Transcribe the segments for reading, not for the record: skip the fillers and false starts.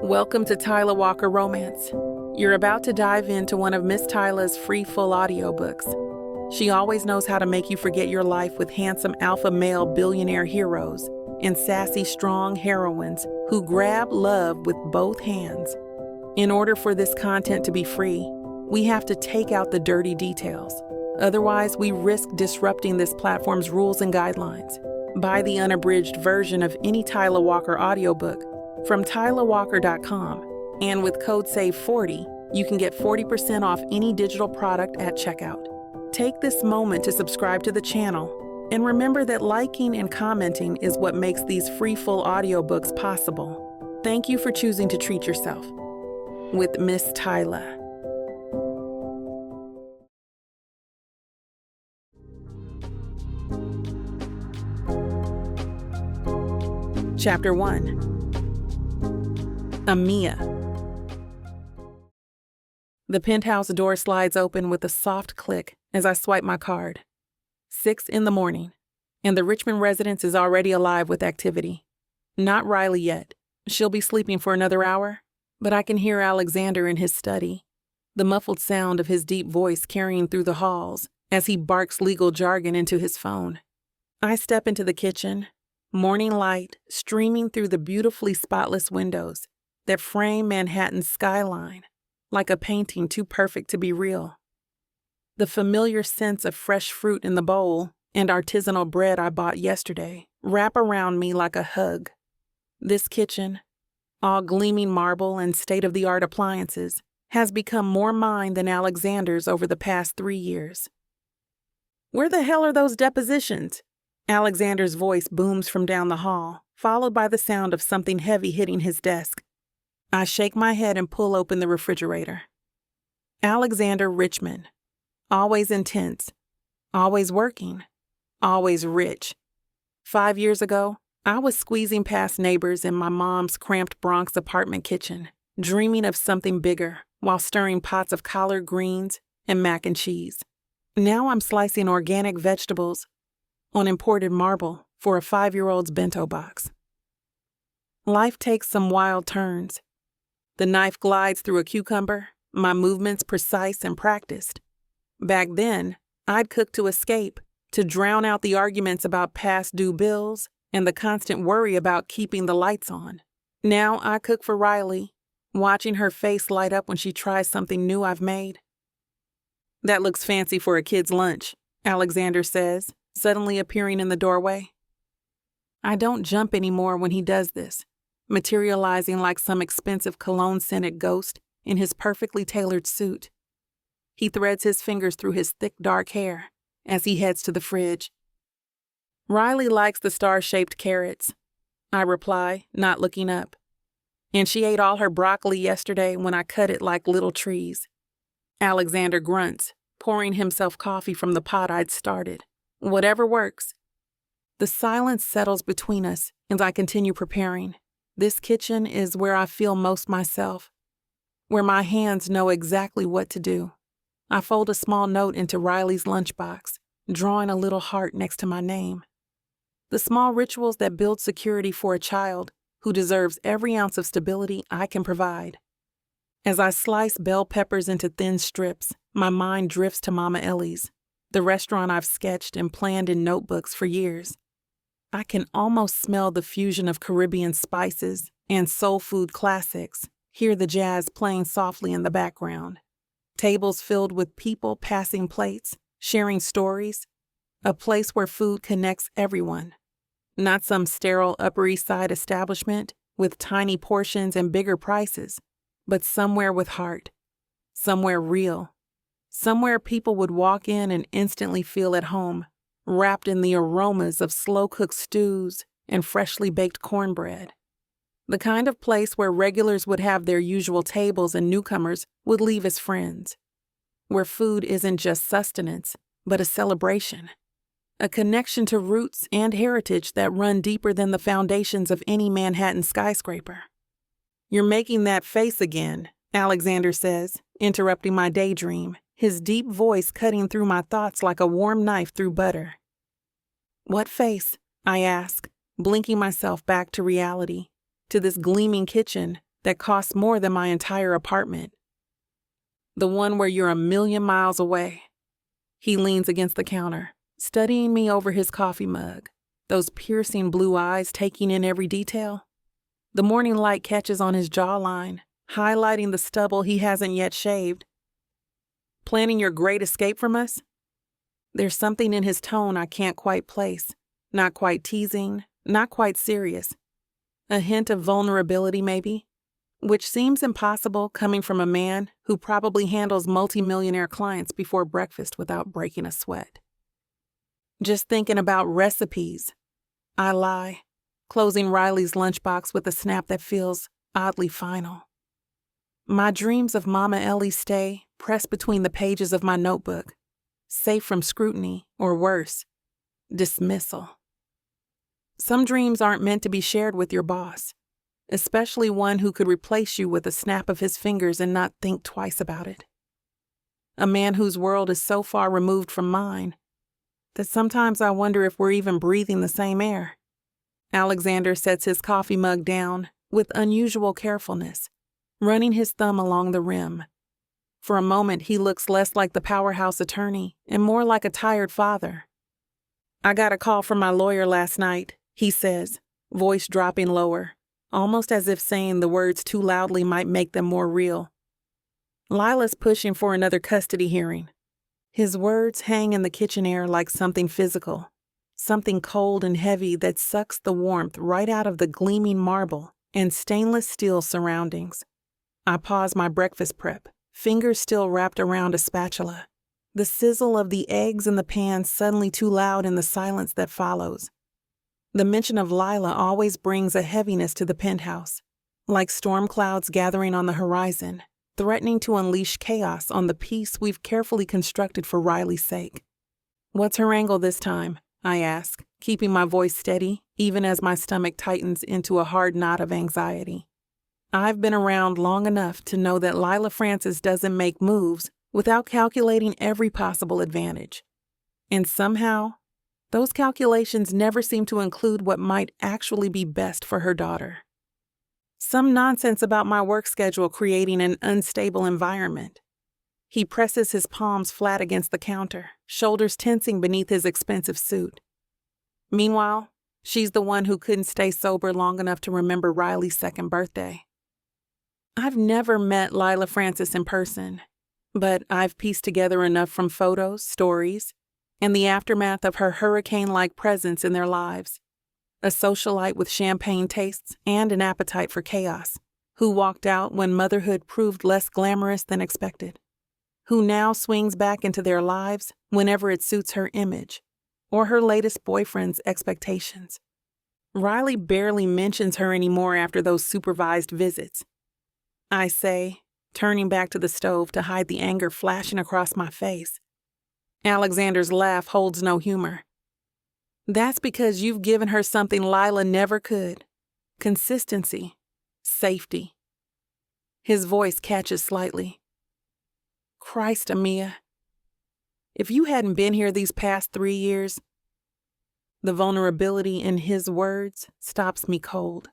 Welcome to Tyla Walker Romance. You're about to dive into one of Miss Tyla's free full audiobooks. She always knows how to make you forget your life with handsome alpha male billionaire heroes and sassy strong heroines who grab love with both hands. In order for this content to be free, we have to take out the dirty details. Otherwise, we risk disrupting this platform's rules and guidelines. Buy the unabridged version of any Tyla Walker audiobook from TylaWalker.com, and with code SAVE40, you can get 40% off any digital product at checkout. Take this moment to subscribe to the channel, and remember that liking and commenting is what makes these free full audiobooks possible. Thank you for choosing to treat yourself with Miss Tyla. Chapter 1. Amiya. The penthouse door slides open with a soft click as I swipe my card. 6 a.m, and the Richmond residence is already alive with activity. Not Riley yet. She'll be sleeping for another hour, but I can hear Alexander in his study, the muffled sound of his deep voice carrying through the halls as he barks legal jargon into his phone. I step into the kitchen, morning light streaming through the beautifully spotless windows that frame Manhattan's skyline like a painting too perfect to be real. The familiar scents of fresh fruit in the bowl and artisanal bread I bought yesterday wrap around me like a hug. This kitchen, all gleaming marble and state-of-the-art appliances, has become more mine than Alexander's over the past 3 years. Where the hell are those depositions? Alexander's voice booms from down the hall, followed by the sound of something heavy hitting his desk. I shake my head and pull open the refrigerator. Alexander Richmond. Always intense. Always working. Always rich. 5 years ago, I was squeezing past neighbors in my mom's cramped Bronx apartment kitchen, dreaming of something bigger while stirring pots of collard greens and mac and cheese. Now I'm slicing organic vegetables on imported marble for a 5-year-old's bento box. Life takes some wild turns. The knife glides through a cucumber, my movements precise and practiced. Back then, I'd cook to escape, to drown out the arguments about past due bills and the constant worry about keeping the lights on. Now I cook for Riley, watching her face light up when she tries something new I've made. That looks fancy for a kid's lunch, Alexander says, suddenly appearing in the doorway. I don't jump anymore when he does this, materializing like some expensive cologne-scented ghost in his perfectly tailored suit. He threads his fingers through his thick dark hair as he heads to the fridge. Riley likes the star-shaped carrots, I reply, not looking up. And she ate all her broccoli yesterday when I cut it like little trees. Alexander grunts, pouring himself coffee from the pot I'd started. Whatever works. The silence settles between us as I continue preparing. This kitchen is where I feel most myself, where my hands know exactly what to do. I fold a small note into Riley's lunchbox, drawing a little heart next to my name. The small rituals that build security for a child who deserves every ounce of stability I can provide. As I slice bell peppers into thin strips, my mind drifts to Mama Ellie's, the restaurant I've sketched and planned in notebooks for years. I can almost smell the fusion of Caribbean spices and soul food classics, hear the jazz playing softly in the background. Tables filled with people passing plates, sharing stories. A place where food connects everyone. Not some sterile Upper East Side establishment with tiny portions and bigger prices, but somewhere with heart. Somewhere real. Somewhere people would walk in and instantly feel at home, wrapped in the aromas of slow-cooked stews and freshly baked cornbread. The kind of place where regulars would have their usual tables and newcomers would leave as friends. Where food isn't just sustenance, but a celebration. A connection to roots and heritage that run deeper than the foundations of any Manhattan skyscraper. You're making that face again, Alexander says, interrupting my daydream, his deep voice cutting through my thoughts like a warm knife through butter. What face? I ask, blinking myself back to reality, to this gleaming kitchen that costs more than my entire apartment. The one where you're a million miles away. He leans against the counter, studying me over his coffee mug, those piercing blue eyes taking in every detail. The morning light catches on his jawline, highlighting the stubble he hasn't yet shaved. Planning your great escape from us? There's something in his tone I can't quite place. Not quite teasing, not quite serious. A hint of vulnerability, maybe, which seems impossible coming from a man who probably handles multimillionaire clients before breakfast without breaking a sweat. Just thinking about recipes. I lie, closing Riley's lunchbox with a snap that feels oddly final. My dreams of Mama Ellie's stay pressed between the pages of my notebook, safe from scrutiny or worse, dismissal. Some dreams aren't meant to be shared with your boss, especially one who could replace you with a snap of his fingers and not think twice about it. A man whose world is so far removed from mine that sometimes I wonder if we're even breathing the same air. Alexander sets his coffee mug down with unusual carefulness, running his thumb along the rim. For a moment, he looks less like the powerhouse attorney and more like a tired father. I got a call from my lawyer last night, he says, voice dropping lower, almost as if saying the words too loudly might make them more real. Lila's pushing for another custody hearing. His words hang in the kitchen air like something physical, something cold and heavy that sucks the warmth right out of the gleaming marble and stainless steel surroundings. I pause my breakfast prep, fingers still wrapped around a spatula. The sizzle of the eggs in the pan suddenly too loud in the silence that follows. The mention of Lila always brings a heaviness to the penthouse, like storm clouds gathering on the horizon, threatening to unleash chaos on the peace we've carefully constructed for Riley's sake. What's her angle this time? I ask, keeping my voice steady, even as my stomach tightens into a hard knot of anxiety. I've been around long enough to know that Lila Francis doesn't make moves without calculating every possible advantage. And somehow, those calculations never seem to include what might actually be best for her daughter. Some nonsense about my work schedule creating an unstable environment. He presses his palms flat against the counter, shoulders tensing beneath his expensive suit. Meanwhile, she's the one who couldn't stay sober long enough to remember Riley's second birthday. I've never met Lila Francis in person, but I've pieced together enough from photos, stories, and the aftermath of her hurricane-like presence in their lives. A socialite with champagne tastes and an appetite for chaos, who walked out when motherhood proved less glamorous than expected, who now swings back into their lives whenever it suits her image or her latest boyfriend's expectations. Riley barely mentions her anymore after those supervised visits. I say, turning back to the stove to hide the anger flashing across my face. Alexander's laugh holds no humor. That's because you've given her something Lila never could. Consistency. Safety. His voice catches slightly. Christ, Amiya. If you hadn't been here these past 3 years, the vulnerability in his words stops me cold.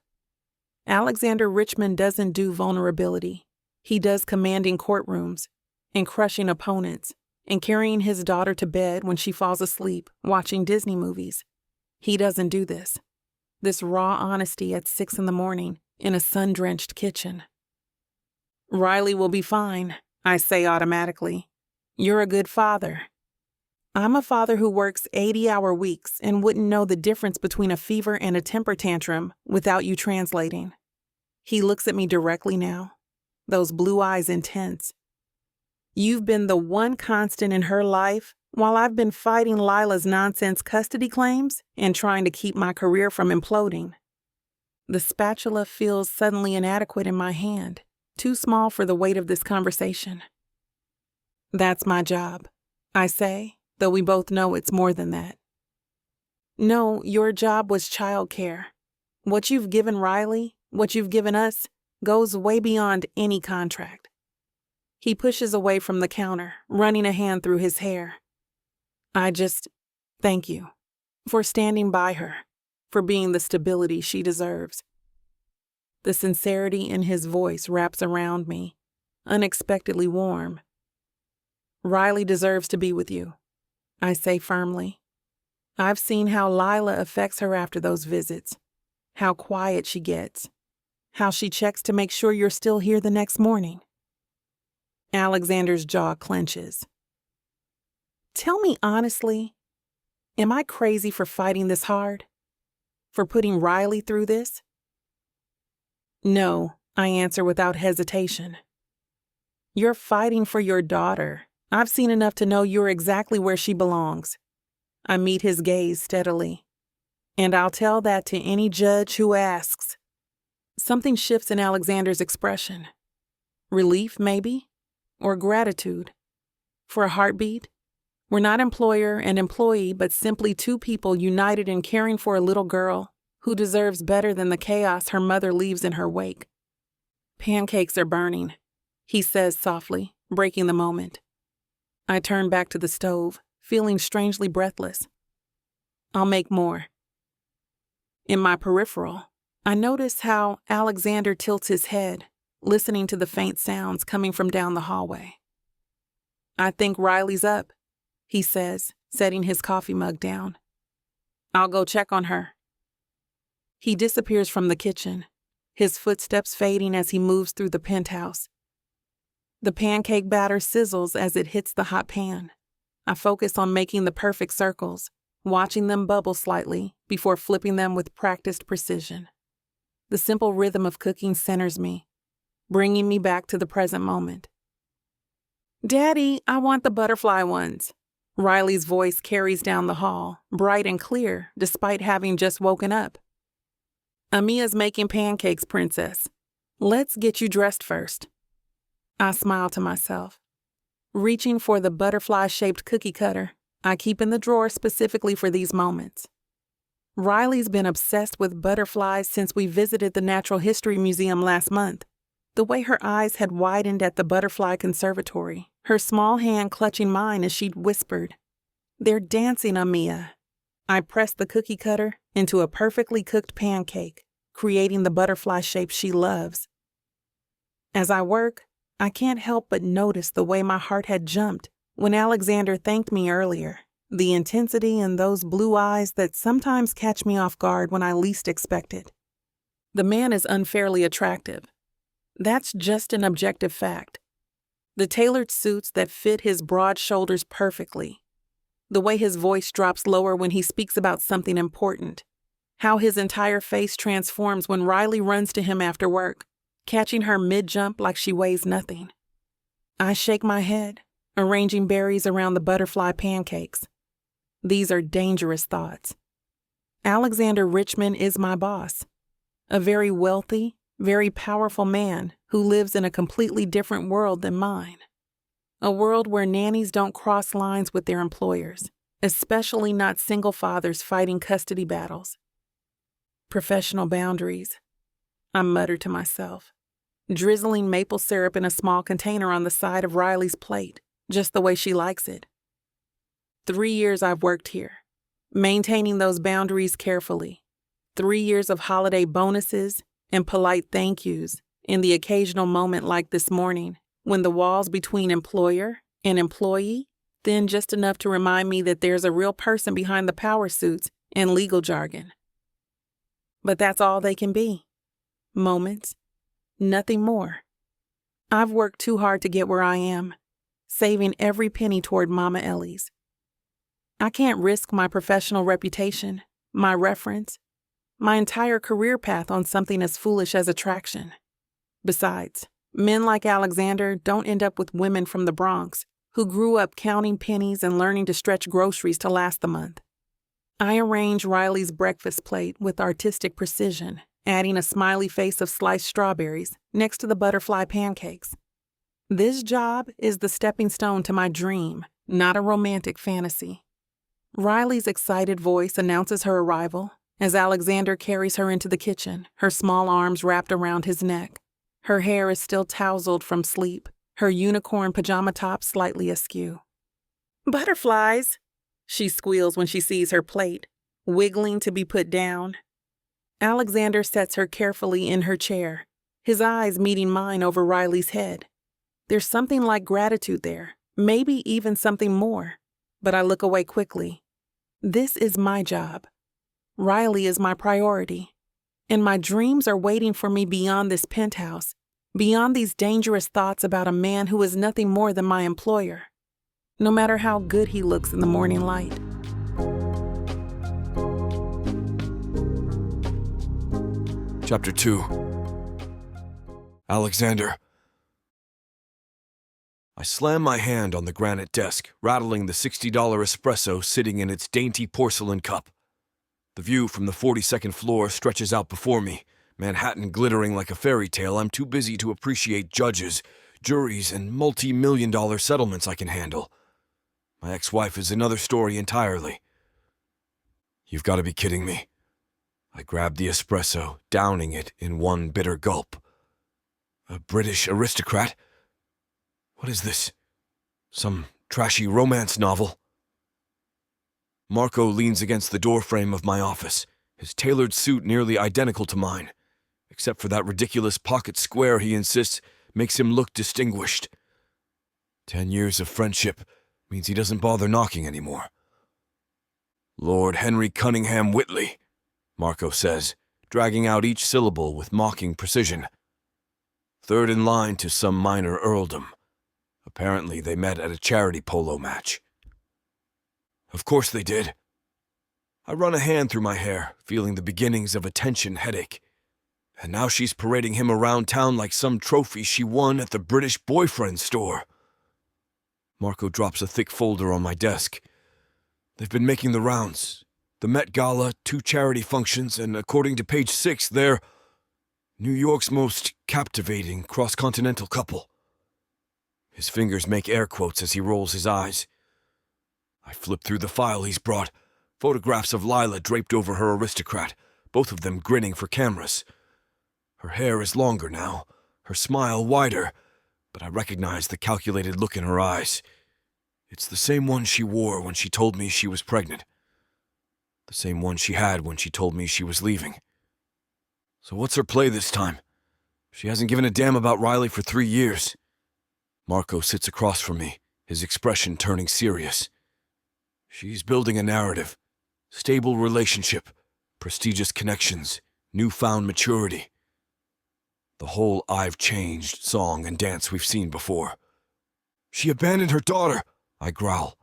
Alexander Richmond doesn't do vulnerability. He does commanding courtrooms and crushing opponents and carrying his daughter to bed when she falls asleep watching Disney movies. He doesn't do this. This raw honesty at 6 a.m. in a sun-drenched kitchen. Riley will be fine, I say automatically. You're a good father. I'm a father who works 80-hour weeks and wouldn't know the difference between a fever and a temper tantrum without you translating. He looks at me directly now, those blue eyes intense. You've been the one constant in her life while I've been fighting Lila's nonsense custody claims and trying to keep my career from imploding. The spatula feels suddenly inadequate in my hand, too small for the weight of this conversation. That's my job, I say, though we both know it's more than that. No, your job was childcare. What you've given Riley, what you've given us, goes way beyond any contract. He pushes away from the counter, running a hand through his hair. Thank you for standing by her, for being the stability she deserves. The sincerity in his voice wraps around me, unexpectedly warm. Riley deserves to be with you, I say firmly. I've seen how Lila affects her after those visits, how quiet she gets, how she checks to make sure you're still here the next morning. Alexander's jaw clenches. Tell me honestly, am I crazy for fighting this hard? For putting Riley through this? No, I answer without hesitation. You're fighting for your daughter. I've seen enough to know you're exactly where she belongs. I meet his gaze steadily. And I'll tell that to any judge who asks. Something shifts in Alexander's expression. Relief, maybe? Or gratitude? For a heartbeat? We're not employer and employee, but simply two people united in caring for a little girl who deserves better than the chaos her mother leaves in her wake. Pancakes are burning, he says softly, breaking the moment. I turn back to the stove, feeling strangely breathless. I'll make more. In my peripheral, I notice how Alexander tilts his head, listening to the faint sounds coming from down the hallway. I think Riley's up, he says, setting his coffee mug down. I'll go check on her. He disappears from the kitchen, his footsteps fading as he moves through the penthouse. The pancake batter sizzles as it hits the hot pan. I focus on making the perfect circles, watching them bubble slightly before flipping them with practiced precision. The simple rhythm of cooking centers me, bringing me back to the present moment. Daddy, I want the butterfly ones. Riley's voice carries down the hall, bright and clear, despite having just woken up. Amiya's making pancakes, princess. Let's get you dressed first. I smile to myself. Reaching for the butterfly-shaped cookie cutter I keep in the drawer specifically for these moments. Riley's been obsessed with butterflies since we visited the Natural History Museum last month. The way her eyes had widened at the butterfly conservatory, her small hand clutching mine as she'd whispered, "They're dancing, Amiya." I pressed the cookie cutter into a perfectly cooked pancake, creating the butterfly shape she loves. As I work, I can't help but notice the way my heart had jumped when Alexander thanked me earlier, the intensity in those blue eyes that sometimes catch me off guard when I least expect it. The man is unfairly attractive. That's just an objective fact. The tailored suits that fit his broad shoulders perfectly. The way his voice drops lower when he speaks about something important. How his entire face transforms when Riley runs to him after work, catching her mid-jump like she weighs nothing. I shake my head, arranging berries around the butterfly pancakes. These are dangerous thoughts. Alexander Richmond is my boss. A very wealthy, very powerful man who lives in a completely different world than mine. A world where nannies don't cross lines with their employers, especially not single fathers fighting custody battles. Professional boundaries, I mutter to myself, drizzling maple syrup in a small container on the side of Riley's plate, just the way she likes it. 3 years I've worked here, maintaining those boundaries carefully. 3 years of holiday bonuses and polite thank yous in the occasional moment like this morning, when the walls between employer and employee thin just enough to remind me that there's a real person behind the power suits and legal jargon. But that's all they can be. Moments. Nothing more. I've worked too hard to get where I am, saving every penny toward Mama Ellie's. I can't risk my professional reputation, my reference, my entire career path on something as foolish as attraction. Besides, men like Alexander don't end up with women from the Bronx who grew up counting pennies and learning to stretch groceries to last the month. I arrange Riley's breakfast plate with artistic precision, adding a smiley face of sliced strawberries next to the butterfly pancakes. This job is the stepping stone to my dream, not a romantic fantasy. Riley's excited voice announces her arrival as Alexander carries her into the kitchen, her small arms wrapped around his neck. Her hair is still tousled from sleep, her unicorn pajama top slightly askew. "Butterflies," she squeals when she sees her plate, wiggling to be put down. Alexander sets her carefully in her chair, his eyes meeting mine over Riley's head. There's something like gratitude there, maybe even something more, but I look away quickly. This is my job. Riley is my priority, and my dreams are waiting for me beyond this penthouse, beyond these dangerous thoughts about a man who is nothing more than my employer, no matter how good he looks in the morning light. Chapter 2. Alexander. I slam my hand on the granite desk, rattling the $60 espresso sitting in its dainty porcelain cup. The view from the 42nd floor stretches out before me, Manhattan glittering like a fairy tale. I'm too busy to appreciate judges, juries, and multi-million-dollar settlements I can handle. My ex-wife is another story entirely. You've got to be kidding me. I grabbed the espresso, downing it in one bitter gulp. A British aristocrat? What is this? Some trashy romance novel? Marco leans against the doorframe of my office, his tailored suit nearly identical to mine, except for that ridiculous pocket square he insists makes him look distinguished. 10 years of friendship means he doesn't bother knocking anymore. Lord Henry Cunningham Whitley, Marco says, dragging out each syllable with mocking precision. Third in line to some minor earldom. Apparently they met at a charity polo match. Of course they did. I run a hand through my hair, feeling the beginnings of a tension headache. And now she's parading him around town like some trophy she won at the British boyfriend store. Marco drops a thick folder on my desk. They've been making the rounds. The Met Gala, 2 charity functions, and according to page 6, they're New York's most captivating cross-continental couple. His fingers make air quotes as he rolls his eyes. I flip through the file he's brought, photographs of Lila draped over her aristocrat, both of them grinning for cameras. Her hair is longer now, her smile wider, but I recognize the calculated look in her eyes. It's the same one she wore when she told me she was pregnant. The same one she had when she told me she was leaving. So what's her play this time? She hasn't given a damn about Riley for 3 years. Marco sits across from me, his expression turning serious. She's building a narrative. Stable relationship, prestigious connections, newfound maturity. The whole I've changed song and dance we've seen before. She abandoned her daughter, I growl.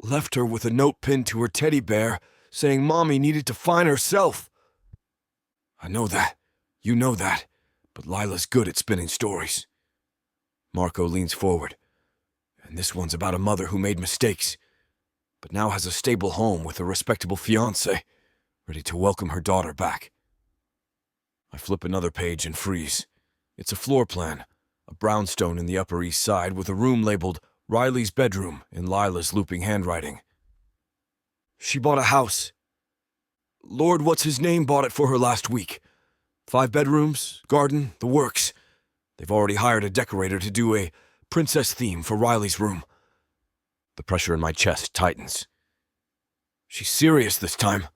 Left her with a note pinned to her teddy bear saying Mommy needed to find herself. I know that. You know that. But Lila's good at spinning stories. Marco leans forward. And this one's about a mother who made mistakes, but now has a stable home with a respectable fiancé, ready to welcome her daughter back. I flip another page and freeze. It's a floor plan, a brownstone in the Upper East Side with a room labeled Riley's bedroom in Lila's looping handwriting. She bought a house. Lord What's-His-Name bought it for her last week. 5 bedrooms, garden, the works. They've already hired a decorator to do a princess theme for Riley's room. The pressure in my chest tightens. She's serious this time.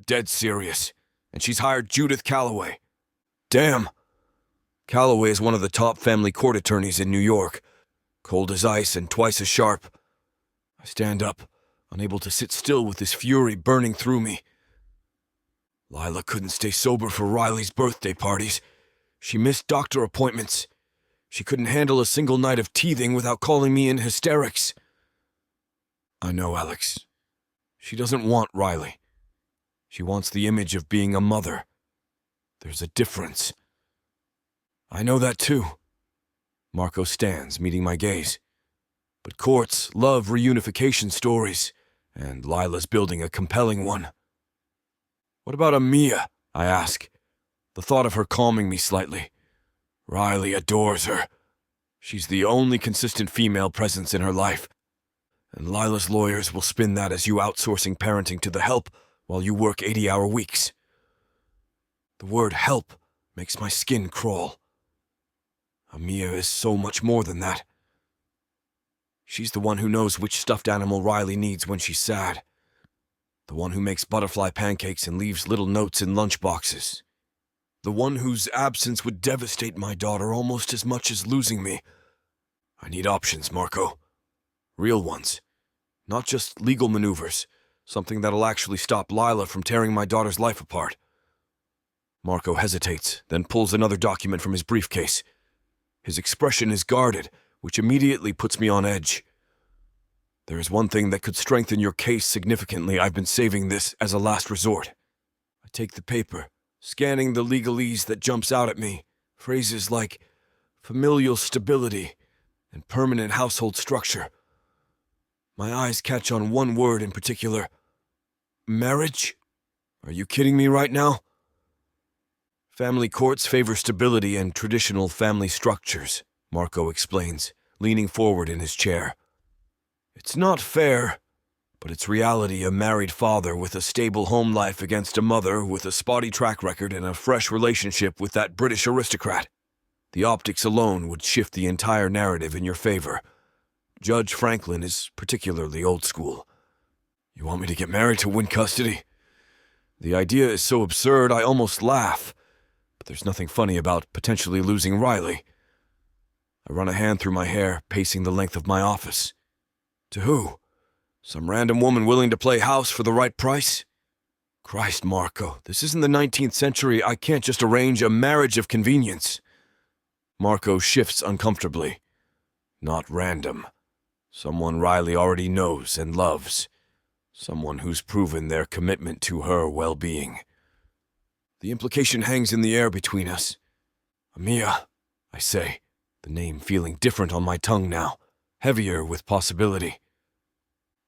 Dead serious. And she's hired Judith Calloway. Damn. Calloway is one of the top family court attorneys in New York. Cold as ice and twice as sharp. I stand up, unable to sit still with this fury burning through me. Lila couldn't stay sober for Riley's birthday parties. She missed doctor appointments. She couldn't handle a single night of teething without calling me in hysterics. I know, Alex. She doesn't want Riley. She wants the image of being a mother. There's a difference. I know that too. Marco stands, meeting my gaze. But courts love reunification stories, and Lila's building a compelling one. What about Amiya? I ask, the thought of her calming me slightly. Riley adores her. She's the only consistent female presence in her life. And Lila's lawyers will spin that as you outsourcing parenting to the help while you work 80-hour weeks. The word help makes my skin crawl. Amiya is so much more than that. She's the one who knows which stuffed animal Riley needs when she's sad. The one who makes butterfly pancakes and leaves little notes in lunchboxes. The one whose absence would devastate my daughter almost as much as losing me. I need options, Marco. Real ones. Not just legal maneuvers. Something that'll actually stop Lila from tearing my daughter's life apart. Marco hesitates, then pulls another document from his briefcase. His expression is guarded, which immediately puts me on edge. There is one thing that could strengthen your case significantly. I've been saving this as a last resort. I take the paper, scanning the legalese that jumps out at me. Phrases like familial stability and permanent household structure. My eyes catch on one word in particular. Marriage? Are you kidding me right now? Family courts favor stability and traditional family structures, Marco explains, leaning forward in his chair. It's not fair, but it's reality. A married father with a stable home life against a mother with a spotty track record and a fresh relationship with that British aristocrat. The optics alone would shift the entire narrative in your favor. Judge Franklin is particularly old school. You want me to get married to win custody? The idea is so absurd I almost laugh, but there's nothing funny about potentially losing Riley. I run a hand through my hair, pacing the length of my office. To who? Some random woman willing to play house for the right price? Christ, Marco, this isn't the 19th century. I can't just arrange a marriage of convenience. Marco shifts uncomfortably. Not random. Someone Riley already knows and loves. Someone who's proven their commitment to her well-being. The implication hangs in the air between us. Amiya, I say, the name feeling different on my tongue now, heavier with possibility.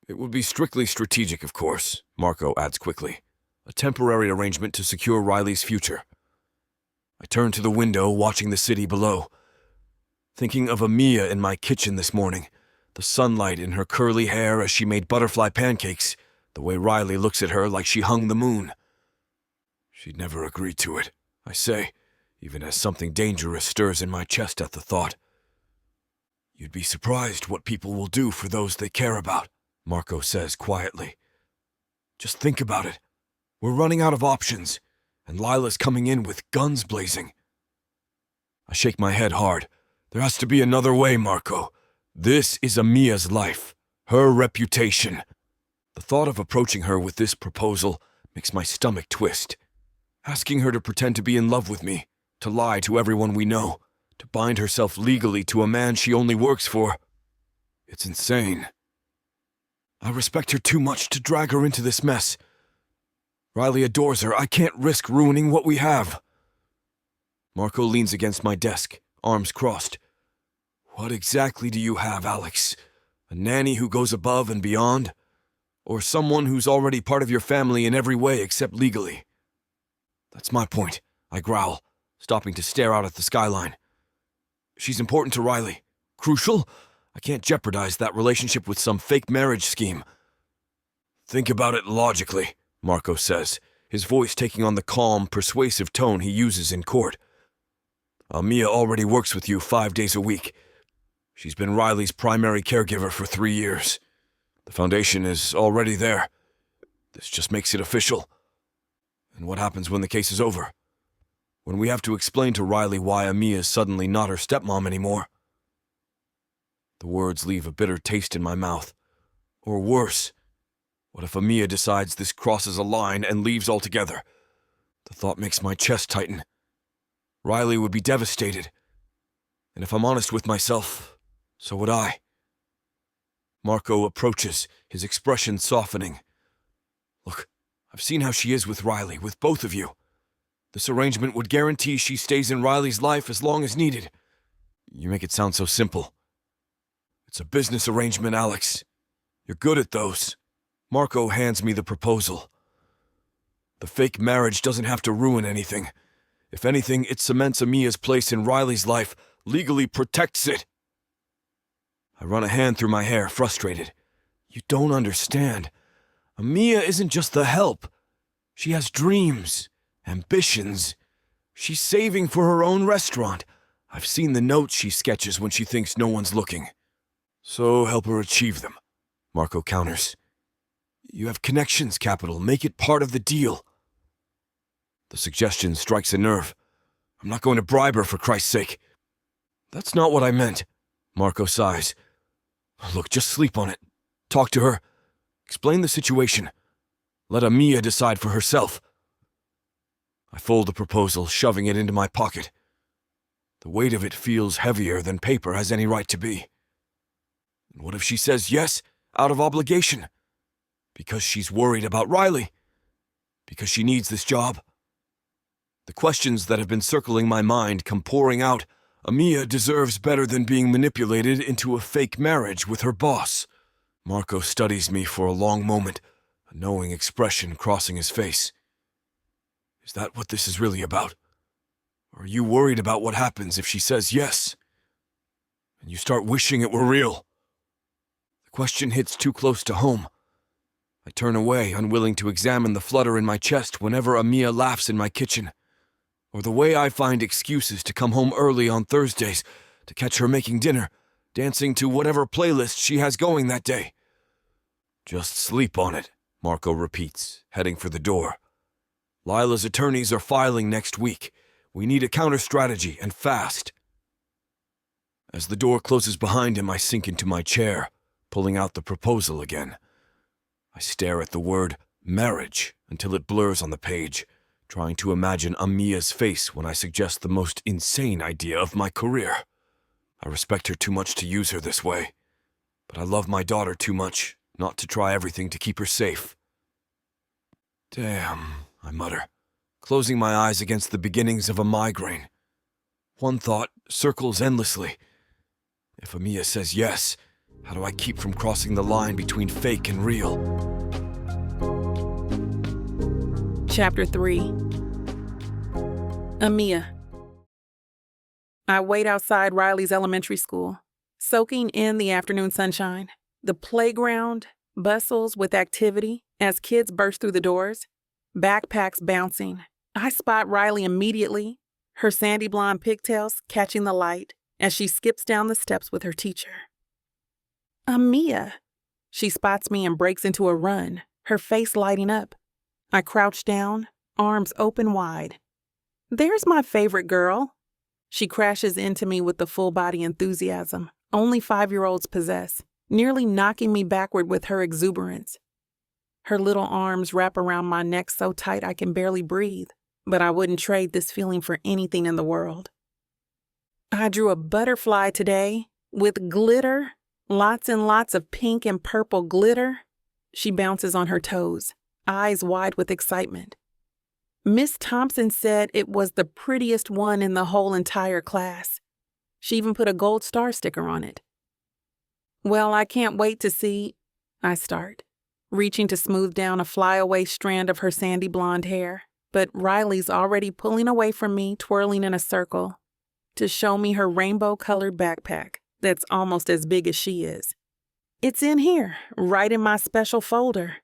It would be strictly strategic, of course, Marco adds quickly. A temporary arrangement to secure Riley's future. I turn to the window, watching the city below. Thinking of Amiya in my kitchen this morning. The sunlight in her curly hair as she made butterfly pancakes. The way Riley looks at her like she hung the moon. She'd never agree to it, I say, even as something dangerous stirs in my chest at the thought. You'd be surprised what people will do for those they care about, Marco says quietly. Just think about it. We're running out of options, and Lila's coming in with guns blazing. I shake my head hard. There has to be another way, Marco. This is Amiya's life, her reputation. The thought of approaching her with this proposal makes my stomach twist. Asking her to pretend to be in love with me, to lie to everyone we know, to bind herself legally to a man she only works for. It's insane. I respect her too much to drag her into this mess. Riley adores her. I can't risk ruining what we have. Marco leans against my desk, arms crossed. What exactly do you have, Alex? A nanny who goes above and beyond? Or someone who's already part of your family in every way except legally? That's my point, I growl, stopping to stare out at the skyline. She's important to Riley. Crucial? I can't jeopardize that relationship with some fake marriage scheme. Think about it logically, Marco says, his voice taking on the calm, persuasive tone he uses in court. Amiya already works with you 5 days a week. She's been Riley's primary caregiver for 3 years. The foundation is already there. This just makes it official. And what happens when the case is over? When we have to explain to Riley why Amiya is suddenly not her stepmom anymore? The words leave a bitter taste in my mouth. Or worse, what if Amiya decides this crosses a line and leaves altogether? The thought makes my chest tighten. Riley would be devastated. And if I'm honest with myself, so would I. Marco approaches, his expression softening. Look, I've seen how she is with Riley, with both of you. This arrangement would guarantee she stays in Riley's life as long as needed. You make it sound so simple. It's a business arrangement, Alex. You're good at those. Marco hands me the proposal. The fake marriage doesn't have to ruin anything. If anything, it cements Amiya's place in Riley's life, legally protects it. I run a hand through my hair, frustrated. You don't understand. Amiya isn't just the help. She has dreams, ambitions. She's saving for her own restaurant. I've seen the notes she sketches when she thinks no one's looking. So help her achieve them, Marco counters. You have connections, Capital. Make it part of the deal. The suggestion strikes a nerve. I'm not going to bribe her, for Christ's sake. That's not what I meant. Marco sighs. Look, just sleep on it. Talk to her. Explain the situation. Let Amiya decide for herself. I fold the proposal, shoving it into my pocket. The weight of it feels heavier than paper has any right to be. And what if she says yes, out of obligation? Because she's worried about Riley? Because she needs this job? The questions that have been circling my mind come pouring out. Amiya deserves better than being manipulated into a fake marriage with her boss. Marco studies me for a long moment, a knowing expression crossing his face. Is that what this is really about? Or are you worried about what happens if she says yes? And you start wishing it were real? The question hits too close to home. I turn away, unwilling to examine the flutter in my chest whenever Amiya laughs in my kitchen, or the way I find excuses to come home early on Thursdays to catch her making dinner, dancing to whatever playlist she has going that day. Just sleep on it, Marco repeats, heading for the door. Lila's attorneys are filing next week. We need a counter-strategy, and fast. As the door closes behind him, I sink into my chair, pulling out the proposal again. I stare at the word marriage until it blurs on the page, trying to imagine Amiya's face when I suggest the most insane idea of my career. I respect her too much to use her this way, but I love my daughter too much not to try everything to keep her safe. Damn, I mutter, closing my eyes against the beginnings of a migraine. One thought circles endlessly. If Amiya says yes, how do I keep from crossing the line between fake and real? Chapter 3. Amiya. I wait outside Riley's elementary school, soaking in the afternoon sunshine. The playground bustles with activity as kids burst through the doors, backpacks bouncing. I spot Riley immediately, her sandy blonde pigtails catching the light as she skips down the steps with her teacher. Amiya. She spots me and breaks into a run, her face lighting up. I crouch down, arms open wide. There's my favorite girl. She crashes into me with the full-body enthusiasm only 5-year-olds possess, nearly knocking me backward with her exuberance. Her little arms wrap around my neck so tight I can barely breathe, but I wouldn't trade this feeling for anything in the world. I drew a butterfly today with glitter, lots and lots of pink and purple glitter. She bounces on her toes, eyes wide with excitement. Miss Thompson said it was the prettiest one in the whole entire class. She even put a gold star sticker on it. Well, I can't wait to see, I start, reaching to smooth down a flyaway strand of her sandy blonde hair, but Riley's already pulling away from me, twirling in a circle, to show me her rainbow-colored backpack that's almost as big as she is. It's in here, right in my special folder.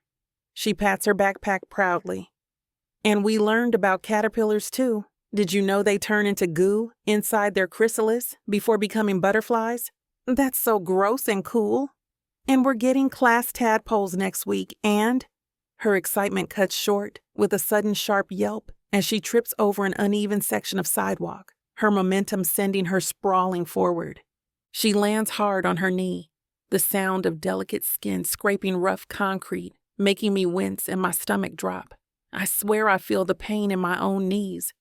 She pats her backpack proudly. And we learned about caterpillars too. Did you know they turn into goo inside their chrysalis before becoming butterflies? That's so gross and cool. And we're getting class tadpoles next week, and... Her excitement cuts short with a sudden sharp yelp as she trips over an uneven section of sidewalk, her momentum sending her sprawling forward. She lands hard on her knee, the sound of delicate skin scraping rough concrete, making me wince and my stomach drop. I swear I feel the pain in my own knees,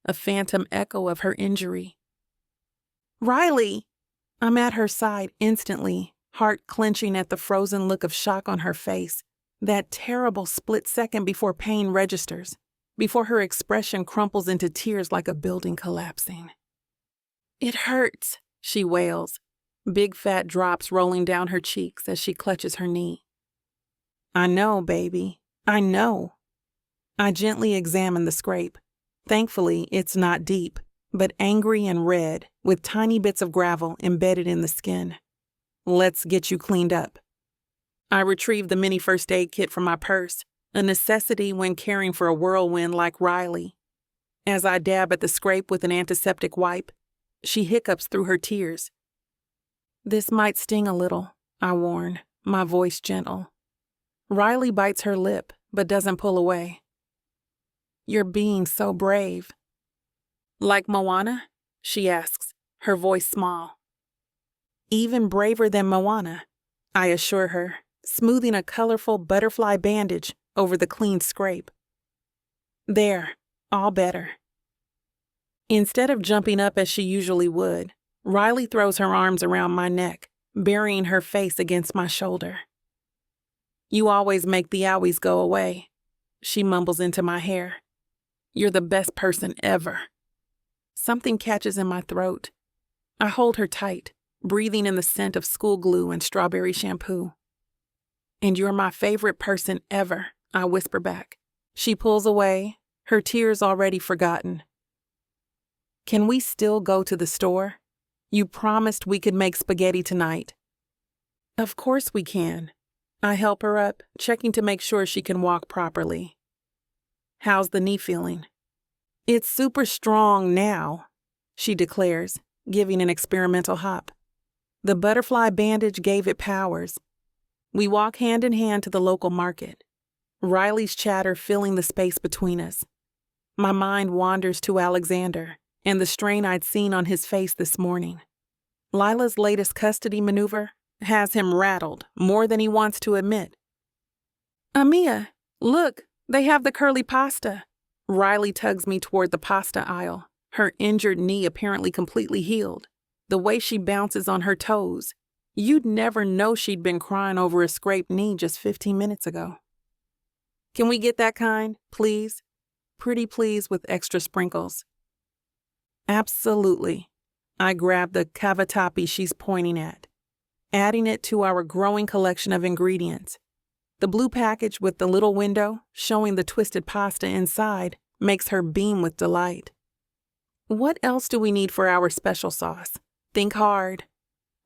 a phantom echo of her injury. Riley! I'm at her side instantly, heart clenching at the frozen look of shock on her face, that terrible split second before pain registers, before her expression crumples into tears like a building collapsing. It hurts, she wails, big fat drops rolling down her cheeks as she clutches her knee. I know, baby, I know. I gently examine the scrape. Thankfully, it's not deep, but angry and red, with tiny bits of gravel embedded in the skin. Let's get you cleaned up. I retrieve the mini first aid kit from my purse, a necessity when caring for a whirlwind like Riley. As I dab at the scrape with an antiseptic wipe, she hiccups through her tears. This might sting a little, I warn, my voice gentle. Riley bites her lip, but doesn't pull away. You're being so brave. Like Moana? She asks, her voice small. Even braver than Moana, I assure her, smoothing a colorful butterfly bandage over the clean scrape. There, all better. Instead of jumping up as she usually would, Riley throws her arms around my neck, burying her face against my shoulder. You always make the owies go away, she mumbles into my hair. You're the best person ever. Something catches in my throat. I hold her tight, breathing in the scent of school glue and strawberry shampoo. And you're my favorite person ever, I whisper back. She pulls away, her tears already forgotten. Can we still go to the store? You promised we could make spaghetti tonight. Of course we can. I help her up, checking to make sure she can walk properly. How's the knee feeling? It's super strong now, she declares, giving an experimental hop. The butterfly bandage gave it powers. We walk hand in hand to the local market, Riley's chatter filling the space between us. My mind wanders to Alexander and the strain I'd seen on his face this morning. Lila's latest custody maneuver has him rattled more than he wants to admit. Amiya, look, they have the curly pasta. Riley tugs me toward the pasta aisle, her injured knee apparently completely healed. The way she bounces on her toes, you'd never know she'd been crying over a scraped knee just 15 minutes ago. Can we get that kind, please? Pretty please with extra sprinkles. Absolutely. I grab the cavatappi she's pointing at, adding it to our growing collection of ingredients. The blue package with the little window showing the twisted pasta inside makes her beam with delight. What else do we need for our special sauce? Think hard.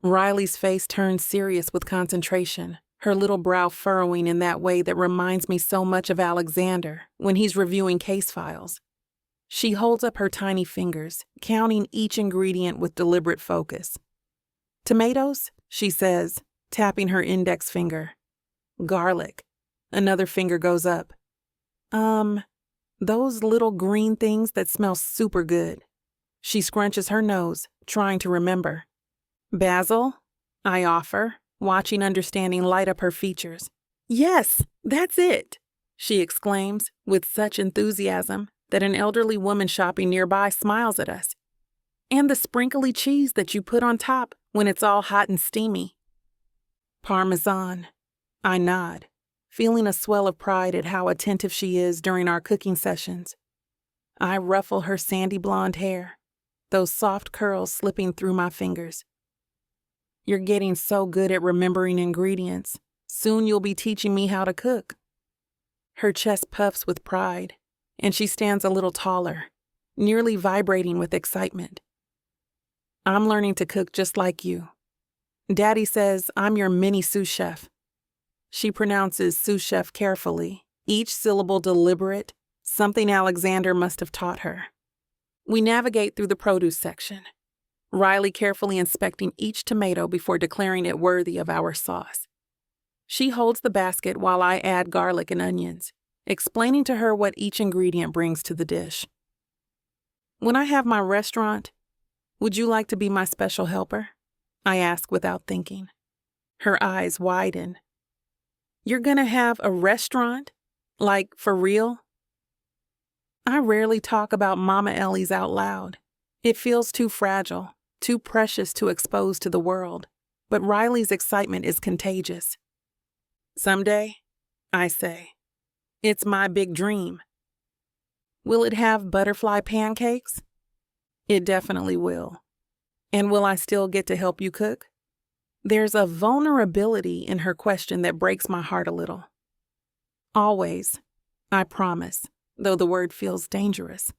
Riley's face turns serious with concentration, her little brow furrowing in that way that reminds me so much of Alexander when he's reviewing case files. She holds up her tiny fingers, counting each ingredient with deliberate focus. Tomatoes, she says, tapping her index finger. Garlic. Another finger goes up. Those little green things that smell super good. She scrunches her nose, trying to remember. Basil, I offer, watching understanding light up her features. Yes, that's it, she exclaims with such enthusiasm that an elderly woman shopping nearby smiles at us. And the sprinkly cheese that you put on top when it's all hot and steamy. Parmesan. I nod, feeling a swell of pride at how attentive she is during our cooking sessions. I ruffle her sandy blonde hair, those soft curls slipping through my fingers. You're getting so good at remembering ingredients. Soon you'll be teaching me how to cook. Her chest puffs with pride, and she stands a little taller, nearly vibrating with excitement. I'm learning to cook just like you. Daddy says I'm your mini sous chef. She pronounces sous chef carefully, each syllable deliberate, something Alexander must have taught her. We navigate through the produce section, Riley carefully inspecting each tomato before declaring it worthy of our sauce. She holds the basket while I add garlic and onions, explaining to her what each ingredient brings to the dish. When I have my restaurant, would you like to be my special helper? I ask without thinking. Her eyes widen. You're gonna have a restaurant? Like, for real? I rarely talk about Mama Ellie's out loud. It feels too fragile, too precious to expose to the world. But Riley's excitement is contagious. Someday, I say. It's my big dream. Will it have butterfly pancakes? It definitely will. And will I still get to help you cook? There's a vulnerability in her question that breaks my heart a little. Always, I promise, though the word feels dangerous.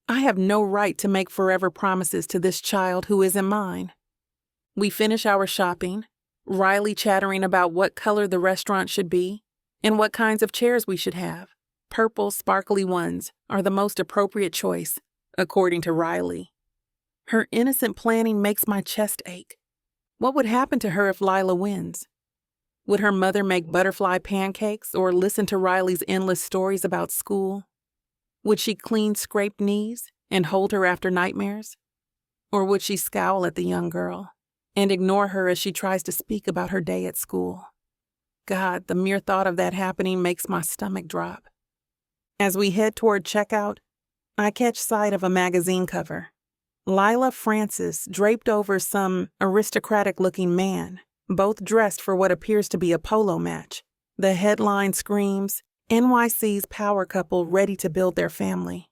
I have no right to make forever promises to this child who isn't mine. We finish our shopping, Riley chattering about what color the restaurant should be and what kinds of chairs we should have. Purple, sparkly ones are the most appropriate choice, according to Riley. Her innocent planning makes my chest ache. What would happen to her if Lila wins? Would her mother make butterfly pancakes or listen to Riley's endless stories about school? Would she clean scraped knees and hold her after nightmares? Or would she scowl at the young girl and ignore her as she tries to speak about her day at school? God, the mere thought of that happening makes my stomach drop. As we head toward checkout, I catch sight of a magazine cover. Lila Francis draped over some aristocratic-looking man, both dressed for what appears to be a polo match. The headline screams, NYC's power couple ready to build their family.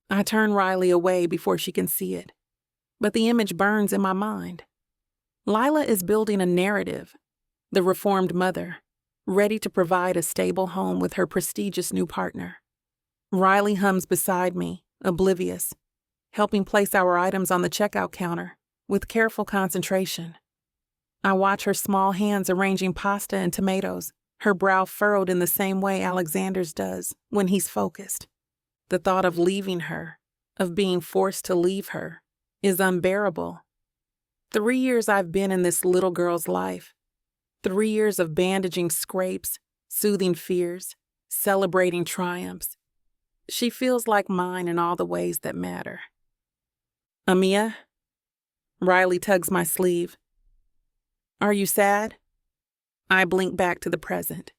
I turn Riley away before she can see it, but the image burns in my mind. Lila is building a narrative, the reformed mother, ready to provide a stable home with her prestigious new partner. Riley hums beside me, oblivious, helping place our items on the checkout counter with careful concentration. I watch her small hands arranging pasta and tomatoes, her brow furrowed in the same way Alexander's does when he's focused. The thought of leaving her, of being forced to leave her, is unbearable. 3 years I've been in this little girl's life. 3 years of bandaging scrapes, soothing fears, celebrating triumphs. She feels like mine in all the ways that matter. Amiya? Riley tugs my sleeve. Are you sad? I blink back to the present.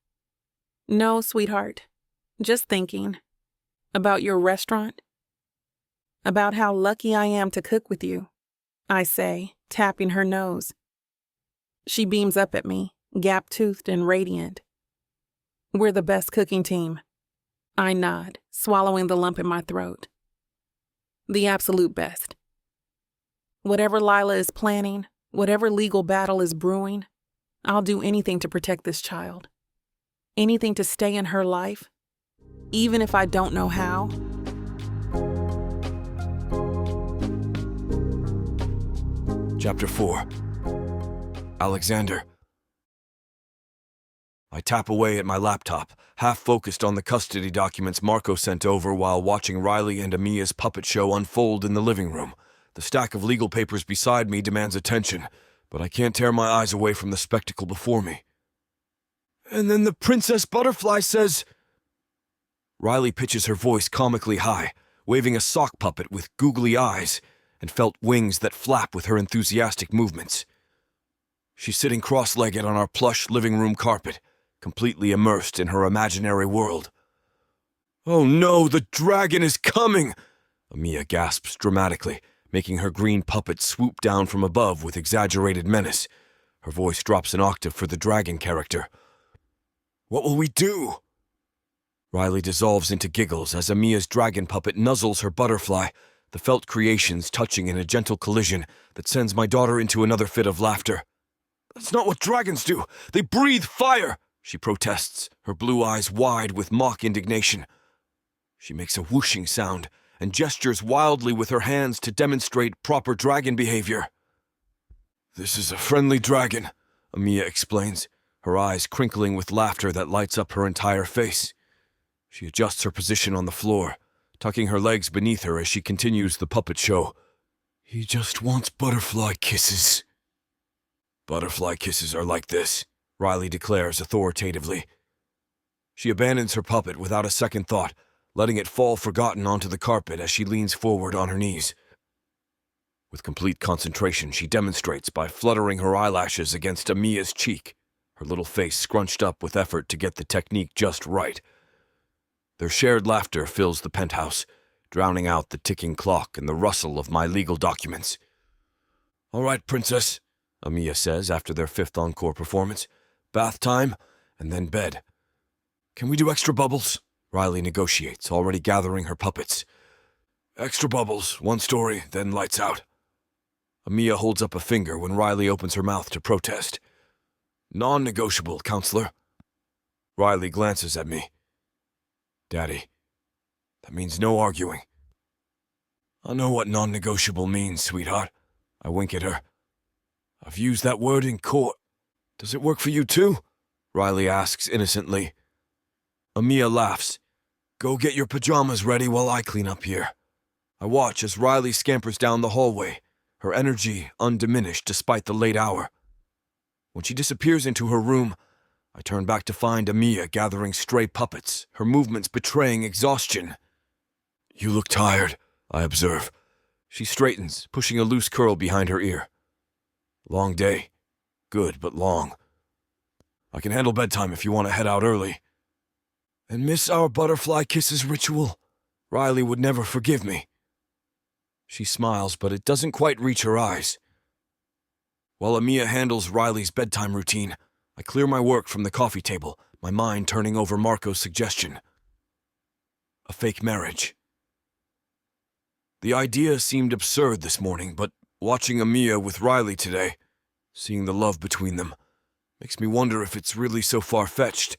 No, sweetheart. Just thinking. About your restaurant. About how lucky I am to cook with you, I say, tapping her nose. She beams up at me, gap-toothed and radiant. We're the best cooking team. I nod, swallowing the lump in my throat. The absolute best. Whatever Lila is planning, whatever legal battle is brewing, I'll do anything to protect this child. Anything to stay in her life, even if I don't know how. Chapter 4. Alexander. I tap away at my laptop, half focused on the custody documents Marco sent over while watching Riley and Amiya's puppet show unfold in the living room. The stack of legal papers beside me demands attention, but I can't tear my eyes away from the spectacle before me. And then the Princess Butterfly says... Riley pitches her voice comically high, waving a sock puppet with googly eyes and felt wings that flap with her enthusiastic movements. She's sitting cross-legged on our plush living room carpet, completely immersed in her imaginary world. "Oh no, the dragon is coming!" Amiya gasps dramatically, making her green puppet swoop down from above with exaggerated menace. Her voice drops an octave for the dragon character. "What will we do?" Riley dissolves into giggles as Amiya's dragon puppet nuzzles her butterfly, the felt creations touching in a gentle collision that sends my daughter into another fit of laughter. "That's not what dragons do! They breathe fire!" she protests, her blue eyes wide with mock indignation. She makes a whooshing sound and gestures wildly with her hands to demonstrate proper dragon behavior. "This is a friendly dragon," Amiya explains, her eyes crinkling with laughter that lights up her entire face. She adjusts her position on the floor, tucking her legs beneath her as she continues the puppet show. "He just wants butterfly kisses." "Butterfly kisses are like this," Riley declares authoritatively. She abandons her puppet without a second thought, letting it fall forgotten onto the carpet as she leans forward on her knees. With complete concentration, she demonstrates by fluttering her eyelashes against Amiya's cheek, her little face scrunched up with effort to get the technique just right. Their shared laughter fills the penthouse, drowning out the ticking clock and the rustle of my legal documents. "All right, Princess," Amiya says after their fifth encore performance. "Bath time, and then bed." "Can we do extra bubbles?" Riley negotiates, already gathering her puppets. "Extra bubbles, one story, then lights out." Amiya holds up a finger when Riley opens her mouth to protest. "Non-negotiable, counselor." Riley glances at me. "Daddy, that means no arguing." "I know what non-negotiable means, sweetheart." I wink at her. "I've used that word in court." "Does it work for you too?" Riley asks innocently. Amiya laughs. "Go get your pajamas ready while I clean up here." I watch as Riley scampers down the hallway, her energy undiminished despite the late hour. When she disappears into her room, I turn back to find Amiya gathering stray puppets, her movements betraying exhaustion. "You look tired," I observe. She straightens, pushing a loose curl behind her ear. "Long day. Good, but long. I can handle bedtime if you want to head out early." "And miss our butterfly kisses ritual? Riley would never forgive me." She smiles, but it doesn't quite reach her eyes. While Amiya handles Riley's bedtime routine, I clear my work from the coffee table, my mind turning over Marco's suggestion. A fake marriage. The idea seemed absurd this morning, but watching Amiya with Riley today, seeing the love between them, makes me wonder if it's really so far-fetched.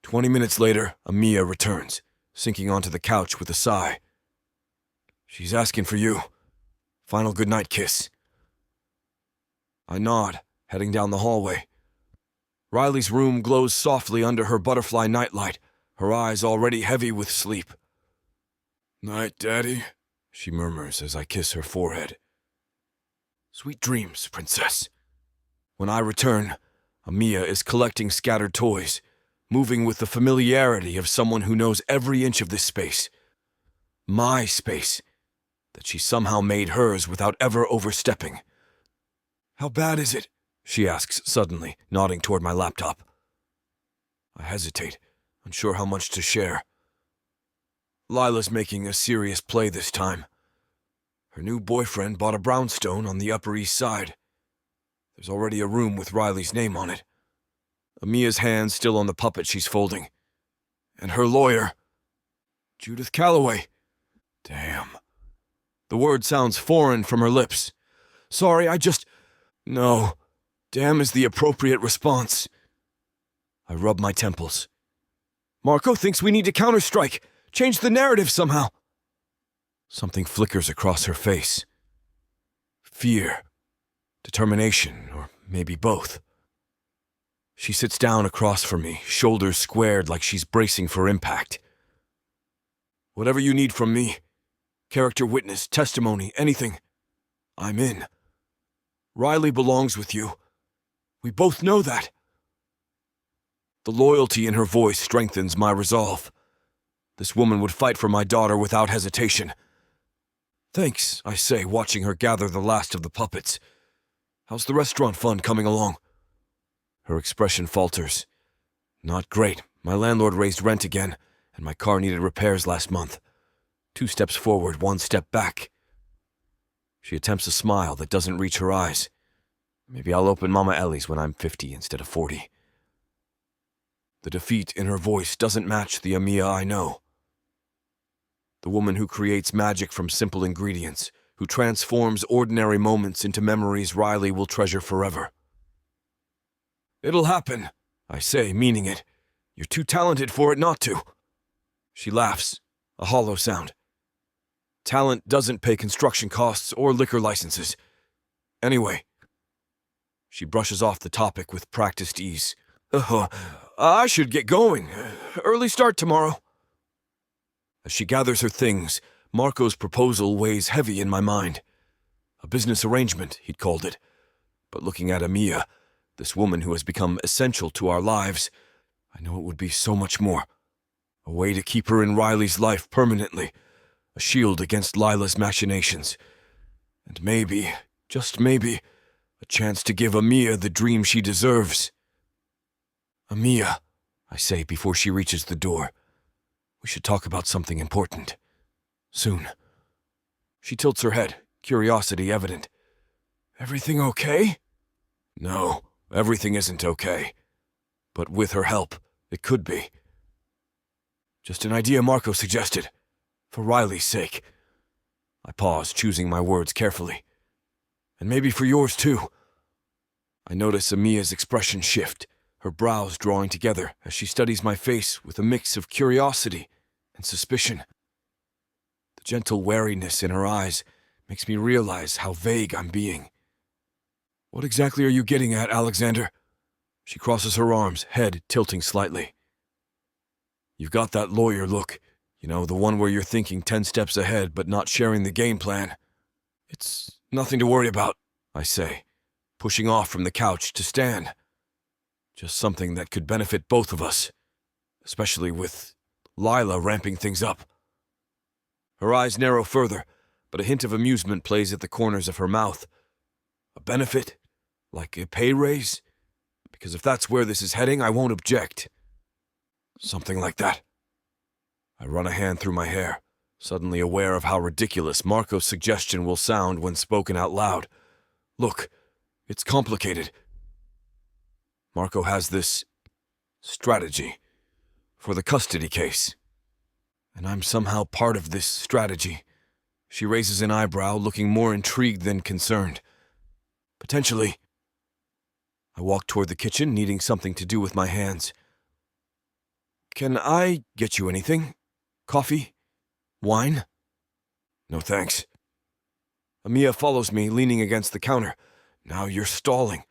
20 minutes later, Amiya returns, sinking onto the couch with a sigh. "She's asking for you. Final goodnight kiss." I nod, heading down the hallway. Riley's room glows softly under her butterfly nightlight, her eyes already heavy with sleep. "Night, Daddy," she murmurs as I kiss her forehead. "Sweet dreams, Princess." When I return, Amiya is collecting scattered toys, moving with the familiarity of someone who knows every inch of this space. My space, that she somehow made hers without ever overstepping. "How bad is it?" she asks suddenly, nodding toward my laptop. I hesitate, unsure how much to share. Lila's making a serious play this time. Her new boyfriend bought a brownstone on the Upper East Side. There's already a room with Riley's name on it. Amiya's hand still on the puppet she's folding. And her lawyer, Judith Calloway. Damn. The word sounds foreign from her lips. "Sorry, No. Damn is the appropriate response." I rub my temples. "Marco thinks we need to counterstrike. Change the narrative somehow." Something flickers across her face. Fear. Determination, or maybe both. She sits down across from me, shoulders squared like she's bracing for impact. "Whatever you need from me, character witness, testimony, anything, I'm in. Riley belongs with you. We both know that." The loyalty in her voice strengthens my resolve. This woman would fight for my daughter without hesitation. "Thanks," I say, watching her gather the last of the puppets. "How's the restaurant fund coming along?" Her expression falters. "Not great. My landlord raised rent again, and my car needed repairs last month. 2 steps forward, 1 step back." She attempts a smile that doesn't reach her eyes. "Maybe I'll open Mama Ellie's when I'm 50 instead of 40. The defeat in her voice doesn't match the Amiya I know. The woman who creates magic from simple ingredients, who transforms ordinary moments into memories Riley will treasure forever. "It'll happen," I say, meaning it. "You're too talented for it not to." She laughs, a hollow sound. "Talent doesn't pay construction costs or liquor licenses. Anyway." She brushes off the topic with practiced ease. "I should get going. Early start tomorrow." As she gathers her things, Marco's proposal weighs heavy in my mind. A business arrangement, he'd called it. But looking at Amiya, this woman who has become essential to our lives, I know it would be so much more. A way to keep her in Riley's life permanently. A shield against Lila's machinations. And maybe, just maybe, a chance to give Amiya the dream she deserves. "Amiya," I say before she reaches the door. "We should talk about something important. Soon." She tilts her head, curiosity evident. "Everything okay?" "No, everything isn't okay. But with her help, it could be. Just an idea Marco suggested. For Riley's sake." I pause, choosing my words carefully. "And maybe for yours too." I notice Amiya's expression shift, her brows drawing together as she studies my face with a mix of curiosity and suspicion. The gentle wariness in her eyes makes me realize how vague I'm being. "What exactly are you getting at, Alexander?" She crosses her arms, head tilting slightly. "You've got that lawyer look, the one where you're thinking 10 steps ahead but not sharing the game plan." "It's nothing to worry about," I say, pushing off from the couch to stand. Just something that could benefit both of us, especially with Lila ramping things up. Her eyes narrow further, but a hint of amusement plays at the corners of her mouth. A benefit? Like a pay raise? Because if that's where this is heading, I won't object. Something like that. I run a hand through my hair, suddenly aware of how ridiculous Marco's suggestion will sound when spoken out loud. Look, it's complicated. Marco has this strategy for the custody case, and I'm somehow part of this strategy. She raises an eyebrow, looking more intrigued than concerned. Potentially. I walk toward the kitchen, needing something to do with my hands. Can I get you anything? Coffee? Wine? No thanks. Amiya follows me, leaning against the counter. Now you're stalling.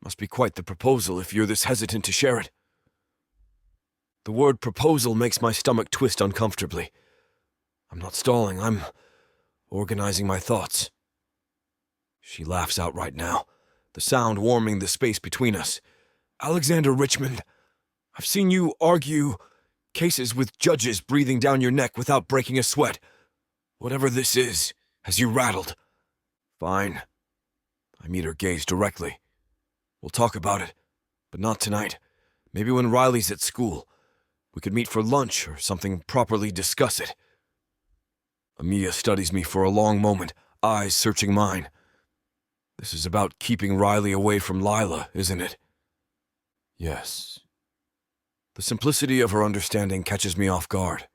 Must be quite the proposal if you're this hesitant to share it. The word proposal makes my stomach twist uncomfortably. I'm not stalling, I'm organizing my thoughts. She laughs outright now, the sound warming the space between us. Alexander Richmond, I've seen you argue cases with judges breathing down your neck without breaking a sweat. Whatever this is, has you rattled? Fine. I meet her gaze directly. We'll talk about it, but not tonight. Maybe when Riley's at school. We could meet for lunch or something, properly discuss it. Amiya studies me for a long moment, eyes searching mine. This is about keeping Riley away from Lila, isn't it? Yes. The simplicity of her understanding catches me off guard.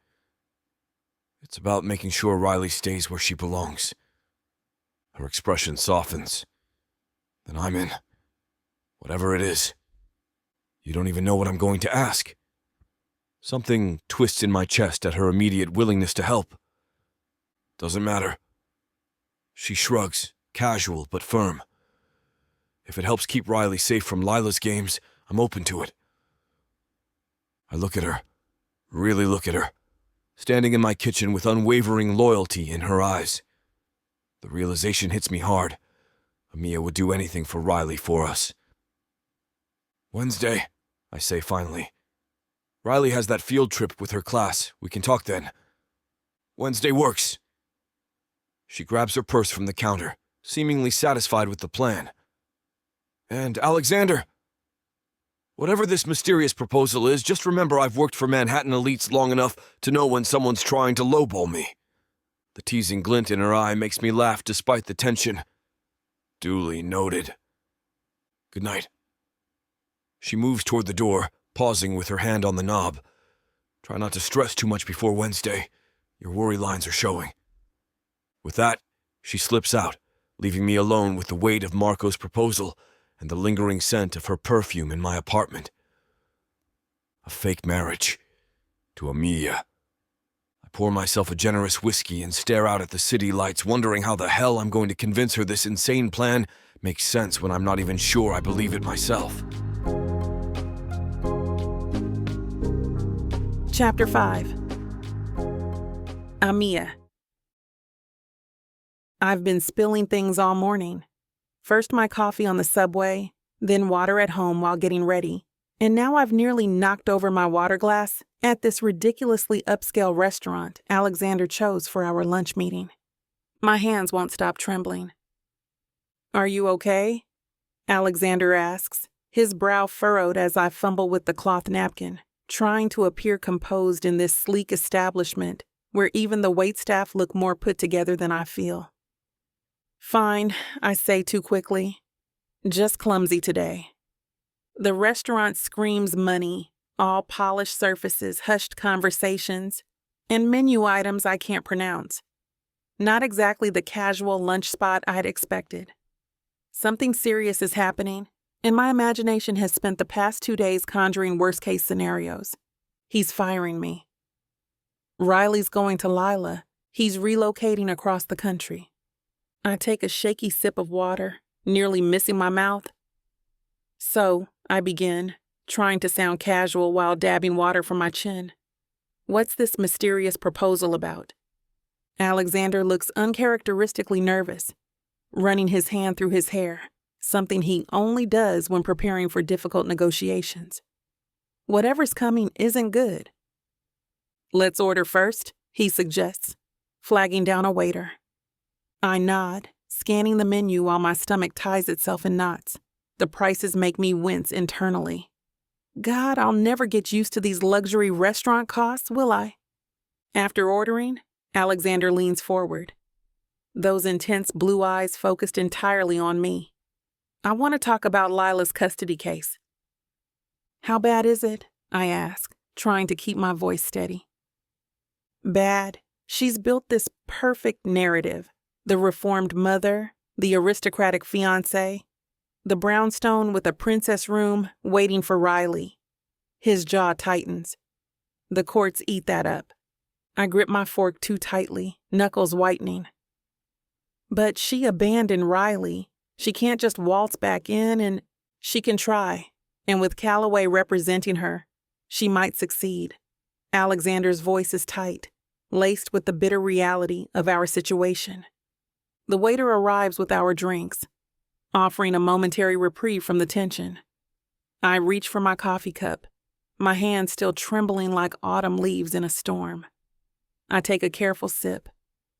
It's about making sure Riley stays where she belongs. Her expression softens. Then I'm in. Whatever it is. You don't even know what I'm going to ask. Something twists in my chest at her immediate willingness to help. Doesn't matter. She shrugs, casual but firm. If it helps keep Riley safe from Lila's games, I'm open to it. I look at her, really look at her, standing in my kitchen with unwavering loyalty in her eyes. The realization hits me hard. Amiya would do anything for Riley for us. Wednesday, I say finally. Riley has that field trip with her class. We can talk then. Wednesday works. She grabs her purse from the counter, seemingly satisfied with the plan. And Alexander, whatever this mysterious proposal is, just remember I've worked for Manhattan elites long enough to know when someone's trying to lowball me. The teasing glint in her eye makes me laugh despite the tension. Duly noted. Good night. She moves toward the door, pausing with her hand on the knob. Try not to stress too much before Wednesday. Your worry lines are showing. With that, she slips out, leaving me alone with the weight of Marco's proposal and the lingering scent of her perfume in my apartment. A fake marriage. To Amiya. I pour myself a generous whiskey and stare out at the city lights, wondering how the hell I'm going to convince her this insane plan makes sense when I'm not even sure I believe it myself. Chapter 5. Amiya. I've been spilling things all morning. First my coffee on the subway, then water at home while getting ready, and now I've nearly knocked over my water glass at this ridiculously upscale restaurant Alexander chose for our lunch meeting. My hands won't stop trembling. Are you okay? Alexander asks, his brow furrowed as I fumble with the cloth napkin, trying to appear composed in this sleek establishment where even the waitstaff look more put together than I feel. Fine, I say too quickly. Just clumsy today. The restaurant screams money, all polished surfaces, hushed conversations, and menu items I can't pronounce. Not exactly the casual lunch spot I'd expected. Something serious is happening, and my imagination has spent the past 2 days conjuring worst-case scenarios. He's firing me. Riley's going to Lila. He's relocating across the country. I take a shaky sip of water, nearly missing my mouth. So, I begin, trying to sound casual while dabbing water from my chin. What's this mysterious proposal about? Alexander looks uncharacteristically nervous, running his hand through his hair, something he only does when preparing for difficult negotiations. Whatever's coming isn't good. "Let's order first," he suggests, flagging down a waiter. I nod, scanning the menu while my stomach ties itself in knots. The prices make me wince internally. God, I'll never get used to these luxury restaurant costs, will I? After ordering, Alexander leans forward, those intense blue eyes focused entirely on me. "I want to talk about Lila's custody case." "How bad is it?" I ask, trying to keep my voice steady. "Bad. She's built this perfect narrative. The reformed mother, the aristocratic fiancé, the brownstone with a princess room waiting for Riley." His jaw tightens. The courts eat that up. I grip my fork too tightly, knuckles whitening. "But she abandoned Riley. She can't just waltz back in and she can try. And with Calloway representing her, she might succeed." Alexander's voice is tight, laced with the bitter reality of our situation. The waiter arrives with our drinks, offering a momentary reprieve from the tension. I reach for my coffee cup, my hands still trembling like autumn leaves in a storm. I take a careful sip,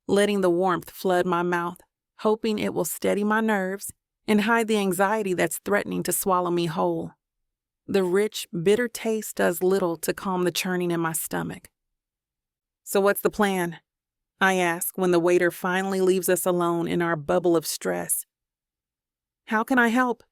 letting the warmth flood my mouth, hoping it will steady my nerves and hide the anxiety that's threatening to swallow me whole. The rich, bitter taste does little to calm the churning in my stomach. "So what's the plan?" I ask when the waiter finally leaves us alone in our bubble of stress. "How can I help?"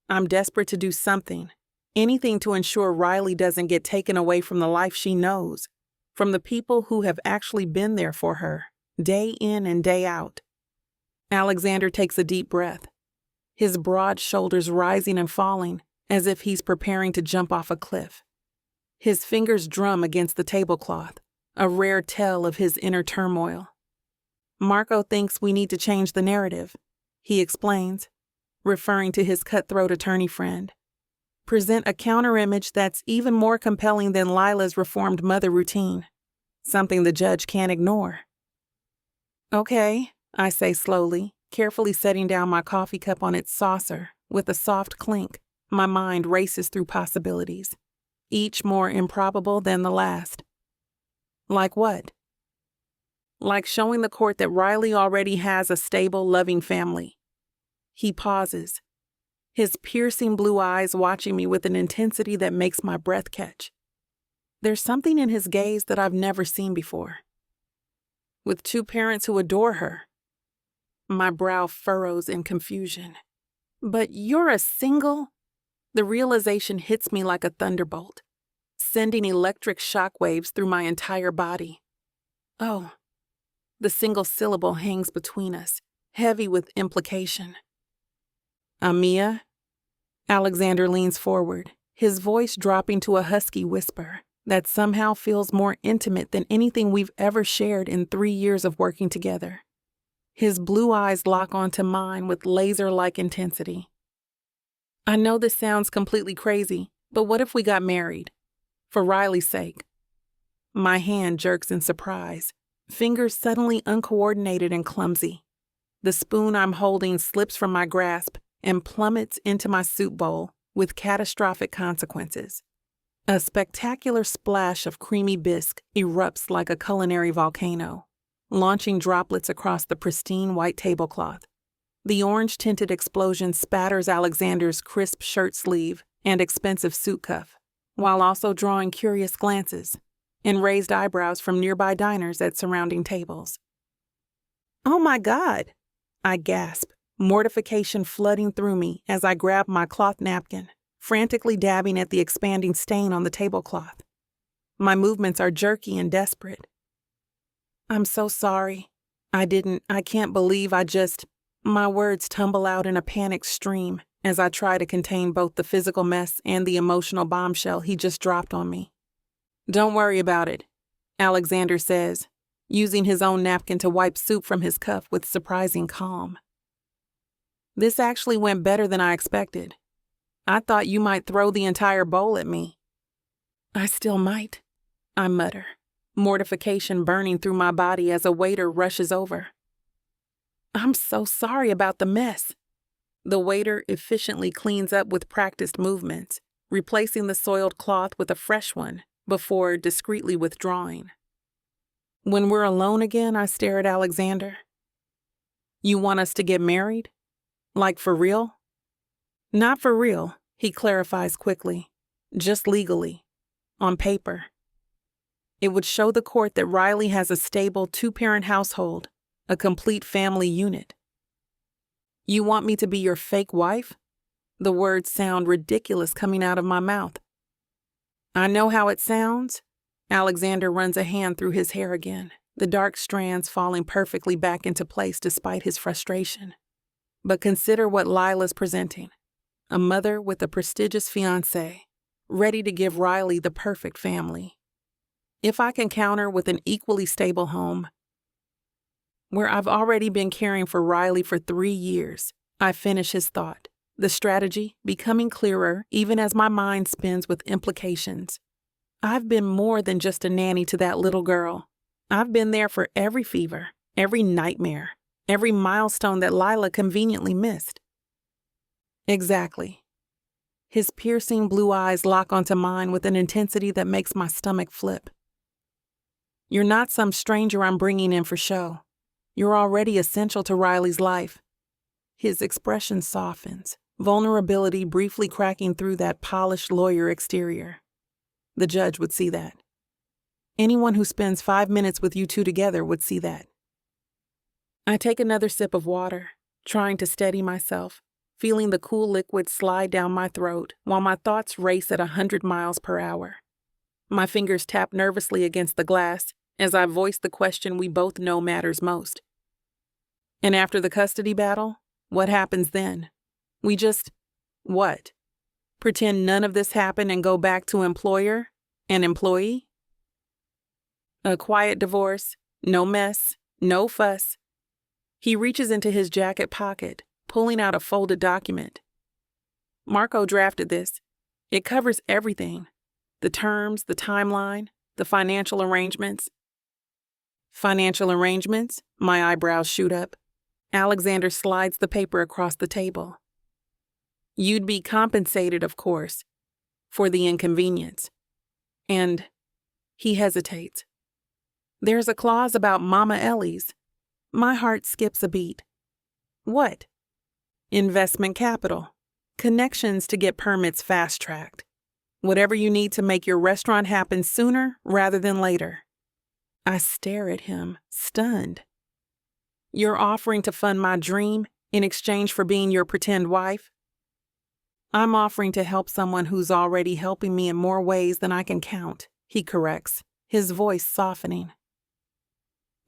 I'm desperate to do something, anything to ensure Riley doesn't get taken away from the life she knows, from the people who have actually been there for her, day in and day out. Alexander takes a deep breath, his broad shoulders rising and falling as if he's preparing to jump off a cliff. His fingers drum against the tablecloth, a rare tell of his inner turmoil. "Marco thinks we need to change the narrative," he explains, referring to his cutthroat attorney friend. "Present a counter-image that's even more compelling than Lila's reformed mother routine, something the judge can't ignore." "Okay," I say slowly, carefully setting down my coffee cup on its saucer. With a soft clink, my mind races through possibilities, each more improbable than the last. "Like what?" "Like showing the court that Riley already has a stable, loving family." He pauses, his piercing blue eyes watching me with an intensity that makes my breath catch. There's something in his gaze that I've never seen before. "With two parents who adore her." My brow furrows in confusion. "But you're a single?" The realization hits me like a thunderbolt, sending electric shockwaves through my entire body. "Oh." The single syllable hangs between us, heavy with implication. "Amiya?" Alexander leans forward, his voice dropping to a husky whisper that somehow feels more intimate than anything we've ever shared in 3 years of working together. His blue eyes lock onto mine with laser-like intensity. "I know this sounds completely crazy, but what if we got married? For Riley's sake." My hand jerks in surprise, fingers suddenly uncoordinated and clumsy. The spoon I'm holding slips from my grasp and plummets into my soup bowl with catastrophic consequences. A spectacular splash of creamy bisque erupts like a culinary volcano, launching droplets across the pristine white tablecloth. The orange-tinted explosion spatters Alexander's crisp shirt sleeve and expensive suit cuff, while also drawing curious glances and raised eyebrows from nearby diners at surrounding tables. "Oh my God!" I gasp, mortification flooding through me as I grab my cloth napkin, frantically dabbing at the expanding stain on the tablecloth. My movements are jerky and desperate. "I'm so sorry. I can't believe My words tumble out in a panicked stream as I try to contain both the physical mess and the emotional bombshell he just dropped on me. "Don't worry about it," Alexander says, using his own napkin to wipe soup from his cuff with surprising calm. "This actually went better than I expected. I thought you might throw the entire bowl at me." "I still might," I mutter, mortification burning through my body as a waiter rushes over. "I'm so sorry about the mess." The waiter efficiently cleans up with practiced movements, replacing the soiled cloth with a fresh one before discreetly withdrawing. When we're alone again, I stare at Alexander. You want us to get married? Like for real? Not for real, he clarifies quickly. Just legally. On paper. It would show the court that Riley has a stable 2-parent household, a complete family unit. You want me to be your fake wife? The words sound ridiculous coming out of my mouth. I know how it sounds. Alexander runs a hand through his hair again, the dark strands falling perfectly back into place despite his frustration. But consider what Lila's presenting. A mother with a prestigious fiancé, ready to give Riley the perfect family. If I can counter with an equally stable home, where I've already been caring for Riley for 3 years, I finish his thought, the strategy becoming clearer even as my mind spins with implications. I've been more than just a nanny to that little girl. I've been there for every fever, every nightmare, every milestone that Lila conveniently missed. Exactly. His piercing blue eyes lock onto mine with an intensity that makes my stomach flip. You're not some stranger I'm bringing in for show. You're already essential to Riley's life. His expression softens, vulnerability briefly cracking through that polished lawyer exterior. The judge would see that. Anyone who spends 5 minutes with you two together would see that. I take another sip of water, trying to steady myself, feeling the cool liquid slide down my throat while my thoughts race at 100 miles per hour. My fingers tap nervously against the glass as I voice the question we both know matters most. And after the custody battle, what happens then? We just, what? Pretend none of this happened and go back to employer and employee? A quiet divorce, no mess, no fuss. He reaches into his jacket pocket, pulling out a folded document. Marco drafted this. It covers everything. The terms, the timeline, the financial arrangements. Financial arrangements? My eyebrows shoot up. Alexander slides the paper across the table. You'd be compensated, of course, for the inconvenience. And he hesitates. There's a clause about Mama Ellie's. My heart skips a beat. What? Investment capital. Connections to get permits fast-tracked. Whatever you need to make your restaurant happen sooner rather than later. I stare at him, stunned. You're offering to fund my dream in exchange for being your pretend wife? I'm offering to help someone who's already helping me in more ways than I can count, he corrects, his voice softening.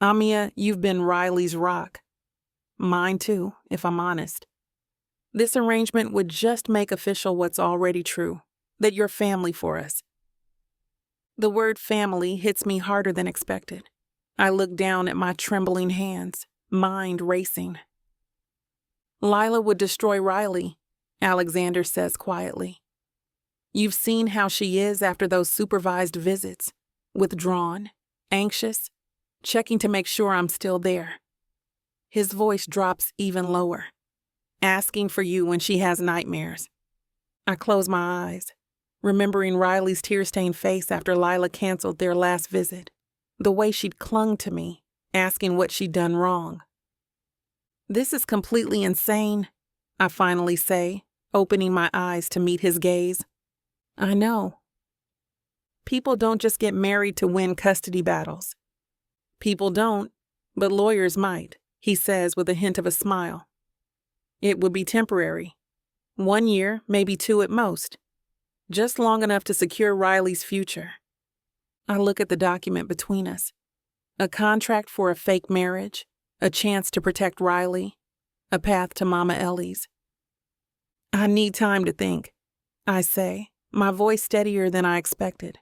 Amiya, you've been Riley's rock. Mine too, if I'm honest. This arrangement would just make official what's already true, that you're family for us. The word family hits me harder than expected. I look down at my trembling hands, mind racing. Lila would destroy Riley, Alexander says quietly. You've seen how she is after those supervised visits, withdrawn, anxious, checking to make sure I'm still there. His voice drops even lower, asking for you when she has nightmares. I close my eyes, remembering Riley's tear-stained face after Lila canceled their last visit, the way she'd clung to me, asking what she'd done wrong. This is completely insane, I finally say, opening my eyes to meet his gaze. I know. People don't just get married to win custody battles. People don't, but lawyers might, he says with a hint of a smile. It would be temporary. 1 year, maybe 2 at most. Just long enough to secure Riley's future. I look at the document between us. A contract for a fake marriage, a chance to protect Riley, a path to Mama Ellie's. I need time to think, I say, my voice steadier than I expected.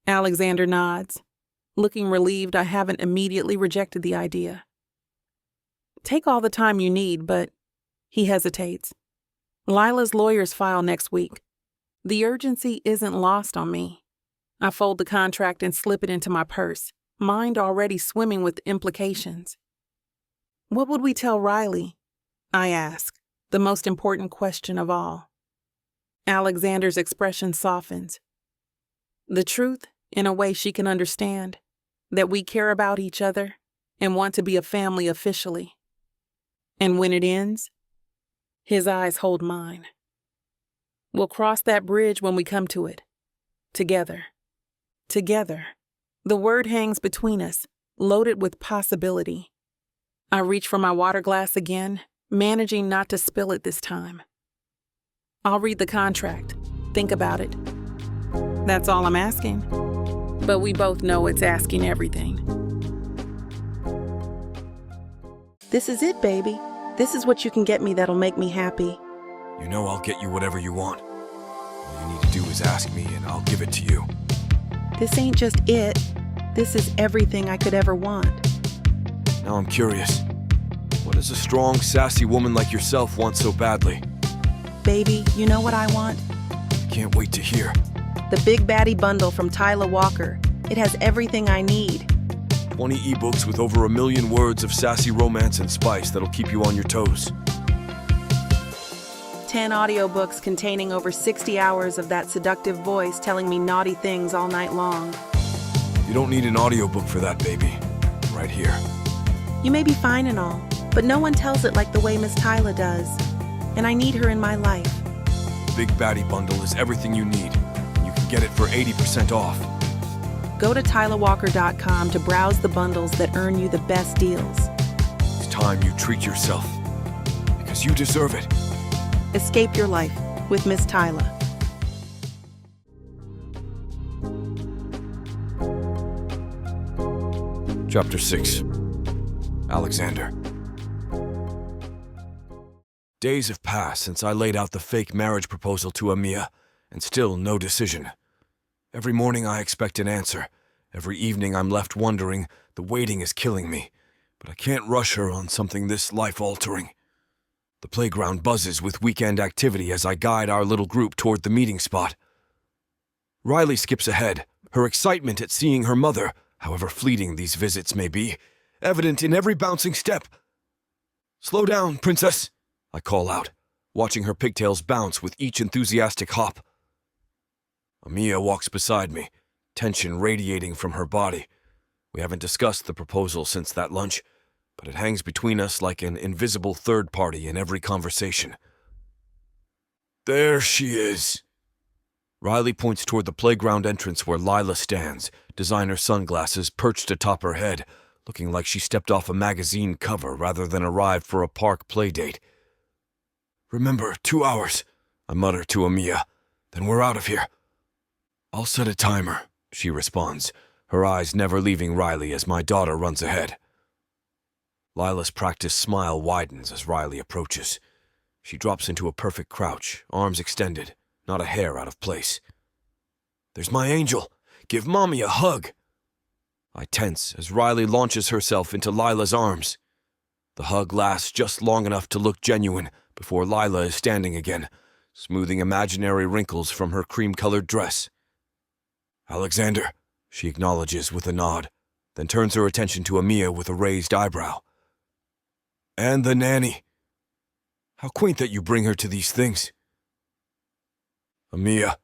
Alexander nods, looking relieved I haven't immediately rejected the idea. Take all the time you need, but he hesitates. Lila's lawyers file next week. The urgency isn't lost on me. I fold the contract and slip it into my purse, mind already swimming with implications. What would we tell Riley? I ask, the most important question of all. Alexander's expression softens. The truth, in a way she can understand, that we care about each other and want to be a family officially. And when it ends, his eyes hold mine. We'll cross that bridge when we come to it. Together. Together. The word hangs between us, loaded with possibility. I reach for my water glass again, managing not to spill it this time. I'll read the contract. Think about it. That's all I'm asking. But we both know it's asking everything. This is it, baby. This is what you can get me that'll make me happy. You know I'll get you whatever you want. All you need to do is ask me and I'll give it to you. This ain't just it. This is everything I could ever want. Now I'm curious. What does a strong, sassy woman like yourself want so badly? Baby, you know what I want? I can't wait to hear. The Big Baddie bundle from Tyla Walker. It has everything I need. 20 ebooks with over 1 million words of sassy romance and spice that'll keep you on your toes. 10 audiobooks containing over 60 hours of that seductive voice telling me naughty things all night long. You don't need an audiobook for that, baby. Right here. You may be fine and all, but no one tells it like the way Miss Tyla does. And I need her in my life. The Big Baddie bundle is everything you need. You can get it for 80% off. Go to TylaWalker.com to browse the bundles that earn you the best deals. It's time you treat yourself. Because you deserve it. Escape your life with Miss Tyla. Chapter 6. Alexander. Days have passed since I laid out the fake marriage proposal to Amiya, and still no decision. Every morning I expect an answer. Every evening I'm left wondering. The waiting is killing me. But I can't rush her on something this life-altering. The playground buzzes with weekend activity as I guide our little group toward the meeting spot. Riley skips ahead, her excitement at seeing her mother, however fleeting these visits may be, evident in every bouncing step. "Slow down, princess," I call out, watching her pigtails bounce with each enthusiastic hop. Amiya walks beside me, tension radiating from her body. We haven't discussed the proposal since that lunch, but it hangs between us like an invisible third party in every conversation. There she is. Riley points toward the playground entrance where Lila stands, designer sunglasses perched atop her head, looking like she stepped off a magazine cover rather than arrived for a park playdate. "Remember, 2 hours," I mutter to Amiya. "Then we're out of here." "I'll set a timer," she responds, her eyes never leaving Riley as my daughter runs ahead. Lila's practiced smile widens as Riley approaches. She drops into a perfect crouch, arms extended, not a hair out of place. "There's my angel. Give Mommy a hug." I tense as Riley launches herself into Lila's arms. The hug lasts just long enough to look genuine before Lila is standing again, smoothing imaginary wrinkles from her cream-colored dress. "Alexander," she acknowledges with a nod, then turns her attention to Amiya with a raised eyebrow. "And the nanny. How quaint that you bring her to these things." "Amiya,"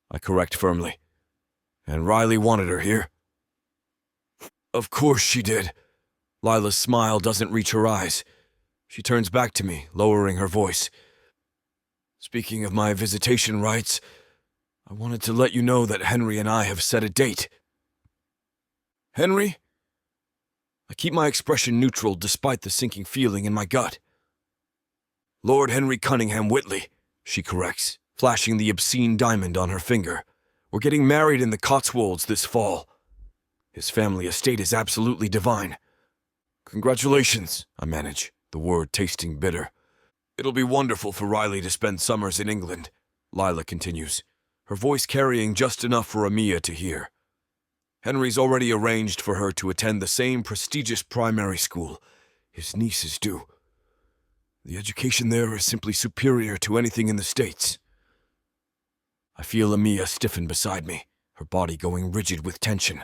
I correct firmly. "And Riley wanted her here." "Of course she did." Lila's smile doesn't reach her eyes. She turns back to me, lowering her voice. "Speaking of my visitation rights, I wanted to let you know that Henry and I have set a date." "Henry?" I keep my expression neutral despite the sinking feeling in my gut. "Lord Henry Cunningham Whitley," she corrects, flashing the obscene diamond on her finger. "We're getting married in the Cotswolds this fall. His family estate is absolutely divine." "Congratulations," I manage, the word tasting bitter. "It'll be wonderful for Riley to spend summers in England," Lila continues, her voice carrying just enough for Amiya to hear. "Henry's already arranged for her to attend the same prestigious primary school his nieces do. The education there is simply superior to anything in the States." I feel Amiya stiffen beside me, her body going rigid with tension.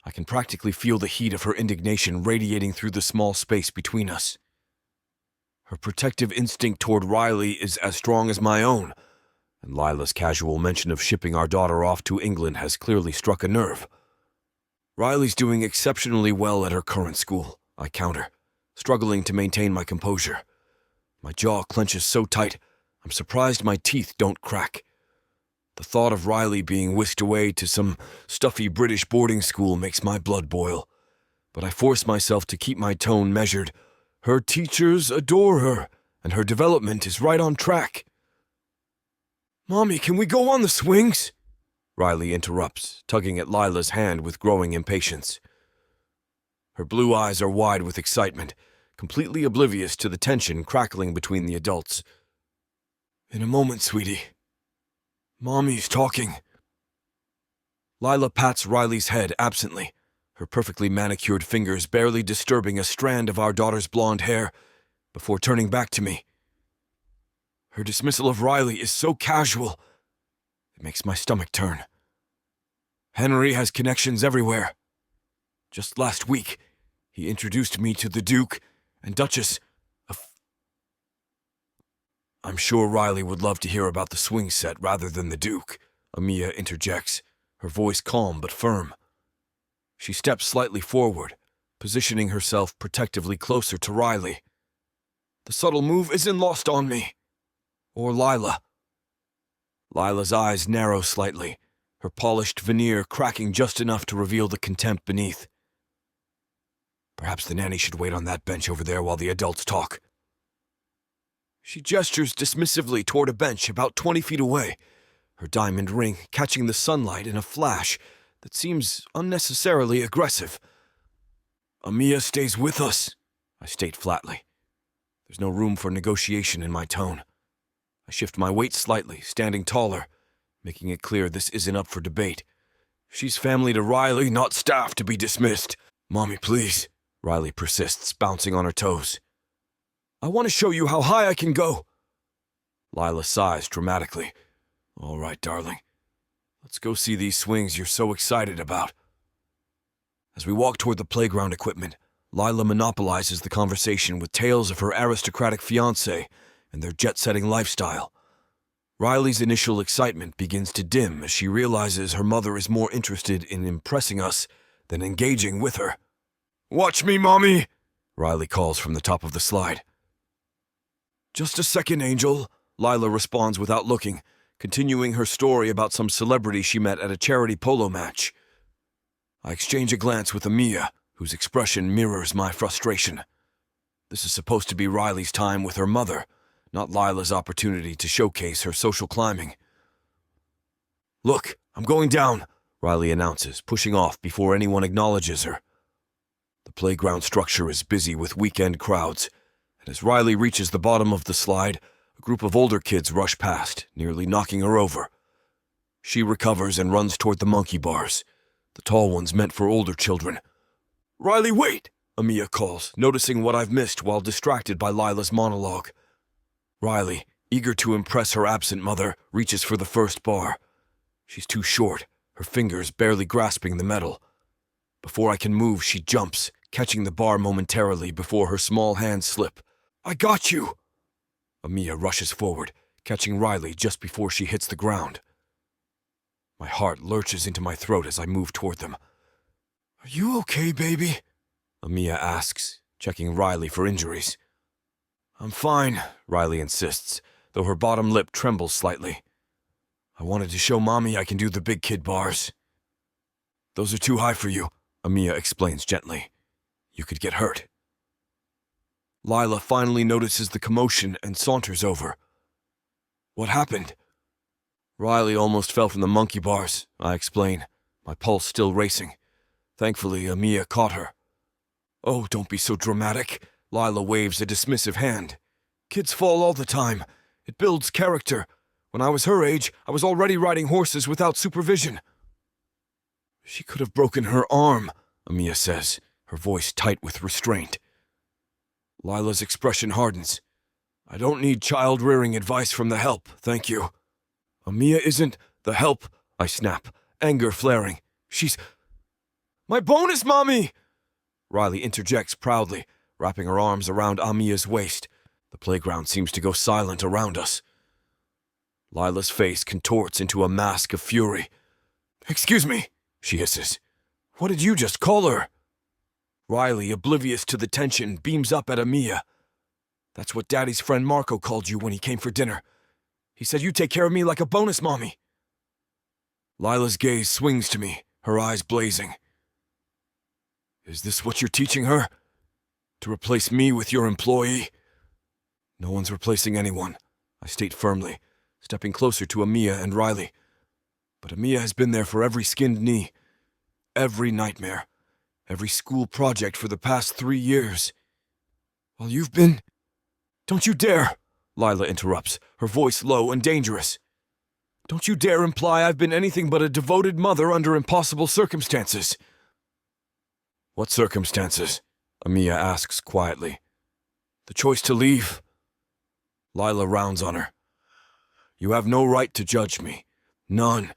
I can practically feel the heat of her indignation radiating through the small space between us. Her protective instinct toward Riley is as strong as my own, and Lila's casual mention of shipping our daughter off to England has clearly struck a nerve. Riley's doing exceptionally well at her current school, I counter, struggling to maintain my composure. My jaw clenches so tight, I'm surprised my teeth don't crack. The thought of Riley being whisked away to some stuffy British boarding school makes my blood boil, but I force myself to keep my tone measured. Her teachers adore her, and her development is right on track. "Mommy, can we go on the swings?" Riley interrupts, tugging at Lila's hand with growing impatience. Her blue eyes are wide with excitement, completely oblivious to the tension crackling between the adults. "In a moment, sweetie. Mommy's talking." Lila pats Riley's head absently, her perfectly manicured fingers barely disturbing a strand of our daughter's blonde hair, before turning back to me. Her dismissal of Riley is so casual, it makes my stomach turn. Henry has connections everywhere. Just last week, he introduced me to the Duke and Duchess of... "I'm sure Riley would love to hear about the swing set rather than the Duke," Amiya interjects, her voice calm but firm. She steps slightly forward, positioning herself protectively closer to Riley. The subtle move isn't lost on me. Or Lila. Lila's eyes narrow slightly, her polished veneer cracking just enough to reveal the contempt beneath. "Perhaps the nanny should wait on that bench over there while the adults talk." She gestures dismissively toward a bench about 20 feet away, her diamond ring catching the sunlight in a flash that seems unnecessarily aggressive. "Amiya stays with us," I state flatly. There's no room for negotiation in my tone. I shift my weight slightly, standing taller, making it clear this isn't up for debate. "She's family to Riley, not staff to be dismissed." "Mommy, please," Riley persists, bouncing on her toes. "I want to show you how high I can go." Lila sighs dramatically. "All right, darling. Let's go see these swings you're so excited about." As we walk toward the playground equipment, Lila monopolizes the conversation with tales of her aristocratic fiancé and their jet-setting lifestyle. Riley's initial excitement begins to dim as she realizes her mother is more interested in impressing us than engaging with her. "Watch me, Mommy!" Riley calls from the top of the slide. "Just a second, Angel," Lila responds without looking, continuing her story about some celebrity she met at a charity polo match. I exchange a glance with Amiya, whose expression mirrors my frustration. This is supposed to be Riley's time with her mother, not Lila's opportunity to showcase her social climbing. "Look, I'm going down," Riley announces, pushing off before anyone acknowledges her. The playground structure is busy with weekend crowds, and as Riley reaches the bottom of the slide, a group of older kids rush past, nearly knocking her over. She recovers and runs toward the monkey bars, the tall ones meant for older children. "Riley, wait!" Amiya calls, noticing what I've missed while distracted by Lila's monologue. Riley, eager to impress her absent mother, reaches for the first bar. She's too short, her fingers barely grasping the metal. Before I can move, she jumps, catching the bar momentarily before her small hands slip. "I got you!" Amiya rushes forward, catching Riley just before she hits the ground. My heart lurches into my throat as I move toward them. "Are you okay, baby?" Amiya asks, checking Riley for injuries. "I'm fine," Riley insists, though her bottom lip trembles slightly. "I wanted to show Mommy I can do the big kid bars." "Those are too high for you," Amiya explains gently. "You could get hurt." Lila finally notices the commotion and saunters over. "What happened?" "Riley almost fell from the monkey bars," I explain, my pulse still racing. Thankfully, Amiya caught her. "Oh, don't be so dramatic," Lila waves a dismissive hand. "Kids fall all the time. It builds character. When I was her age, I was already riding horses without supervision." "She could have broken her arm," Amiya says, her voice tight with restraint. Lila's expression hardens. "I don't need child-rearing advice from the help, thank you." "Amiya isn't the help," I snap, anger flaring. "She's... my bonus, Mommy!" Riley interjects proudly, wrapping her arms around Amiya's waist. The playground seems to go silent around us. Lila's face contorts into a mask of fury. "Excuse me," she hisses. "What did you just call her?" Riley, oblivious to the tension, beams up at Amiya. "That's what Daddy's friend Marco called you when he came for dinner. He said you'd take care of me like a bonus mommy." Lila's gaze swings to me, her eyes blazing. "Is this what you're teaching her? To replace me with your employee?" "No one's replacing anyone," I state firmly, stepping closer to Amiya and Riley. "But Amiya has been there for every skinned knee, every nightmare, every school project for the past 3 years. While you've been—" "Don't you dare!" Lila interrupts, her voice low and dangerous. "Don't you dare imply I've been anything but a devoted mother under impossible circumstances." "What circumstances?" Amiya asks quietly. "The choice to leave." Lila rounds on her. "You have no right to judge me. None.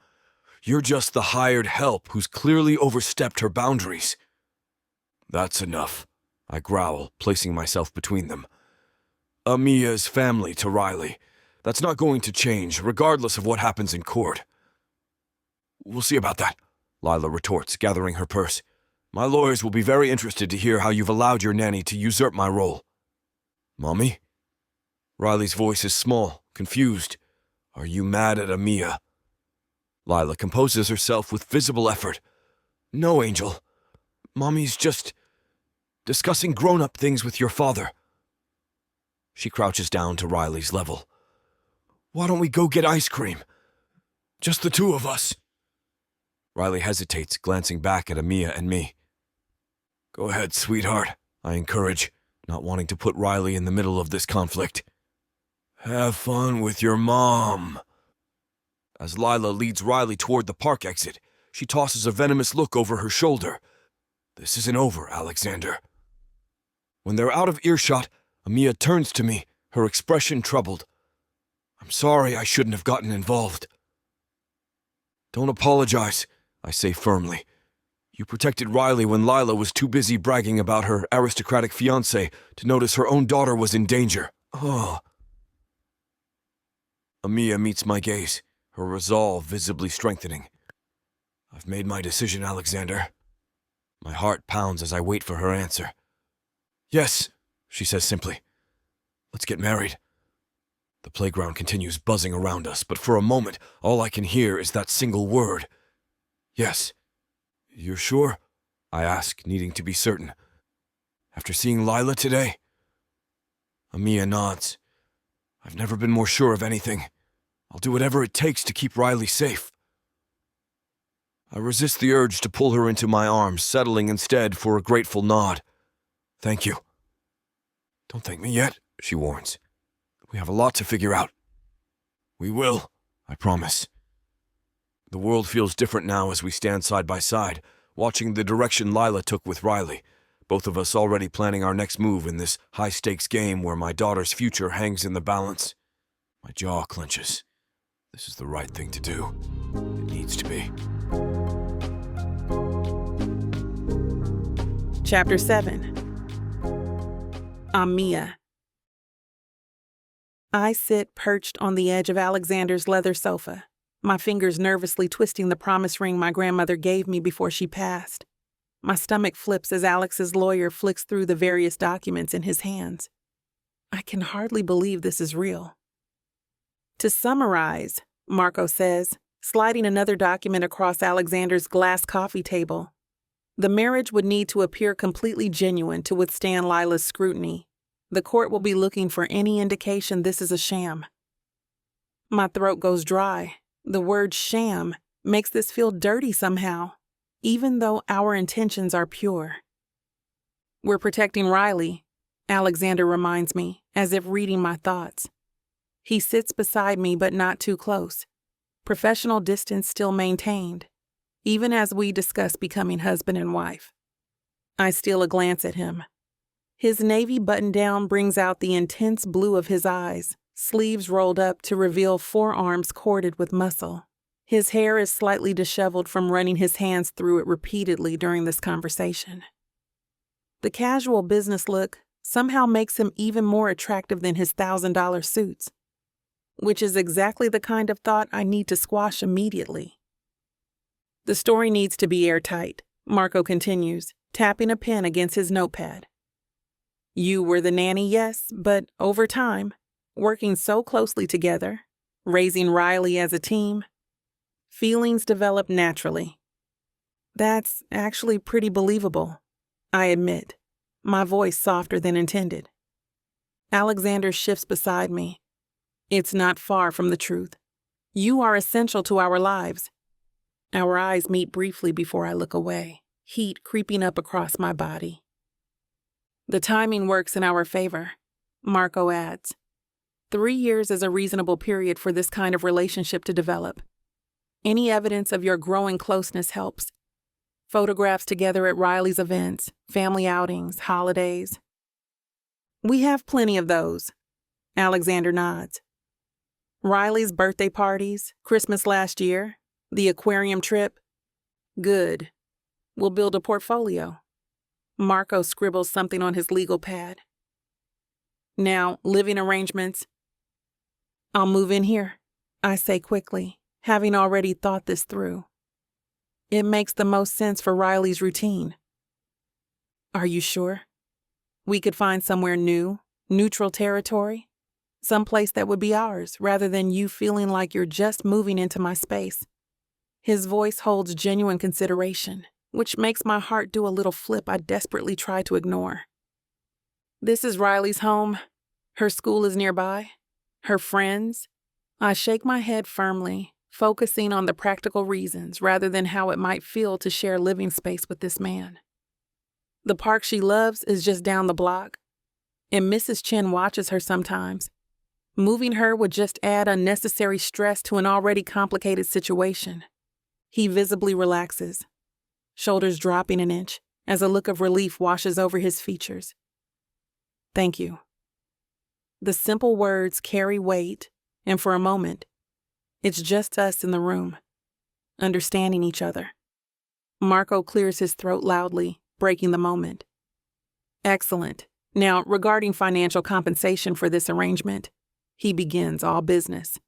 You're just the hired help who's clearly overstepped her boundaries." "That's enough," I growl, placing myself between them. "Amiya's family to Riley. That's not going to change, regardless of what happens in court." "We'll see about that," Lila retorts, gathering her purse. "My lawyers will be very interested to hear how you've allowed your nanny to usurp my role." "Mommy?" Riley's voice is small, confused. "Are you mad at Amiya?" Lila composes herself with visible effort. "No, Angel. Mommy's just discussing grown-up things with your father." She crouches down to Riley's level. "Why don't we go get ice cream? Just the two of us." Riley hesitates, glancing back at Amiya and me. "Go ahead, sweetheart," I encourage, not wanting to put Riley in the middle of this conflict. "Have fun with your mom." As Lila leads Riley toward the park exit, she tosses a venomous look over her shoulder. "This isn't over, Alexander." When they're out of earshot, Amiya turns to me, her expression troubled. "I'm sorry I shouldn't have gotten involved." "Don't apologize," I say firmly. "You protected Riley when Lila was too busy bragging about her aristocratic fiancé to notice her own daughter was in danger." "Oh." Amiya meets my gaze, her resolve visibly strengthening. "I've made my decision, Alexander." My heart pounds as I wait for her answer. "Yes," she says simply. "Let's get married." The playground continues buzzing around us, but for a moment, all I can hear is that single word. "Yes." "You're sure?" I ask, needing to be certain. "After seeing Lila today?" Amiya nods. "I've never been more sure of anything. I'll do whatever it takes to keep Riley safe." I resist the urge to pull her into my arms, settling instead for a grateful nod. "Thank you." "Don't thank me yet," she warns. "We have a lot to figure out." "We will," I promise. The world feels different now as we stand side by side, watching the direction Lila took with Riley, both of us already planning our next move in this high-stakes game where my daughter's future hangs in the balance. My jaw clenches. This is the right thing to do. It needs to be. Chapter 7. Amiya. I sit perched on the edge of Alexander's leather sofa, my fingers nervously twisting the promise ring my grandmother gave me before she passed. My stomach flips as Alex's lawyer flicks through the various documents in his hands. I can hardly believe this is real. "To summarize," Marco says, sliding another document across Alexander's glass coffee table, "the marriage would need to appear completely genuine to withstand Lila's scrutiny. The court will be looking for any indication this is a sham." My throat goes dry. The word sham makes this feel dirty somehow, even though our intentions are pure. "We're protecting Riley," Alexander reminds me, as if reading my thoughts. He sits beside me, but not too close. Professional distance still maintained, even as we discuss becoming husband and wife. I steal a glance at him. His navy button-down brings out the intense blue of his eyes, sleeves rolled up to reveal forearms corded with muscle. His hair is slightly disheveled from running his hands through it repeatedly during this conversation. The casual business look somehow makes him even more attractive than his $1,000 suits, which is exactly the kind of thought I need to squash immediately. The story needs to be airtight, Marco continues, tapping a pen against his notepad. You were the nanny, yes, but over time, working so closely together, raising Riley as a team, feelings develop naturally. That's actually pretty believable, I admit, my voice softer than intended. Alexander shifts beside me. It's not far from the truth. You are essential to our lives. Our eyes meet briefly before I look away, heat creeping up across my body. The timing works in our favor, Marco adds. 3 years is a reasonable period for this kind of relationship to develop. Any evidence of your growing closeness helps. Photographs together at Riley's events, family outings, holidays. We have plenty of those. Alexander nods. Riley's birthday parties, Christmas last year, the aquarium trip. Good. We'll build a portfolio. Marco scribbles something on his legal pad. Now, living arrangements. I'll move in here, I say quickly, having already thought this through. It makes the most sense for Riley's routine. Are you sure? We could find somewhere new, neutral territory, someplace that would be ours, rather than you feeling like you're just moving into my space. His voice holds genuine consideration, which makes my heart do a little flip I desperately try to ignore. This is Riley's home. Her school is nearby. Her friends. I shake my head firmly, focusing on the practical reasons rather than how it might feel to share living space with this man. The park she loves is just down the block, and Mrs. Chen watches her sometimes. Moving her would just add unnecessary stress to an already complicated situation. He visibly relaxes, shoulders dropping an inch as a look of relief washes over his features. Thank you. The simple words carry weight, and for a moment, it's just us in the room, understanding each other. Marco clears his throat loudly, breaking the moment. Excellent. Now, regarding financial compensation for this arrangement, he begins all business.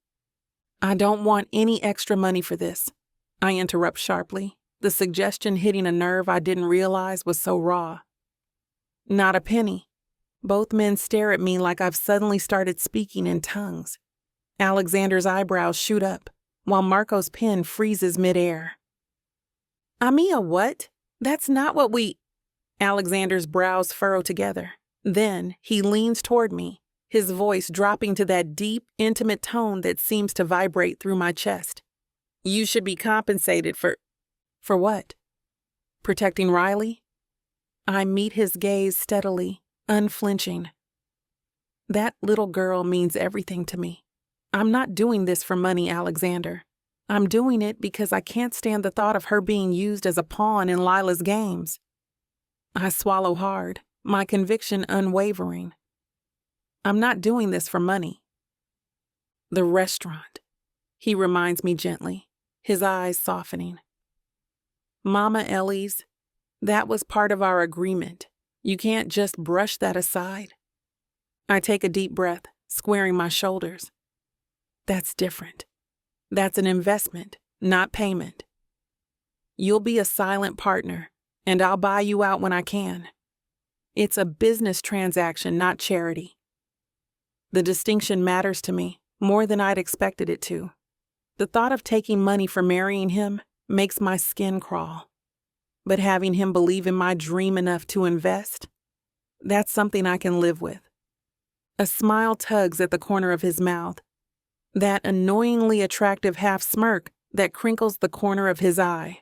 I don't want any extra money for this, I interrupt sharply, the suggestion hitting a nerve I didn't realize was so raw. Not a penny. Both men stare at me like I've suddenly started speaking in tongues. Alexander's eyebrows shoot up, while Marco's pen freezes midair. Amiya, what? That's not what we... Alexander's brows furrow together. Then he leans toward me, his voice dropping to that deep, intimate tone that seems to vibrate through my chest. You should be compensated for... For what? Protecting Riley? I meet his gaze steadily, unflinching. That little girl means everything to me. I'm not doing this for money, Alexander. I'm doing it because I can't stand the thought of her being used as a pawn in Lila's games. I swallow hard, my conviction unwavering. I'm not doing this for money. The restaurant, he reminds me gently, his eyes softening. Mama Ellie's, that was part of our agreement. You can't just brush that aside. I take a deep breath, squaring my shoulders. That's different. That's an investment, not payment. You'll be a silent partner, and I'll buy you out when I can. It's a business transaction, not charity. The distinction matters to me more than I'd expected it to. The thought of taking money for marrying him makes my skin crawl. But having him believe in my dream enough to invest, that's something I can live with. A smile tugs at the corner of his mouth, that annoyingly attractive half smirk that crinkles the corner of his eye.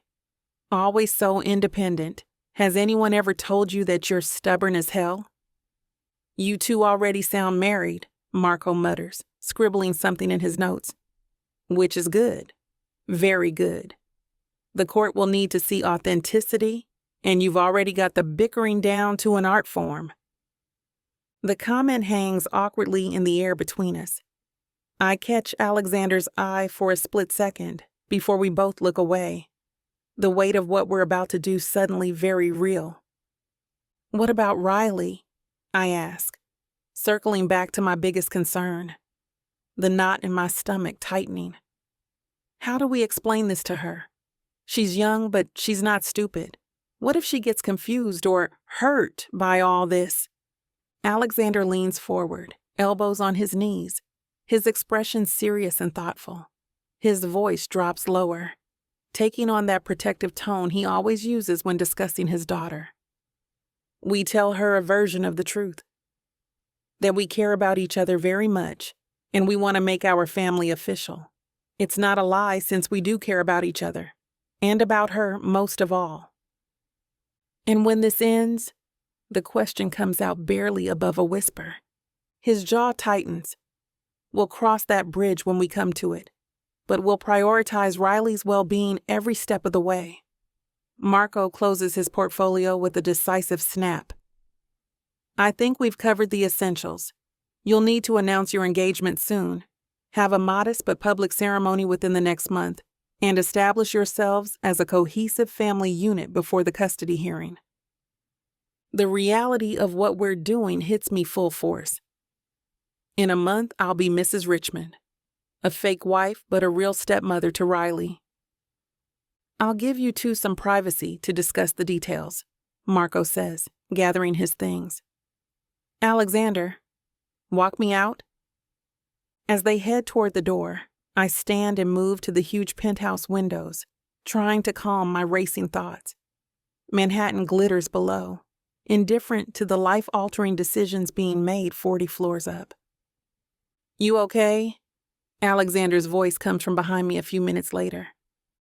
Always so independent. Has anyone ever told you that you're stubborn as hell? You two already sound married, Marco mutters, scribbling something in his notes. Which is good. Very good. The court will need to see authenticity, and you've already got the bickering down to an art form. The comment hangs awkwardly in the air between us. I catch Alexander's eye for a split second before we both look away, the weight of what we're about to do suddenly very real. What about Riley? I ask, circling back to my biggest concern, the knot in my stomach tightening. How do we explain this to her? She's young, but she's not stupid. What if she gets confused or hurt by all this? Alexander leans forward, elbows on his knees, his expression serious and thoughtful. His voice drops lower, taking on that protective tone he always uses when discussing his daughter. We tell her a version of the truth, that we care about each other very much, and we want to make our family official. It's not a lie since we do care about each other, and about her most of all. And when this ends, the question comes out barely above a whisper. His jaw tightens. We'll cross that bridge when we come to it, but we'll prioritize Riley's well-being every step of the way. Marco closes his portfolio with a decisive snap. I think we've covered the essentials. You'll need to announce your engagement soon, have a modest but public ceremony within the next month, and establish yourselves as a cohesive family unit before the custody hearing. The reality of what we're doing hits me full force. In a month, I'll be Mrs. Richmond, a fake wife but a real stepmother to Riley. I'll give you two some privacy to discuss the details, Marco says, gathering his things. Alexander, walk me out? As they head toward the door, I stand and move to the huge penthouse windows, trying to calm my racing thoughts. Manhattan glitters below, indifferent to the life-altering decisions being made 40 floors up. You okay? Alexander's voice comes from behind me a few minutes later.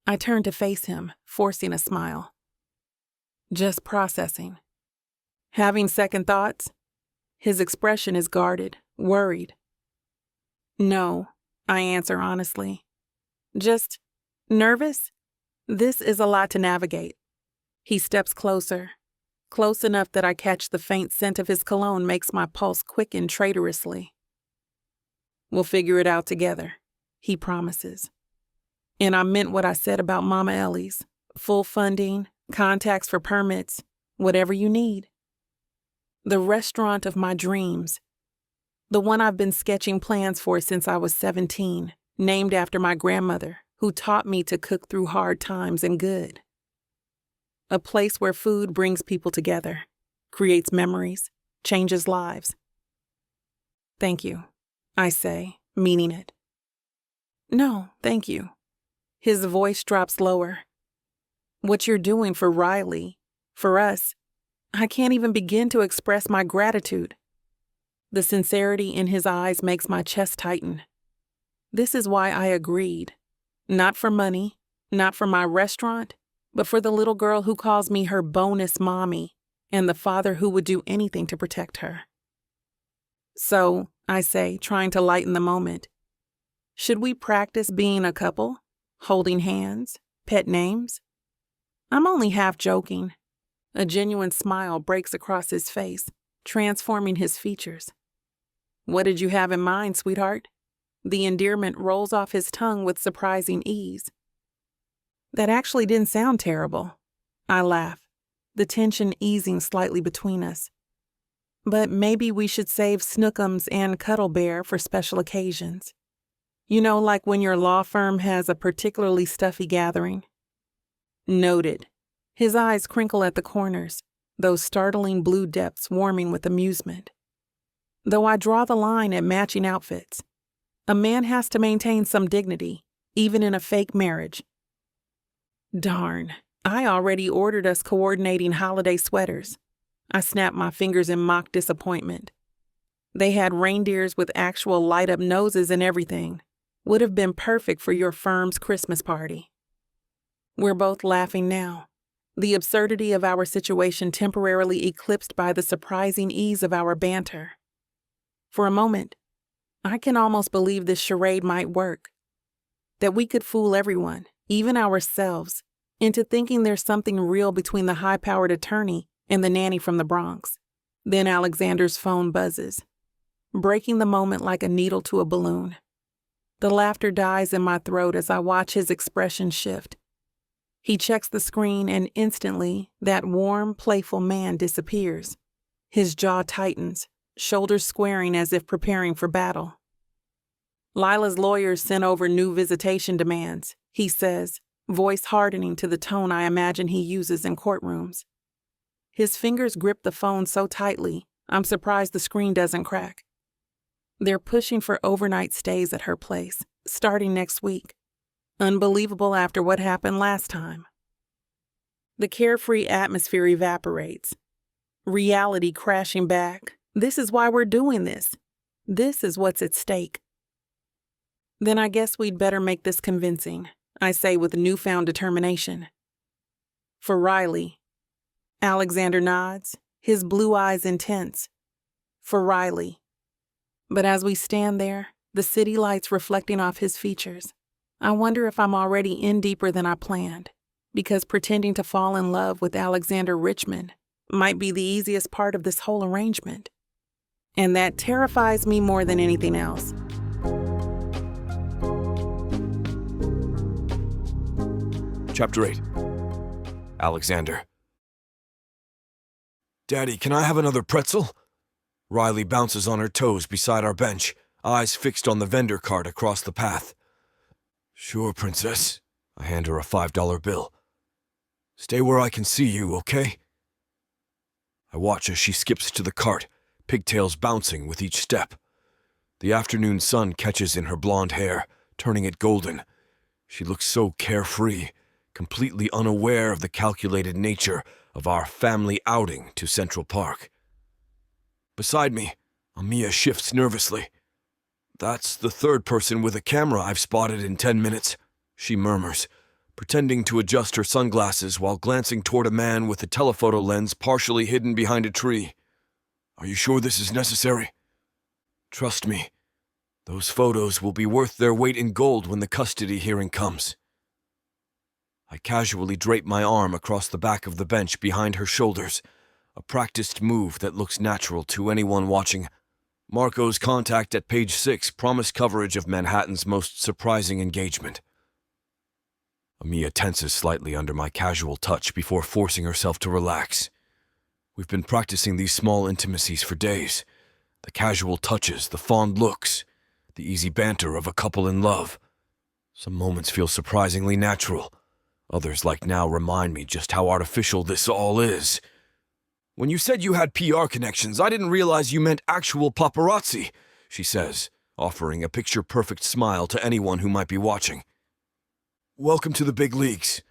I turn to face him, forcing a smile. Just processing. Having second thoughts? His expression is guarded, worried. No, I answer honestly. Just nervous? This is a lot to navigate. He steps closer, close enough that I catch the faint scent of his cologne makes my pulse quicken traitorously. We'll figure it out together, he promises. And I meant what I said about Mama Ellie's. Full funding, contacts for permits, whatever you need. The restaurant of my dreams. The one I've been sketching plans for since I was 17, named after my grandmother, who taught me to cook through hard times and good. A place where food brings people together, creates memories, changes lives. Thank you, I say, meaning it. No, thank you. His voice drops lower. What you're doing for Riley, for us, I can't even begin to express my gratitude. The sincerity in his eyes makes my chest tighten. This is why I agreed. Not for money, not for my restaurant, but for the little girl who calls me her bonus mommy and the father who would do anything to protect her. So, I say, trying to lighten the moment, should we practice being a couple? Holding hands? Pet names? I'm only half joking. A genuine smile breaks across his face, transforming his features. What did you have in mind, sweetheart? The endearment rolls off his tongue with surprising ease. That actually didn't sound terrible. I laugh, the tension easing slightly between us. But maybe we should save Snookums and Cuddle Bear for special occasions. You know, like when your law firm has a particularly stuffy gathering. Noted. His eyes crinkle at the corners, those startling blue depths warming with amusement. Though I draw the line at matching outfits. A man has to maintain some dignity, even in a fake marriage. Darn, I already ordered us coordinating holiday sweaters. I snapped my fingers in mock disappointment. They had reindeers with actual light-up noses and everything. Would have been perfect for your firm's Christmas party. We're both laughing now, the absurdity of our situation temporarily eclipsed by the surprising ease of our banter. For a moment, I can almost believe this charade might work. That we could fool everyone, even ourselves, into thinking there's something real between the high-powered attorney and the nanny from the Bronx. Then Alexander's phone buzzes, breaking the moment like a needle to a balloon. The laughter dies in my throat as I watch his expression shift. He checks the screen and instantly that warm, playful man disappears, His jaw tightens, shoulders squaring as if preparing for battle. Lila's lawyers sent over new visitation demands, he says, voice hardening to the tone I imagine he uses in courtrooms. His fingers grip the phone so tightly, I'm surprised the screen doesn't crack. They're pushing for overnight stays at her place, starting next week. Unbelievable after what happened last time. The carefree atmosphere evaporates. Reality crashing back. This is why we're doing this. This is what's at stake. Then I guess we'd better make this convincing, I say with newfound determination. For Riley. Alexander nods, his blue eyes intense. For Riley. But as we stand there, the city lights reflecting off his features, I wonder if I'm already in deeper than I planned, because pretending to fall in love with Alexander Richmond might be the easiest part of this whole arrangement. And that terrifies me more than anything else. Chapter 8. Alexander. Daddy, can I have another pretzel? Riley bounces on her toes beside our bench, eyes fixed on the vendor cart across the path. Sure, Princess. I hand her a $5 bill. Stay where I can see you, okay? I watch as she skips to the cart, pigtails bouncing with each step. The afternoon sun catches in her blonde hair, turning it golden. She looks so carefree, completely unaware of the calculated nature of our family outing to Central Park. Beside me, Amiya shifts nervously. That's the third person with a camera I've spotted in 10 minutes, she murmurs, pretending to adjust her sunglasses while glancing toward a man with a telephoto lens partially hidden behind a tree. Are you sure this is necessary? Trust me, those photos will be worth their weight in gold when the custody hearing comes. I casually drape my arm across the back of the bench behind her shoulders, a practiced move that looks natural to anyone watching. Marco's contact at page 6 promised coverage of Manhattan's most surprising engagement. Amiya tenses slightly under my casual touch before forcing herself to relax. We've been practicing these small intimacies for days. The casual touches, the fond looks, the easy banter of a couple in love. Some moments feel surprisingly natural. Others, like now, remind me just how artificial this all is. When you said you had PR connections, I didn't realize you meant actual paparazzi, she says, offering a picture-perfect smile to anyone who might be watching. Welcome to the big leagues.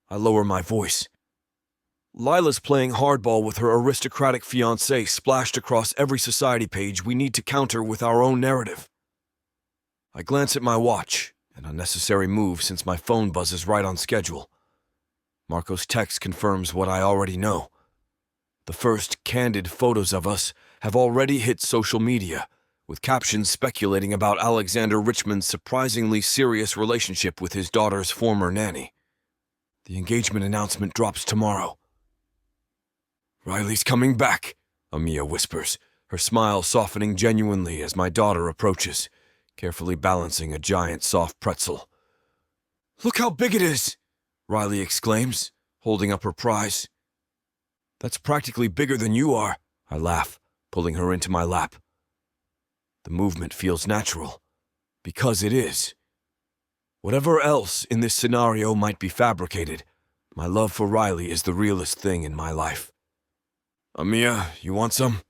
I lower my voice. Lila's playing hardball with her aristocratic fiancé splashed across every society page we need to counter with our own narrative. I glance at my watch, an unnecessary move since my phone buzzes right on schedule. Marco's text confirms what I already know. The first candid photos of us have already hit social media, with captions speculating about Alexander Richmond's surprisingly serious relationship with his daughter's former nanny. The engagement announcement drops tomorrow. Riley's coming back, Amiya whispers, her smile softening genuinely as my daughter approaches, carefully balancing a giant soft pretzel. Look how big it is, Riley exclaims, holding up her prize. That's practically bigger than you are, I laugh, pulling her into my lap. The movement feels natural, because it is. Whatever else in this scenario might be fabricated, my love for Riley is the realest thing in my life. Amiya, you want some?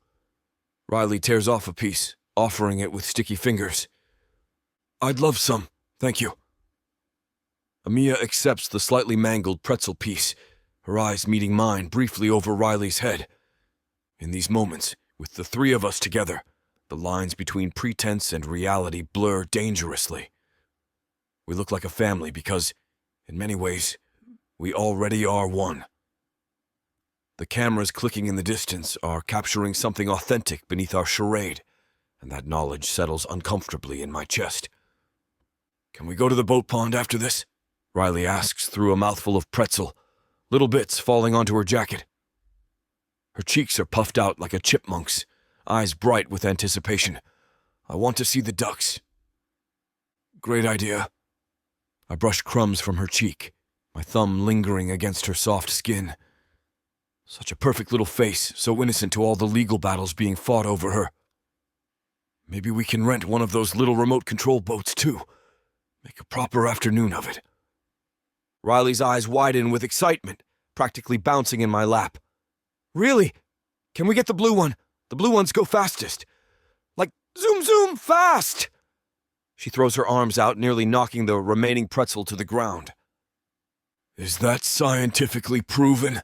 Riley tears off a piece, offering it with sticky fingers. I'd love some, thank you. Amiya accepts the slightly mangled pretzel piece, her eyes meeting mine briefly over Riley's head. In these moments, with the three of us together, the lines between pretense and reality blur dangerously. We look like a family because, in many ways, we already are one. The cameras clicking in the distance are capturing something authentic beneath our charade, and that knowledge settles uncomfortably in my chest. Can we go to the boat pond after this? Riley asks through a mouthful of pretzel, little bits falling onto her jacket. Her cheeks are puffed out like a chipmunk's, eyes bright with anticipation. I want to see the ducks. Great idea. I brush crumbs from her cheek, my thumb lingering against her soft skin. Such a perfect little face, so innocent to all the legal battles being fought over her. Maybe we can rent one of those little remote control boats, too. Make a proper afternoon of it. Riley's eyes widen with excitement, practically bouncing in my lap. Really? Can we get the blue one? The blue ones go fastest. Like, zoom, zoom, fast! She throws her arms out, nearly knocking the remaining pretzel to the ground. Is that scientifically proven?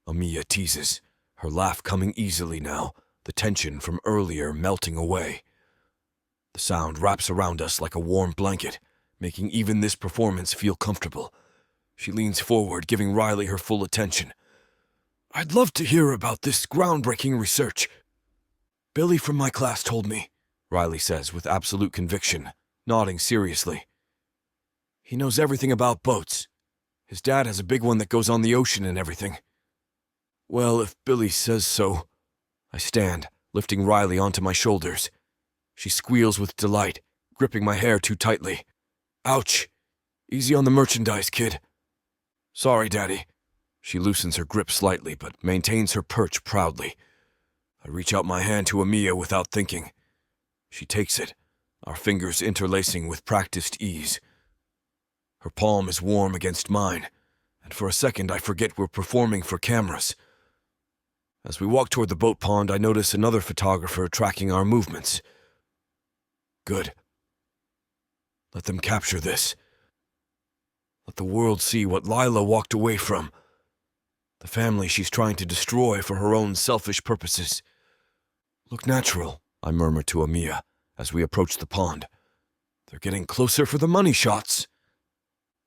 Amiya teases, her laugh coming easily now, the tension from earlier melting away. The sound wraps around us like a warm blanket, making even this performance feel comfortable. She leans forward, giving Riley her full attention. I'd love to hear about this groundbreaking research. Billy from my class told me, Riley says with absolute conviction, nodding seriously. He knows everything about boats. His dad has a big one that goes on the ocean and everything. Well, if Billy says so. I stand, lifting Riley onto my shoulders. She squeals with delight, gripping my hair too tightly. Ouch! Easy on the merchandise, kid. Sorry, Daddy. She loosens her grip slightly, but maintains her perch proudly. I reach out my hand to Amiya without thinking. She takes it, our fingers interlacing with practiced ease. Her palm is warm against mine, and for a second I forget we're performing for cameras. As we walk toward the boat pond, I notice another photographer tracking our movements. Good. Let them capture this. Let the world see what Lila walked away from. The family she's trying to destroy for her own selfish purposes. Look natural, I murmur to Amiya as we approach the pond. They're getting closer for the money shots.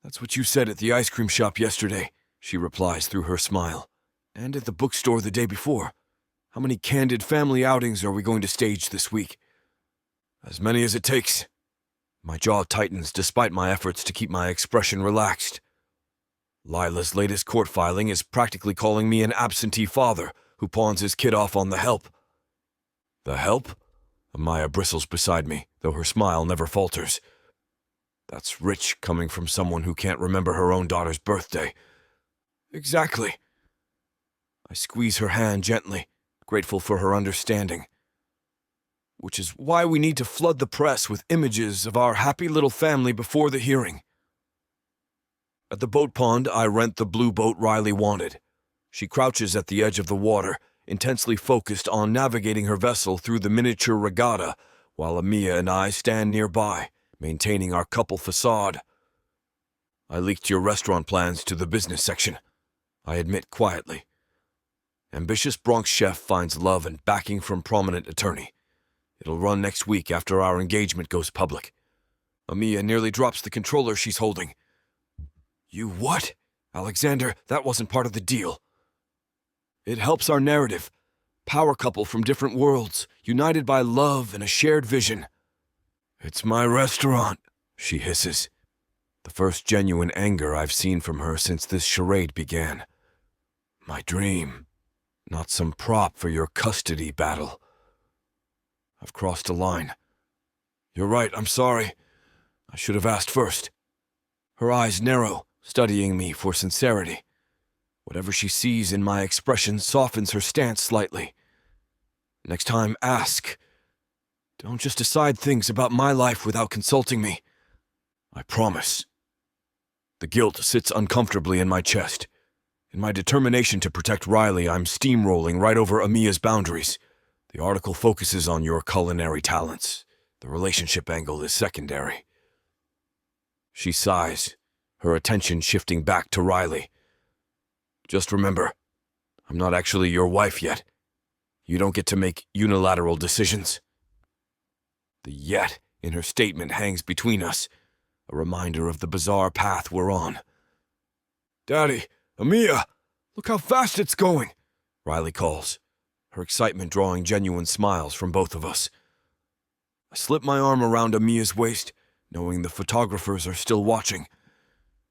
That's what you said at the ice cream shop yesterday, she replies through her smile. And at the bookstore the day before. How many candid family outings are we going to stage this week? As many as it takes. My jaw tightens despite my efforts to keep my expression relaxed. Lila's latest court filing is practically calling me an absentee father who pawns his kid off on the help. The help? Amiya bristles beside me, though her smile never falters. That's rich coming from someone who can't remember her own daughter's birthday. Exactly. I squeeze her hand gently, grateful for her understanding. Which is why we need to flood the press with images of our happy little family before the hearing. At the boat pond, I rent the blue boat Riley wanted. She crouches at the edge of the water, intensely focused on navigating her vessel through the miniature regatta, while Amiya and I stand nearby, maintaining our couple facade. I leaked your restaurant plans to the business section, I admit quietly. Ambitious Bronx chef finds love and backing from prominent attorney. It'll run next week after our engagement goes public. Amiya nearly drops the controller she's holding. You what? Alexander, that wasn't part of the deal. It helps our narrative. Power couple from different worlds, united by love and a shared vision. It's my restaurant, she hisses. The first genuine anger I've seen from her since this charade began. My dream. Not some prop for your custody battle. I've crossed a line. You're right, I'm sorry. I should have asked first. Her eyes narrow, studying me for sincerity. Whatever she sees in my expression softens her stance slightly. Next time, ask. Don't just decide things about my life without consulting me. I promise. The guilt sits uncomfortably in my chest. In my determination to protect Riley, I'm steamrolling right over Amiya's boundaries. The article focuses on your culinary talents. The relationship angle is secondary. She sighs, her attention shifting back to Riley. Just remember, I'm not actually your wife yet. You don't get to make unilateral decisions. The yet in her statement hangs between us, a reminder of the bizarre path we're on. Daddy, Amiya, look how fast it's going, Riley calls, her excitement drawing genuine smiles from both of us. I slip my arm around Amiya's waist, knowing the photographers are still watching.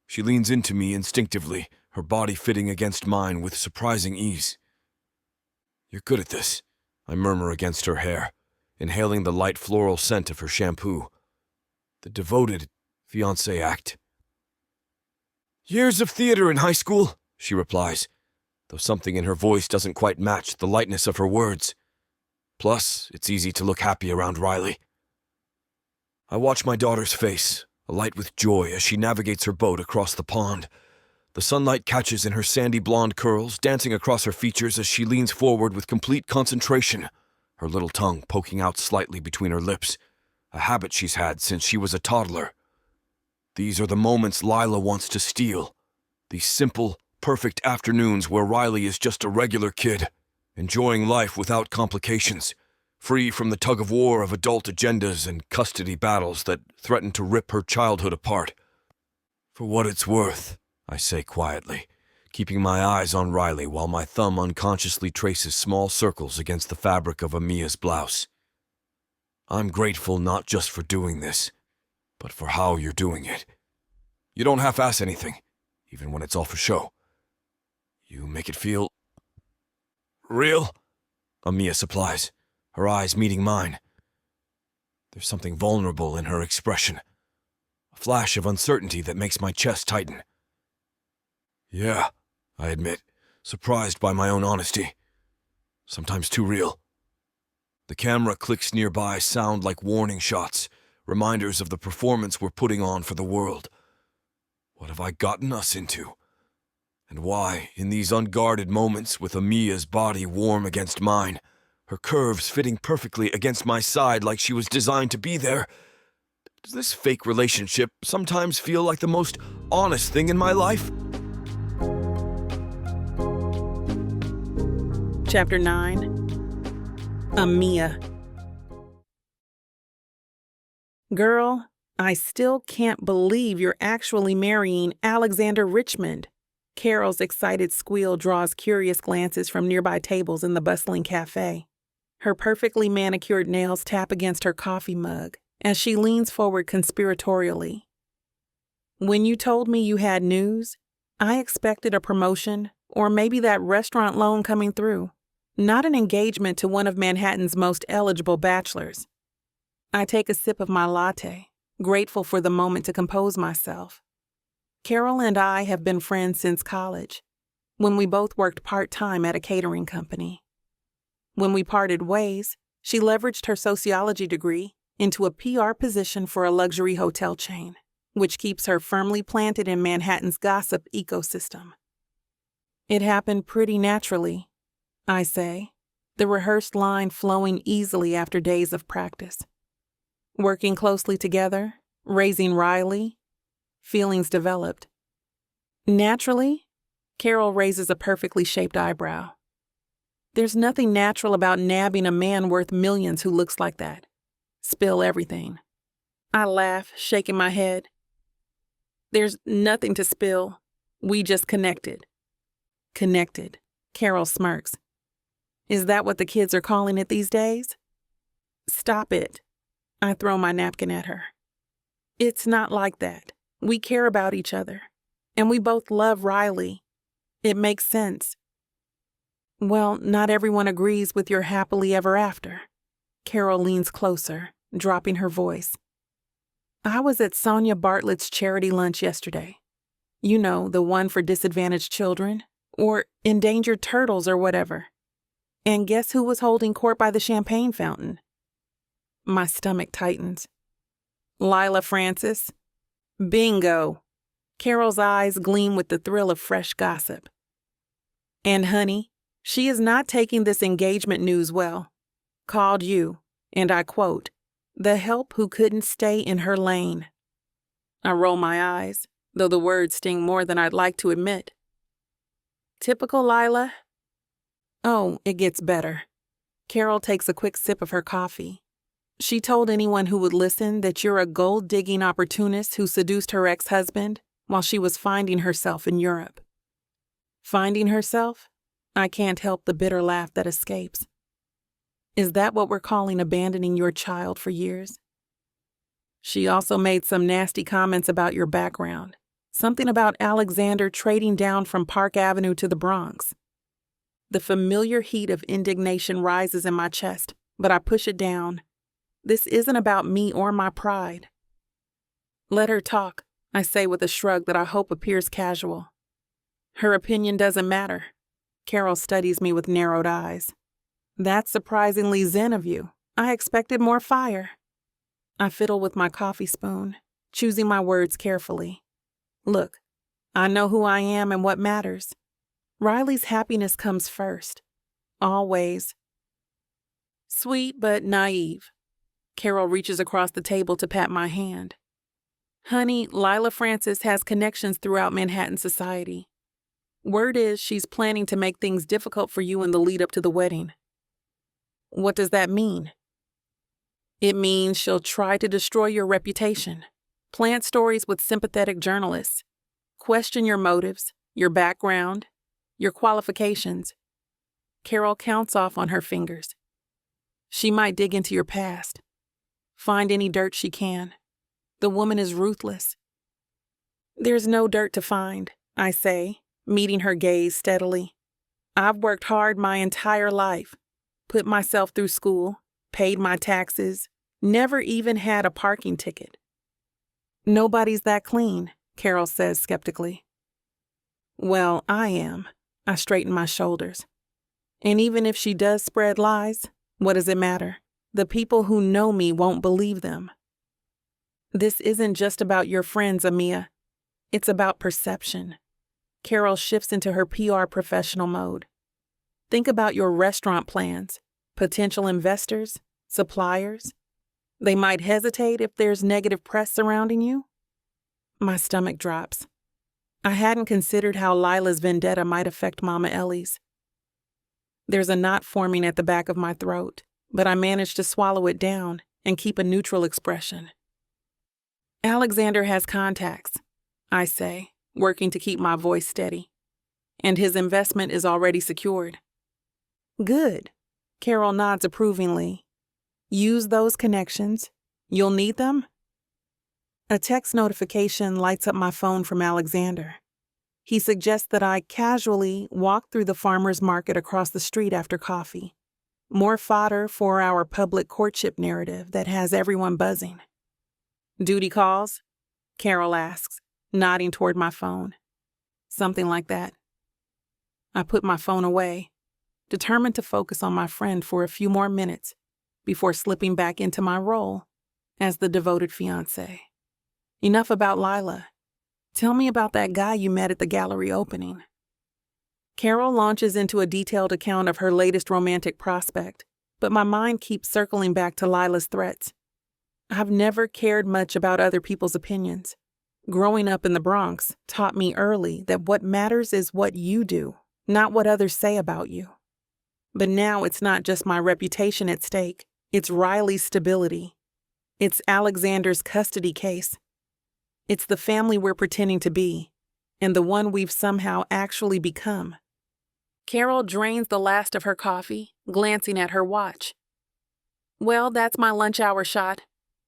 She leans into me instinctively, her body fitting against mine with surprising ease. You're good at this, I murmur against her hair, inhaling the light floral scent of her shampoo. The devoted fiancé act. Years of theater in high school, she replies. though something in her voice doesn't quite match the lightness of her words. Plus, it's easy to look happy around Riley. I watch my daughter's face, alight with joy as she navigates her boat across the pond. The sunlight catches in her sandy blonde curls, dancing across her features as she leans forward with complete concentration, her little tongue poking out slightly between her lips, a habit she's had since she was a toddler. These are the moments Lila wants to steal. These simple, perfect afternoons where Riley is just a regular kid, enjoying life without complications, free from the tug-of-war of adult agendas and custody battles that threaten to rip her childhood apart. For what it's worth, I say quietly, keeping my eyes on Riley while my thumb unconsciously traces small circles against the fabric of Amiya's blouse. I'm grateful not just for doing this, but for how you're doing it. You don't half-ass anything, even when it's all for show. You make it feel real, Amiya supplies, her eyes meeting mine. There's something vulnerable in her expression, a flash of uncertainty that makes my chest tighten. Yeah, I admit, surprised by my own honesty. Sometimes too real. The camera clicks nearby sound like warning shots, reminders of the performance we're putting on for the world. What have I gotten us into? And why, in these unguarded moments with Amiya's body warm against mine, her curves fitting perfectly against my side like she was designed to be there, does this fake relationship sometimes feel like the most honest thing in my life? Chapter 9. Amiya. Girl, I still can't believe you're actually marrying Alexander Richmond. Carol's excited squeal draws curious glances from nearby tables in the bustling cafe. Her perfectly manicured nails tap against her coffee mug as she leans forward conspiratorially. When you told me you had news, I expected a promotion or maybe that restaurant loan coming through, not an engagement to one of Manhattan's most eligible bachelors. I take a sip of my latte, grateful for the moment to compose myself. Carol and I have been friends since college, when we both worked part-time at a catering company. When we parted ways, she leveraged her sociology degree into a PR position for a luxury hotel chain, which keeps her firmly planted in Manhattan's gossip ecosystem. It happened pretty naturally, I say, the rehearsed line flowing easily after days of practice. Working closely together, raising Riley, feelings developed. Naturally, Carol raises a perfectly shaped eyebrow. There's nothing natural about nabbing a man worth millions who looks like that. Spill everything. I laugh, shaking my head. There's nothing to spill. We just connected. Connected. Carol smirks. Is that what the kids are calling it these days? Stop it. I throw my napkin at her. It's not like that. We care about each other. And we both love Riley. It makes sense. Well, not everyone agrees with your happily ever after. Carol leans closer, dropping her voice. I was at Sonia Bartlett's charity lunch yesterday. You know, the one for disadvantaged children, or endangered turtles or whatever. And guess who was holding court by the champagne fountain? My stomach tightens. Lila Francis. Bingo. Carol's eyes gleam with the thrill of fresh gossip. And honey, she is not taking this engagement news well. Called you, and I quote, the help who couldn't stay in her lane. I roll my eyes, though the words sting more than I'd like to admit. Typical Lila. Oh, it gets better. Carol takes a quick sip of her coffee. She told anyone who would listen that you're a gold-digging opportunist who seduced her ex-husband while she was finding herself in Europe. Finding herself? I can't help the bitter laugh that escapes. Is that what we're calling abandoning your child for years? She also made some nasty comments about your background. Something about Alexander trading down from Park Avenue to the Bronx. The familiar heat of indignation rises in my chest, but I push it down. This isn't about me or my pride. Let her talk, I say with a shrug that I hope appears casual. Her opinion doesn't matter. Carol studies me with narrowed eyes. That's surprisingly zen of you. I expected more fire. I fiddle with my coffee spoon, choosing my words carefully. Look, I know who I am and what matters. Riley's happiness comes first. Always. Sweet but naive. Carol reaches across the table to pat my hand. Honey, Lila Francis has connections throughout Manhattan society. Word is she's planning to make things difficult for you in the lead up to the wedding. What does that mean? It means she'll try to destroy your reputation, plant stories with sympathetic journalists, question your motives, your background, your qualifications. Carol counts off on her fingers. She might dig into your past, find any dirt she can. The woman is ruthless. There's no dirt to find, I say, meeting her gaze steadily. I've worked hard my entire life, put myself through school, paid my taxes, never even had a parking ticket. Nobody's that clean, Carol says skeptically. Well, I am. I straighten my shoulders. And even if she does spread lies, what does it matter? The people who know me won't believe them. This isn't just about your friends, Amiya. It's about perception. Carol shifts into her PR professional mode. Think about your restaurant plans, potential investors, suppliers. They might hesitate if there's negative press surrounding you. My stomach drops. I hadn't considered how Lila's vendetta might affect Mama Ellie's. There's a knot forming at the back of my throat, but I manage to swallow it down and keep a neutral expression. Alexander has contacts, I say, working to keep my voice steady. And his investment is already secured. Good. Carol nods approvingly. Use those connections. You'll need them? A text notification lights up my phone from Alexander. He suggests that I casually walk through the farmer's market across the street after coffee. More fodder for our public courtship narrative that has everyone buzzing. Duty calls? Carol asks, nodding toward my phone. Something like that. I put my phone away, determined to focus on my friend for a few more minutes before slipping back into my role as the devoted fiancé. Enough about Lila. Tell me about that guy you met at the gallery opening. Carol launches into a detailed account of her latest romantic prospect, but my mind keeps circling back to Lila's threats. I've never cared much about other people's opinions. Growing up in the Bronx taught me early that what matters is what you do, not what others say about you. But now it's not just my reputation at stake, it's Riley's stability. It's Alexander's custody case. It's the family we're pretending to be, and the one we've somehow actually become. Carol drains the last of her coffee, glancing at her watch. Well, that's my lunch hour shot.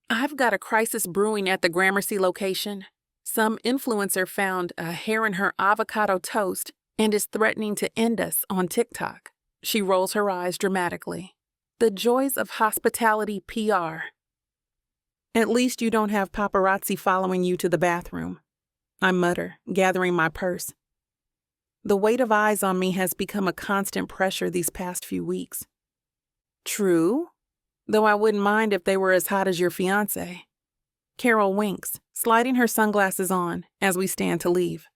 I've got a crisis brewing at the Gramercy location. Some influencer found a hair in her avocado toast and is threatening to end us on TikTok. She rolls her eyes dramatically. The joys of hospitality PR. At least you don't have paparazzi following you to the bathroom, I mutter, gathering my purse. The weight of eyes on me has become a constant pressure these past few weeks. True, though I wouldn't mind if they were as hot as your fiancé. Carol winks, sliding her sunglasses on as we stand to leave.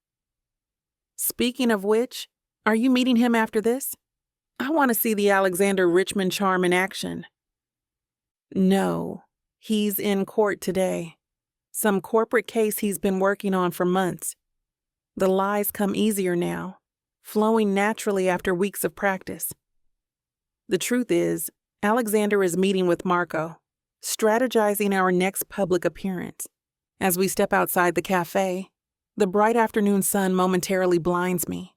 Speaking of which, are you meeting him after this? I want to see the Alexander Richmond charm in action. No, he's in court today. Some corporate case he's been working on for months. The lies come easier now, flowing naturally after weeks of practice. The truth is, Alexander is meeting with Marco, strategizing our next public appearance. As we step outside the cafe, the bright afternoon sun momentarily blinds me.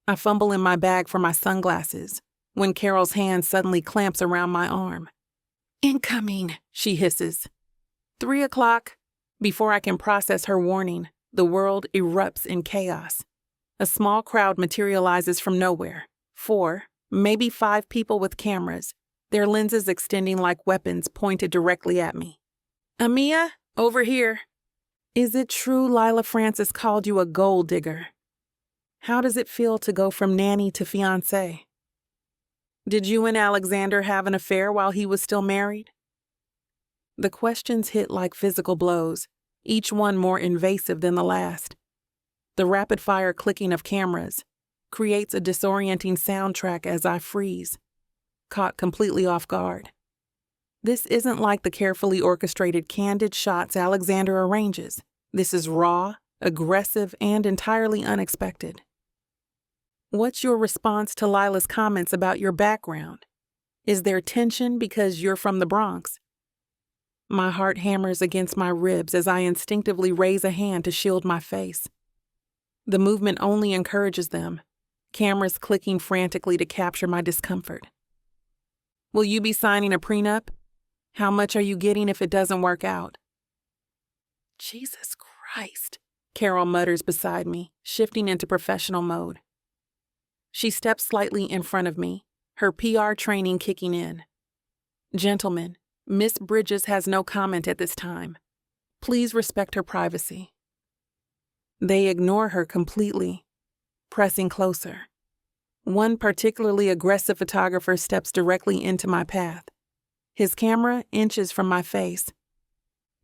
I fumble in my bag for my sunglasses when Carol's hand suddenly clamps around my arm. Incoming, she hisses. 3 o'clock. Before I can process her warning, the world erupts in chaos. A small crowd materializes from nowhere. 4, maybe 5 people with cameras, their lenses extending like weapons pointed directly at me. Amiya, over here. Is it true Lila Francis called you a gold digger? How does it feel to go from nanny to fiancé? Did you and Alexander have an affair while he was still married? The questions hit like physical blows, each one more invasive than the last. The rapid-fire clicking of cameras creates a disorienting soundtrack as I freeze, caught completely off guard. This isn't like the carefully orchestrated candid shots Alexander arranges. This is raw, aggressive, and entirely unexpected. What's your response to Lila's comments about your background? Is there tension because you're from the Bronx? My heart hammers against my ribs as I instinctively raise a hand to shield my face. The movement only encourages them, cameras clicking frantically to capture my discomfort. Will you be signing a prenup? How much are you getting if it doesn't work out? Jesus Christ, Carol mutters beside me, shifting into professional mode. She steps slightly in front of me, her PR training kicking in. Gentlemen, Miss Bridges has no comment at this time. Please respect her privacy. They ignore her completely, pressing closer. One particularly aggressive photographer steps directly into my path. His camera inches from my face.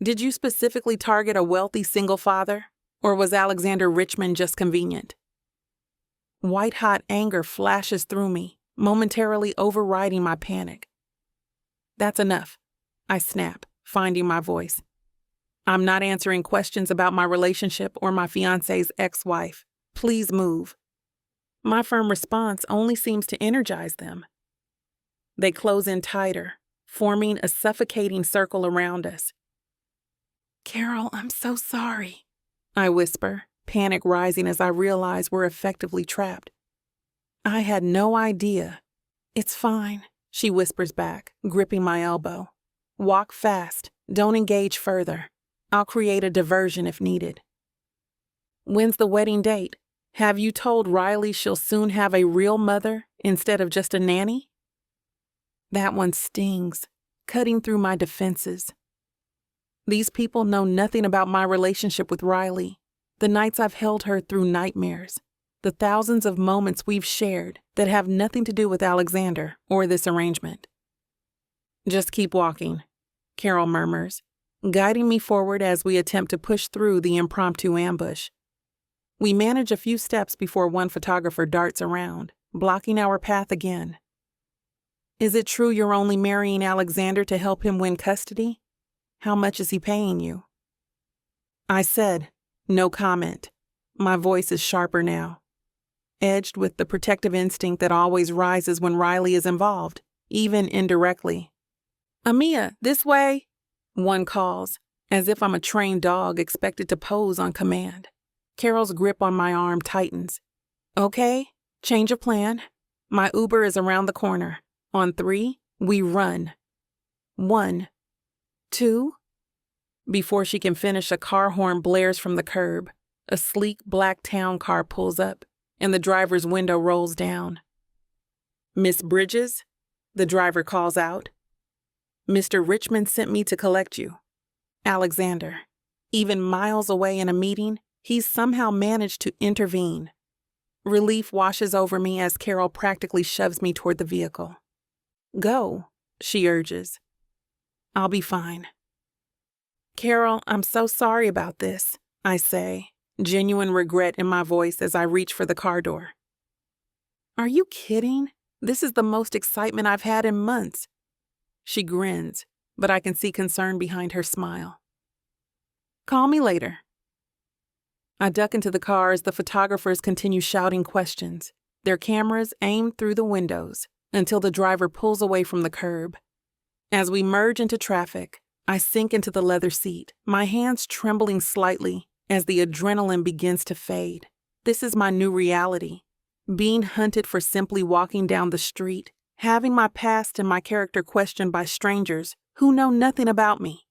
Did you specifically target a wealthy single father, or was Alexander Richmond just convenient? White-hot anger flashes through me, momentarily overriding my panic. That's enough, I snap, finding my voice. I'm not answering questions about my relationship or my fiancé's ex-wife. Please move. My firm response only seems to energize them. They close in tighter, forming a suffocating circle around us. Carol, I'm so sorry, I whisper, panic rising as I realize we're effectively trapped. I had no idea. It's fine, she whispers back, gripping my elbow. Walk fast, don't engage further. I'll create a diversion if needed. When's the wedding date? Have you told Riley she'll soon have a real mother instead of just a nanny? That one stings, cutting through my defenses. These people know nothing about my relationship with Riley, the nights I've held her through nightmares, the thousands of moments we've shared that have nothing to do with Alexander or this arrangement. Just keep walking, Carol murmurs, guiding me forward as we attempt to push through the impromptu ambush. We manage a few steps before one photographer darts around, blocking our path again. Is it true you're only marrying Alexander to help him win custody? How much is he paying you? I said, no comment. My voice is sharper now, edged with the protective instinct that always rises when Riley is involved, even indirectly. Amiya, this way, one calls, as if I'm a trained dog expected to pose on command. Carol's grip on my arm tightens. Okay, change of plan. My Uber is around the corner. On 3, we run. 1, 2. Before she can finish, a car horn blares from the curb. A sleek black town car pulls up, and the driver's window rolls down. Miss Bridges? The driver calls out. Mr. Richmond sent me to collect you. Alexander. Even miles away in a meeting, he's somehow managed to intervene. Relief washes over me as Carol practically shoves me toward the vehicle. Go, she urges. I'll be fine. Carol, I'm so sorry about this, I say, genuine regret in my voice as I reach for the car door. Are you kidding? This is the most excitement I've had in months. She grins, but I can see concern behind her smile. Call me later. I duck into the car as the photographers continue shouting questions, their cameras aimed through the windows, until the driver pulls away from the curb. As we merge into traffic, I sink into the leather seat, my hands trembling slightly as the adrenaline begins to fade. This is my new reality. Being hunted for simply walking down the street, having my past and my character questioned by strangers who know nothing about me.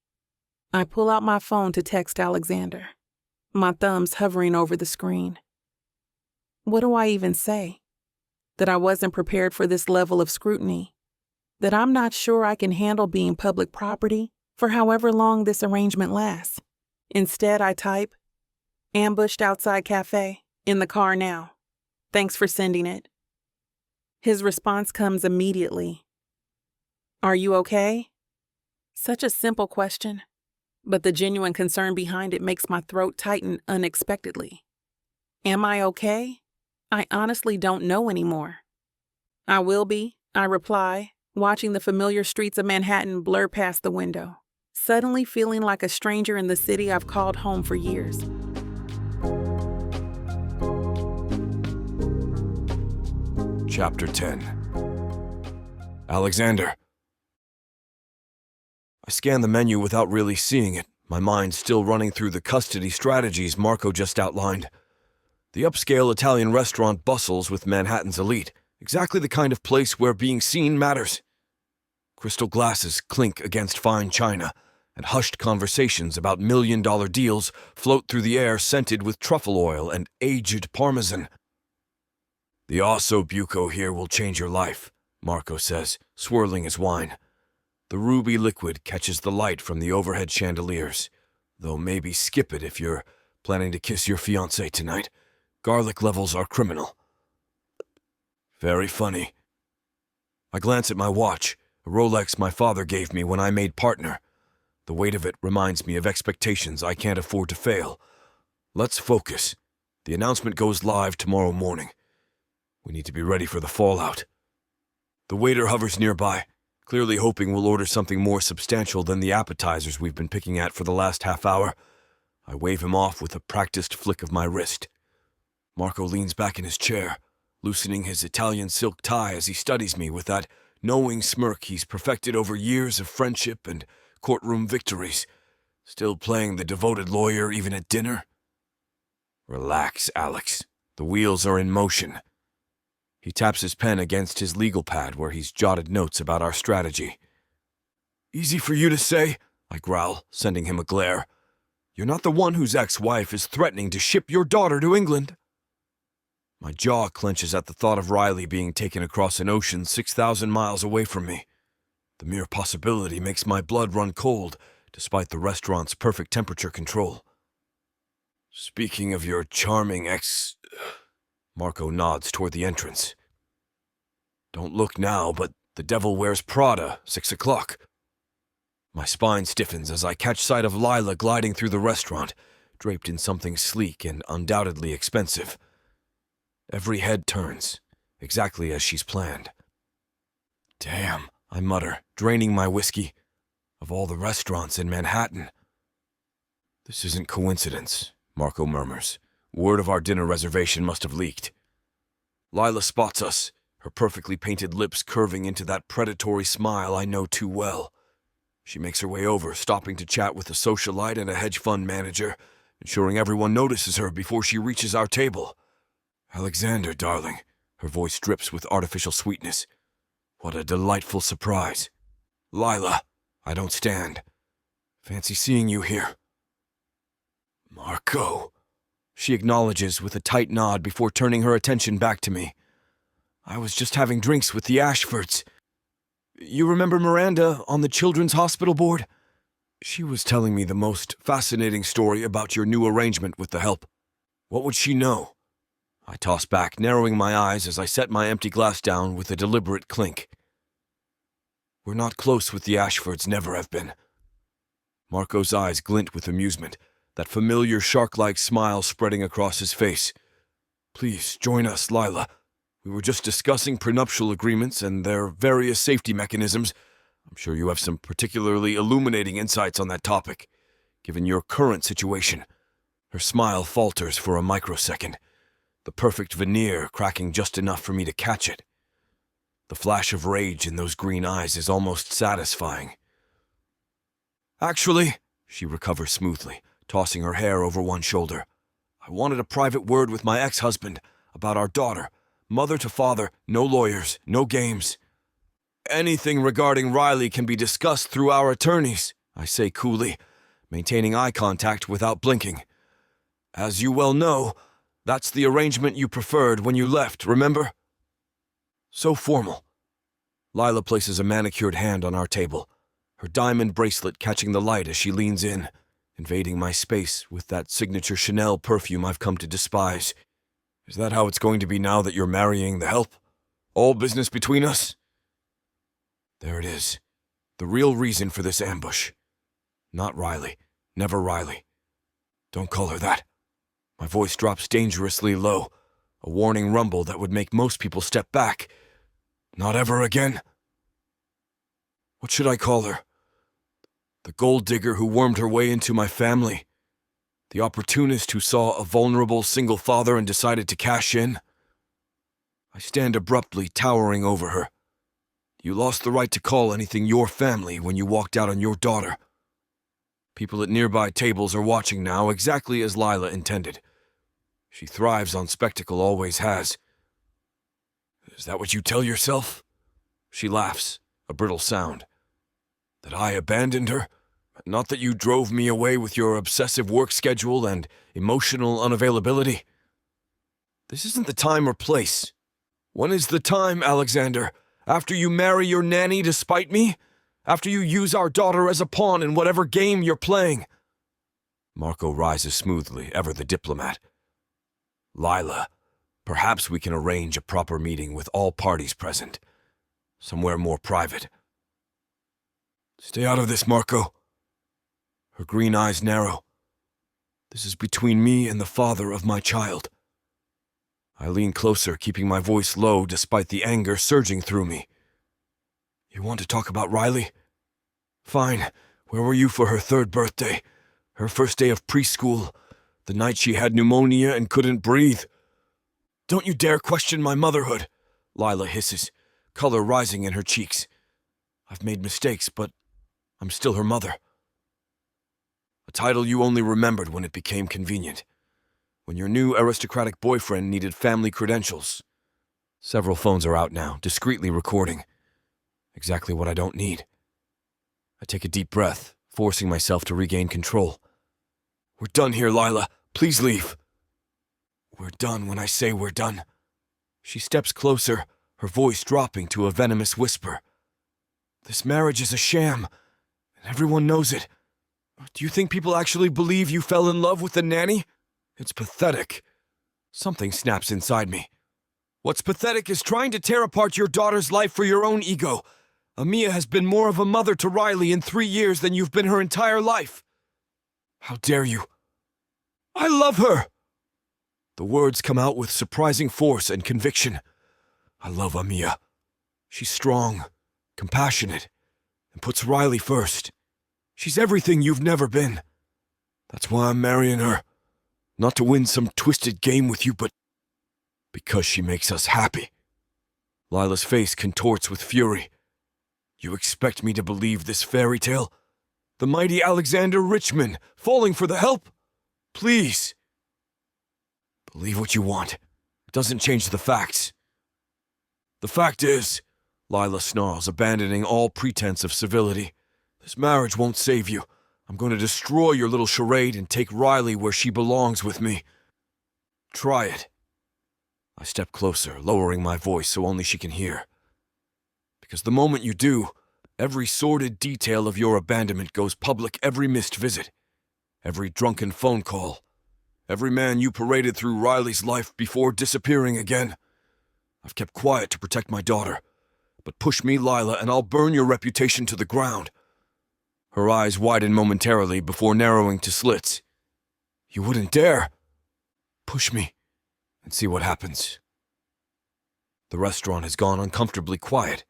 I pull out my phone to text Alexander, my thumbs hovering over the screen. What do I even say? That I wasn't prepared for this level of scrutiny? That I'm not sure I can handle being public property for however long this arrangement lasts? Instead, I type, ambushed outside cafe, in the car now. Thanks for sending it. His response comes immediately. Are you okay? Such a simple question, but the genuine concern behind it makes my throat tighten unexpectedly. Am I okay? I honestly don't know anymore. I will be, I reply, watching the familiar streets of Manhattan blur past the window, suddenly feeling like a stranger in the city I've called home for years. Chapter 10. Alexander. I scan the menu without really seeing it, my mind still running through the custody strategies Marco just outlined. The upscale Italian restaurant bustles with Manhattan's elite, exactly the kind of place where being seen matters. Crystal glasses clink against fine china, and hushed conversations about million-dollar deals float through the air scented with truffle oil and aged parmesan. The osso buco here will change your life, Marco says, swirling his wine. The ruby liquid catches the light from the overhead chandeliers, though maybe skip it if you're planning to kiss your fiancée tonight. Garlic levels are criminal. Very funny. I glance at my watch, a Rolex my father gave me when I made partner. The weight of it reminds me of expectations I can't afford to fail. Let's focus. The announcement goes live tomorrow morning. We need to be ready for the fallout. The waiter hovers nearby, clearly hoping we'll order something more substantial than the appetizers we've been picking at for the last half hour. I wave him off with a practiced flick of my wrist. Marco leans back in his chair, loosening his Italian silk tie as he studies me with that knowing smirk he's perfected over years of friendship and courtroom victories. Still playing the devoted lawyer even at dinner? Relax, Alex. The wheels are in motion. He taps his pen against his legal pad where he's jotted notes about our strategy. Easy for you to say, I growl, sending him a glare. You're not the one whose ex-wife is threatening to ship your daughter to England. My jaw clenches at the thought of Riley being taken across an ocean 6,000 miles away from me. The mere possibility makes my blood run cold, despite the restaurant's perfect temperature control. Speaking of your charming ex... Marco nods toward the entrance. Don't look now, but the devil wears Prada, 6 o'clock. My spine stiffens as I catch sight of Lila gliding through the restaurant, draped in something sleek and undoubtedly expensive. Every head turns, exactly as she's planned. Damn, I mutter, draining my whiskey. Of all the restaurants in Manhattan. This isn't coincidence, Marco murmurs. Word of our dinner reservation must have leaked. Lila spots us, her perfectly painted lips curving into that predatory smile I know too well. She makes her way over, stopping to chat with a socialite and a hedge fund manager, ensuring everyone notices her before she reaches our table. Alexander, darling, her voice drips with artificial sweetness. What a delightful surprise. Lila, I don't stand. Fancy seeing you here. Marco, she acknowledges with a tight nod before turning her attention back to me. I was just having drinks with the Ashfords. You remember Miranda on the Children's Hospital Board? She was telling me the most fascinating story about your new arrangement with the help. What would she know? I toss back, narrowing my eyes as I set my empty glass down with a deliberate clink. We're not close with the Ashfords, never have been. Marco's eyes glint with amusement, that familiar shark-like smile spreading across his face. Please, join us, Lila. We were just discussing prenuptial agreements and their various safety mechanisms. I'm sure you have some particularly illuminating insights on that topic, given your current situation. Her smile falters for a microsecond, the perfect veneer cracking just enough for me to catch it. The flash of rage in those green eyes is almost satisfying. Actually, she recovers smoothly, tossing her hair over one shoulder. I wanted a private word with my ex-husband about our daughter. Mother to father, no lawyers, no games. Anything regarding Riley can be discussed through our attorneys, I say coolly, maintaining eye contact without blinking. As you well know, that's the arrangement you preferred when you left, remember? So formal. Lila places a manicured hand on our table, her diamond bracelet catching the light as she leans in, invading my space with that signature Chanel perfume I've come to despise. Is that how it's going to be now that you're marrying the help? All business between us? There it is. The real reason for this ambush. Not Riley. Never Riley. Don't call her that. My voice drops dangerously low, a warning rumble that would make most people step back. Not ever again. What should I call her? The gold digger who wormed her way into my family? The opportunist who saw a vulnerable single father and decided to cash in? I stand abruptly, towering over her. You lost the right to call anything your family when you walked out on your daughter. People at nearby tables are watching now, exactly as Lila intended. She thrives on spectacle, always has. Is that what you tell yourself? She laughs, a brittle sound. That I abandoned her? Not that you drove me away with your obsessive work schedule and emotional unavailability? This isn't the time or place. When is the time, Alexander? After you marry your nanny to spite me? After you use our daughter as a pawn in whatever game you're playing? Marco rises smoothly, ever the diplomat. Lila, perhaps we can arrange a proper meeting with all parties present. Somewhere more private. Stay out of this, Marco. Her green eyes narrow. This is between me and the father of my child. I lean closer, keeping my voice low despite the anger surging through me. You want to talk about Riley? Fine. Where were you for her 3rd birthday? Her first day of preschool? The night she had pneumonia and couldn't breathe? Don't you dare question my motherhood, Lila hisses, color rising in her cheeks. I've made mistakes, but I'm still her mother. A title you only remembered when it became convenient. When your new aristocratic boyfriend needed family credentials. Several phones are out now, discreetly recording. Exactly what I don't need. I take a deep breath, forcing myself to regain control. We're done here, Lila. Please leave. We're done when I say we're done. She steps closer, her voice dropping to a venomous whisper. This marriage is a sham, and everyone knows it. Do you think people actually believe you fell in love with the nanny? It's pathetic. Something snaps inside me. What's pathetic is trying to tear apart your daughter's life for your own ego. Amiya has been more of a mother to Riley in 3 years than you've been her entire life. How dare you? I love her! The words come out with surprising force and conviction. I love Amiya. She's strong, compassionate, and puts Riley first. She's everything you've never been. That's why I'm marrying her. Not to win some twisted game with you, but because she makes us happy. Lila's face contorts with fury. You expect me to believe this fairy tale? The mighty Alexander Richmond, falling for the help? Please. Believe what you want. It doesn't change the facts. The fact is, Lila snarls, abandoning all pretense of civility, this marriage won't save you. I'm going to destroy your little charade and take Riley where she belongs with me. Try it. I step closer, lowering my voice so only she can hear. Because the moment you do, every sordid detail of your abandonment goes public, every missed visit, every drunken phone call, every man you paraded through Riley's life before disappearing again. I've kept quiet to protect my daughter, but push me, Lila, and I'll burn your reputation to the ground. Her eyes widen momentarily before narrowing to slits. You wouldn't dare. Push me, and see what happens. The restaurant has gone uncomfortably quiet,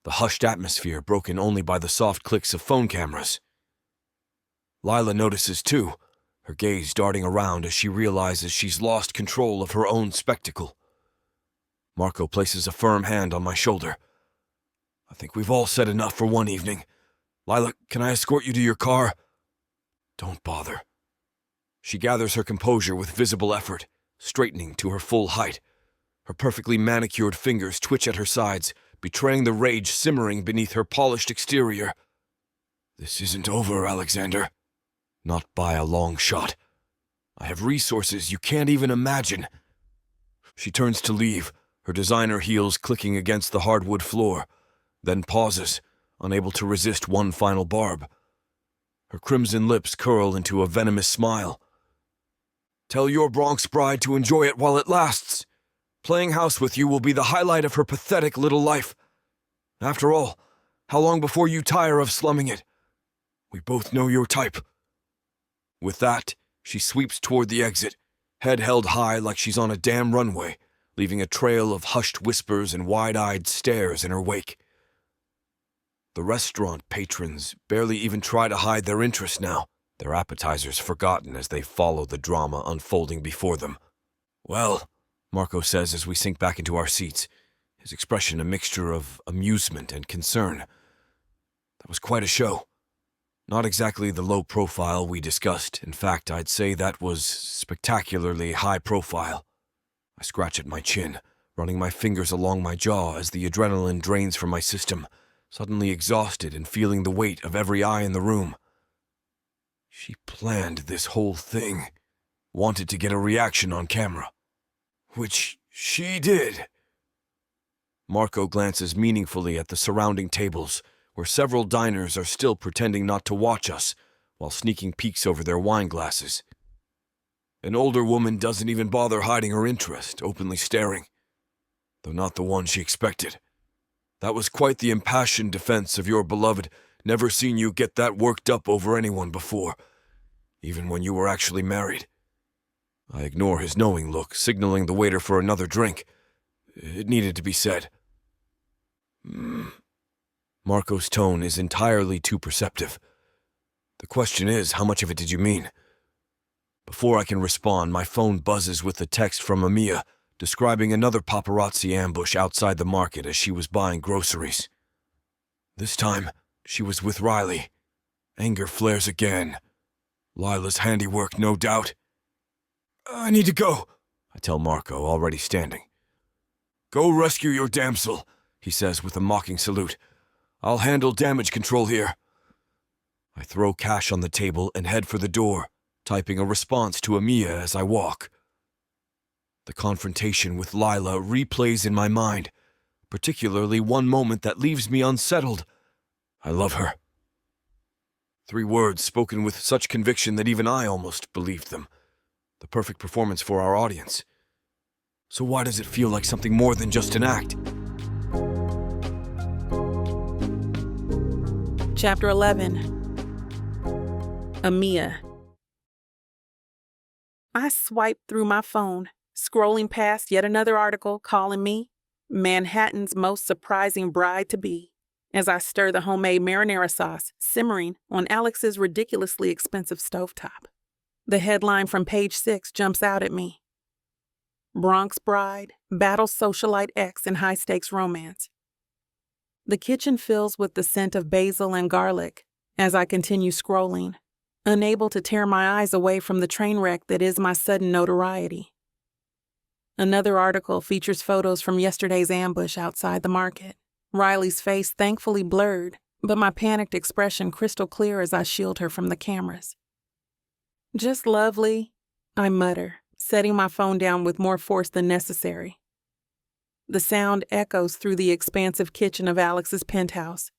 the hushed atmosphere broken only by the soft clicks of phone cameras. Lila notices too, her gaze darting around as she realizes she's lost control of her own spectacle. Marco places a firm hand on my shoulder. I think we've all said enough for one evening. Lila, can I escort you to your car? Don't bother. She gathers her composure with visible effort, straightening to her full height. Her perfectly manicured fingers twitch at her sides, betraying the rage simmering beneath her polished exterior. This isn't over, Alexander. Not by a long shot. I have resources you can't even imagine. She turns to leave, her designer heels clicking against the hardwood floor, then pauses, unable to resist one final barb. Her crimson lips curl into a venomous smile. Tell your Bronx bride to enjoy it while it lasts. Playing house with you will be the highlight of her pathetic little life. After all, how long before you tire of slumming it? We both know your type." With that, she sweeps toward the exit, head held high like she's on a damn runway, leaving a trail of hushed whispers and wide-eyed stares in her wake. The restaurant patrons barely even try to hide their interest now, their appetizers forgotten as they follow the drama unfolding before them. "Well," Marco says as we sink back into our seats, his expression a mixture of amusement and concern. "That was quite a show. Not exactly the low profile we discussed. In fact, I'd say that was spectacularly high profile." I scratch at my chin, running my fingers along my jaw as the adrenaline drains from my system, suddenly exhausted and feeling the weight of every eye in the room. She planned this whole thing, wanted to get a reaction on camera. Which she did. Marco glances meaningfully at the surrounding tables, where several diners are still pretending not to watch us, while sneaking peeks over their wine glasses. An older woman doesn't even bother hiding her interest, openly staring. Though not the one she expected. That was quite the impassioned defense of your beloved. Never seen you get that worked up over anyone before, even when you were actually married. I ignore his knowing look, signaling the waiter for another drink. It needed to be said. Marco's tone is entirely too perceptive. The question is, how much of it did you mean? Before I can respond, my phone buzzes with a text from Amiya, describing another paparazzi ambush outside the market as she was buying groceries. This time, she was with Riley. Anger flares again. Lila's handiwork, no doubt. "I need to go," I tell Marco, already standing. "Go rescue your damsel," he says with a mocking salute. "I'll handle damage control here." I throw cash on the table and head for the door, typing a response to Amiya as I walk. The confrontation with Lila replays in my mind, particularly one moment that leaves me unsettled. I love her. 3 words spoken with such conviction that even I almost believed them. The perfect performance for our audience. So why does it feel like something more than just an act? Chapter 11. Amiya. I swiped through my phone, scrolling past yet another article calling me Manhattan's most surprising bride-to-be, as I stir the homemade marinara sauce simmering on Alex's ridiculously expensive stovetop. The headline from page 6 jumps out at me. Bronx bride battles socialite ex in high-stakes romance. The kitchen fills with the scent of basil and garlic as I continue scrolling, unable to tear my eyes away from the train wreck that is my sudden notoriety. Another article features photos from yesterday's ambush outside the market. Riley's face thankfully blurred, but my panicked expression crystal clear as I shield her from the cameras. "Just lovely," I mutter, setting my phone down with more force than necessary. The sound echoes through the expansive kitchen of Alex's penthouse.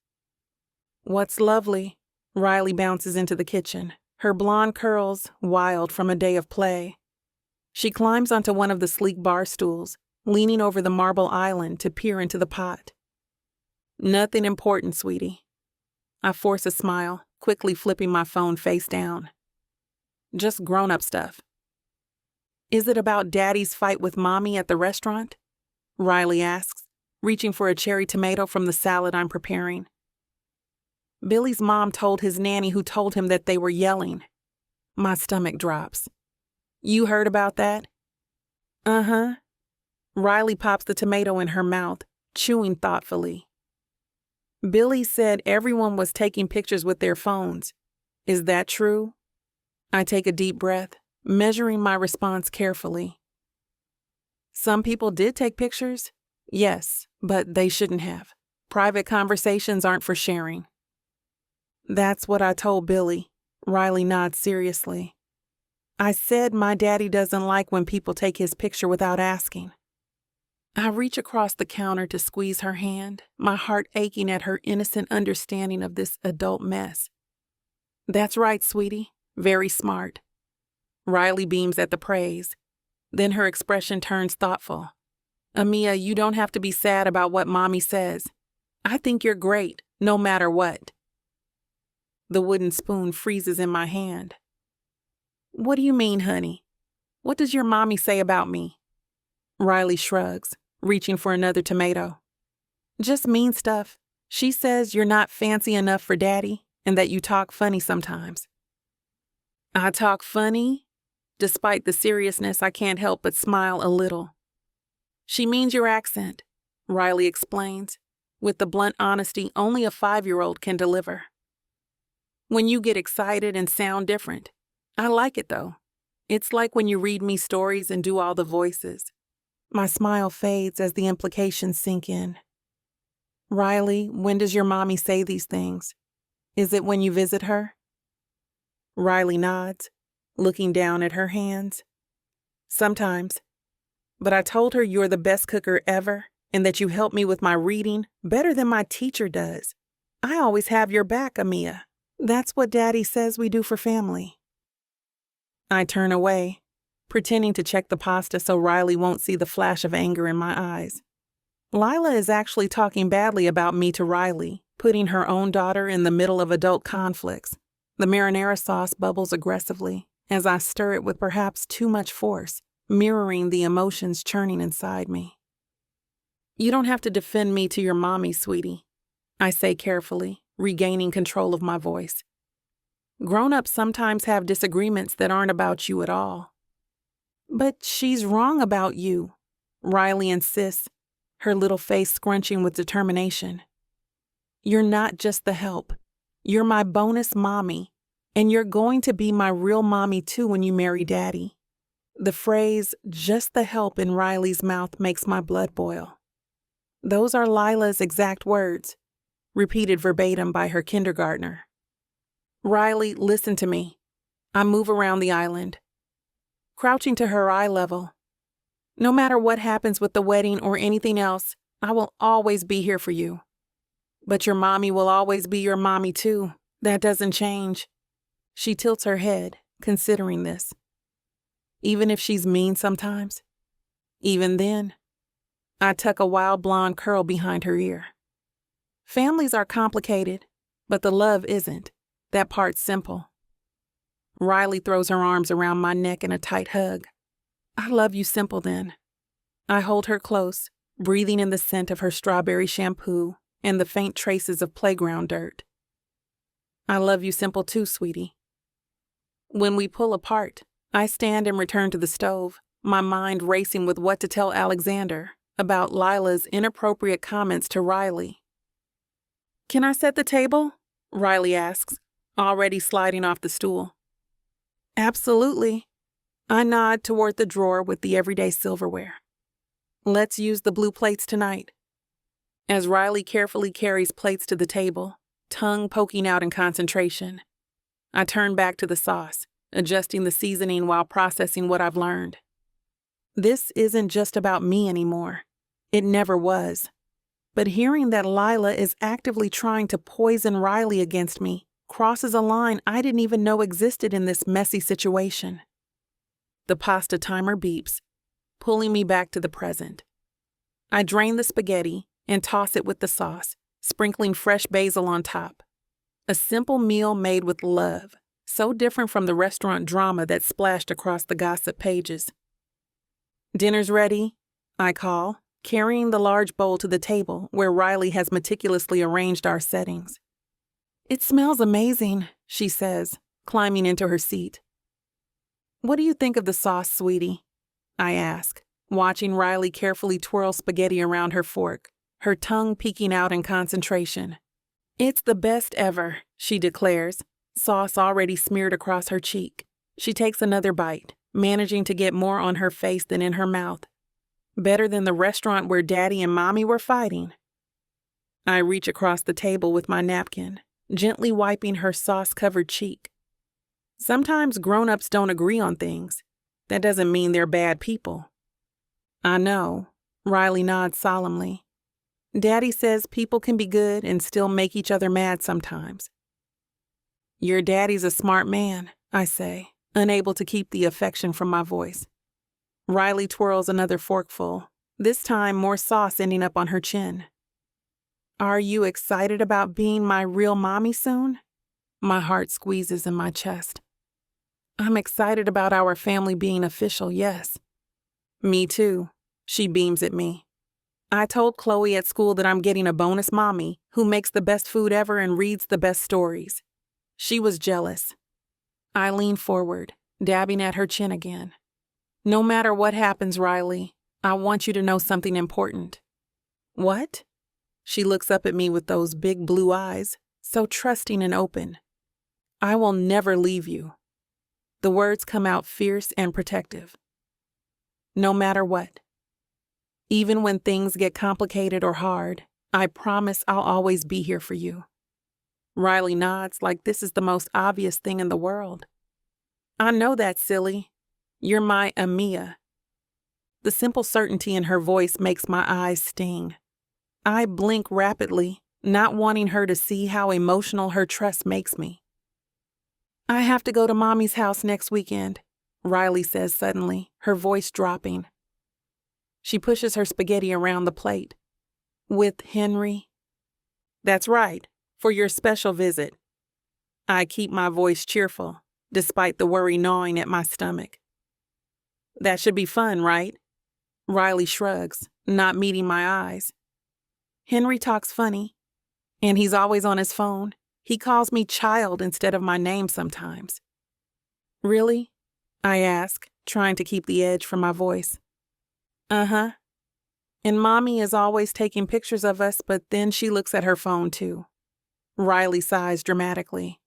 "What's lovely?" Riley bounces into the kitchen, her blonde curls wild from a day of play. She climbs onto one of the sleek bar stools, leaning over the marble island to peer into the pot. "Nothing important, sweetie." I force a smile, quickly flipping my phone face down. "Just grown-up stuff." "Is it about Daddy's fight with Mommy at the restaurant?" Riley asks, reaching for a cherry tomato from the salad I'm preparing. "Billy's mom told his nanny who told him that they were yelling." My stomach drops. "You heard about that?" "Uh-huh." Riley pops the tomato in her mouth, chewing thoughtfully. "Billy said everyone was taking pictures with their phones. Is that true?" I take a deep breath, measuring my response carefully. "Some people did take pictures. Yes, but they shouldn't have. Private conversations aren't for sharing." "That's what I told Billy." Riley nods seriously. "I said my daddy doesn't like when people take his picture without asking." I reach across the counter to squeeze her hand, my heart aching at her innocent understanding of this adult mess. "That's right, sweetie. Very smart." Riley beams at the praise. Then her expression turns thoughtful. Amiya, you don't have to be sad about what Mommy says. I think you're great, no matter what. The wooden spoon freezes in my hand. What do you mean, honey? What does your mommy say about me? Riley shrugs, reaching for another tomato. Just mean stuff. She says you're not fancy enough for Daddy and that you talk funny sometimes. I talk funny? Despite the seriousness, I can't help but smile a little. She means your accent, Riley explains, with the blunt honesty only a 5-year-old can deliver. When you get excited and sound different. I like it though. It's like when you read me stories and do all the voices. My smile fades as the implications sink in. Riley, when does your mommy say these things? Is it when you visit her? Riley nods, looking down at her hands. Sometimes. But I told her you're the best cooker ever and that you help me with my reading better than my teacher does. I always have your back, Amiya. That's what Daddy says we do for family. I turn away, pretending to check the pasta so Riley won't see the flash of anger in my eyes. Lila is actually talking badly about me to Riley, putting her own daughter in the middle of adult conflicts. The marinara sauce bubbles aggressively as I stir it with perhaps too much force, mirroring the emotions churning inside me. You don't have to defend me to your mommy, sweetie, I say carefully, regaining control of my voice. Grown-ups sometimes have disagreements that aren't about you at all. But she's wrong about you, Riley insists, her little face scrunching with determination. You're not just the help. You're my bonus mommy, and you're going to be my real mommy too when you marry Daddy. The phrase, just the help in Riley's mouth makes my blood boil. Those are Lila's exact words, repeated verbatim by her kindergartner. Riley, listen to me. I move around the island, crouching to her eye level. No matter what happens with the wedding or anything else, I will always be here for you. But your mommy will always be your mommy too. That doesn't change. She tilts her head, considering this. Even if she's mean sometimes. Even then. I tuck a wild blonde curl behind her ear. Families are complicated, but the love isn't. That part's simple. Riley throws her arms around my neck in a tight hug. I love you simple then. I hold her close, breathing in the scent of her strawberry shampoo and the faint traces of playground dirt. I love you simple too, sweetie. When we pull apart, I stand and return to the stove, my mind racing with what to tell Alexander about Lila's inappropriate comments to Riley. Can I set the table? Riley asks, already sliding off the stool. Absolutely. I nod toward the drawer with the everyday silverware. Let's use the blue plates tonight. As Riley carefully carries plates to the table, tongue poking out in concentration, I turn back to the sauce, adjusting the seasoning while processing what I've learned. This isn't just about me anymore. It never was. But hearing that Lila is actively trying to poison Riley against me crosses a line I didn't even know existed in this messy situation. The pasta timer beeps, pulling me back to the present. I drain the spaghetti and toss it with the sauce, sprinkling fresh basil on top. A simple meal made with love, so different from the restaurant drama that splashed across the gossip pages. Dinner's ready, I call, carrying the large bowl to the table where Riley has meticulously arranged our settings. It smells amazing, she says, climbing into her seat. What do you think of the sauce, sweetie? I ask, watching Riley carefully twirl spaghetti around her fork, her tongue peeking out in concentration. It's the best ever, she declares, sauce already smeared across her cheek. She takes another bite, managing to get more on her face than in her mouth. Better than the restaurant where Daddy and Mommy were fighting. I reach across the table with my napkin, gently wiping her sauce-covered cheek. Sometimes grown-ups don't agree on things. That doesn't mean they're bad people. I know, Riley nods solemnly. Daddy says people can be good and still make each other mad sometimes. Your daddy's a smart man, I say, unable to keep the affection from my voice. Riley twirls another forkful, this time more sauce ending up on her chin. Are you excited about being my real mommy soon? My heart squeezes in my chest. I'm excited about our family being official, yes. Me too, she beams at me. I told Chloe at school that I'm getting a bonus mommy who makes the best food ever and reads the best stories. She was jealous. I lean forward, dabbing at her chin again. No matter what happens, Riley, I want you to know something important. What? She looks up at me with those big blue eyes, so trusting and open. I will never leave you. The words come out fierce and protective. No matter what. Even when things get complicated or hard, I promise I'll always be here for you. Riley nods like this is the most obvious thing in the world. I know that's silly. You're my Amiya. The simple certainty in her voice makes my eyes sting. I blink rapidly, not wanting her to see how emotional her trust makes me. I have to go to Mommy's house next weekend, Riley says suddenly, her voice dropping. She pushes her spaghetti around the plate. With Henry? That's right, for your special visit. I keep my voice cheerful, despite the worry gnawing at my stomach. That should be fun, right? Riley shrugs, not meeting my eyes. Henry talks funny, and he's always on his phone. He calls me child instead of my name sometimes. Really? I ask, trying to keep the edge from my voice. Uh-huh. And Mommy is always taking pictures of us, but then she looks at her phone too. Riley sighs dramatically.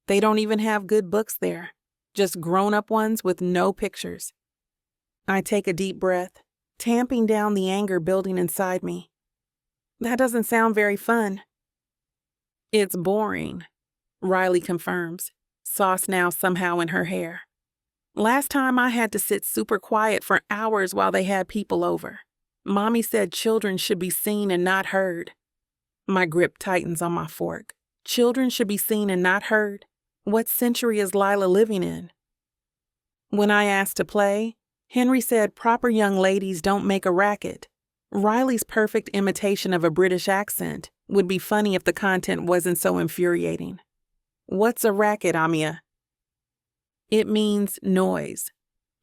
They don't even have good books there, just grown-up ones with no pictures. I take a deep breath, tamping down the anger building inside me. That doesn't sound very fun. It's boring, Riley confirms, sauce now somehow in her hair. Last time I had to sit super quiet for hours while they had people over. Mommy said children should be seen and not heard. My grip tightens on my fork. Children should be seen and not heard? What century is Lila living in? When I asked to play, Henry said proper young ladies don't make a racket. Riley's perfect imitation of a British accent would be funny if the content wasn't so infuriating. What's a racket, Amiya? It means noise,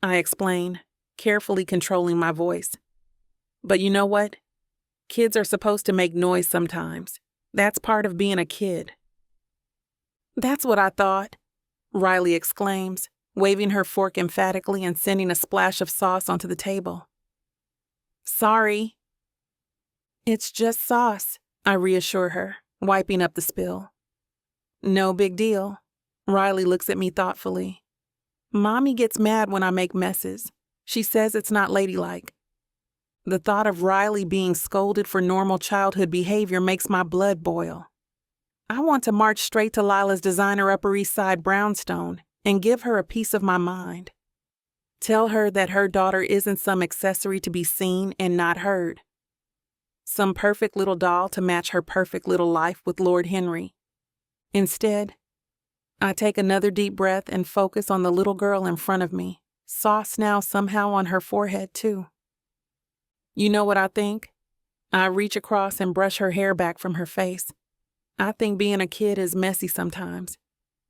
I explain, carefully controlling my voice. But you know what? Kids are supposed to make noise sometimes. That's part of being a kid. That's what I thought, Riley exclaims, waving her fork emphatically and sending a splash of sauce onto the table. Sorry. It's just sauce, I reassure her, wiping up the spill. No big deal. Riley looks at me thoughtfully. Mommy gets mad when I make messes. She says it's not ladylike. The thought of Riley being scolded for normal childhood behavior makes my blood boil. I want to march straight to Lila's designer Upper East Side brownstone and give her a piece of my mind. Tell her that her daughter isn't some accessory to be seen and not heard. Some perfect little doll to match her perfect little life with Lord Henry. Instead, I take another deep breath and focus on the little girl in front of me, sauce now somehow on her forehead too. You know what I think? I reach across and brush her hair back from her face. I think being a kid is messy sometimes,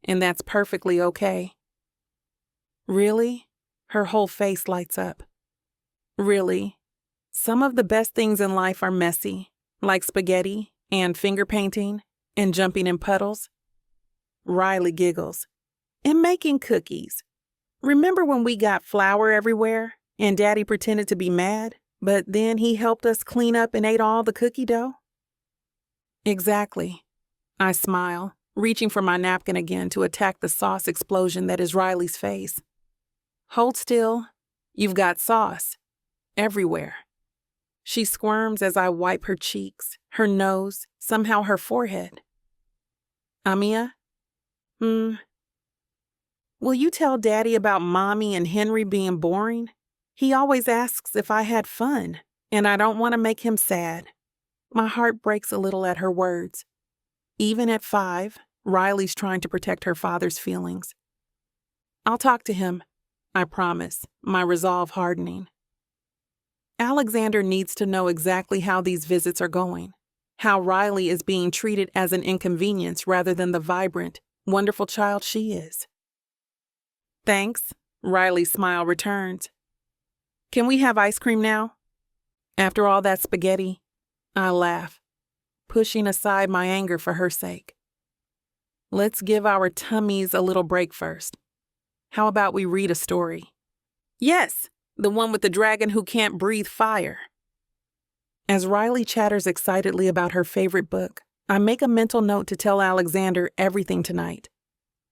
and that's perfectly okay. Really? Her whole face lights up. Really? Some of the best things in life are messy, like spaghetti and finger painting and jumping in puddles. Riley giggles. And making cookies. Remember when we got flour everywhere and Daddy pretended to be mad, but then he helped us clean up and ate all the cookie dough? Exactly. I smile, reaching for my napkin again to attack the sauce explosion that is Riley's face. Hold still. You've got sauce. Everywhere. She squirms as I wipe her cheeks, her nose, somehow her forehead. Amiya? Will you tell Daddy about Mommy and Henry being boring? He always asks if I had fun, and I don't want to make him sad. My heart breaks a little at her words. Even at 5, Riley's trying to protect her father's feelings. I'll talk to him, I promise, my resolve hardening. Alexander needs to know exactly how these visits are going, how Riley is being treated as an inconvenience rather than the vibrant, wonderful child she is. Thanks, Riley's smile returns. Can we have ice cream now? After all that spaghetti, I laugh, pushing aside my anger for her sake. Let's give our tummies a little break first. How about we read a story? Yes, the one with the dragon who can't breathe fire. As Riley chatters excitedly about her favorite book, I make a mental note to tell Alexander everything tonight.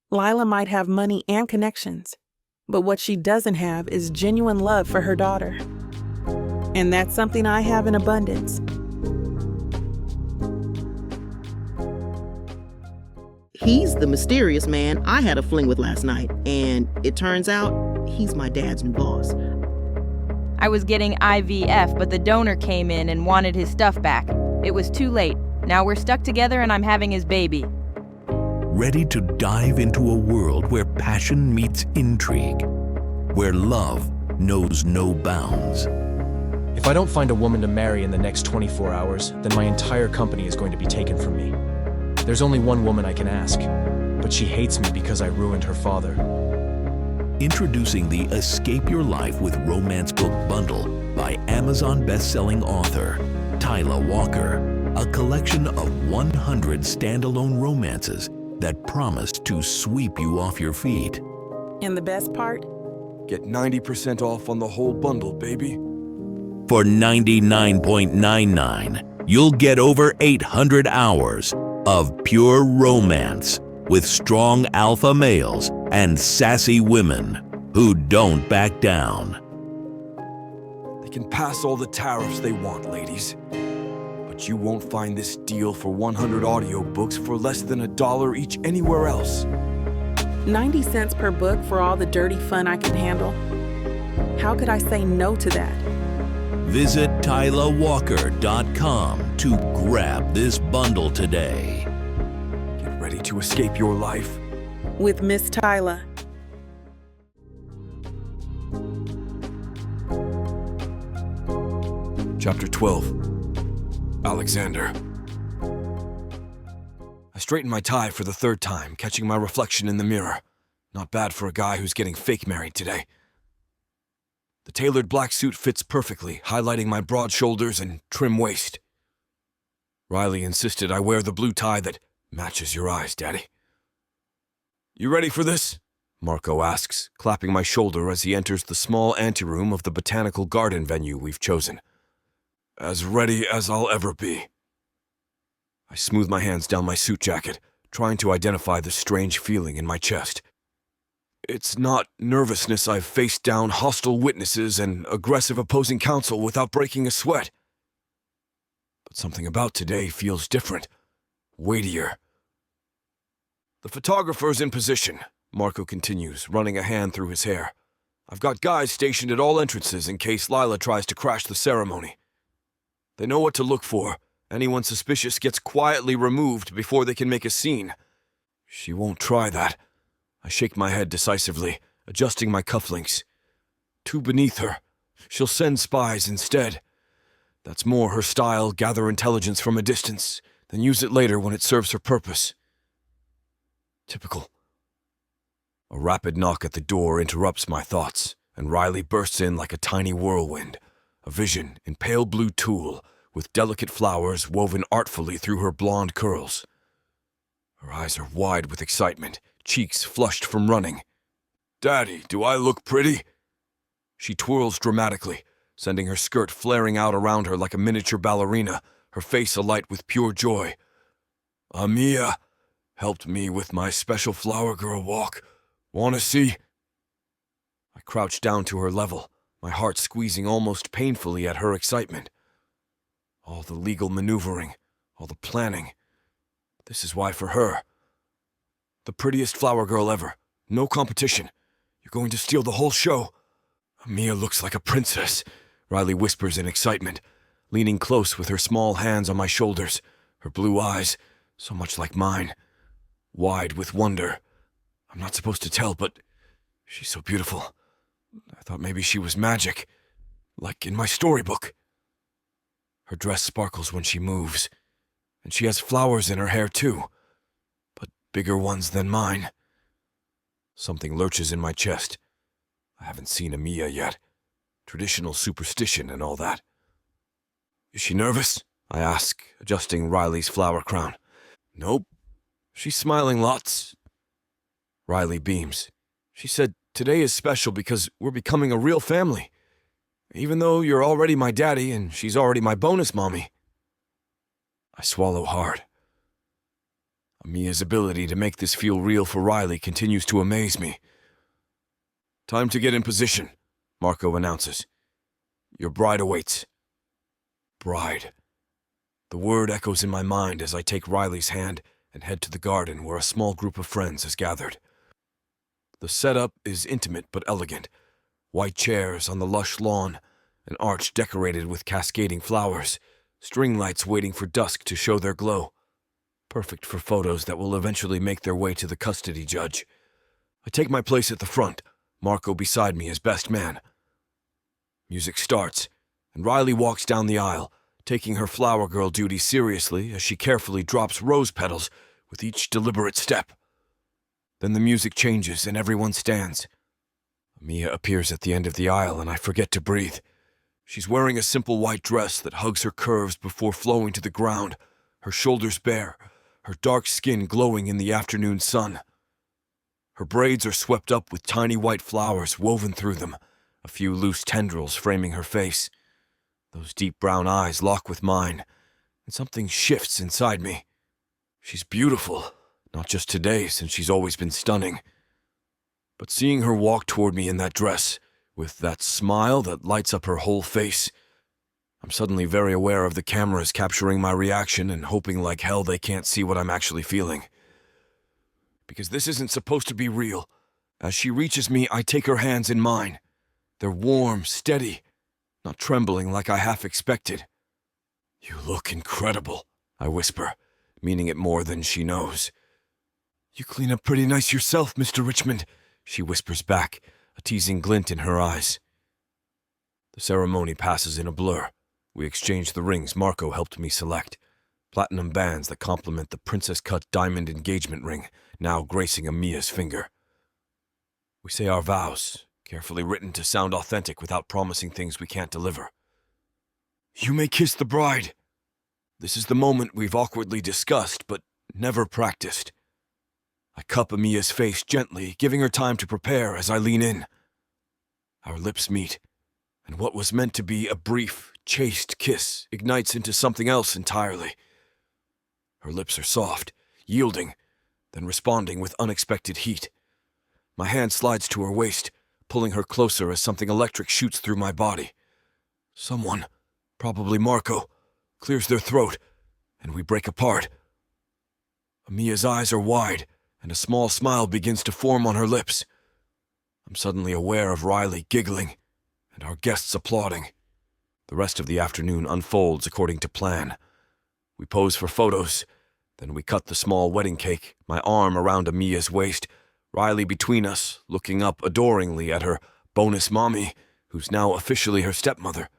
Lila might have money and connections, but what she doesn't have is genuine love for her daughter. And that's something I have in abundance. He's the mysterious man I had a fling with last night, and it turns out he's my dad's new boss. I was getting IVF, but the donor came in and wanted his stuff back. It was too late. Now we're stuck together and I'm having his baby. Ready to dive into a world where passion meets intrigue, where love knows no bounds. If I don't find a woman to marry in the next 24 hours, then my entire company is going to be taken from me. There's only one woman I can ask, but she hates me because I ruined her father. Introducing the Escape Your Life with Romance Book Bundle by Amazon best-selling author Tyla Walker, a collection of 100 standalone romances that promise to sweep you off your feet. And the best part? Get 90% off on the whole bundle, baby. For $99.99, you'll get over 800 hours of pure romance with strong alpha males and sassy women who don't back down. They can pass all the tariffs they want, ladies. But you won't find this deal for 100 audiobooks for less than $1 each anywhere else. 90 cents per book for all the dirty fun I can handle? How could I say no to that? Visit TylaWalker.com to grab this bundle today. Get ready to escape your life with Miss Tyla. Chapter 12. Alexander. I straighten my tie for the third time, catching my reflection in the mirror. Not bad for a guy who's getting fake married today. The tailored black suit fits perfectly, highlighting my broad shoulders and trim waist. Riley insisted I wear the blue tie that matches your eyes, Daddy. You ready for this? Marco asks, clapping my shoulder as he enters the small anteroom of the botanical garden venue we've chosen. As ready as I'll ever be. I smooth my hands down my suit jacket, trying to identify the strange feeling in my chest. It's not nervousness. I've faced down hostile witnesses and aggressive opposing counsel without breaking a sweat. But something about today feels different, weightier. The photographer's in position, Marco continues, running a hand through his hair. I've got guys stationed at all entrances in case Lila tries to crash the ceremony. They know what to look for. Anyone suspicious gets quietly removed before they can make a scene. She won't try that. I shake my head decisively, adjusting my cufflinks. Too beneath her. She'll send spies instead. That's more her style, gather intelligence from a distance, then use it later when it serves her purpose. Typical. A rapid knock at the door interrupts my thoughts, and Riley bursts in like a tiny whirlwind, a vision in pale blue tulle, with delicate flowers woven artfully through her blonde curls. Her eyes are wide with excitement, cheeks flushed from running. Daddy, do I look pretty? She twirls dramatically, sending her skirt flaring out around her like a miniature ballerina, her face alight with pure joy. Amiya helped me with my special flower girl walk. Wanna see? I crouch down to her level, my heart squeezing almost painfully at her excitement. All the legal maneuvering, all the planning. This is why for her. The prettiest flower girl ever. No competition. You're going to steal the whole show. Amiya looks like a princess, Riley whispers in excitement, leaning close with her small hands on my shoulders, her blue eyes, so much like mine, wide with wonder. I'm not supposed to tell, but she's so beautiful. I thought maybe she was magic. like in my storybook. Her dress sparkles when she moves, and she has flowers in her hair too, but bigger ones than mine. Something lurches in my chest. I haven't seen Amiya yet. Traditional superstition and all that. Is she nervous? I ask, adjusting Riley's flower crown. Nope. She's smiling lots. Riley beams. She said today is special because we're becoming a real family. Even though you're already my daddy and she's already my bonus mommy. I swallow hard. Amiya's ability to make this feel real for Riley continues to amaze me. Time to get in position, Marco announces. Your bride awaits. Bride. The word echoes in my mind as I take Riley's hand and head to the garden where a small group of friends has gathered. The setup is intimate but elegant. White chairs on the lush lawn, an arch decorated with cascading flowers, string lights waiting for dusk to show their glow. Perfect for photos that will eventually make their way to the custody judge. I take my place at the front, Marco beside me as best man. Music starts, and Riley walks down the aisle, taking her flower girl duty seriously as she carefully drops rose petals with each deliberate step. Then the music changes and everyone stands. Amiya appears at the end of the aisle and I forget to breathe. She's wearing a simple white dress that hugs her curves before flowing to the ground, her shoulders bare, her dark skin glowing in the afternoon sun. Her braids are swept up with tiny white flowers woven through them, a few loose tendrils framing her face. Those deep brown eyes lock with mine, and something shifts inside me. She's beautiful, not just today, since she's always been stunning. But seeing her walk toward me in that dress, with that smile that lights up her whole face, I'm suddenly very aware of the cameras capturing my reaction and hoping like hell they can't see what I'm actually feeling. Because this isn't supposed to be real. As she reaches me, I take her hands in mine. They're warm, steady, not trembling like I half expected. You look incredible, I whisper, meaning it more than she knows. You clean up pretty nice yourself, Mr. Richmond, she whispers back, a teasing glint in her eyes. The ceremony passes in a blur. We exchange the rings Marco helped me select, platinum bands that complement the princess-cut diamond engagement ring now gracing Amiya's finger. We say our vows, carefully written to sound authentic without promising things we can't deliver. You may kiss the bride. This is the moment we've awkwardly discussed, but never practiced. I cup Amiya's face gently, giving her time to prepare as I lean in. Our lips meet, and what was meant to be a brief, chaste kiss ignites into something else entirely. Her lips are soft, yielding, then responding with unexpected heat. My hand slides to her waist, pulling her closer as something electric shoots through my body. Someone, probably Marco, clears their throat, and we break apart. Amiya's eyes are wide, and a small smile begins to form on her lips. I'm suddenly aware of Riley giggling, and our guests applauding. The rest of the afternoon unfolds according to plan. We pose for photos, then we cut the small wedding cake, my arm around Amiya's waist, Riley between us, looking up adoringly at her bonus mommy, who's now officially her stepmother.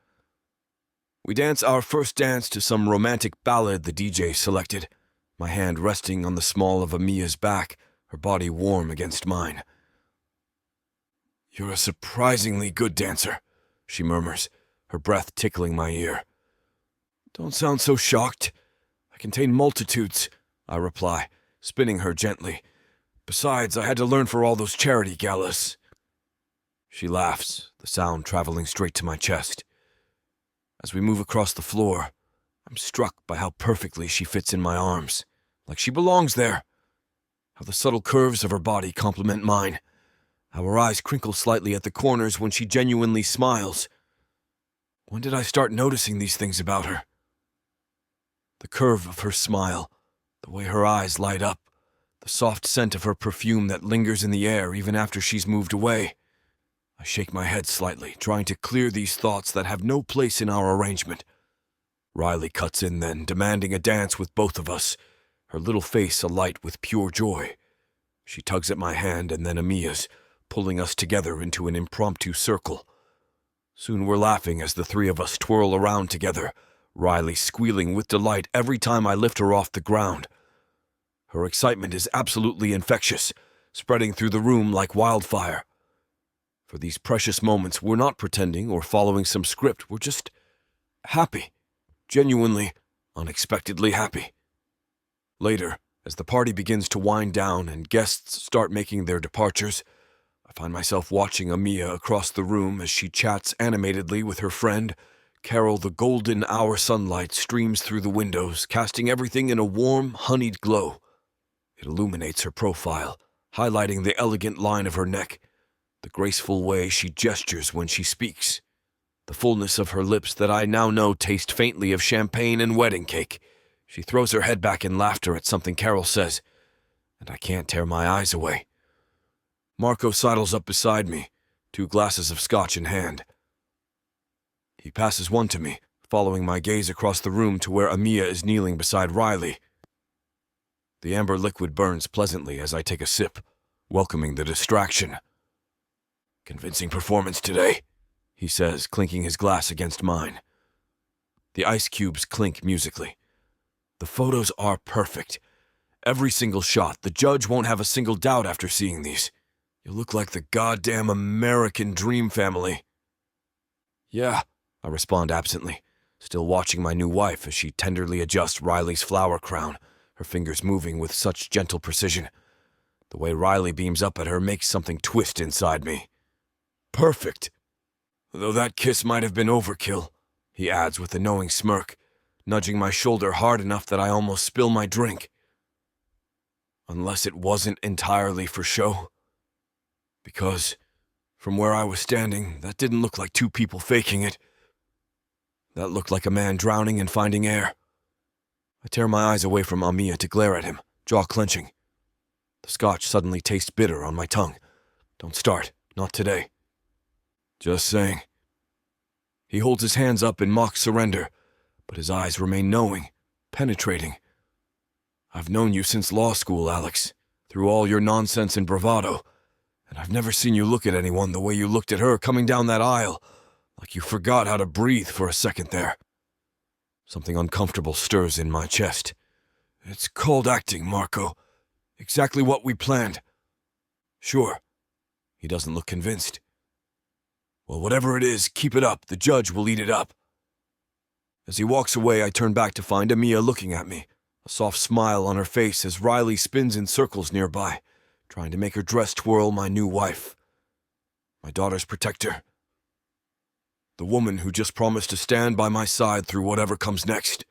We dance our first dance to some romantic ballad the DJ selected, my hand resting on the small of Amiya's back, her body warm against mine. You're a surprisingly good dancer, she murmurs, her breath tickling my ear. Don't sound so shocked. I contain multitudes, I reply, spinning her gently. Besides, I had to learn for all those charity galas. She laughs, the sound traveling straight to my chest. As we move across the floor, I'm struck by how perfectly she fits in my arms, like she belongs there. How the subtle curves of her body complement mine. How her eyes crinkle slightly at the corners when she genuinely smiles. When did I start noticing these things about her? The curve of her smile, the way her eyes light up, the soft scent of her perfume that lingers in the air even after she's moved away. I shake my head slightly, trying to clear these thoughts that have no place in our arrangement. Riley cuts in then, demanding a dance with both of us, her little face alight with pure joy. She tugs at my hand and then Amiya's, pulling us together into an impromptu circle. Soon we're laughing as the three of us twirl around together, Riley squealing with delight every time I lift her off the ground. Her excitement is absolutely infectious, spreading through the room like wildfire. For these precious moments, we're not pretending or following some script. We're just happy. Genuinely, unexpectedly happy. Later, as the party begins to wind down and guests start making their departures, I find myself watching Amiya across the room as she chats animatedly with her friend. Carol, the golden hour sunlight streams through the windows, casting everything in a warm, honeyed glow. It illuminates her profile, highlighting the elegant line of her neck, the graceful way she gestures when she speaks, the fullness of her lips that I now know taste faintly of champagne and wedding cake. She throws her head back in laughter at something Carol says, and I can't tear my eyes away. Marco sidles up beside me, 2 glasses of scotch in hand. He passes one to me, following my gaze across the room to where Amiya is kneeling beside Riley. The amber liquid burns pleasantly as I take a sip, welcoming the distraction. "Convincing performance today," he says, clinking his glass against mine. The ice cubes clink musically. The photos are perfect. Every single shot. The judge won't have a single doubt after seeing these. You look like the goddamn American dream family. "Yeah," I respond absently, still watching my new wife as she tenderly adjusts Riley's flower crown, her fingers moving with such gentle precision. The way Riley beams up at her makes something twist inside me. "Perfect. Though that kiss might have been overkill," he adds with a knowing smirk, nudging my shoulder hard enough that I almost spill my drink. Unless it wasn't entirely for show. Because, from where I was standing, that didn't look like 2 people faking it. That looked like a man drowning and finding air. I tear my eyes away from Amiya to glare at him, jaw clenching. The scotch suddenly tastes bitter on my tongue. "Don't start. Not today." "Just saying." He holds his hands up in mock surrender, but his eyes remain knowing, penetrating. "I've known you since law school, Alex, through all your nonsense and bravado, and I've never seen you look at anyone the way you looked at her coming down that aisle, like you forgot how to breathe for a second there." Something uncomfortable stirs in my chest. "It's called acting, Marco. Exactly what we planned." "Sure." He doesn't look convinced. "Well, whatever it is, keep it up. The judge will eat it up." As he walks away, I turn back to find Amiya looking at me, a soft smile on her face as Riley spins in circles nearby, trying to make her dress twirl my new wife. My daughter's protector. The woman who just promised to stand by my side through whatever comes next.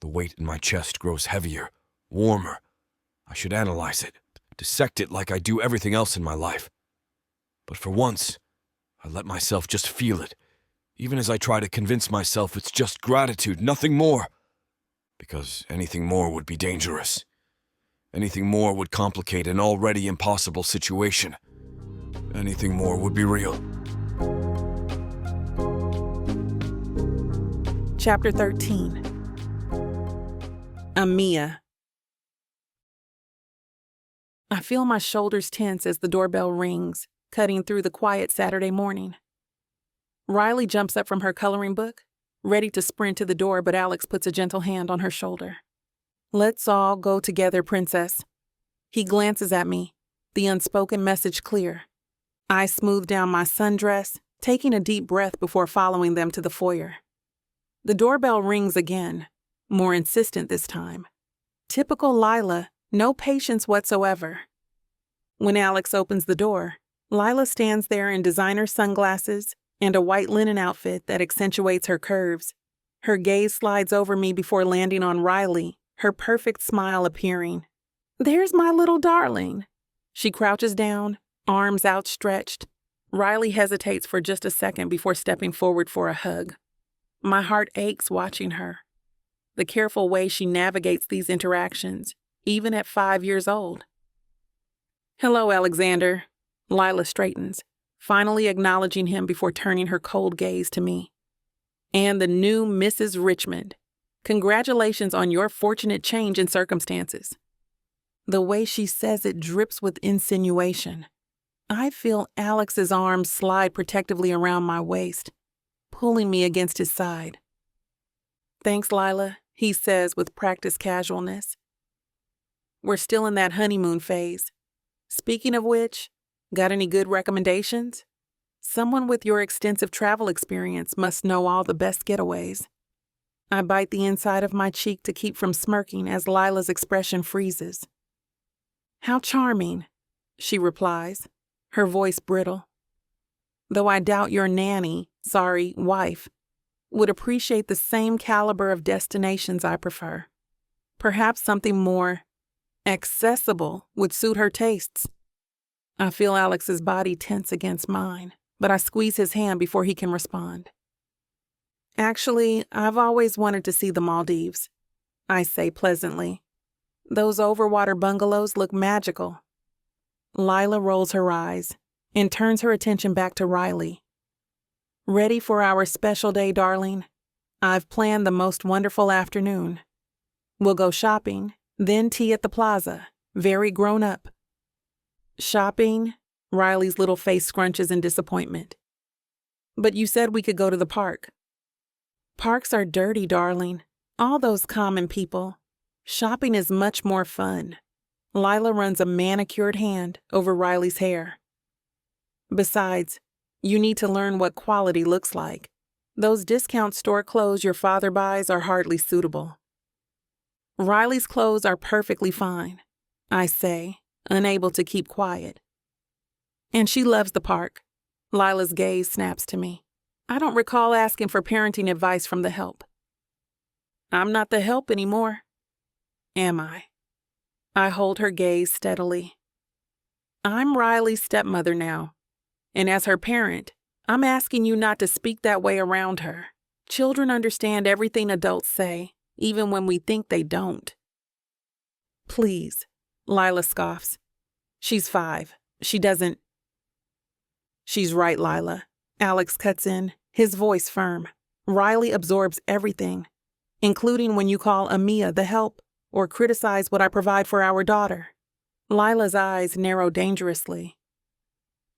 The weight in my chest grows heavier, warmer. I should analyze it, dissect it like I do everything else in my life. But for once, I let myself just feel it, even as I try to convince myself it's just gratitude, nothing more. Because anything more would be dangerous. Anything more would complicate an already impossible situation. Anything more would be real. Chapter 13. Amiya. I feel my shoulders tense as the doorbell rings, cutting through the quiet Saturday morning. Riley jumps up from her coloring book, ready to sprint to the door, but Alex puts a gentle hand on her shoulder. "Let's all go together, princess." He glances at me, the unspoken message clear. I smooth down my sundress, taking a deep breath before following them to the foyer. The doorbell rings again, more insistent this time. Typical Lila, no patience whatsoever. When Alex opens the door, Lila stands there in designer sunglasses and a white linen outfit that accentuates her curves. Her gaze slides over me before landing on Riley, her perfect smile appearing. "There's my little darling." She crouches down, arms outstretched. Riley hesitates for just a second before stepping forward for a hug. My heart aches watching her. The careful way she navigates these interactions, even at 5 years old. "Hello, Alexander." Lila straightens, finally acknowledging him before turning her cold gaze to me. "And the new Mrs. Richmond. Congratulations on your fortunate change in circumstances." The way she says it drips with insinuation. I feel Alex's arms slide protectively around my waist, pulling me against his side. "Thanks, Lila," he says with practiced casualness. "We're still in that honeymoon phase. Speaking of which, got any good recommendations? Someone with your extensive travel experience must know all the best getaways." I bite the inside of my cheek to keep from smirking as Lila's expression freezes. "How charming," she replies, her voice brittle. "Though I doubt your wife, would appreciate the same caliber of destinations I prefer. Perhaps something more accessible would suit her tastes." I feel Alex's body tense against mine, but I squeeze his hand before he can respond. "Actually, I've always wanted to see the Maldives," I say pleasantly. "Those overwater bungalows look magical." Lila rolls her eyes and turns her attention back to Riley. "Ready for our special day, darling? I've planned the most wonderful afternoon. We'll go shopping, then tea at the plaza. Very grown up." "Shopping?" Riley's little face scrunches in disappointment. "But you said we could go to the park." "Parks are dirty, darling. All those common people. Shopping is much more fun." Lila runs a manicured hand over Riley's hair. "Besides, you need to learn what quality looks like. Those discount store clothes your father buys are hardly suitable." "Riley's clothes are perfectly fine," I say, unable to keep quiet. "And she loves the park." Lila's gaze snaps to me. "I don't recall asking for parenting advice from the help." "I'm not the help anymore." "Am I?" I hold her gaze steadily. "I'm Riley's stepmother now, and as her parent, I'm asking you not to speak that way around her. Children understand everything adults say, even when we think they don't." "Please," Lila scoffs. "She's 5. She doesn't—" "She's right, Lila." Alex cuts in, his voice firm. "Riley absorbs everything, including when you call Amiya the help or criticize what I provide for our daughter." Lila's eyes narrow dangerously.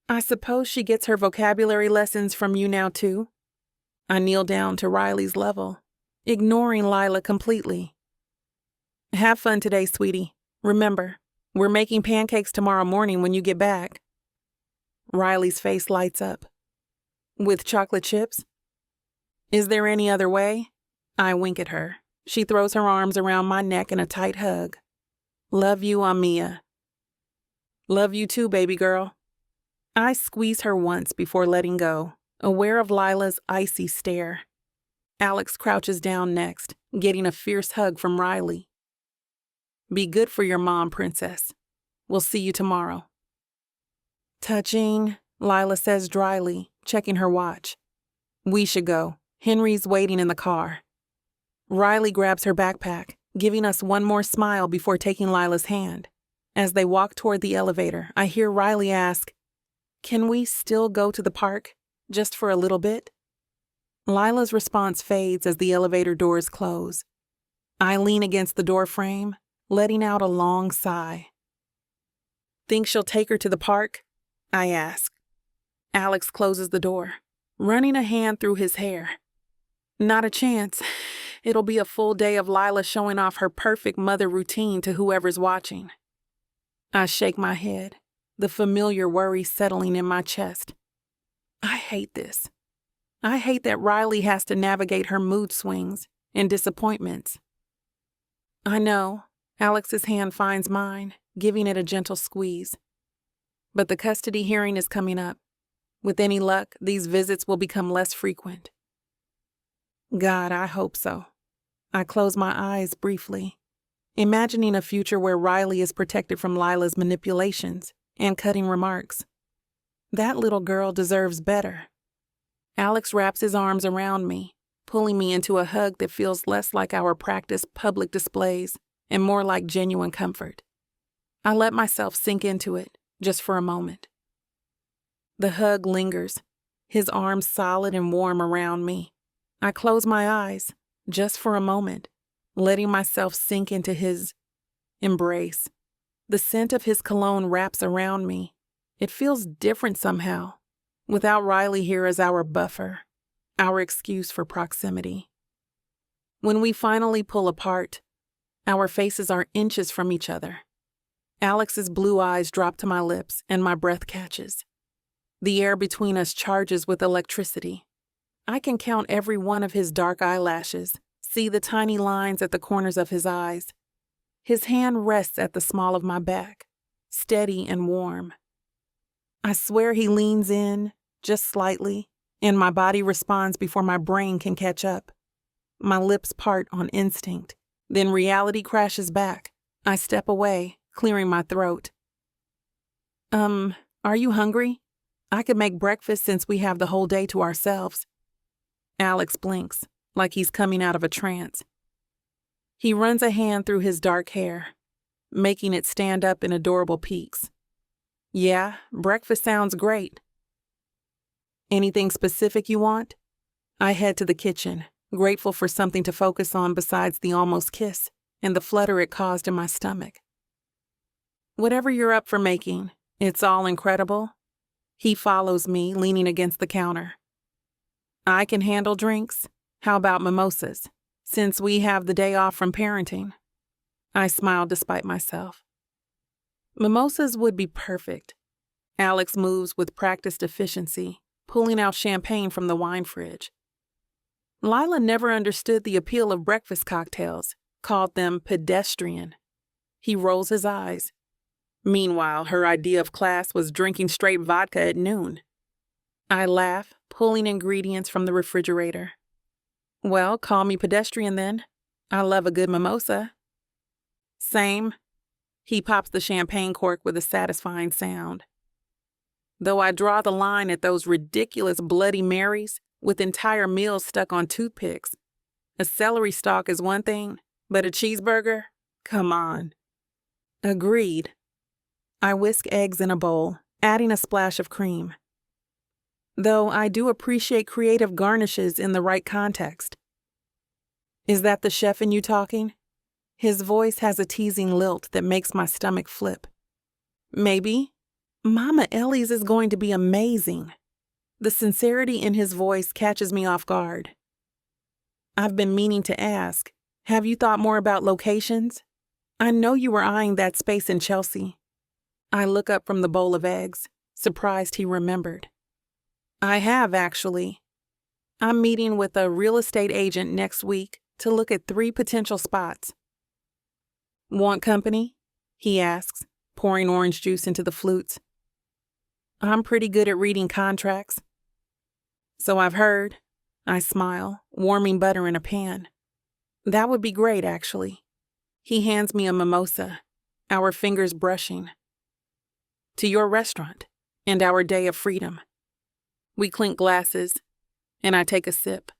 "I suppose she gets her vocabulary lessons from you now, too?" I kneel down to Riley's level, ignoring Lila completely. "Have fun today, sweetie. Remember, we're making pancakes tomorrow morning when you get back." Riley's face lights up. "With chocolate chips?" "Is there any other way?" I wink at her. She throws her arms around my neck in a tight hug. "Love you, Amiya." "Love you too, baby girl." I squeeze her once before letting go, aware of Lila's icy stare. Alex crouches down next, getting a fierce hug from Riley. "Be good for your mom, princess. We'll see you tomorrow." "Touching," Lila says dryly, checking her watch. "We should go. Henry's waiting in the car." Riley grabs her backpack, giving us one more smile before taking Lila's hand. As they walk toward the elevator, I hear Riley ask, "Can we still go to the park, just for a little bit?" Lila's response fades as the elevator doors close. I lean against the door frame, letting out a long sigh. "Think she'll take her to the park?" I ask. Alex closes the door, running a hand through his hair. "Not a chance. It'll be a full day of Lila showing off her perfect mother routine to whoever's watching." I shake my head, the familiar worry settling in my chest. I hate this. I hate that Riley has to navigate her mood swings and disappointments. I know. Alex's hand finds mine, giving it a gentle squeeze. But the custody hearing is coming up. With any luck, these visits will become less frequent. God, I hope so. I close my eyes briefly, imagining a future where Riley is protected from Lila's manipulations and cutting remarks. That little girl deserves better. Alex wraps his arms around me, pulling me into a hug that feels less like our practiced public displays and more like genuine comfort. I let myself sink into it, just for a moment. The hug lingers, his arms solid and warm around me. I close my eyes, just for a moment, letting myself sink into his embrace. The scent of his cologne wraps around me. It feels different somehow, without Riley here as our buffer. our excuse for proximity. When we finally pull apart, our faces are inches from each other. Alex's blue eyes drop to my lips and my breath catches. The air between us charges with electricity. I can count every one of his dark eyelashes, see the tiny lines at the corners of his eyes. His hand rests at the small of my back, steady and warm. I swear he leans in, just slightly, and my body responds before my brain can catch up. My lips part on instinct, then reality crashes back. I step away, clearing my throat. Are you hungry? I could make breakfast since we have the whole day to ourselves. Alex blinks, like he's coming out of a trance. He runs a hand through his dark hair, making it stand up in adorable peaks. Yeah, breakfast sounds great. Anything specific you want? I head to the kitchen, grateful for something to focus on besides the almost kiss and the flutter it caused in my stomach. Whatever you're up for making, it's all incredible. He follows me, leaning against the counter. I can handle drinks. How about mimosas, since we have the day off from parenting? I smiled despite myself. Mimosas would be perfect. Alex moves with practiced efficiency, pulling out champagne from the wine fridge. Lila never understood the appeal of breakfast cocktails, called them pedestrian. He rolls his eyes. Meanwhile, her idea of class was drinking straight vodka at noon. I laugh, pulling ingredients from the refrigerator. Well, call me pedestrian then. I love a good mimosa. Same. He pops the champagne cork with a satisfying sound. Though I draw the line at those ridiculous Bloody Marys with entire meals stuck on toothpicks. A celery stalk is one thing, but a cheeseburger? Come on. Agreed. I whisk eggs in a bowl, adding a splash of cream. Though I do appreciate creative garnishes in the right context. Is that the chef in you talking? His voice has a teasing lilt that makes my stomach flip. Maybe. Mama Ellie's is going to be amazing. The sincerity in his voice catches me off guard. I've been meaning to ask, have you thought more about locations? I know you were eyeing that space in Chelsea. I look up from the bowl of eggs, surprised he remembered. I have, actually. I'm meeting with a real estate agent next week to look at 3 potential spots. Want company? He asks, pouring orange juice into the flutes. I'm pretty good at reading contracts. So I've heard. I smile, warming butter in a pan. That would be great, actually. He hands me a mimosa, our fingers brushing. To your restaurant and our day of freedom. We clink glasses, and I take a sip.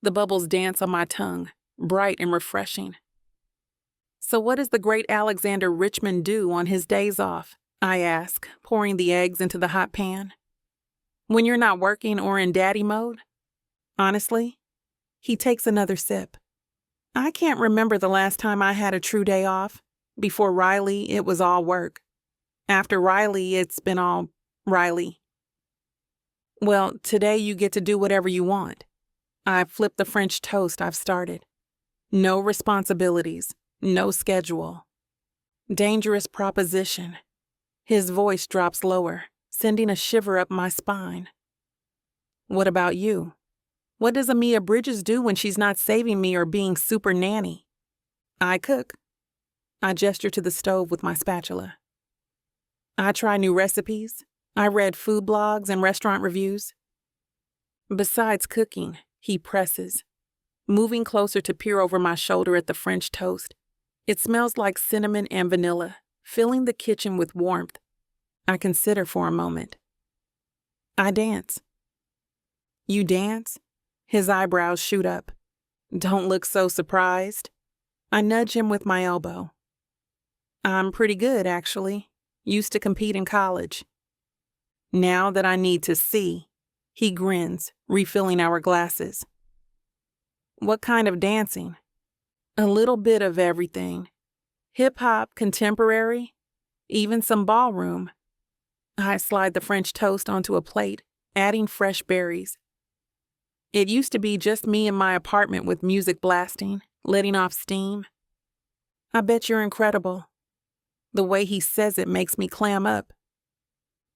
The bubbles dance on my tongue, bright and refreshing. So what does the great Alexander Richmond do on his days off? I ask, pouring the eggs into the hot pan. When you're not working or in daddy mode? Honestly? He takes another sip. I can't remember the last time I had a true day off. Before Riley, it was all work. After Riley, it's been all Riley. Well, today you get to do whatever you want. I flip the French toast I've started. No responsibilities, no schedule. Dangerous proposition. His voice drops lower, sending a shiver up my spine. What about you? What does Amiya Bridges do when she's not saving me or being super nanny? I cook. I gesture to the stove with my spatula. I try new recipes. I read food blogs and restaurant reviews. Besides cooking, he presses, moving closer to peer over my shoulder at the French toast. It smells like cinnamon and vanilla, filling the kitchen with warmth. I consider for a moment. I dance. You dance? His eyebrows shoot up. Don't look so surprised. I nudge him with my elbow. I'm pretty good, actually. Used to compete in college. Now that I need to see, he grins, refilling our glasses. What kind of dancing? A little bit of everything. Hip-hop, contemporary, even some ballroom. I slide the French toast onto a plate, adding fresh berries. It used to be just me in my apartment with music blasting, letting off steam. I bet you're incredible. The way he says it makes me clam up.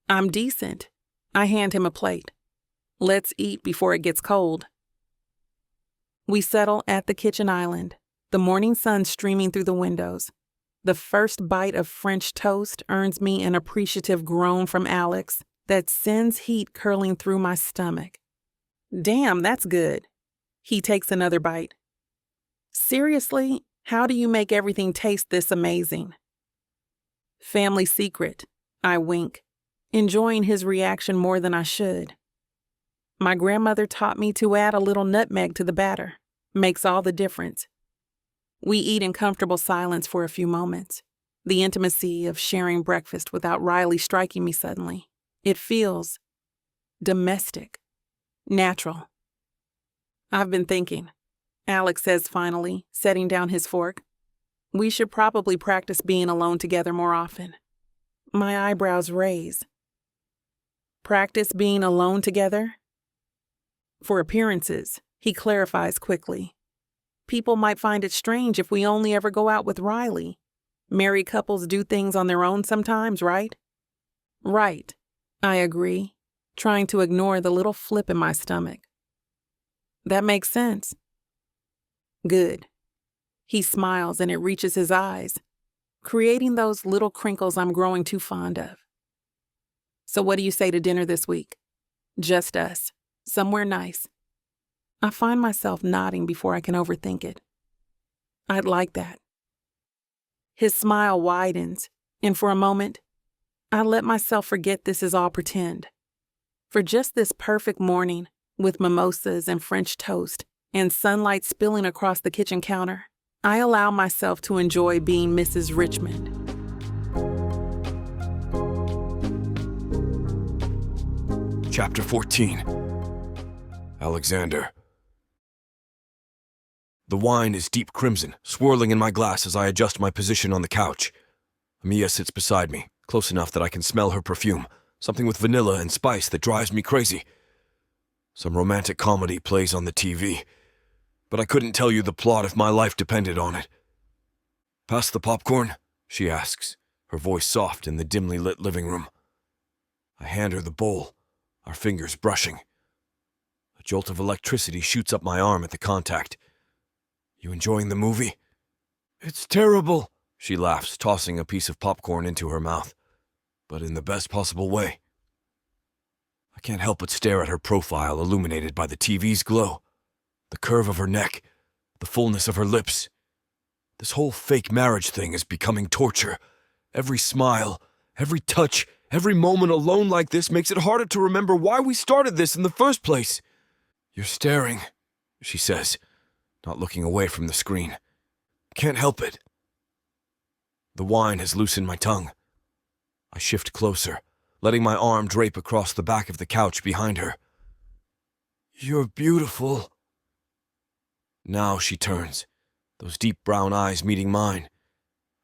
I'm decent. I hand him a plate. Let's eat before it gets cold. We settle at the kitchen island, the morning sun streaming through the windows. The first bite of French toast earns me an appreciative groan from Alex that sends heat curling through my stomach. Damn, that's good. He takes another bite. Seriously, how do you make everything taste this amazing? Family secret. I wink, enjoying his reaction more than I should. My grandmother taught me to add a little nutmeg to the batter. Makes all the difference. We eat in comfortable silence for a few moments. The intimacy of sharing breakfast without Riley striking me suddenly. It feels domestic, natural. I've been thinking, Alex says finally, setting down his fork. We should probably practice being alone together more often. My eyebrows raise. Practice being alone together? For appearances, he clarifies quickly. People might find it strange if we only ever go out with Riley. Married couples do things on their own sometimes, right? Right, I agree, trying to ignore the little flip in my stomach. That makes sense. Good. He smiles and it reaches his eyes, creating those little crinkles I'm growing too fond of. So what do you say to dinner this week? Just us, somewhere nice. I find myself nodding before I can overthink it. I'd like that. His smile widens, and for a moment, I let myself forget this is all pretend. For just this perfect morning, with mimosas and French toast and sunlight spilling across the kitchen counter, I allow myself to enjoy being Mrs. Richmond. Chapter 14. Alexander. The wine is deep crimson, swirling in my glass as I adjust my position on the couch. Amiya sits beside me, close enough that I can smell her perfume, something with vanilla and spice that drives me crazy. Some romantic comedy plays on the TV, but I couldn't tell you the plot if my life depended on it. "Pass the popcorn?" she asks, her voice soft in the dimly lit living room. I hand her the bowl, our fingers brushing. A jolt of electricity shoots up my arm at the contact. "You enjoying the movie?" "It's terrible," she laughs, tossing a piece of popcorn into her mouth, but in the best possible way. I can't help but stare at her profile illuminated by the TV's glow. The curve of her neck, the fullness of her lips. This whole fake marriage thing is becoming torture. Every smile, every touch, every moment alone like this makes it harder to remember why we started this in the first place. "You're staring," she says, not looking away from the screen. "Can't help it." The wine has loosened my tongue. I shift closer, letting my arm drape across the back of the couch behind her. "You're beautiful." Now she turns, those deep brown eyes meeting mine,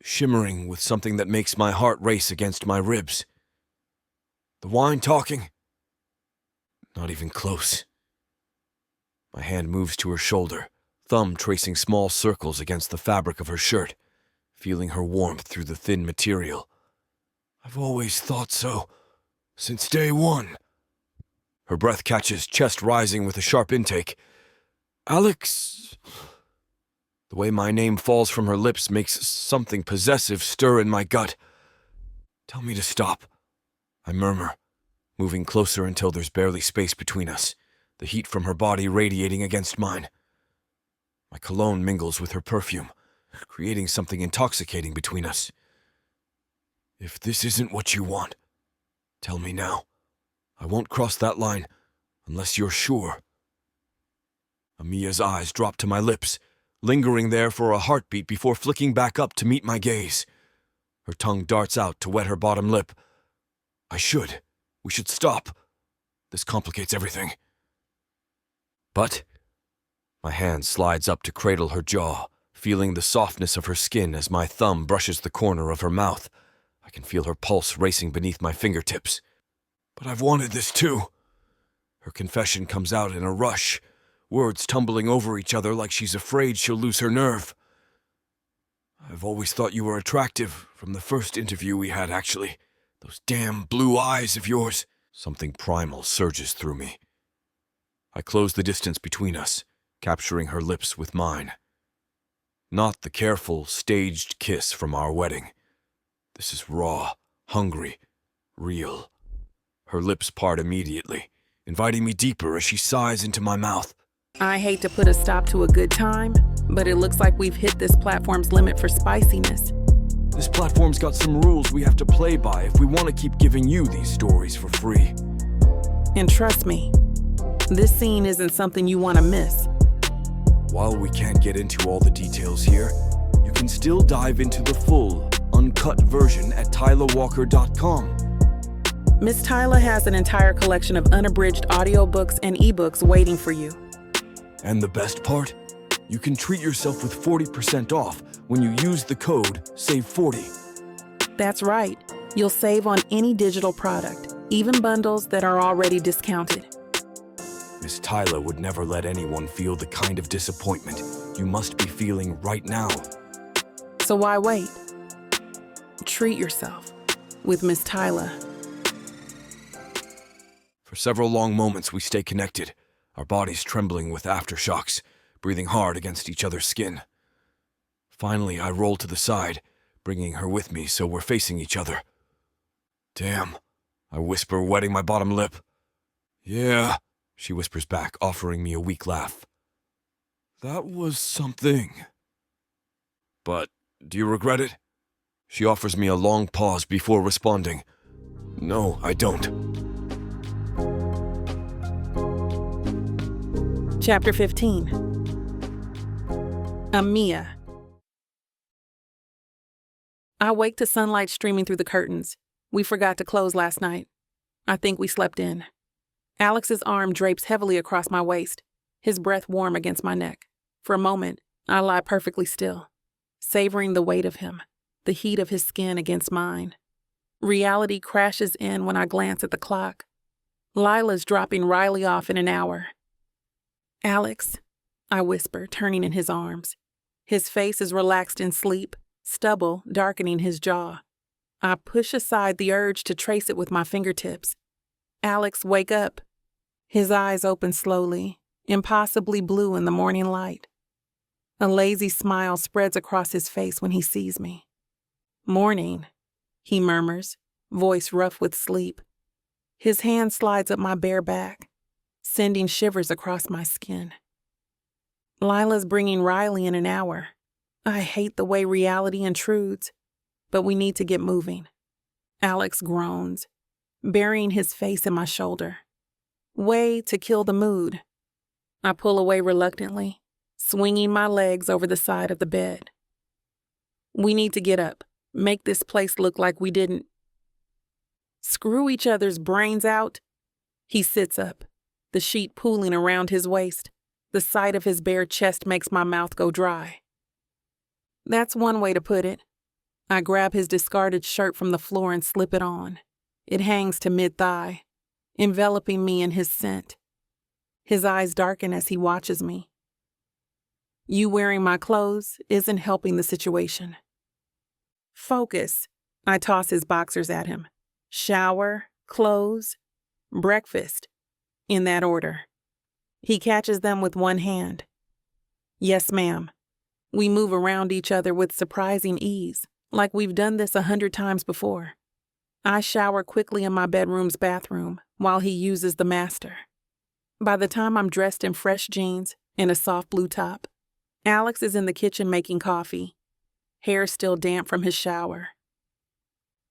shimmering with something that makes my heart race against my ribs. The wine talking? Not even close. My hand moves to her shoulder, thumb tracing small circles against the fabric of her shirt, feeling her warmth through the thin material. "I've always thought so, since day one." Her breath catches, chest rising with a sharp intake. "Alex..." The way my name falls from her lips makes something possessive stir in my gut. "Tell me to stop," I murmur, moving closer until there's barely space between us, the heat from her body radiating against mine. My cologne mingles with her perfume, creating something intoxicating between us. "If this isn't what you want, tell me now. I won't cross that line unless you're sure." Amiya's eyes drop to my lips, lingering there for a heartbeat before flicking back up to meet my gaze. Her tongue darts out to wet her bottom lip. We should stop. This complicates everything." But my hand slides up to cradle her jaw, feeling the softness of her skin as my thumb brushes the corner of her mouth. I can feel her pulse racing beneath my fingertips. "But I've wanted this too." Her confession comes out in a rush, words tumbling over each other like she's afraid she'll lose her nerve. I've always thought you were attractive, from the first interview we had, actually. Those damn blue eyes of yours. Something primal surges through me. I close the distance between us, capturing her lips with mine. Not the careful, staged kiss from our wedding. This is raw, hungry, real. Her lips part immediately, inviting me deeper as she sighs into my mouth. I hate to put a stop to a good time, but it looks like we've hit this platform's limit for spiciness. This platform's got some rules we have to play by if we want to keep giving you these stories for free. And trust me, this scene isn't something you want to miss. While we can't get into all the details here, you can still dive into the full, uncut version at TylaWalker.com. Miss Tyla has an entire collection of unabridged audiobooks and ebooks waiting for you. And the best part? You can treat yourself with 40% off when you use the code SAVE40. That's right. You'll save on any digital product, even bundles that are already discounted. Miss Tyla would never let anyone feel the kind of disappointment you must be feeling right now. So why wait? Treat yourself with Miss Tyla. For several long moments, we stay connected, our bodies trembling with aftershocks, breathing hard against each other's skin. Finally, I roll to the side, bringing her with me so we're facing each other. Damn, I whisper, wetting my bottom lip. Yeah, she whispers back, offering me a weak laugh. That was something. But do you regret it? She offers me a long pause before responding. No, I don't. Chapter 15. Amiya. I wake to sunlight streaming through the curtains. We forgot to close last night. I think we slept in. Alex's arm drapes heavily across my waist, his breath warm against my neck. For a moment, I lie perfectly still, savoring the weight of him, the heat of his skin against mine. Reality crashes in when I glance at the clock. Lila's dropping Riley off in an hour. Alex, I whisper, turning in his arms. His face is relaxed in sleep, stubble darkening his jaw. I push aside the urge to trace it with my fingertips. Alex, wake up. His eyes open slowly, impossibly blue in the morning light. A lazy smile spreads across his face when he sees me. Morning, he murmurs, voice rough with sleep. His hand slides up my bare back, sending shivers across my skin. Lila's bringing Riley in an hour. I hate the way reality intrudes, but we need to get moving. Alex groans, burying his face in my shoulder. Way to kill the mood. I pull away reluctantly, swinging my legs over the side of the bed. We need to get up, make this place look like we didn't. Screw each other's brains out. He sits up, the sheet pooling around his waist. The sight of his bare chest makes my mouth go dry. That's one way to put it. I grab his discarded shirt from the floor and slip it on. It hangs to mid-thigh, enveloping me in his scent. His eyes darken as he watches me. You wearing my clothes isn't helping the situation. Focus. I toss his boxers at him. Shower, clothes, breakfast. In that order. He catches them with one hand. Yes, ma'am. We move around each other with surprising ease, like we've done this 100 times before. I shower quickly in my bedroom's bathroom while he uses the master. By the time I'm dressed in fresh jeans and a soft blue top, Alex is in the kitchen making coffee, hair still damp from his shower.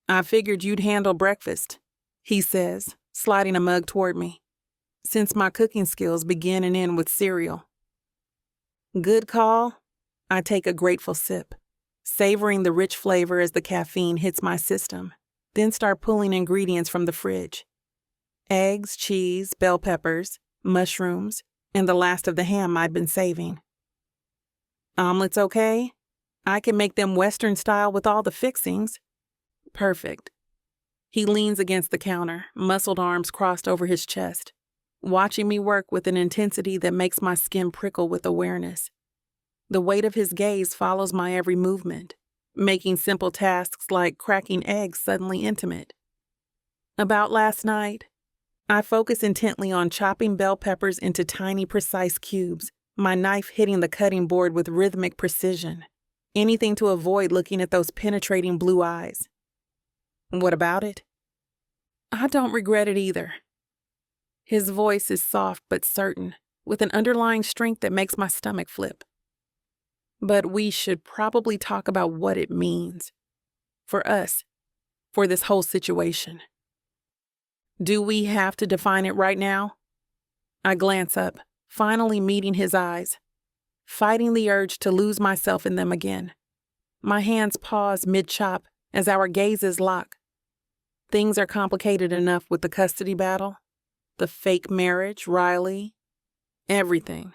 I figured you'd handle breakfast, he says, sliding a mug toward me, since my cooking skills begin and end with cereal. Good call. I take a grateful sip, savoring the rich flavor as the caffeine hits my system, then start pulling ingredients from the fridge. Eggs, cheese, bell peppers, mushrooms, and the last of the ham I'd been saving. Omelets okay? I can make them Western style with all the fixings. Perfect. He leans against the counter, muscled arms crossed over his chest. watching me work with an intensity that makes my skin prickle with awareness. The weight of his gaze follows my every movement, making simple tasks like cracking eggs suddenly intimate. About last night, I focus intently on chopping bell peppers into tiny, precise cubes, my knife hitting the cutting board with rhythmic precision. Anything to avoid looking at those penetrating blue eyes. What about it? I don't regret it either. His voice is soft but certain, with an underlying strength that makes my stomach flip. But we should probably talk about what it means. For us, for this whole situation. Do we have to define it right now? I glance up, finally meeting his eyes, fighting the urge to lose myself in them again. My hands pause mid-chop as our gazes lock. Things are complicated enough with the custody battle, the fake marriage, Riley, everything.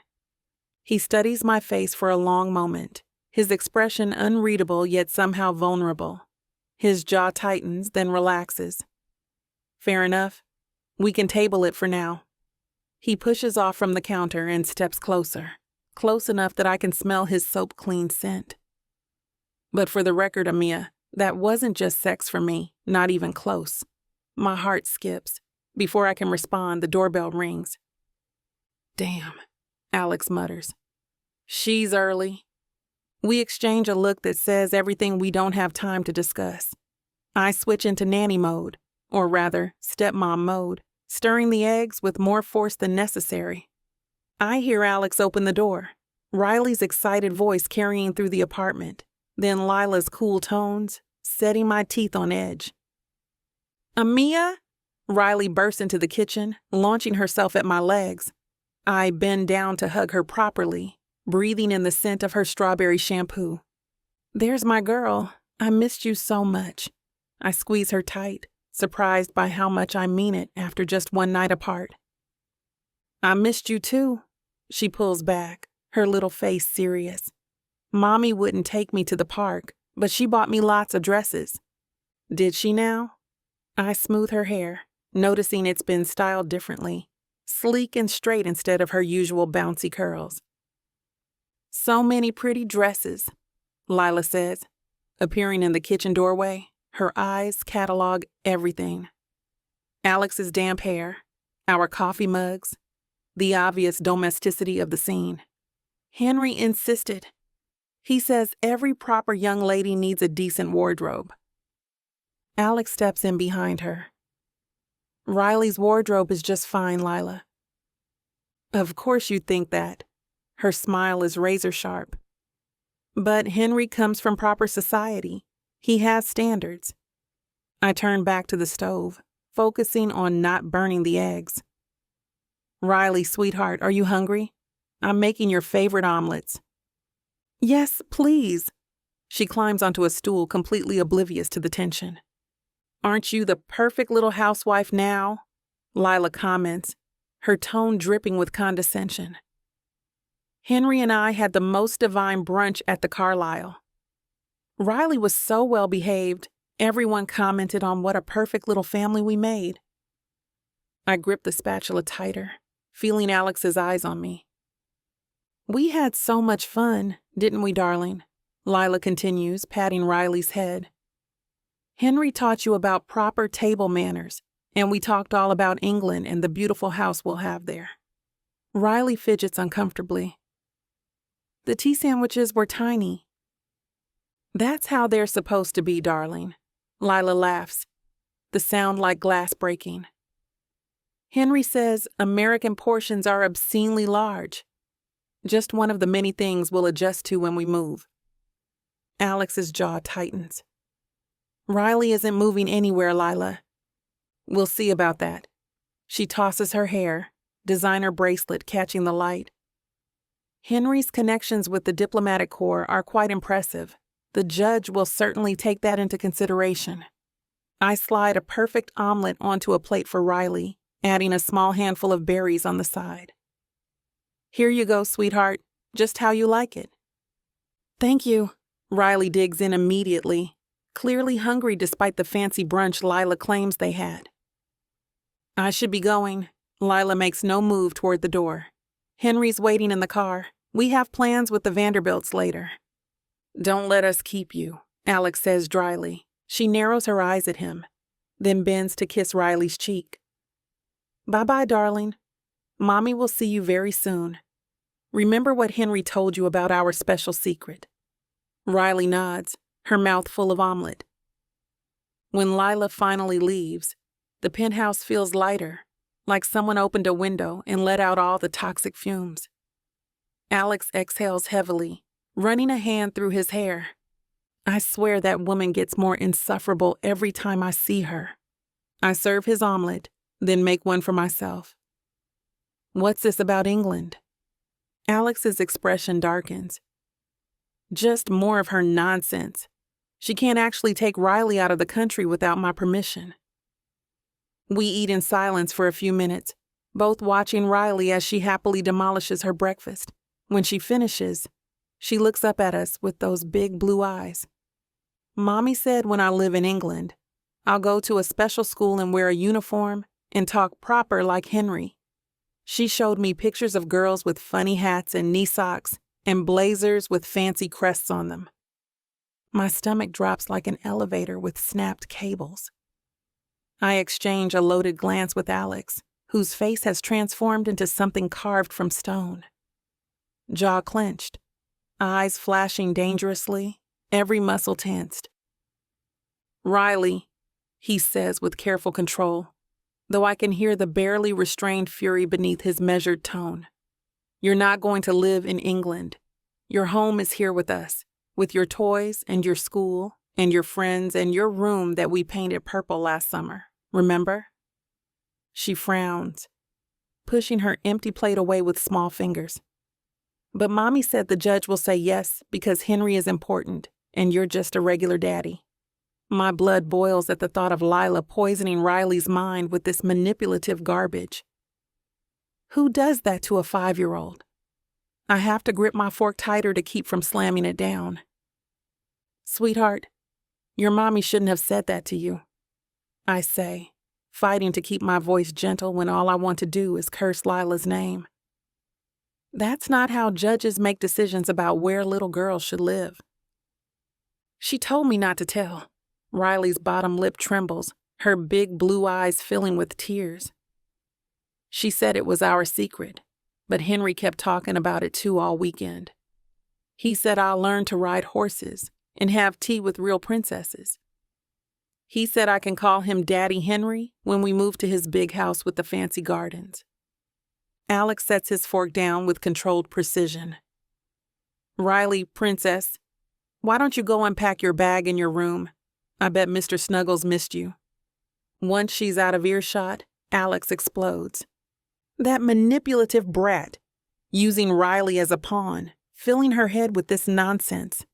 He studies my face for a long moment, his expression unreadable yet somehow vulnerable. His jaw tightens, then relaxes. Fair enough. We can table it for now. He pushes off from the counter and steps closer, close enough that I can smell his soap-clean scent. But for the record, Amiya, that wasn't just sex for me, not even close. My heart skips. Before I can respond, the doorbell rings. Damn, Alex mutters. She's early. We exchange a look that says everything we don't have time to discuss. I switch into nanny mode, or rather, stepmom mode, stirring the eggs with more force than necessary. I hear Alex open the door, Riley's excited voice carrying through the apartment, then Lila's cool tones, setting my teeth on edge. Amiya? Riley bursts into the kitchen, launching herself at my legs. I bend down to hug her properly, breathing in the scent of her strawberry shampoo. There's my girl. I missed you so much. I squeeze her tight, surprised by how much I mean it after just one night apart. I missed you too. She pulls back, her little face serious. Mommy wouldn't take me to the park, but she bought me lots of dresses. Did she now? I smooth her hair, noticing it's been styled differently, sleek and straight instead of her usual bouncy curls. So many pretty dresses, Lila says, appearing in the kitchen doorway. Her eyes catalog everything. Alex's damp hair, our coffee mugs, the obvious domesticity of the scene. Henry insisted. He says every proper young lady needs a decent wardrobe. Alex steps in behind her. Riley's wardrobe is just fine, Lila. Of course you think that. Her smile is razor sharp. But Henry comes from proper society. He has standards. I turn back to the stove, focusing on not burning the eggs. Riley, sweetheart, are you hungry? I'm making your favorite omelets. Yes, please. She climbs onto a stool, completely oblivious to the tension. Aren't you the perfect little housewife now? Lila comments, her tone dripping with condescension. Henry and I had the most divine brunch at the Carlisle. Riley was so well behaved, everyone commented on what a perfect little family we made. I grip the spatula tighter, feeling Alex's eyes on me. We had so much fun, didn't we, darling? Lila continues, patting Riley's head. Henry taught you about proper table manners, and we talked all about England and the beautiful house we'll have there. Riley fidgets uncomfortably. The tea sandwiches were tiny. That's how they're supposed to be, darling. Lila laughs, the sound like glass breaking. Henry says American portions are obscenely large. Just one of the many things we'll adjust to when we move. Alex's jaw tightens. Riley isn't moving anywhere, Lila. We'll see about that. She tosses her hair, designer bracelet catching the light. Henry's connections with the diplomatic corps are quite impressive. The judge will certainly take that into consideration. I slide a perfect omelet onto a plate for Riley, adding a small handful of berries on the side. Here you go, sweetheart, just how you like it. Thank you. Riley digs in immediately, clearly hungry despite the fancy brunch Lila claims they had. I should be going. Lila makes no move toward the door. Henry's waiting in the car. We have plans with the Vanderbilts later. Don't let us keep you, Alex says dryly. She narrows her eyes at him, then bends to kiss Riley's cheek. Bye-bye, darling. Mommy will see you very soon. Remember what Henry told you about our special secret. Riley nods, her mouth full of omelet. When Lila finally leaves, the penthouse feels lighter, like someone opened a window and let out all the toxic fumes. Alex exhales heavily, running a hand through his hair. I swear that woman gets more insufferable every time I see her. I serve his omelet, then make one for myself. What's this about England? Alex's expression darkens. Just more of her nonsense. She can't actually take Riley out of the country without my permission. We eat in silence for a few minutes, both watching Riley as she happily demolishes her breakfast. When she finishes, she looks up at us with those big blue eyes. Mommy said when I live in England, I'll go to a special school and wear a uniform and talk proper like Henry. She showed me pictures of girls with funny hats and knee socks and blazers with fancy crests on them. My stomach drops like an elevator with snapped cables. I exchange a loaded glance with Alex, whose face has transformed into something carved from stone. Jaw clenched, eyes flashing dangerously, every muscle tensed. Riley, he says with careful control, though I can hear the barely restrained fury beneath his measured tone. You're not going to live in England. Your home is here with us, with your toys and your school and your friends and your room that we painted purple last summer. Remember? She frowns, pushing her empty plate away with small fingers. But Mommy said the judge will say yes because Henry is important and you're just a regular daddy. My blood boils at the thought of Lila poisoning Riley's mind with this manipulative garbage. Who does that to a 5-year-old? I have to grip my fork tighter to keep from slamming it down. Sweetheart, your mommy shouldn't have said that to you, I say, fighting to keep my voice gentle when all I want to do is curse Lila's name. That's not how judges make decisions about where little girls should live. She told me not to tell. Riley's bottom lip trembles, her big blue eyes filling with tears. She said it was our secret, but Henry kept talking about it too all weekend. He said I'll learn to ride horses and have tea with real princesses. He said I can call him Daddy Henry when we move to his big house with the fancy gardens. Alex sets his fork down with controlled precision. Riley, princess, why don't you go unpack your bag in your room? I bet Mr. Snuggles missed you. Once she's out of earshot, Alex explodes. That manipulative brat, using Riley as a pawn, filling her head with this nonsense.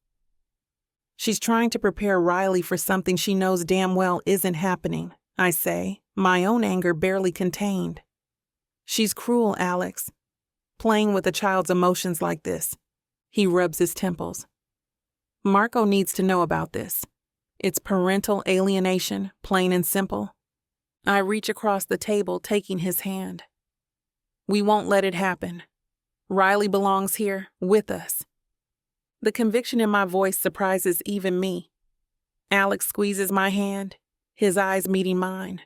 She's trying to prepare Riley for something she knows damn well isn't happening, I say, my own anger barely contained. She's cruel, Alex, playing with a child's emotions like this. He rubs his temples. Marco needs to know about this. It's parental alienation, plain and simple. I reach across the table, taking his hand. We won't let it happen. Riley belongs here, with us. The conviction in my voice surprises even me. Alex squeezes my hand, his eyes meeting mine.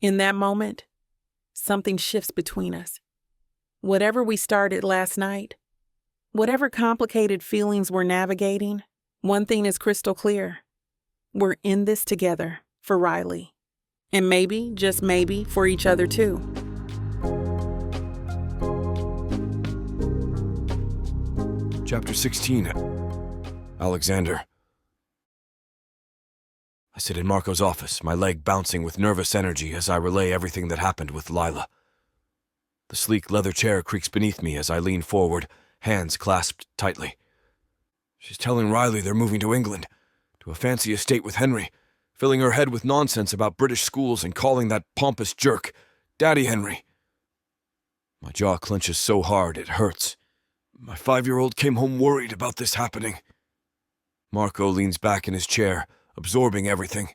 In that moment, something shifts between us. Whatever we started last night, whatever complicated feelings we're navigating, one thing is crystal clear. We're in this together for Riley. And maybe, just maybe, for each other too. Chapter 16. Alexander. I sit in Marco's office, my leg bouncing with nervous energy as I relay everything that happened with Lila. The sleek leather chair creaks beneath me as I lean forward, hands clasped tightly. She's telling Riley they're moving to England, to a fancy estate with Henry, filling her head with nonsense about British schools and calling that pompous jerk Daddy Henry. My jaw clenches so hard it hurts. My 5-year-old came home worried about this happening. Marco leans back in his chair, absorbing everything.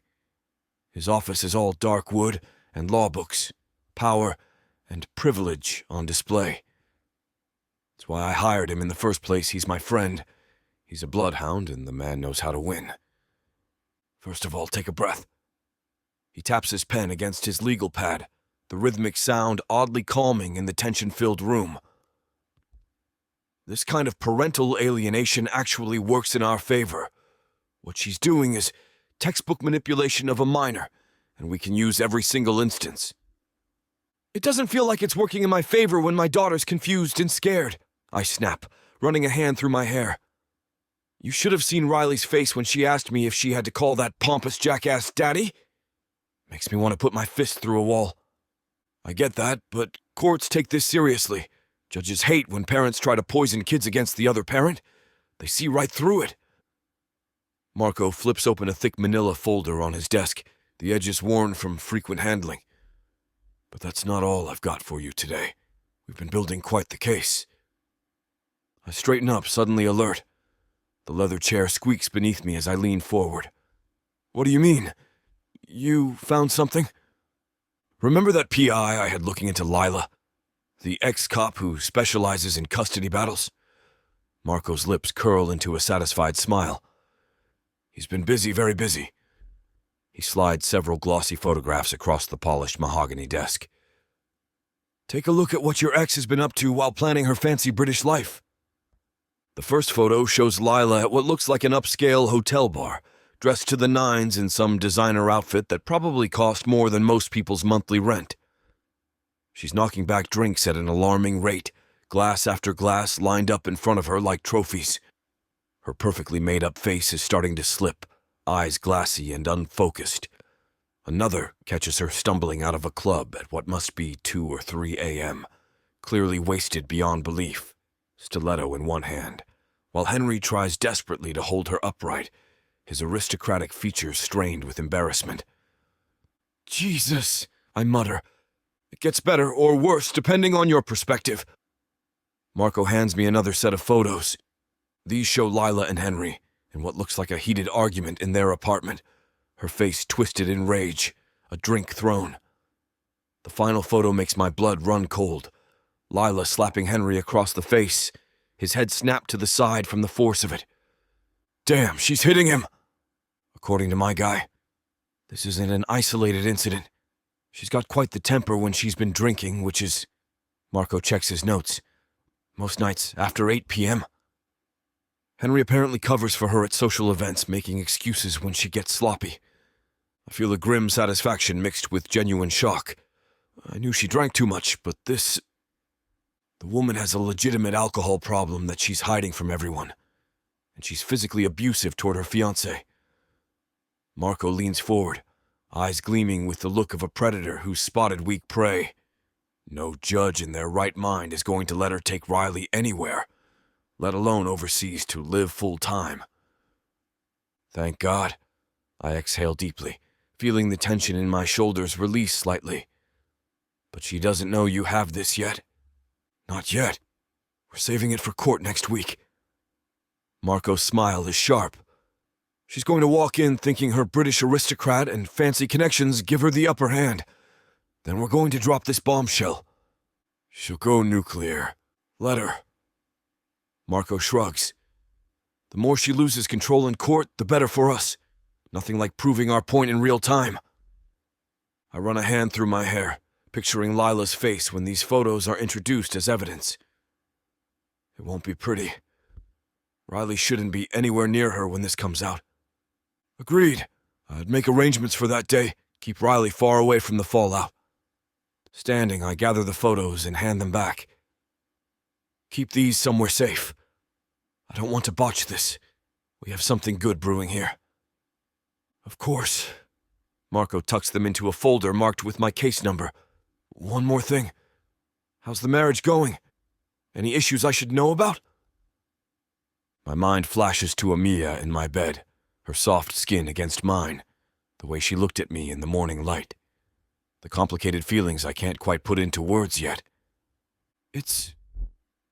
His office is all dark wood and law books, power, and privilege on display. That's why I hired him in the first place. He's my friend. He's a bloodhound, and the man knows how to win. First of all, take a breath. He taps his pen against his legal pad, the rhythmic sound oddly calming in the tension-filled room. This kind of parental alienation actually works in our favor. What she's doing is textbook manipulation of a minor, and we can use every single instance. It doesn't feel like it's working in my favor when my daughter's confused and scared, I snap, running a hand through my hair. You should have seen Riley's face when she asked me if she had to call that pompous jackass daddy. Makes me want to put my fist through a wall. I get that, but courts take this seriously. Judges hate when parents try to poison kids against the other parent. They see right through it. Marco flips open a thick manila folder on his desk, the edges worn from frequent handling. But that's not all I've got for you today. We've been building quite the case. I straighten up, suddenly alert. The leather chair squeaks beneath me as I lean forward. What do you mean? You found something? Remember that PI I had looking into Lila? The ex-cop who specializes in custody battles? Marco's lips curl into a satisfied smile. He's been busy, very busy. He slides several glossy photographs across the polished mahogany desk. Take a look at what your ex has been up to while planning her fancy British life. The first photo shows Lila at what looks like an upscale hotel bar, dressed to the nines in some designer outfit that probably cost more than most people's monthly rent. She's knocking back drinks at an alarming rate, glass after glass lined up in front of her like trophies. Her perfectly made-up face is starting to slip, eyes glassy and unfocused. Another catches her stumbling out of a club at what must be 2 or 3 a.m., clearly wasted beyond belief, stiletto in one hand, while Henry tries desperately to hold her upright, his aristocratic features strained with embarrassment. Jesus, I mutter. It gets better or worse depending on your perspective. Marco hands me another set of photos. These show Lila and Henry in what looks like a heated argument in their apartment, her face twisted in rage, a drink thrown. The final photo makes my blood run cold. Lila slapping Henry across the face, his head snapped to the side from the force of it. Damn, she's hitting him! According to my guy, this isn't an isolated incident. She's got quite the temper when she's been drinking, which is... Marco checks his notes. Most nights after 8 p.m. Henry apparently covers for her at social events, making excuses when she gets sloppy. I feel a grim satisfaction mixed with genuine shock. I knew she drank too much, but this... The woman has a legitimate alcohol problem that she's hiding from everyone, and she's physically abusive toward her fiancé. Marco leans forward, eyes gleaming with the look of a predator who's spotted weak prey. No judge in their right mind is going to let her take Riley anywhere, let alone overseas to live full-time. Thank God. I exhale deeply, feeling the tension in my shoulders release slightly. But she doesn't know you have this yet. Not yet. We're saving it for court next week. Marco's smile is sharp. She's going to walk in thinking her British aristocrat and fancy connections give her the upper hand. Then we're going to drop this bombshell. She'll go nuclear. Let her. Marco shrugs. The more she loses control in court, the better for us. Nothing like proving our point in real time. I run a hand through my hair, picturing Lila's face when these photos are introduced as evidence. It won't be pretty. Riley shouldn't be anywhere near her when this comes out. Agreed. I'd make arrangements for that day, keep Riley far away from the fallout. Standing, I gather the photos and hand them back. Keep these somewhere safe. I don't want to botch this. We have something good brewing here. Of course. Marco tucks them into a folder marked with my case number. One more thing. How's the marriage going? Any issues I should know about? My mind flashes to Amiya in my bed, her soft skin against mine, the way she looked at me in the morning light. The complicated feelings I can't quite put into words yet. It's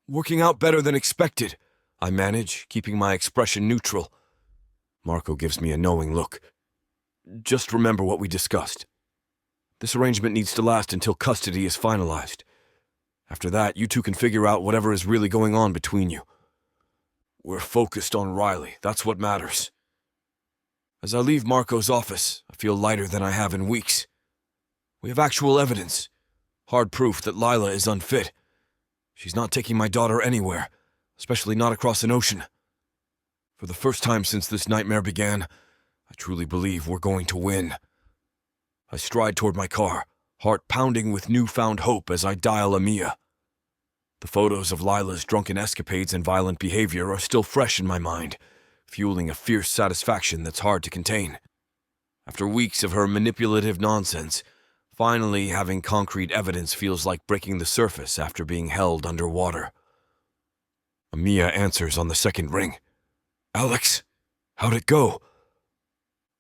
working out better than expected, I manage, keeping my expression neutral. Marco gives me a knowing look. Just remember what we discussed. This arrangement needs to last until custody is finalized. After that, you two can figure out whatever is really going on between you. We're focused on Riley. That's what matters. As I leave Marco's office, I feel lighter than I have in weeks. We have actual evidence. Hard proof that Lila is unfit. She's not taking my daughter anywhere, especially not across an ocean. For the first time since this nightmare began, I truly believe we're going to win. I stride toward my car, heart pounding with newfound hope as I dial Amiya. The photos of Lila's drunken escapades and violent behavior are still fresh in my mind, fueling a fierce satisfaction that's hard to contain. After weeks of her manipulative nonsense, finally having concrete evidence feels like breaking the surface after being held underwater. Amiya answers on the second ring. Alex, how'd it go?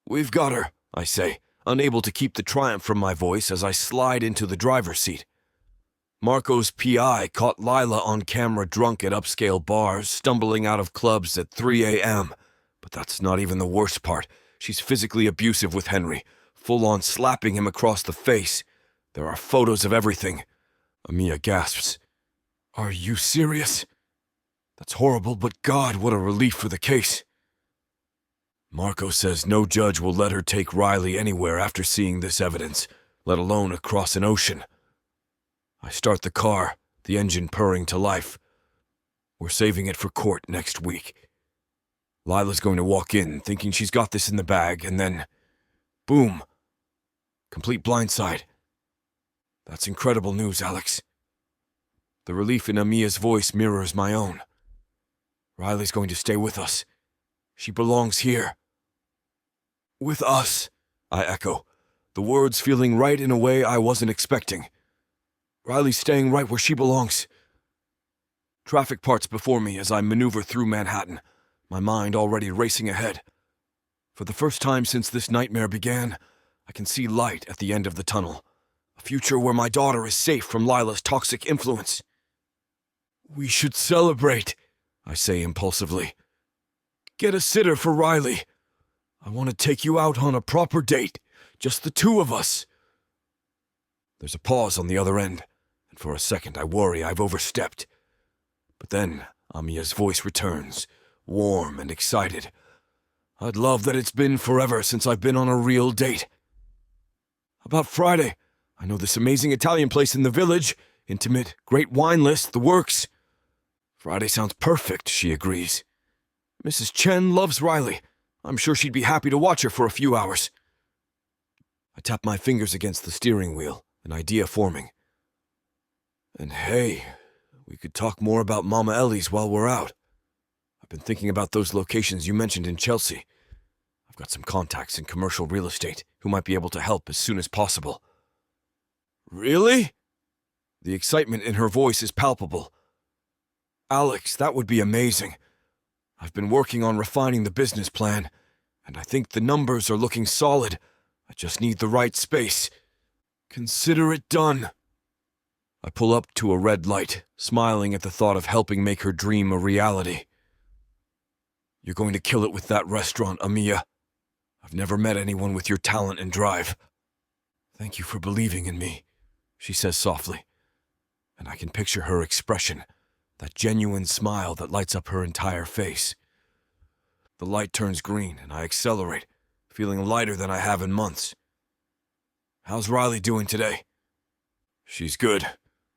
We've got her, I say, unable to keep the triumph from my voice as I slide into the driver's seat. Marco's PI caught Lila on camera drunk at upscale bars, stumbling out of clubs at 3 a.m. But that's not even the worst part. She's physically abusive with Henry, full-on slapping him across the face. There are photos of everything. Amiya gasps. Are you serious? That's horrible, but God, what a relief for the case. Marco says no judge will let her take Riley anywhere after seeing this evidence, let alone across an ocean. I start the car, the engine purring to life. We're saving it for court next week. Lila's going to walk in, thinking she's got this in the bag, and then, boom. Complete blindside. That's incredible news, Alex. The relief in Amiya's voice mirrors my own. Riley's going to stay with us. She belongs here. With us, I echo, the words feeling right in a way I wasn't expecting. Riley's staying right where she belongs. Traffic parts before me as I maneuver through Manhattan, my mind already racing ahead. For the first time since this nightmare began, I can see light at the end of the tunnel. A future where my daughter is safe from Lila's toxic influence. We should celebrate, I say impulsively. Get a sitter for Riley. I want to take you out on a proper date, just the two of us. There's a pause on the other end, and for a second I worry I've overstepped. But then Amiya's voice returns, warm and excited. I'd love that it's been forever since I've been on a real date. About Friday, I know this amazing Italian place in the village, intimate, great wine list, the works. Friday sounds perfect, she agrees. Mrs. Chen loves Riley. I'm sure she'd be happy to watch her for a few hours. I tap my fingers against the steering wheel, an idea forming. And hey, we could talk more about Mama Ellie's while we're out. I've been thinking about those locations you mentioned in Chelsea. I've got some contacts in commercial real estate who might be able to help as soon as possible. Really? The excitement in her voice is palpable. Alex, that would be amazing. I've been working on refining the business plan, and I think the numbers are looking solid. I just need the right space. Consider it done. I pull up to a red light, smiling at the thought of helping make her dream a reality. You're going to kill it with that restaurant, Amiya. I've never met anyone with your talent and drive. Thank you for believing in me, she says softly, and I can picture her expression, that genuine smile that lights up her entire face. The light turns green, and I accelerate, feeling lighter than I have in months. How's Riley doing today? She's good.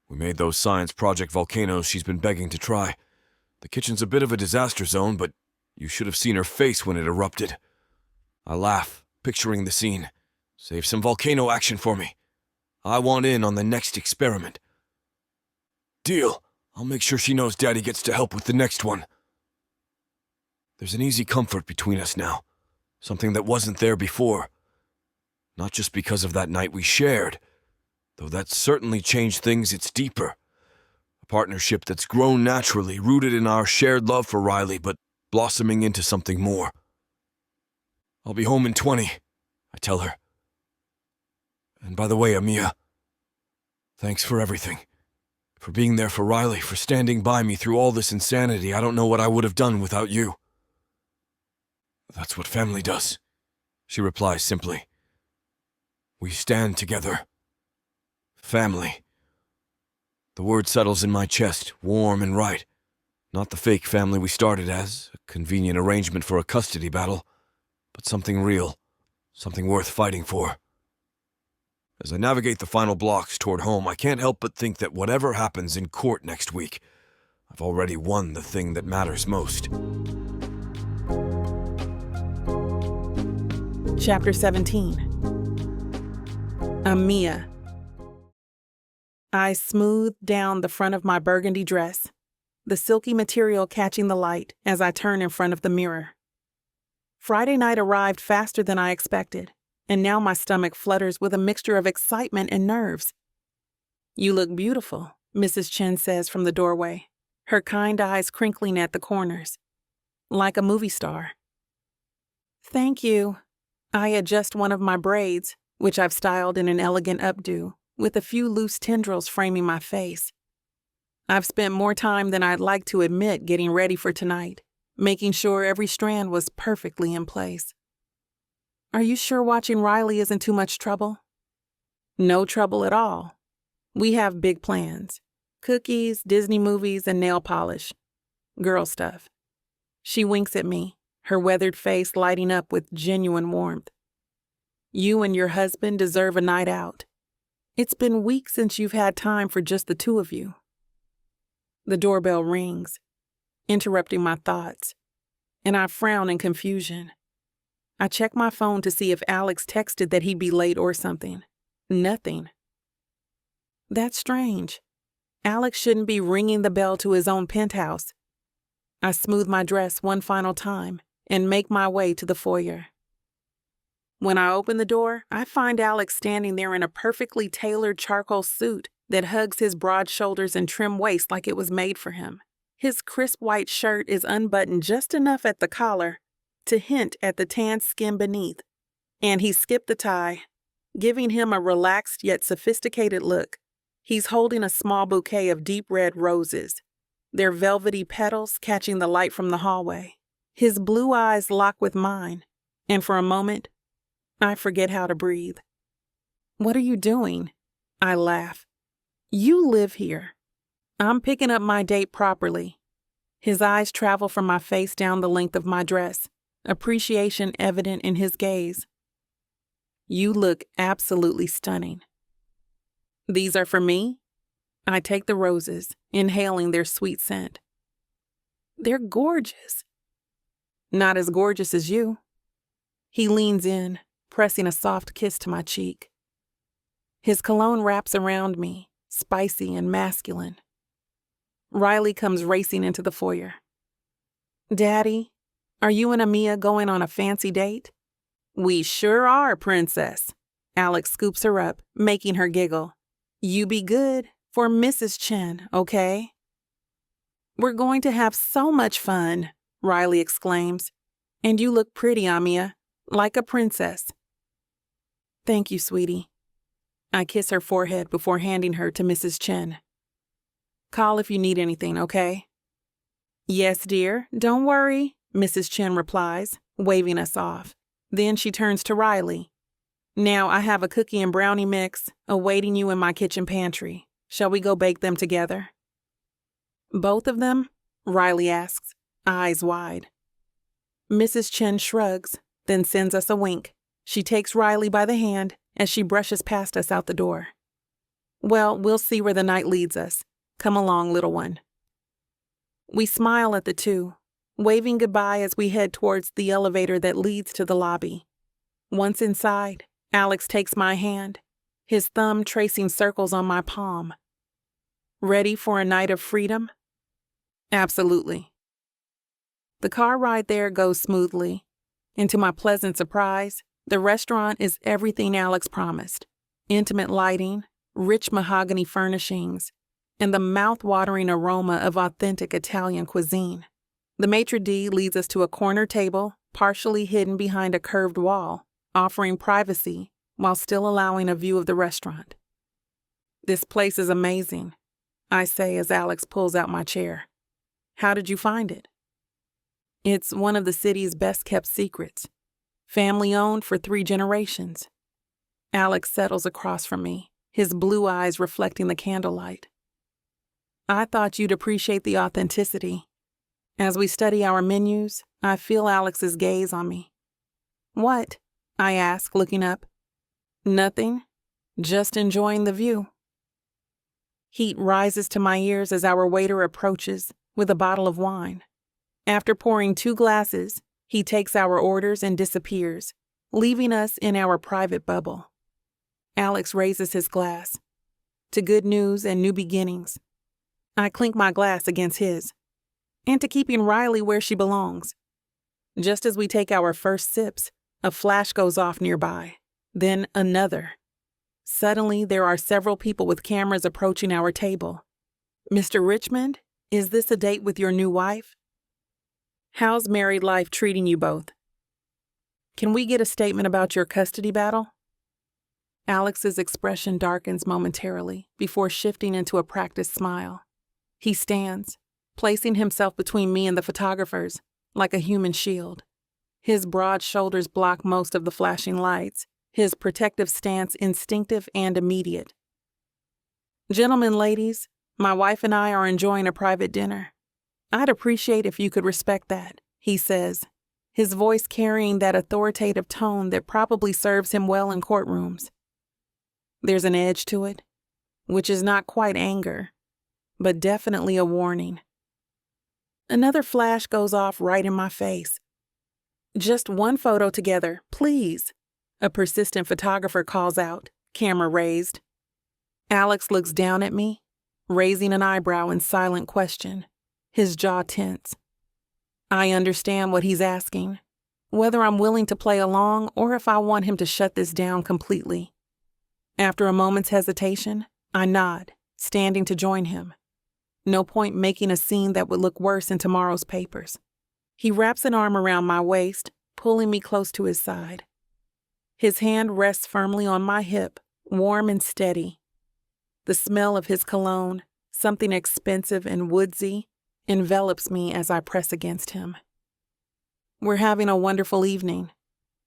We made those science project volcanoes she's been begging to try. The kitchen's a bit of a disaster zone, but you should have seen her face when it erupted. I laugh, picturing the scene. Save some volcano action for me. I want in on the next experiment. Deal. I'll make sure she knows Daddy gets to help with the next one. There's an easy comfort between us now, something that wasn't there before. Not just because of that night we shared, though that certainly changed things, it's deeper. A partnership that's grown naturally, rooted in our shared love for Riley, but blossoming into something more. I'll be home in 20, I tell her. And by the way, Amiya, thanks for everything. For being there for Riley, for standing by me through all this insanity. I don't know what I would have done without you. That's what family does, she replies simply. We stand together. Family. The word settles in my chest, warm and right. Not the fake family we started as, a convenient arrangement for a custody battle, but something real, something worth fighting for. As I navigate the final blocks toward home, I can't help but think that whatever happens in court next week, I've already won the thing that matters most. Chapter 17. Amiya. I smoothed down the front of my burgundy dress, the silky material catching the light as I turn in front of the mirror. Friday night arrived faster than I expected, and now my stomach flutters with a mixture of excitement and nerves. "You look beautiful," Mrs. Chen says from the doorway, her kind eyes crinkling at the corners. "Like a movie star." "Thank you." I adjust one of my braids, which I've styled in an elegant updo, with a few loose tendrils framing my face. I've spent more time than I'd like to admit getting ready for tonight, making sure every strand was perfectly in place. "Are you sure watching Riley isn't too much trouble?" "No trouble at all. We have big plans. Cookies, Disney movies, and nail polish. Girl stuff." She winks at me, her weathered face lighting up with genuine warmth. "You and your husband deserve a night out. It's been weeks since you've had time for just the two of you." The doorbell rings, interrupting my thoughts, and I frown in confusion. I check my phone to see if Alex texted that he'd be late or something. Nothing. That's strange. Alex shouldn't be ringing the bell to his own penthouse. I smooth my dress one final time and make my way to the foyer. When I open the door, I find Alex standing there in a perfectly tailored charcoal suit that hugs his broad shoulders and trim waist like it was made for him. His crisp white shirt is unbuttoned just enough at the collar to hint at the tan skin beneath, and he skipped the tie, giving him a relaxed yet sophisticated look. He's holding a small bouquet of deep red roses, their velvety petals catching the light from the hallway. His blue eyes lock with mine, and for a moment, I forget how to breathe. "What are you doing?" I laugh. "You live here. I'm picking up my date properly." His eyes travel from my face down the length of my dress, appreciation evident in his gaze. "You look absolutely stunning." "These are for me?" I take the roses, inhaling their sweet scent. "They're gorgeous." "Not as gorgeous as you." He leans in, pressing a soft kiss to my cheek. His cologne wraps around me, spicy and masculine. Riley comes racing into the foyer. "Daddy, are you and Amiya going on a fancy date?" "We sure are, princess." Alex scoops her up, making her giggle. "You be good for Mrs. Chen, okay?" "We're going to have so much fun," Riley exclaims. "And you look pretty, Amiya, like a princess." "Thank you, sweetie." I kiss her forehead before handing her to Mrs. Chen. "Call if you need anything, okay?" "Yes, dear, don't worry," Mrs. Chen replies, waving us off. Then she turns to Riley. "Now I have a cookie and brownie mix awaiting you in my kitchen pantry. Shall we go bake them together?" "Both of them?" Riley asks, eyes wide. Mrs. Chen shrugs, then sends us a wink. She takes Riley by the hand as she brushes past us out the door. "Well, we'll see where the night leads us. Come along, little one." We smile at the two, waving goodbye as we head towards the elevator that leads to the lobby. Once inside, Alex takes my hand, his thumb tracing circles on my palm. "Ready for a night of freedom?" "Absolutely." The car ride there goes smoothly, and to my pleasant surprise, the restaurant is everything Alex promised. Intimate lighting, rich mahogany furnishings, and the mouth-watering aroma of authentic Italian cuisine. The maitre d' leads us to a corner table, partially hidden behind a curved wall, offering privacy while still allowing a view of the restaurant. "This place is amazing," I say as Alex pulls out my chair. "How did you find it?" "It's one of the city's best-kept secrets. Family-owned for 3 generations. Alex settles across from me, his blue eyes reflecting the candlelight. I thought you'd appreciate the authenticity. As we study our menus, I feel Alex's gaze on me. What? I ask, looking up. Nothing. Just enjoying the view. Heat rises to my ears as our waiter approaches with a bottle of wine. After pouring 2 glasses, he takes our orders and disappears, leaving us in our private bubble. Alex raises his glass. To good news and new beginnings. I clink my glass against his. And to keeping Riley where she belongs. Just as we take our first sips, a flash goes off nearby. Then another. Suddenly, there are several people with cameras approaching our table. Mr. Richmond, is this a date with your new wife? How's married life treating you both? Can we get a statement about your custody battle? Alex's expression darkens momentarily before shifting into a practiced smile. He stands, placing himself between me and the photographers, like a human shield. His broad shoulders block most of the flashing lights, his protective stance instinctive and immediate. Gentlemen, ladies, my wife and I are enjoying a private dinner. I'd appreciate if you could respect that, he says, his voice carrying that authoritative tone that probably serves him well in courtrooms. There's an edge to it, which is not quite anger, but definitely a warning. Another flash goes off right in my face. Just one photo together, please. A persistent photographer calls out, camera raised. Alex looks down at me, raising an eyebrow in silent question, his jaw tense. I understand what he's asking, whether I'm willing to play along or if I want him to shut this down completely. After a moment's hesitation, I nod, standing to join him. No point making a scene that would look worse in tomorrow's papers. He wraps an arm around my waist, pulling me close to his side. His hand rests firmly on my hip, warm and steady. The smell of his cologne, something expensive and woodsy, envelops me as I press against him. We're having a wonderful evening,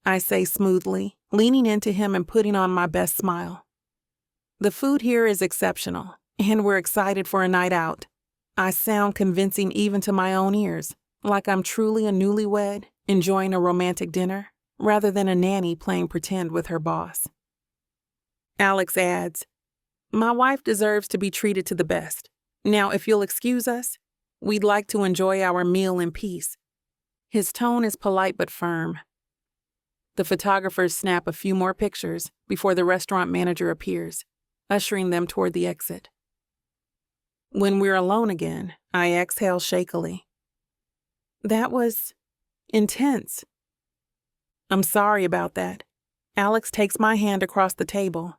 I say smoothly, leaning into him and putting on my best smile. The food here is exceptional, and we're excited for a night out. I sound convincing even to my own ears, like I'm truly a newlywed enjoying a romantic dinner, rather than a nanny playing pretend with her boss. Alex adds, my wife deserves to be treated to the best. Now, if you'll excuse us, we'd like to enjoy our meal in peace. His tone is polite but firm. The photographers snap a few more pictures before the restaurant manager appears, ushering them toward the exit. When we're alone again, I exhale shakily. That was intense. I'm sorry about that. Alex takes my hand across the table.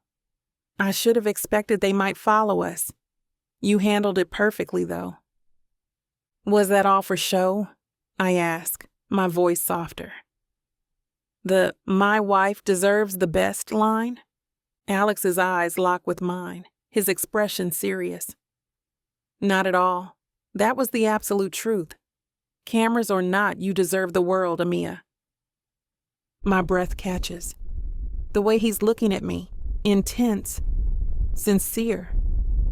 I should have expected they might follow us. You handled it perfectly, though. Was that all for show? I ask, my voice softer. The "my wife deserves the best" line? Alex's eyes lock with mine, his expression serious. Not at all. That was the absolute truth. Cameras or not, you deserve the world, Amiya. My breath catches. The way he's looking at me, intense, sincere,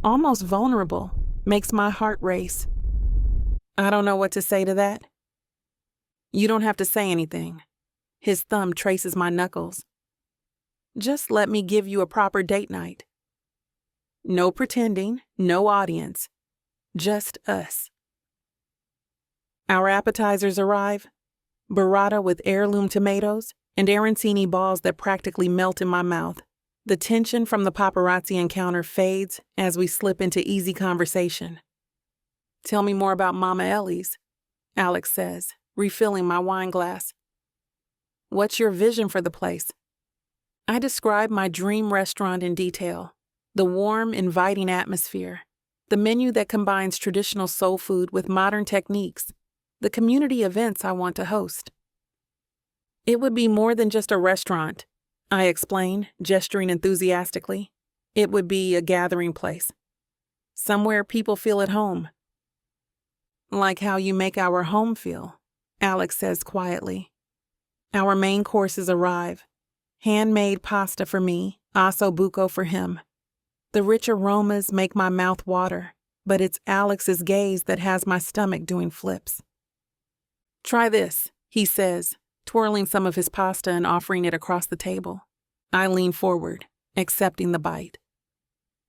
almost vulnerable, makes my heart race. I don't know what to say to that. You don't have to say anything. His thumb traces my knuckles. Just let me give you a proper date night. No pretending, no audience. Just us. Our appetizers arrive. Burrata with heirloom tomatoes and arancini balls that practically melt in my mouth. The tension from the paparazzi encounter fades as we slip into easy conversation. Tell me more about Mama Ellie's, Alex says, refilling my wine glass. What's your vision for the place? I describe my dream restaurant in detail. The warm, inviting atmosphere. The menu that combines traditional soul food with modern techniques. The community events I want to host. It would be more than just a restaurant, I explain, gesturing enthusiastically. It would be a gathering place. Somewhere people feel at home. Like how you make our home feel, Alex says quietly. Our main courses arrive. Handmade pasta for me, osso buco for him. The rich aromas make my mouth water, but it's Alex's gaze that has my stomach doing flips. "Try this," he says, twirling some of his pasta and offering it across the table. I lean forward, accepting the bite.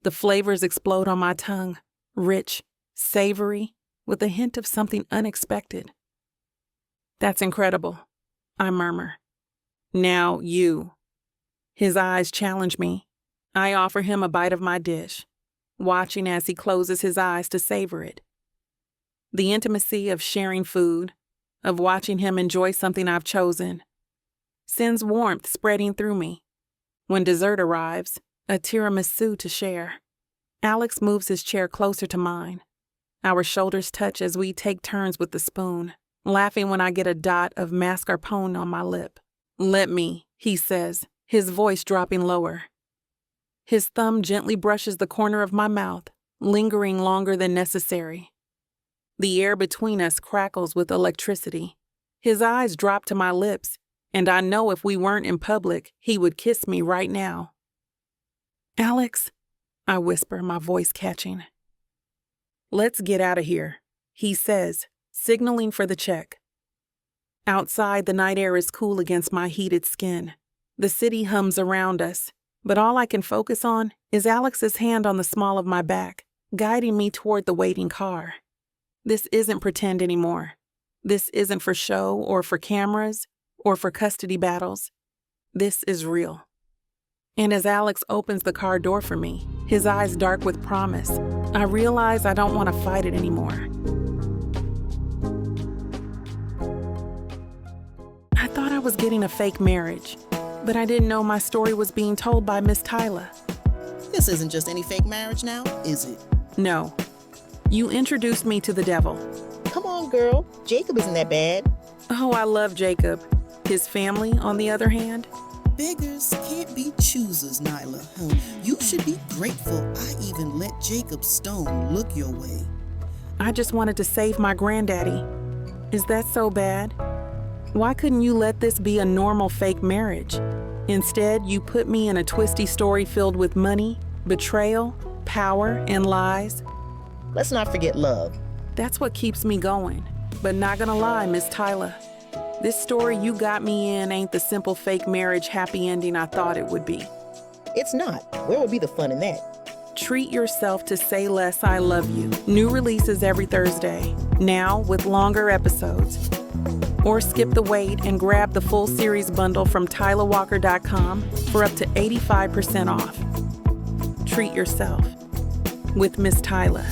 The flavors explode on my tongue, rich, savory, with a hint of something unexpected. "That's incredible," I murmur. "Now you." His eyes challenge me. I offer him a bite of my dish, watching as he closes his eyes to savor it. The intimacy of sharing food, of watching him enjoy something I've chosen, sends warmth spreading through me. When dessert arrives, a tiramisu to share, Alex moves his chair closer to mine. Our shoulders touch as we take turns with the spoon, laughing when I get a dot of mascarpone on my lip. "Let me," he says, his voice dropping lower. His thumb gently brushes the corner of my mouth, lingering longer than necessary. The air between us crackles with electricity. His eyes drop to my lips, and I know if we weren't in public, he would kiss me right now. "Alex," I whisper, my voice catching. "Let's get out of here," he says, signaling for the check. Outside, the night air is cool against my heated skin. The city hums around us, but all I can focus on is Alex's hand on the small of my back, guiding me toward the waiting car. This isn't pretend anymore. This isn't for show or for cameras or for custody battles. This is real. And as Alex opens the car door for me, his eyes dark with promise, I realize I don't want to fight it anymore. I thought I was getting a fake marriage, but I didn't know my story was being told by Miss Tyla. This isn't just any fake marriage now, is it? No. You introduced me to the devil. Come on, girl. Jacob isn't that bad. Oh, I love Jacob. His family, on the other hand? Beggars can't be choosers, Nyla. You should be grateful I even let Jacob Stone look your way. I just wanted to save my granddaddy. Is that so bad? Why couldn't you let this be a normal fake marriage? Instead, you put me in a twisty story filled with money, betrayal, power, and lies. Let's not forget love. That's what keeps me going. But not gonna lie, Miss Tyla. This story you got me in ain't the simple fake marriage happy ending I thought it would be. It's not. Where would be the fun in that? Treat yourself to Say Less, I Love You. New releases every Thursday, now with longer episodes. Or skip the wait and grab the full series bundle from TylaWalker.com for up to 85% off. Treat yourself with Miss Tyla.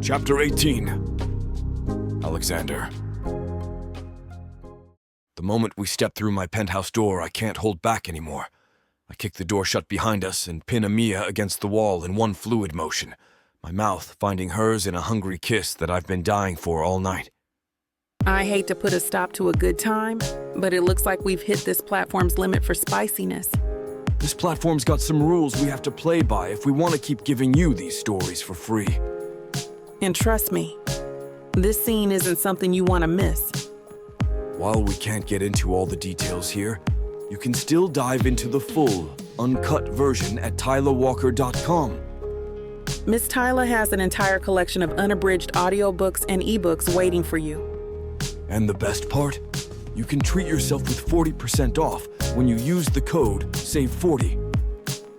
Chapter 18. Alexander. The moment we step through my penthouse door, I can't hold back anymore. I kick the door shut behind us and pin Amiya against the wall in one fluid motion, my mouth finding hers in a hungry kiss that I've been dying for all night. I hate to put a stop to a good time, but it looks like we've hit this platform's limit for spiciness. This platform's got some rules we have to play by if we want to keep giving you these stories for free. And trust me, this scene isn't something you want to miss. While we can't get into all the details here, you can still dive into the full, uncut version at TylaWalker.com. Miss Tyla has an entire collection of unabridged audiobooks and ebooks waiting for you. And the best part? You can treat yourself with 40% off when you use the code SAVE40.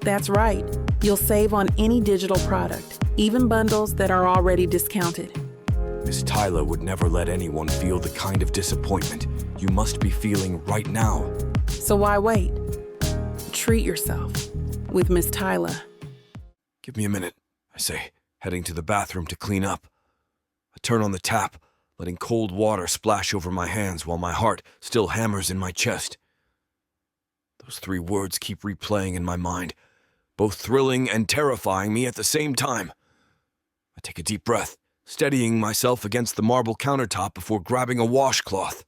That's right. You'll save on any digital product, even bundles that are already discounted. Miss Tyla would never let anyone feel the kind of disappointment you must be feeling right now. So why wait? Treat yourself with Miss Tyla. Give me a minute, I say, heading to the bathroom to clean up. I turn on the tap, letting cold water splash over my hands while my heart still hammers in my chest. Those 3 words keep replaying in my mind, both thrilling and terrifying me at the same time. I take a deep breath, steadying myself against the marble countertop before grabbing a washcloth.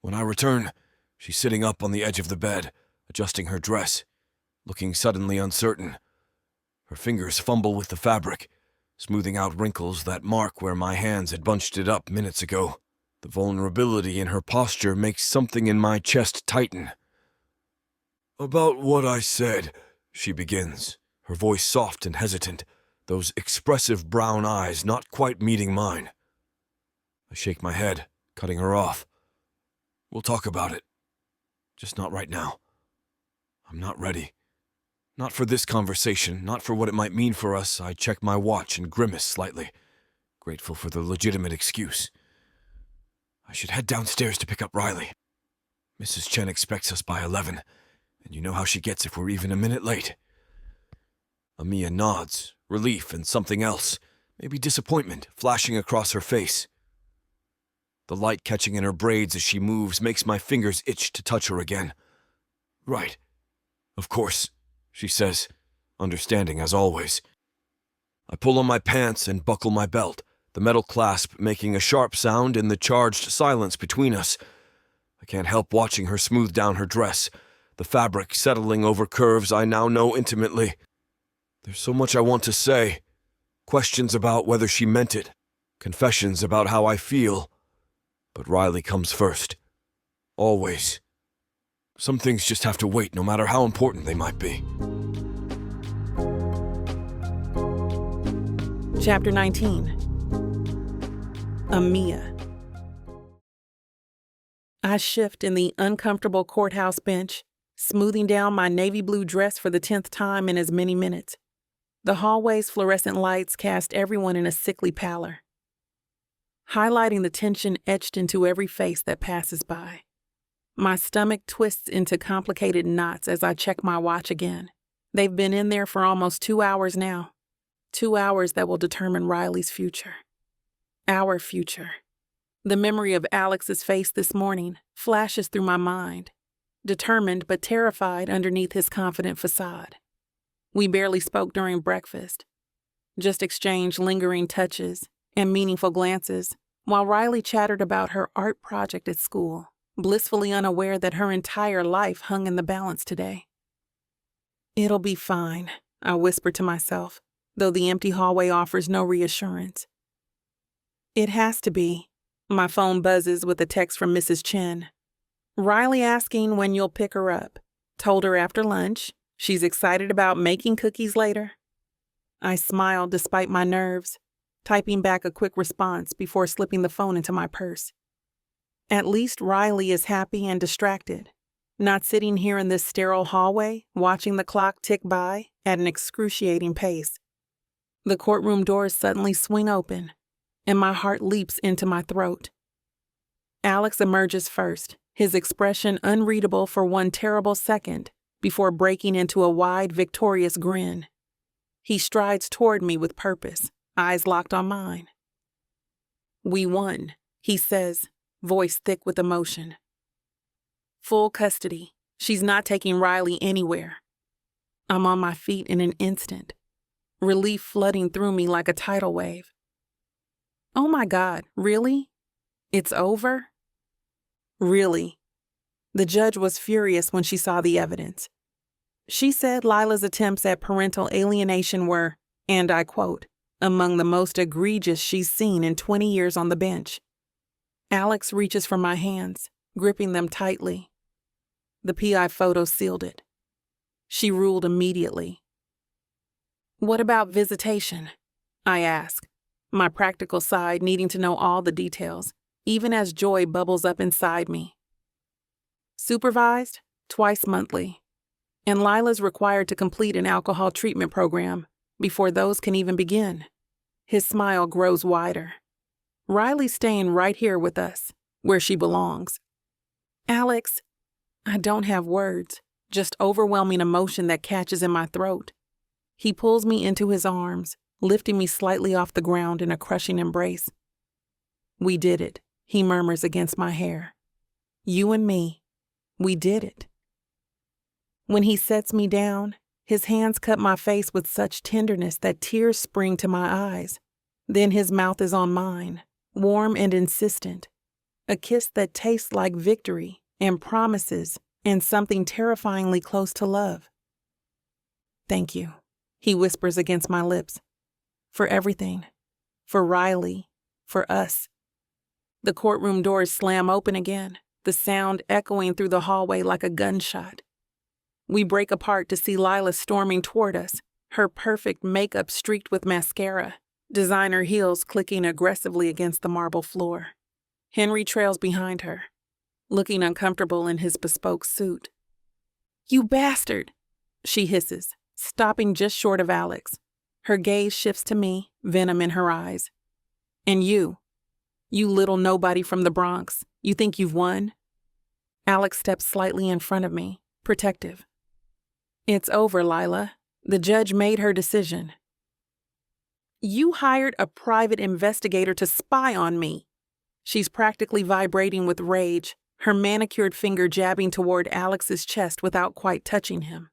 When I return, she's sitting up on the edge of the bed, adjusting her dress, looking suddenly uncertain. Her fingers fumble with the fabric, smoothing out wrinkles that mark where my hands had bunched it up minutes ago. The vulnerability in her posture makes something in my chest tighten. "About what I said," she begins, her voice soft and hesitant, those expressive brown eyes not quite meeting mine. I shake my head, cutting her off. "We'll talk about it. Just not right now. I'm not ready. Not for this conversation, not for what it might mean for us." I check my watch and grimace slightly, grateful for the legitimate excuse. I should head downstairs to pick up Riley. Mrs. Chen expects us by 11, and you know how she gets if we're even a minute late. Amiya nods, relief and something else, maybe disappointment, flashing across her face. The light catching in her braids as she moves makes my fingers itch to touch her again. "Right. Of course," she says, understanding as always. I pull on my pants and buckle my belt, the metal clasp making a sharp sound in the charged silence between us. I can't help watching her smooth down her dress, the fabric settling over curves I now know intimately. There's so much I want to say. Questions about whether she meant it, confessions about how I feel. But Riley comes first. Always. Some things just have to wait, no matter how important they might be. Chapter 19. Amiya. I shift in the uncomfortable courthouse bench, smoothing down my navy blue dress for the 10th time in as many minutes. The hallway's fluorescent lights cast everyone in a sickly pallor, highlighting the tension etched into every face that passes by. My stomach twists into complicated knots as I check my watch again. They've been in there for almost 2 hours now. 2 hours that will determine Riley's future. Our future. The memory of Alex's face this morning flashes through my mind, determined but terrified underneath his confident facade. We barely spoke during breakfast, just exchanged lingering touches and meaningful glances, while Riley chattered about her art project at school, blissfully unaware that her entire life hung in the balance today. "It'll be fine," I whisper to myself, though the empty hallway offers no reassurance. It has to be. My phone buzzes with a text from Mrs. Chen. "Riley asking when you'll pick her up. Told her after lunch. She's excited about making cookies later." I smile despite my nerves, typing back a quick response before slipping the phone into my purse. At least Riley is happy and distracted, not sitting here in this sterile hallway, watching the clock tick by at an excruciating pace. The courtroom doors suddenly swing open, and my heart leaps into my throat. Alex emerges first, his expression unreadable for one terrible second before breaking into a wide, victorious grin. He strides toward me with purpose, eyes locked on mine. "We won," he says, voice thick with emotion. "Full custody. She's not taking Riley anywhere." I'm on my feet in an instant, relief flooding through me like a tidal wave. Oh my God, really? It's over? Really? The judge was furious when she saw the evidence. She said Lila's attempts at parental alienation were, and I quote, among the most egregious she's seen in 20 years on the bench. Alex reaches for my hands, gripping them tightly. The PI photo sealed it. She ruled immediately. "What about visitation?" I ask, my practical side needing to know all the details, even as joy bubbles up inside me. "Supervised, twice monthly. And Lila's required to complete an alcohol treatment program before those can even begin." His smile grows wider. "Riley's staying right here with us, where she belongs." "Alex," I don't have words, just overwhelming emotion that catches in my throat. He pulls me into his arms, lifting me slightly off the ground in a crushing embrace. "We did it," he murmurs against my hair. "You and me, we did it." When he sets me down, his hands cut my face with such tenderness that tears spring to my eyes. Then his mouth is on mine, warm and insistent, a kiss that tastes like victory and promises and something terrifyingly close to love. "Thank you," he whispers against my lips. "For everything. For Riley. For us." The courtroom doors slam open again, the sound echoing through the hallway like a gunshot. We break apart to see Lila storming toward us, her perfect makeup streaked with mascara, designer heels clicking aggressively against the marble floor. Henry trails behind her, looking uncomfortable in his bespoke suit. "You bastard!" she hisses, stopping just short of Alex. Her gaze shifts to me, venom in her eyes. "And you little nobody from the Bronx, you think you've won?" Alex steps slightly in front of me, protective. "It's over, Lila. The judge made her decision." "You hired a private investigator to spy on me." She's practically vibrating with rage, her manicured finger jabbing toward Alex's chest without quite touching him.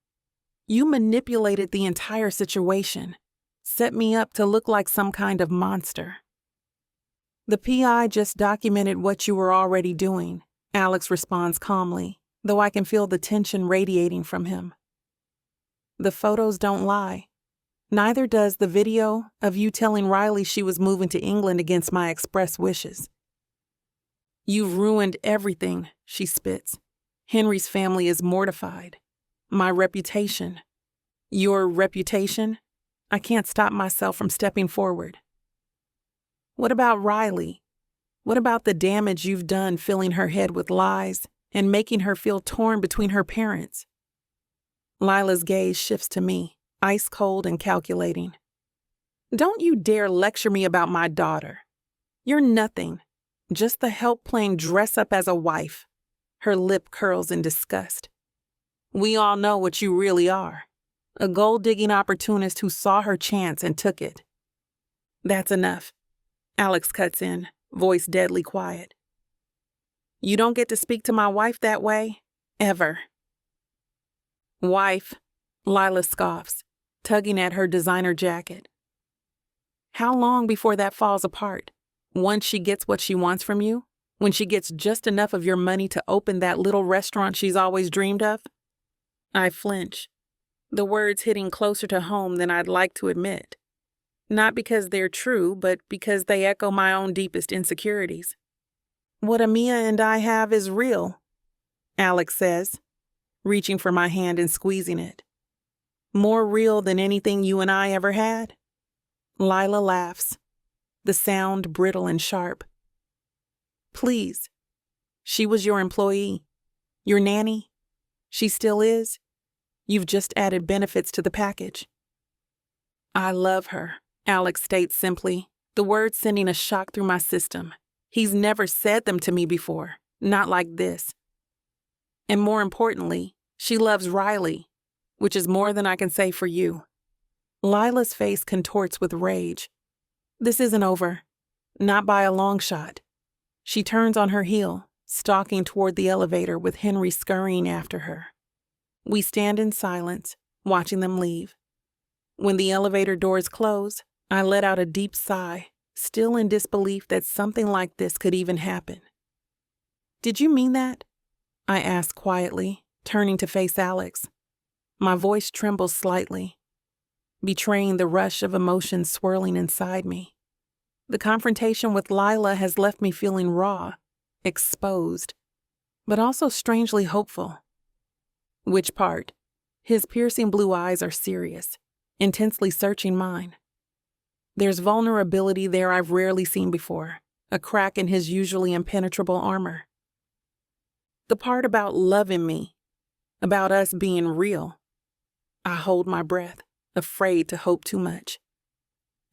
"You manipulated the entire situation, set me up to look like some kind of monster." "The PI just documented what you were already doing," Alex responds calmly, though I can feel the tension radiating from him. "The photos don't lie. Neither does the video of you telling Riley she was moving to England against my express wishes." "You've ruined everything," she spits. "Henry's family is mortified. My reputation. Your reputation? I can't stop myself from stepping forward." "What about Riley? What about the damage you've done filling her head with lies and making her feel torn between her parents?" Lila's gaze shifts to me, ice cold and calculating. "Don't you dare lecture me about my daughter. You're nothing, just the help playing dress up as a wife." Her lip curls in disgust. "We all know what you really are. A gold-digging opportunist who saw her chance and took it." "That's enough," Alex cuts in, voice deadly quiet. "You don't get to speak to my wife that way, ever." "Wife," Lila scoffs, tugging at her designer jacket. "How long before that falls apart? Once she gets what she wants from you? When she gets just enough of your money to open that little restaurant she's always dreamed of?" I flinch, the words hitting closer to home than I'd like to admit. Not because they're true, but because they echo my own deepest insecurities. "What Amiya and I have is real," Alex says, reaching for my hand and squeezing it. "More real than anything you and I ever had?" Lila laughs, the sound brittle and sharp. "Please. She was your employee, your nanny. She still is. You've just added benefits to the package." "I love her," Alex states simply, the words sending a shock through my system. He's never said them to me before, not like this. "And more importantly, she loves Riley, which is more than I can say for you." Lila's face contorts with rage. This isn't over. Not by a long shot. She turns on her heel, stalking toward the elevator with Henry scurrying after her. We stand in silence, watching them leave. When the elevator doors close, I let out a deep sigh, still in disbelief that something like this could even happen. "Did you mean that?" I asked quietly, turning to face Alex. My voice trembles slightly, betraying the rush of emotions swirling inside me. The confrontation with Lila has left me feeling raw, exposed, but also strangely hopeful. Which part? His piercing blue eyes are serious, intensely searching mine. There's vulnerability there I've rarely seen before, a crack in his usually impenetrable armor. The part about loving me, about us being real. I hold my breath, afraid to hope too much.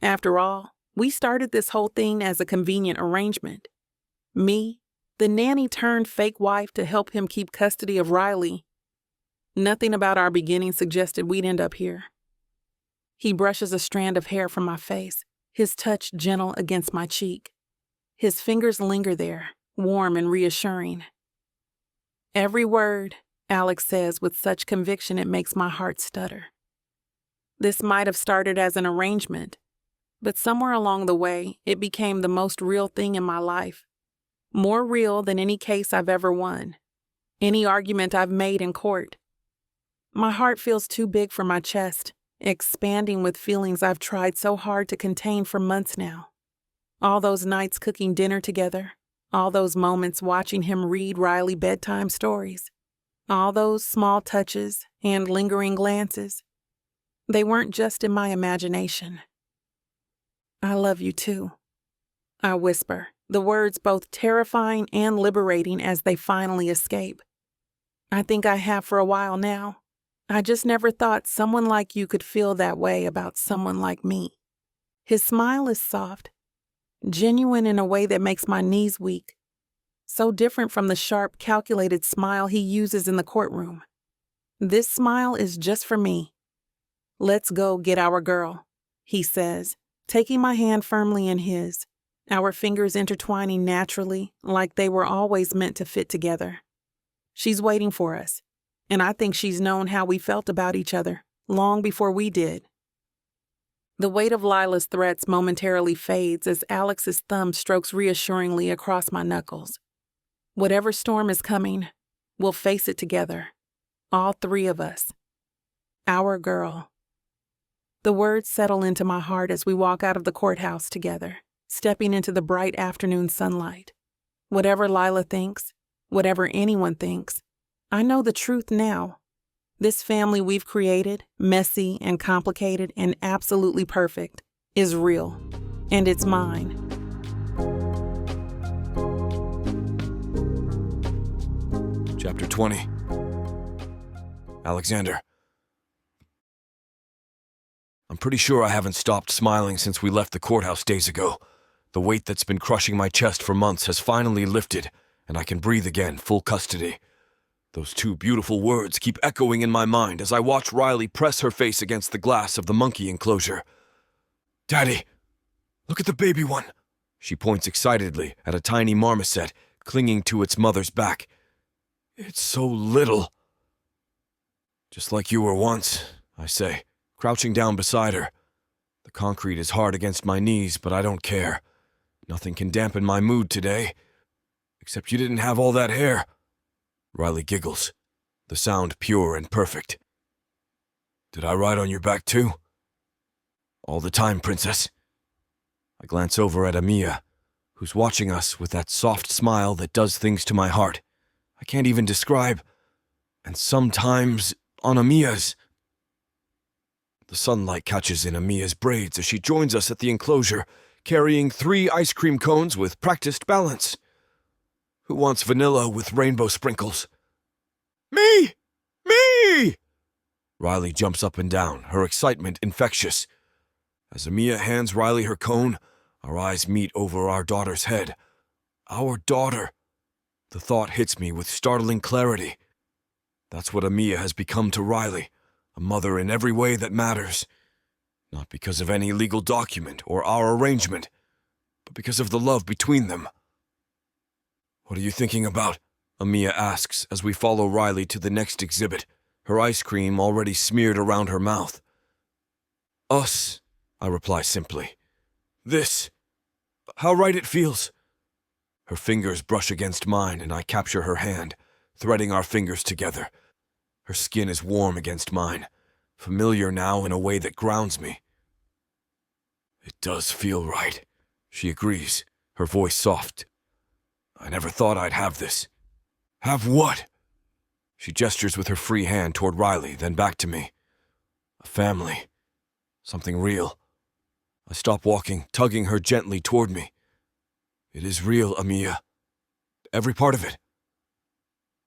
After all, we started this whole thing as a convenient arrangement. Me, the nanny turned fake wife to help him keep custody of Riley. Nothing about our beginning suggested we'd end up here. He brushes a strand of hair from my face, his touch gentle against my cheek. His fingers linger there, warm and reassuring. "Every word," Alex says with such conviction it makes my heart stutter. This might have started as an arrangement, but somewhere along the way, it became the most real thing in my life. More real than any case I've ever won, any argument I've made in court. My heart feels too big for my chest, expanding with feelings I've tried so hard to contain for months now. All those nights cooking dinner together, all those moments watching him read Riley bedtime stories, all those small touches and lingering glances. They weren't just in my imagination. "I love you too," I whisper, the words both terrifying and liberating as they finally escape. "I think I have for a while now. I just never thought someone like you could feel that way about someone like me." His smile is soft, genuine in a way that makes my knees weak. So different from the sharp, calculated smile he uses in the courtroom. This smile is just for me. "Let's go get our girl," he says, taking my hand firmly in his, our fingers intertwining naturally, like they were always meant to fit together. She's waiting for us, and I think she's known how we felt about each other long before we did. The weight of Lila's threats momentarily fades as Alex's thumb strokes reassuringly across my knuckles. Whatever storm is coming, we'll face it together, all three of us. Our girl. The words settle into my heart as we walk out of the courthouse together, stepping into the bright afternoon sunlight. Whatever Lila thinks, whatever anyone thinks, I know the truth now. This family we've created, messy and complicated and absolutely perfect, is real, and it's mine. Chapter 20. Alexander. I'm pretty sure I haven't stopped smiling since we left the courthouse days ago. The weight that's been crushing my chest for months has finally lifted, and I can breathe again, full custody. Those two beautiful words keep echoing in my mind as I watch Riley press her face against the glass of the monkey enclosure. "Daddy, look at the baby one." She points excitedly at a tiny marmoset clinging to its mother's back. "It's so little." "Just like you were once," I say, crouching down beside her. The concrete is hard against my knees, but I don't care. Nothing can dampen my mood today. Except you didn't have all that hair. Riley giggles, the sound pure and perfect. "Did I ride on your back too?" "All the time, princess." I glance over at Amiya, who's watching us with that soft smile that does things to my heart I can't even describe. And sometimes on Amiya's. The sunlight catches in Amiya's braids as she joins us at the enclosure, carrying 3 ice cream cones with practiced balance. "Who wants vanilla with rainbow sprinkles?" "Me! Me!" Riley jumps up and down, her excitement infectious. As Amiya hands Riley her cone, our eyes meet over our daughter's head. Our daughter. The thought hits me with startling clarity. That's what Amiya has become to Riley, a mother in every way that matters. Not because of any legal document or our arrangement, but because of the love between them. "What are you thinking about?" Amiya asks as we follow Riley to the next exhibit, her ice cream already smeared around her mouth. "Us," I reply simply. "This. How right it feels." Her fingers brush against mine and I capture her hand, threading our fingers together. Her skin is warm against mine, familiar now in a way that grounds me. "It does feel right," she agrees, her voice soft. "I never thought I'd have this." "Have what?" She gestures with her free hand toward Riley, then back to me. "A family. Something real." I stop walking, tugging her gently toward me. "It is real, Amiya. Every part of it."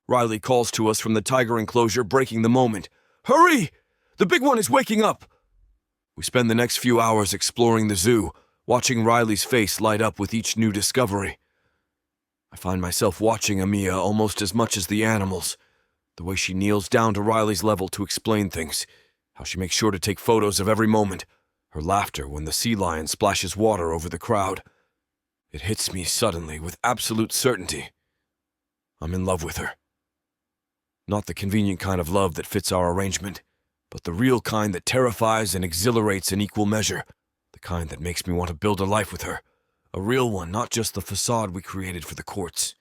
Riley calls to us from the tiger enclosure, breaking the moment. "Hurry! The big one is waking up!" We spend the next few hours exploring the zoo, watching Riley's face light up with each new discovery. I find myself watching Amiya almost as much as the animals. The way she kneels down to Riley's level to explain things, how she makes sure to take photos of every moment, her laughter when the sea lion splashes water over the crowd. It hits me suddenly with absolute certainty. I'm in love with her. Not the convenient kind of love that fits our arrangement, but the real kind that terrifies and exhilarates in equal measure, the kind that makes me want to build a life with her, a real one, not just the facade we created for the courts.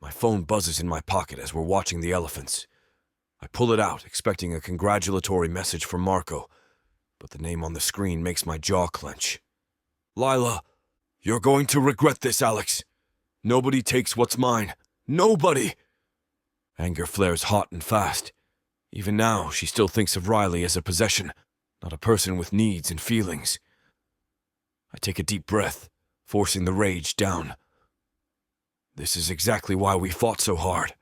My phone buzzes in my pocket as we're watching the elephants. I pull it out, expecting a congratulatory message from Marco, but the name on the screen makes my jaw clench. "Lila, you're going to regret this, Alex. Nobody takes what's mine. Nobody!" Anger flares hot and fast. Even now, she still thinks of Riley as a possession, not a person with needs and feelings. I take a deep breath, forcing the rage down. This is exactly why we fought so hard.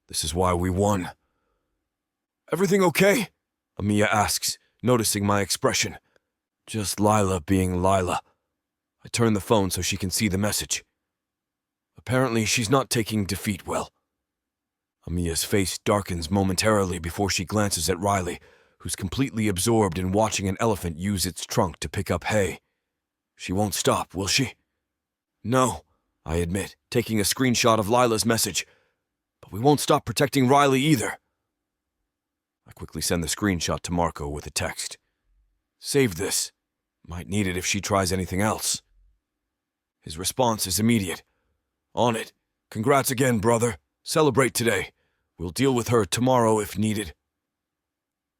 This is why we won. "Everything okay?" Amiya asks, noticing my expression. "Just Lila being Lila." I turn the phone so she can see the message. Apparently, she's not taking defeat well. Amiya's face darkens momentarily before she glances at Riley, who's completely absorbed in watching an elephant use its trunk to pick up hay. She won't stop, will she? "No," I admit, taking a screenshot of Lila's message. "But we won't stop protecting Riley either." I quickly send the screenshot to Marco with a text. "Save this. Might need it if she tries anything else." His response is immediate. "On it. Congrats again, brother. Celebrate today. We'll deal with her tomorrow if needed."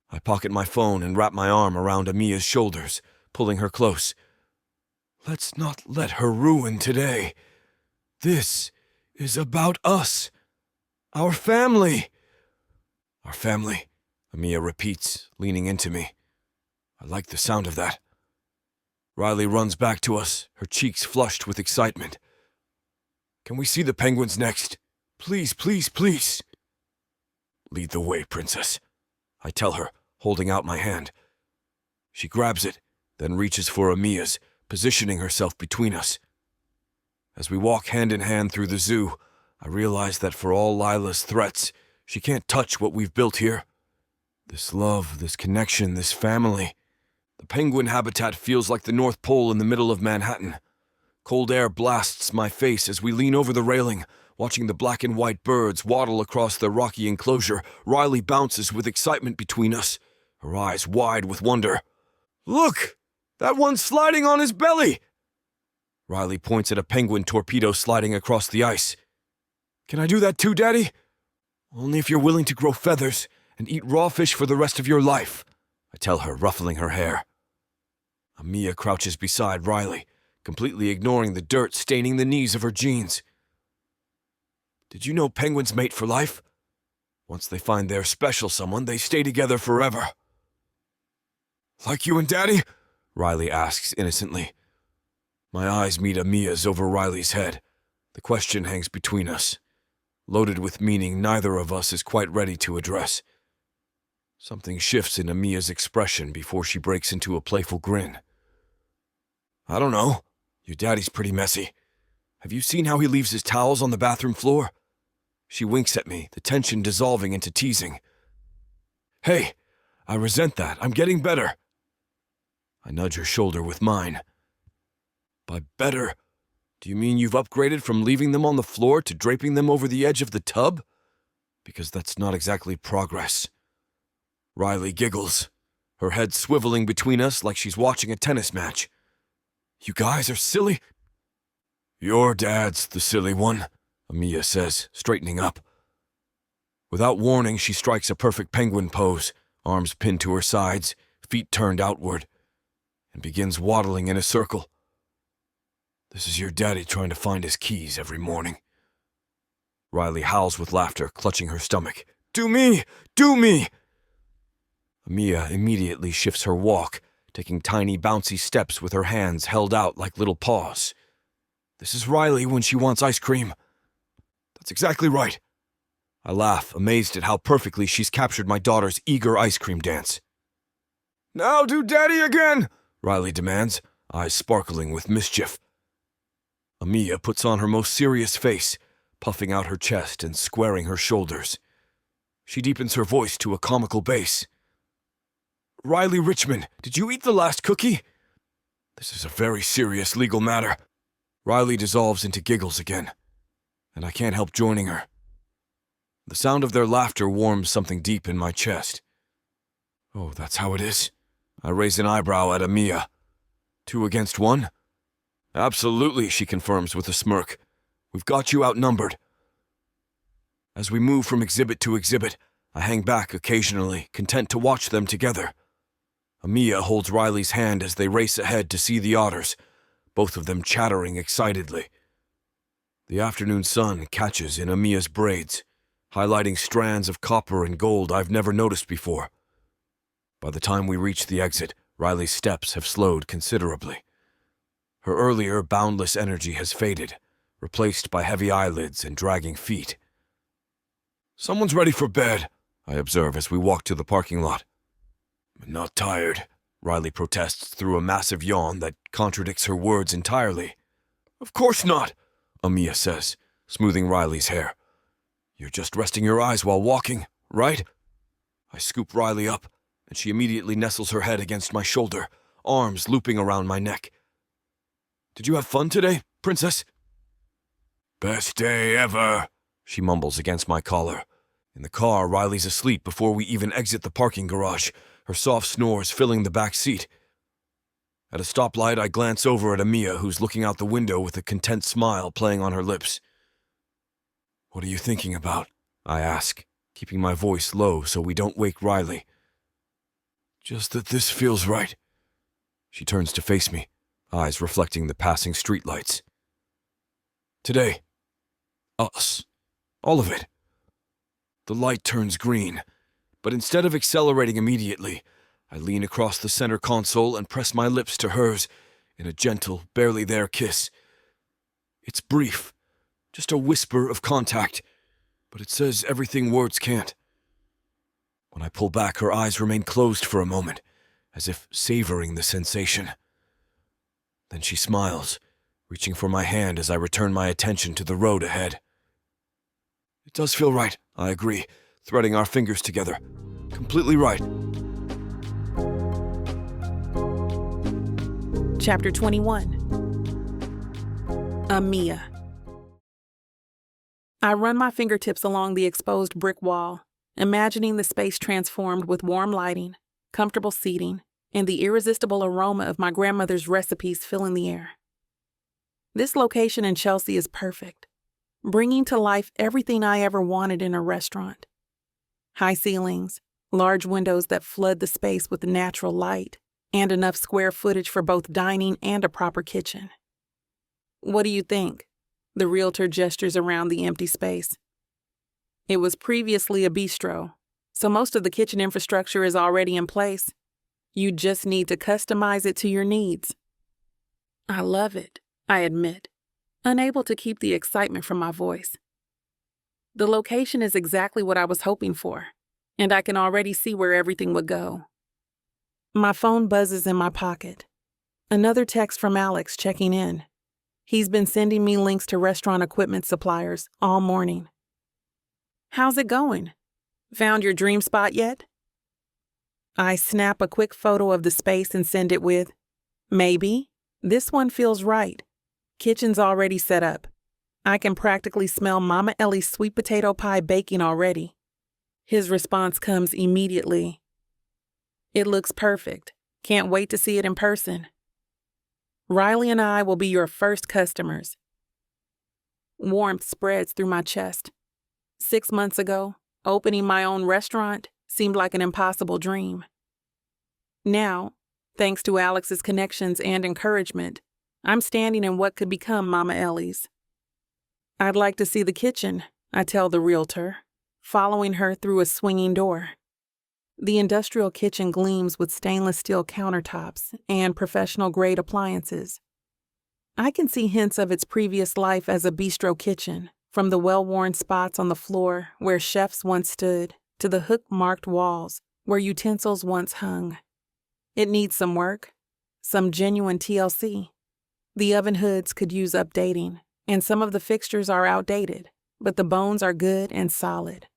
I pocket my phone and wrap my arm around Amiya's shoulders, pulling her close. "Let's not let her ruin today. This is about us. Our family." "Our family," Amiya repeats, leaning into me. I like the sound of that. Riley runs back to us, her cheeks flushed with excitement. "Can we see the penguins next? Please, please, please." "Lead the way, princess," I tell her, holding out my hand. She grabs it, then reaches for Amiya's, positioning herself between us. As we walk hand in hand through the zoo, I realize that for all Lila's threats, she can't touch what we've built here. This love, this connection, this family. The penguin habitat feels like the North Pole in the middle of Manhattan. Cold air blasts my face as we lean over the railing, watching the black and white birds waddle across the rocky enclosure. Riley bounces with excitement between us, her eyes wide with wonder. "Look! That one's sliding on his belly!" Riley points at a penguin torpedo sliding across the ice. "Can I do that too, Daddy?" "Only if you're willing to grow feathers and eat raw fish for the rest of your life," I tell her, ruffling her hair. Amiya crouches beside Riley, completely ignoring the dirt staining the knees of her jeans. "Did you know penguins mate for life? Once they find their special someone, they stay together forever." "Like you and Daddy?" Riley asks innocently. My eyes meet Amiya's over Riley's head. The question hangs between us, loaded with meaning neither of us is quite ready to address. Something shifts in Amiya's expression before she breaks into a playful grin. "I don't know. Your daddy's pretty messy. Have you seen how he leaves his towels on the bathroom floor?" She winks at me, the tension dissolving into teasing. "Hey, I resent that. I'm getting better." I nudge her shoulder with mine. By better, do you mean you've upgraded from leaving them on the floor to draping them over the edge of the tub? Because that's not exactly progress. Riley giggles, her head swiveling between us like she's watching a tennis match. You guys are silly. Your dad's the silly one, Amiya says, straightening up. Without warning, she strikes a perfect penguin pose, arms pinned to her sides, feet turned outward, and begins waddling in a circle. This is your daddy trying to find his keys every morning. Riley howls with laughter, clutching her stomach. Do me! Do me! Amiya immediately shifts her walk, taking tiny bouncy steps with her hands held out like little paws. This is Riley when she wants ice cream. That's exactly right. I laugh, amazed at how perfectly she's captured my daughter's eager ice cream dance. Now do daddy again, Riley demands, eyes sparkling with mischief. Amiya puts on her most serious face, puffing out her chest and squaring her shoulders. She deepens her voice to a comical bass. Riley Richmond, did you eat the last cookie? This is a very serious legal matter. Riley dissolves into giggles again, and I can't help joining her. The sound of their laughter warms something deep in my chest. Oh, that's how it is? I raise an eyebrow at Amiya. 2 against 1? Absolutely, she confirms with a smirk. We've got you outnumbered. As we move from exhibit to exhibit, I hang back occasionally, content to watch them together. Amiya holds Riley's hand as they race ahead to see the otters, both of them chattering excitedly. The afternoon sun catches in Amiya's braids, highlighting strands of copper and gold I've never noticed before. By the time we reach the exit, Riley's steps have slowed considerably. Her earlier boundless energy has faded, replaced by heavy eyelids and dragging feet. Someone's ready for bed, I observe as we walk to the parking lot. Not tired, Riley protests through a massive yawn that contradicts her words entirely. Of course not, Amiya says, smoothing Riley's hair. You're just resting your eyes while walking, right? I scoop Riley up, and she immediately nestles her head against my shoulder, arms looping around my neck. Did you have fun today, princess? Best day ever, she mumbles against my collar. In the car, Riley's asleep before we even exit the parking garage, her soft snores filling the back seat. At a stoplight, I glance over at Amiya, who's looking out the window with a content smile playing on her lips. What are you thinking about? I ask, keeping my voice low so we don't wake Riley. Just that this feels right. She turns to face me, eyes reflecting the passing streetlights. Today. Us. All of it. The light turns green, but instead of accelerating immediately, I lean across the center console and press my lips to hers in a gentle, barely there kiss. It's brief, just a whisper of contact, but it says everything words can't. When I pull back, her eyes remain closed for a moment, as if savoring the sensation. Then she smiles, reaching for my hand as I return my attention to the road ahead. It does feel right, I agree, threading our fingers together. Completely right. Chapter 21. Amiya. I run my fingertips along the exposed brick wall, imagining the space transformed with warm lighting, comfortable seating, and the irresistible aroma of my grandmother's recipes filling the air. This location in Chelsea is perfect, bringing to life everything I ever wanted in a restaurant. High ceilings, large windows that flood the space with natural light, and enough square footage for both dining and a proper kitchen. What do you think? The realtor gestures around the empty space. It was previously a bistro, so most of the kitchen infrastructure is already in place. You just need to customize it to your needs. I love it, I admit, unable to keep the excitement from my voice. The location is exactly what I was hoping for, and I can already see where everything would go. My phone buzzes in my pocket. Another text from Alex checking in. He's been sending me links to restaurant equipment suppliers all morning. How's it going? Found your dream spot yet? I snap a quick photo of the space and send it with, "Maybe. This one feels right. Kitchen's already set up. I can practically smell Mama Ellie's sweet potato pie baking already." His response comes immediately. "It looks perfect. Can't wait to see it in person. Riley and I will be your first customers." Warmth spreads through my chest. 6 months ago, opening my own restaurant seemed like an impossible dream. Now, thanks to Alex's connections and encouragement, I'm standing in what could become Mama Ellie's. "I'd like to see the kitchen," I tell the realtor, following her through a swinging door. The industrial kitchen gleams with stainless steel countertops and professional-grade appliances. I can see hints of its previous life as a bistro kitchen, from the well-worn spots on the floor where chefs once stood to the hook-marked walls where utensils once hung. It needs some work, some genuine TLC. The oven hoods could use updating, and some of the fixtures are outdated, but the bones are good and solid.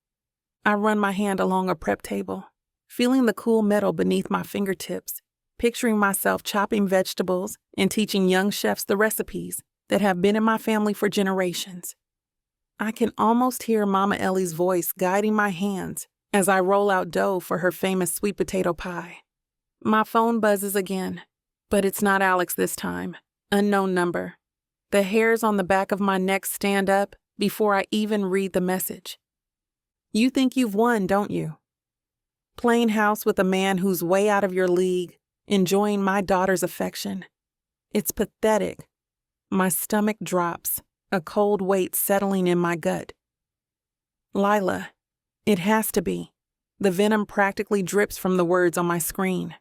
I run my hand along a prep table, feeling the cool metal beneath my fingertips, picturing myself chopping vegetables and teaching young chefs the recipes that have been in my family for generations. I can almost hear Mama Ellie's voice guiding my hands as I roll out dough for her famous sweet potato pie. My phone buzzes again, but it's not Alex this time. Unknown number. The hairs on the back of my neck stand up before I even read the message. "You think you've won, don't you? Playing house with a man who's way out of your league, enjoying my daughter's affection. It's pathetic." My stomach drops, a cold weight settling in my gut. "Lila, it has to be." The venom practically drips from the words on my screen.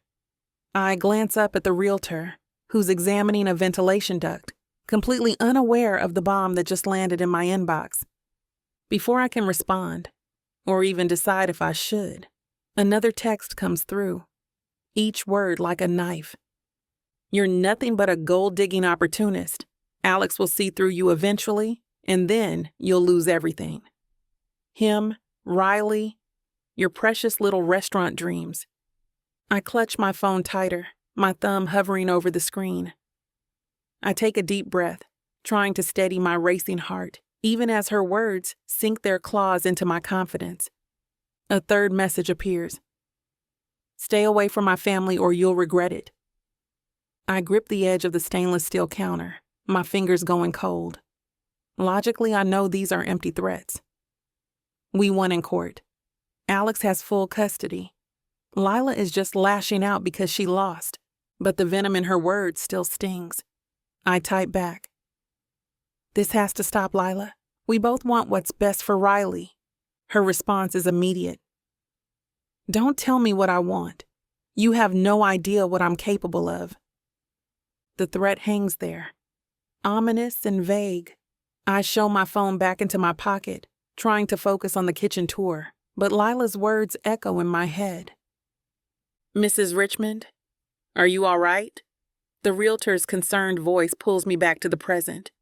I glance up at the realtor, who's examining a ventilation duct, completely unaware of the bomb that just landed in my inbox. Before I can respond, or even decide if I should, another text comes through, each word like a knife. "You're nothing but a gold-digging opportunist. Alex will see through you eventually, and then you'll lose everything. Him, Riley, your precious little restaurant dreams." I clutch my phone tighter, my thumb hovering over the screen. I take a deep breath, trying to steady my racing heart, even as her words sink their claws into my confidence. A third message appears. "Stay away from my family or you'll regret it." I grip the edge of the stainless steel counter, my fingers going cold. Logically, I know these are empty threats. We won in court. Alex has full custody. Lila is just lashing out because she lost, but the venom in her words still stings. I type back. "This has to stop, Lila. We both want what's best for Riley." Her response is immediate. "Don't tell me what I want. You have no idea what I'm capable of." The threat hangs there, ominous and vague. I show my phone back into my pocket, trying to focus on the kitchen tour, but Lila's words echo in my head. "Mrs. Richmond, are you all right?" The realtor's concerned voice pulls me back to the present.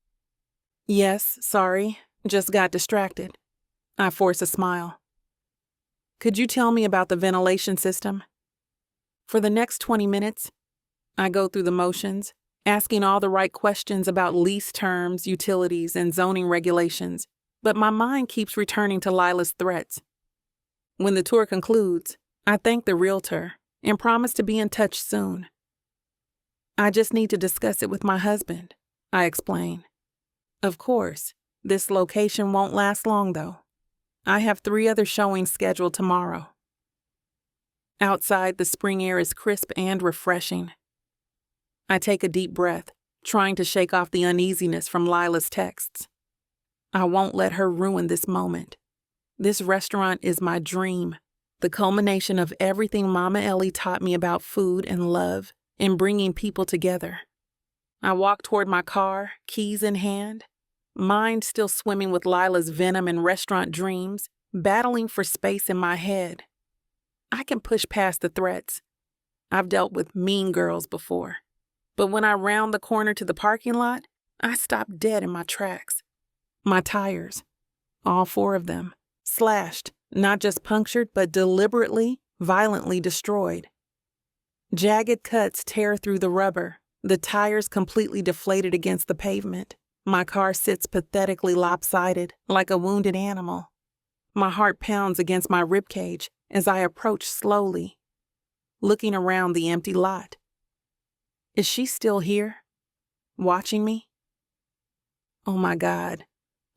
"Yes, sorry, just got distracted." I force a smile. "Could you tell me about the ventilation system?" For the next 20 minutes, I go through the motions, asking all the right questions about lease terms, utilities, and zoning regulations, but my mind keeps returning to Lila's threats. When the tour concludes, I thank the realtor and promise to be in touch soon. "I just need to discuss it with my husband," I explain. "Of course, this location won't last long though. I have 3 other showings scheduled tomorrow." Outside, the spring air is crisp and refreshing. I take a deep breath, trying to shake off the uneasiness from Lila's texts. I won't let her ruin this moment. This restaurant is my dream, the culmination of everything Mama Ellie taught me about food and love and bringing people together. I walk toward my car, keys in hand, mind still swimming with Lila's venom and restaurant dreams, battling for space in my head. I can push past the threats. I've dealt with mean girls before. But when I round the corner to the parking lot, I stop dead in my tracks. My tires, all 4 of them, slashed, not just punctured, but deliberately, violently destroyed. Jagged cuts tear through the rubber, the tires completely deflated against the pavement. My car sits pathetically lopsided, like a wounded animal. My heart pounds against my ribcage as I approach slowly, looking around the empty lot. Is she still here, watching me? Oh my God,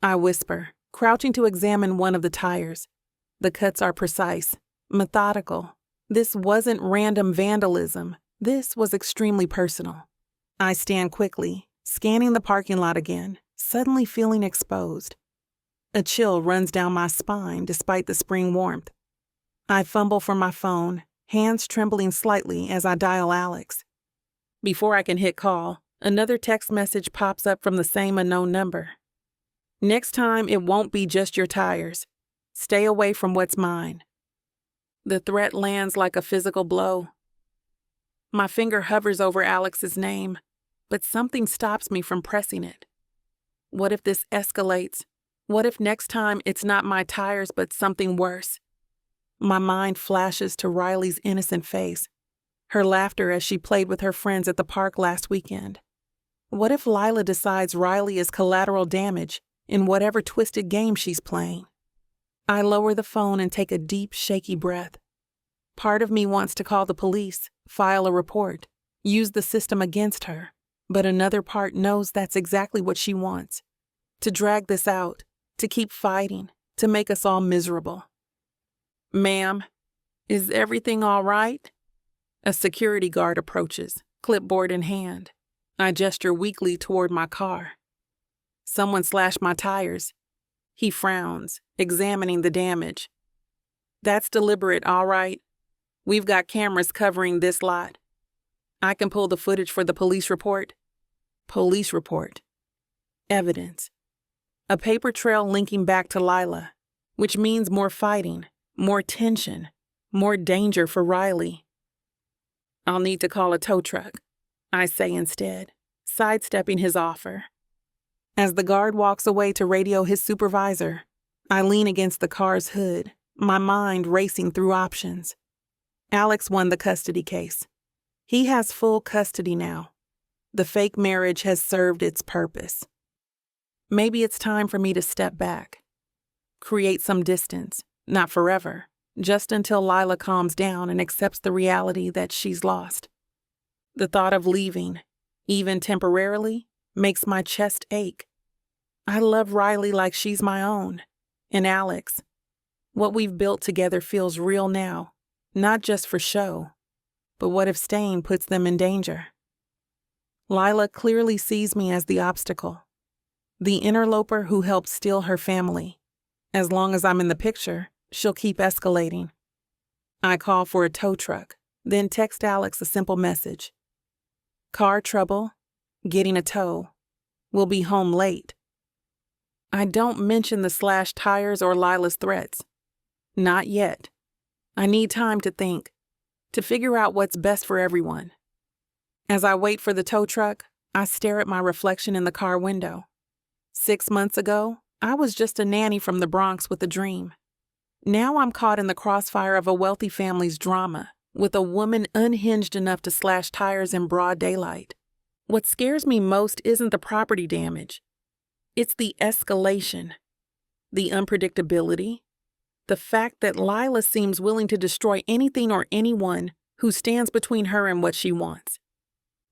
I whisper, crouching to examine one of the tires. The cuts are precise, methodical. This wasn't random vandalism. This was extremely personal. I stand quickly, scanning the parking lot again, suddenly feeling exposed. A chill runs down my spine despite the spring warmth. I fumble for my phone, hands trembling slightly as I dial Alex. Before I can hit call, another text message pops up from the same unknown number. Next time, it won't be just your tires. Stay away from what's mine. The threat lands like a physical blow. My finger hovers over Alex's name, but something stops me from pressing it. What if this escalates? What if next time it's not my tires but something worse? My mind flashes to Riley's innocent face, her laughter as she played with her friends at the park last weekend. What if Lila decides Riley is collateral damage in whatever twisted game she's playing? I lower the phone and take a deep, shaky breath. Part of me wants to call the police, file a report, use the system against her, but another part knows that's exactly what she wants. To drag this out, to keep fighting, to make us all miserable. Ma'am, is everything all right? A security guard approaches, clipboard in hand. I gesture weakly toward my car. Someone slashed my tires. He frowns, examining the damage. That's deliberate, all right. We've got cameras covering this lot. I can pull the footage for the police report. Police report. Evidence. A paper trail linking back to Lila, which means more fighting, more tension, more danger for Riley. I'll need to call a tow truck, I say instead, sidestepping his offer. As the guard walks away to radio his supervisor, I lean against the car's hood, my mind racing through options. Alex won the custody case. He has full custody now. The fake marriage has served its purpose. Maybe it's time for me to step back. Create some distance, not forever, just until Lila calms down and accepts the reality that she's lost. The thought of leaving, even temporarily, makes my chest ache. I love Riley like she's my own. And Alex, what we've built together feels real now, not just for show. But what if staying puts them in danger? Lila clearly sees me as the obstacle, the interloper who helped steal her family. As long as I'm in the picture, she'll keep escalating. I call for a tow truck, then text Alex a simple message. Car trouble, getting a tow. We'll be home late. I don't mention the slashed tires or Lila's threats. Not yet. I need time to think, to figure out what's best for everyone. As I wait for the tow truck, I stare at my reflection in the car window. 6 months ago, I was just a nanny from the Bronx with a dream. Now I'm caught in the crossfire of a wealthy family's drama, with a woman unhinged enough to slash tires in broad daylight. What scares me most isn't the property damage. It's the escalation, the unpredictability, the fact that Lila seems willing to destroy anything or anyone who stands between her and what she wants.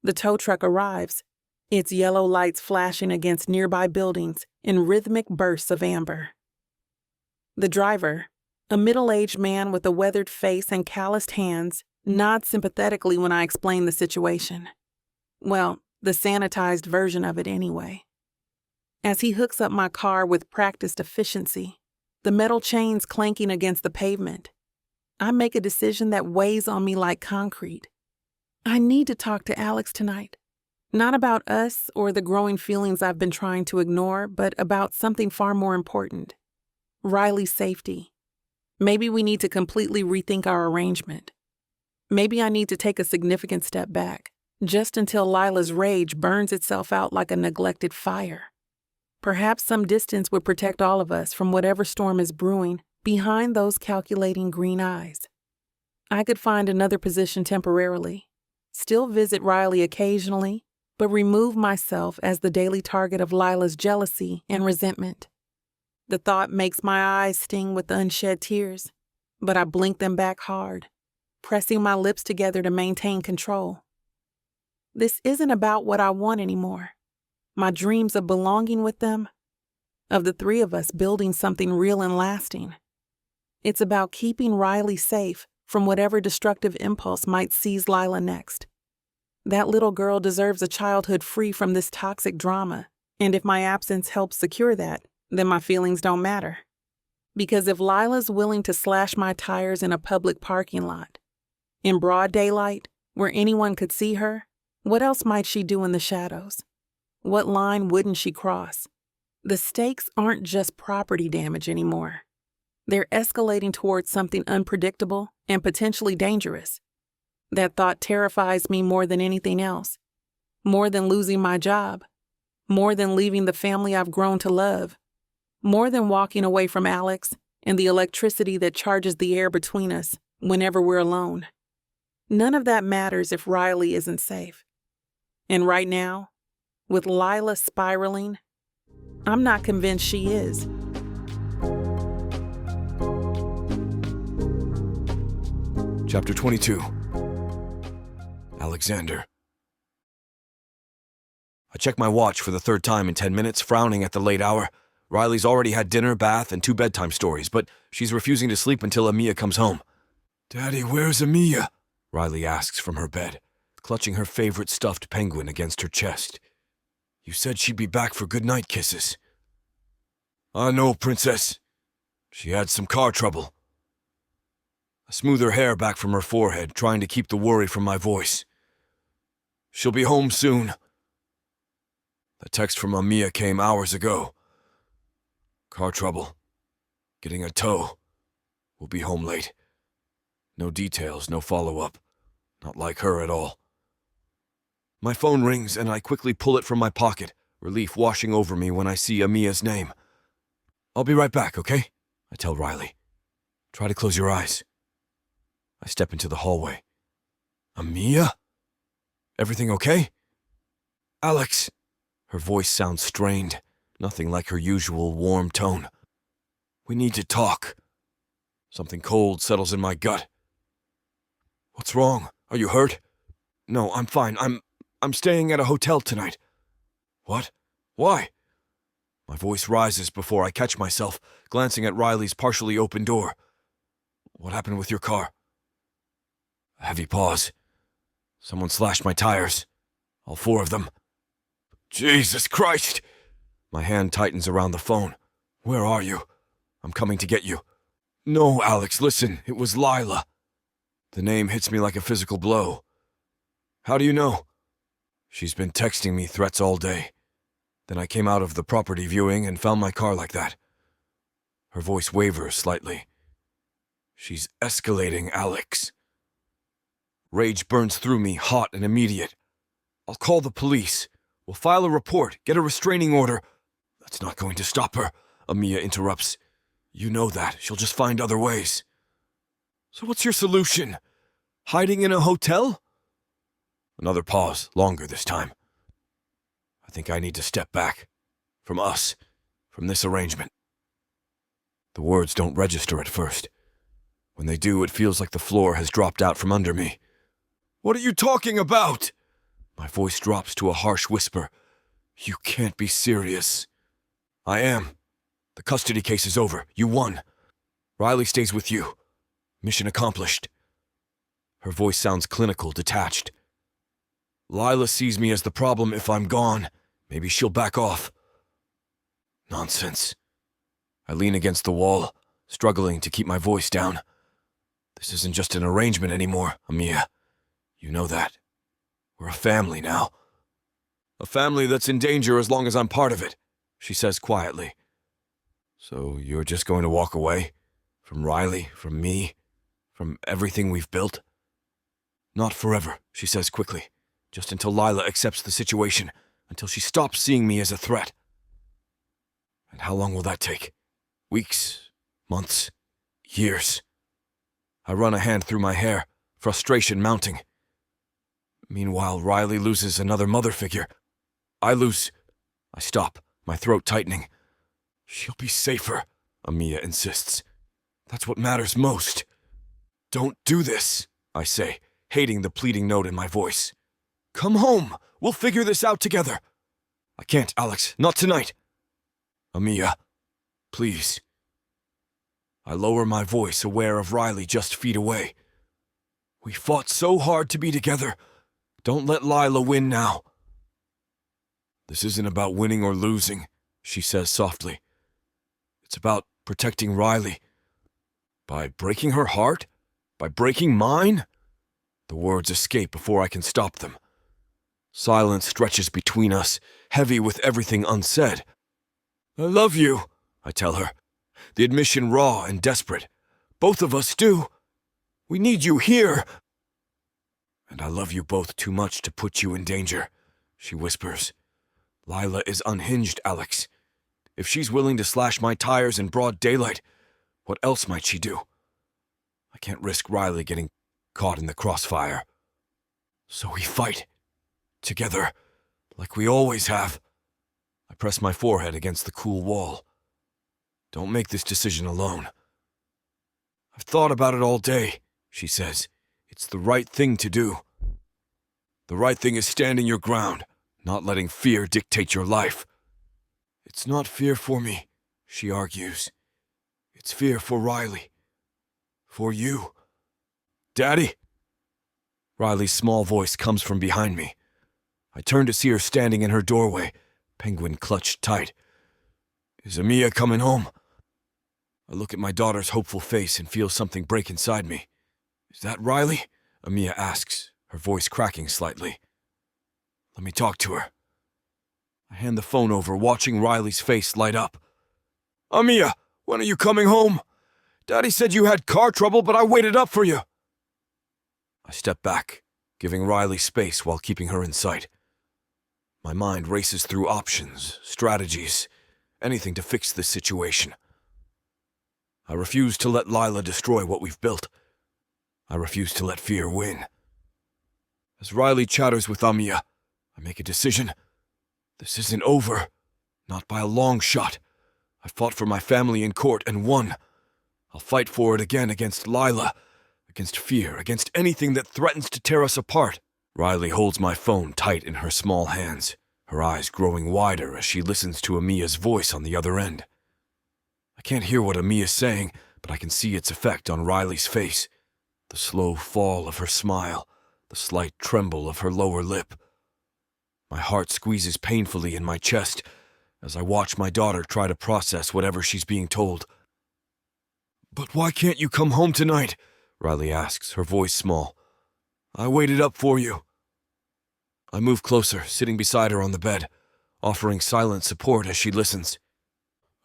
The tow truck arrives, its yellow lights flashing against nearby buildings in rhythmic bursts of amber. The driver, a middle-aged man with a weathered face and calloused hands, nods sympathetically when I explain the situation. Well, the sanitized version of it anyway. As he hooks up my car with practiced efficiency, the metal chains clanking against the pavement, I make a decision that weighs on me like concrete. I need to talk to Alex tonight. Not about us or the growing feelings I've been trying to ignore, but about something far more important. Riley's safety. Maybe we need to completely rethink our arrangement. Maybe I need to take a significant step back, just until Lila's rage burns itself out like a neglected fire. Perhaps some distance would protect all of us from whatever storm is brewing behind those calculating green eyes. I could find another position temporarily, still visit Riley occasionally, but remove myself as the daily target of Lila's jealousy and resentment. The thought makes my eyes sting with unshed tears, but I blink them back hard, pressing my lips together to maintain control. This isn't about what I want anymore. My dreams of belonging with them, of the three of us building something real and lasting. It's about keeping Riley safe from whatever destructive impulse might seize Lila next. That little girl deserves a childhood free from this toxic drama, and if my absence helps secure that, then my feelings don't matter. Because if Lila's willing to slash my tires in a public parking lot, in broad daylight, where anyone could see her, what else might she do in the shadows? What line wouldn't she cross? The stakes aren't just property damage anymore. They're escalating towards something unpredictable and potentially dangerous. That thought terrifies me more than anything else. More than losing my job. More than leaving the family I've grown to love. More than walking away from Alex and the electricity that charges the air between us whenever we're alone. None of that matters if Riley isn't safe. And right now, with Lila spiraling, I'm not convinced she is. Chapter 22. Alexander. I check my watch for the third time in 10 minutes, frowning at the late hour. Riley's already had dinner, bath, and 2 bedtime stories, but she's refusing to sleep until Amiya comes home. "Daddy, where's Amiya?" Riley asks from her bed, clutching her favorite stuffed penguin against her chest. "You said she'd be back for goodnight kisses." "I know, Princess. She had some car trouble." I smooth her hair back from her forehead, trying to keep the worry from my voice. "She'll be home soon." The text from Amiya came hours ago. "Car trouble. Getting a tow. We'll be home late." No details, no follow-up. Not like her at all. My phone rings and I quickly pull it from my pocket, relief washing over me when I see Amiya's name. "I'll be right back, okay?" I tell Riley. "Try to close your eyes." I step into the hallway. "Amiya? Everything okay?" "Alex." Her voice sounds strained, nothing like her usual warm tone. "We need to talk." Something cold settles in my gut. "What's wrong? Are you hurt?" "No, I'm fine. I'm staying at a hotel tonight." "What? Why?" My voice rises before I catch myself, glancing at Riley's partially open door. "What happened with your car?" A heavy pause. "Someone slashed my tires. All 4 of them." "Jesus Christ!" My hand tightens around the phone. "Where are you?" "I'm coming to get you." "No, Alex, listen. It was Lila." The name hits me like a physical blow. "How do you know?" "She's been texting me threats all day. Then I came out of the property viewing and found my car like that." Her voice wavers slightly. "She's escalating, Alex." Rage burns through me, hot and immediate. "I'll call the police. We'll file a report, get a restraining order." "That's not going to stop her," Amiya interrupts. "You know that. She'll just find other ways." "So what's your solution? Hiding in a hotel?" Another pause, longer this time. "I think I need to step back. From us. From this arrangement." The words don't register at first. When they do, it feels like the floor has dropped out from under me. "What are you talking about?" My voice drops to a harsh whisper. "You can't be serious." "I am. The custody case is over. You won. Riley stays with you. Mission accomplished." Her voice sounds clinical, detached. "Lila sees me as the problem if I'm gone. Maybe she'll back off." Nonsense. I lean against the wall, struggling to keep my voice down. "This isn't just an arrangement anymore, Amiya. You know that. We're a family now." "A family that's in danger as long as I'm part of it," she says quietly. "So you're just going to walk away? From Riley, from me, from everything we've built?" "Not forever," she says quickly. "Just until Lila accepts the situation, until she stops seeing me as a threat." "And how long will that take? Weeks? Months? Years?" I run a hand through my hair, frustration mounting. Meanwhile, Riley loses another mother figure. I stop, my throat tightening. She'll be safer, Amiya insists. That's what matters most. Don't do this, I say, hating the pleading note in my voice. Come home. We'll figure this out together. I can't, Alex. Not tonight. Amiya, please. I lower my voice, aware of Riley just feet away. We fought so hard to be together. Don't let Lila win now. This isn't about winning or losing, she says softly. It's about protecting Riley. By breaking her heart? By breaking mine? The words escape before I can stop them. Silence stretches between us, heavy with everything unsaid. I love you, I tell her. The admission raw and desperate. Both of us do. We need you here. And I love you both too much to put you in danger, she whispers. Lila is unhinged, Alex. If she's willing to slash my tires in broad daylight, what else might she do? I can't risk Riley getting caught in the crossfire. So we fight. Together, like we always have. I press my forehead against the cool wall. Don't make this decision alone. I've thought about it all day, she says. It's the right thing to do. The right thing is standing your ground, not letting fear dictate your life. It's not fear for me, she argues. It's fear for Riley. For you. Daddy? Riley's small voice comes from behind me. I turn to see her standing in her doorway, penguin clutched tight. Is Amiya coming home? I look at my daughter's hopeful face and feel something break inside me. Is that Riley? Amiya asks, her voice cracking slightly. Let me talk to her. I hand the phone over, watching Riley's face light up. Amiya, when are you coming home? Daddy said you had car trouble, but I waited up for you. I step back, giving Riley space while keeping her in sight. My mind races through options, strategies, anything to fix this situation. I refuse to let Lila destroy what we've built. I refuse to let fear win. As Riley chatters with Amiya, I make a decision. This isn't over. Not by a long shot. I fought for my family in court and won. I'll fight for it again against Lila, against fear, against anything that threatens to tear us apart. Riley holds my phone tight in her small hands, her eyes growing wider as she listens to Amiya's voice on the other end. I can't hear what Amiya's saying, but I can see its effect on Riley's face. The slow fall of her smile, the slight tremble of her lower lip. My heart squeezes painfully in my chest as I watch my daughter try to process whatever she's being told. But why can't you come home tonight? Riley asks, her voice small. I waited up for you. I move closer, sitting beside her on the bed, offering silent support as she listens.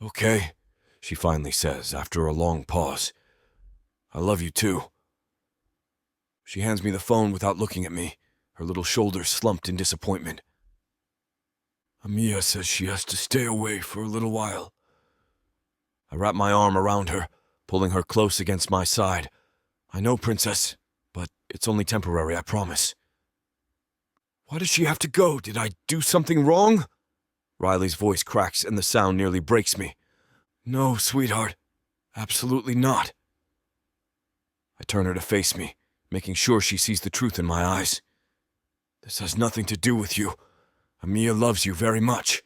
Okay, she finally says after a long pause. I love you too. She hands me the phone without looking at me, her little shoulders slumped in disappointment. Amiya says she has to stay away for a little while. I wrap my arm around her, pulling her close against my side. I know, Princess, but it's only temporary, I promise. Why does she have to go? Did I do something wrong? Riley's voice cracks and the sound nearly breaks me. No, sweetheart. Absolutely not. I turn her to face me, making sure she sees the truth in my eyes. This has nothing to do with you. Amiya loves you very much.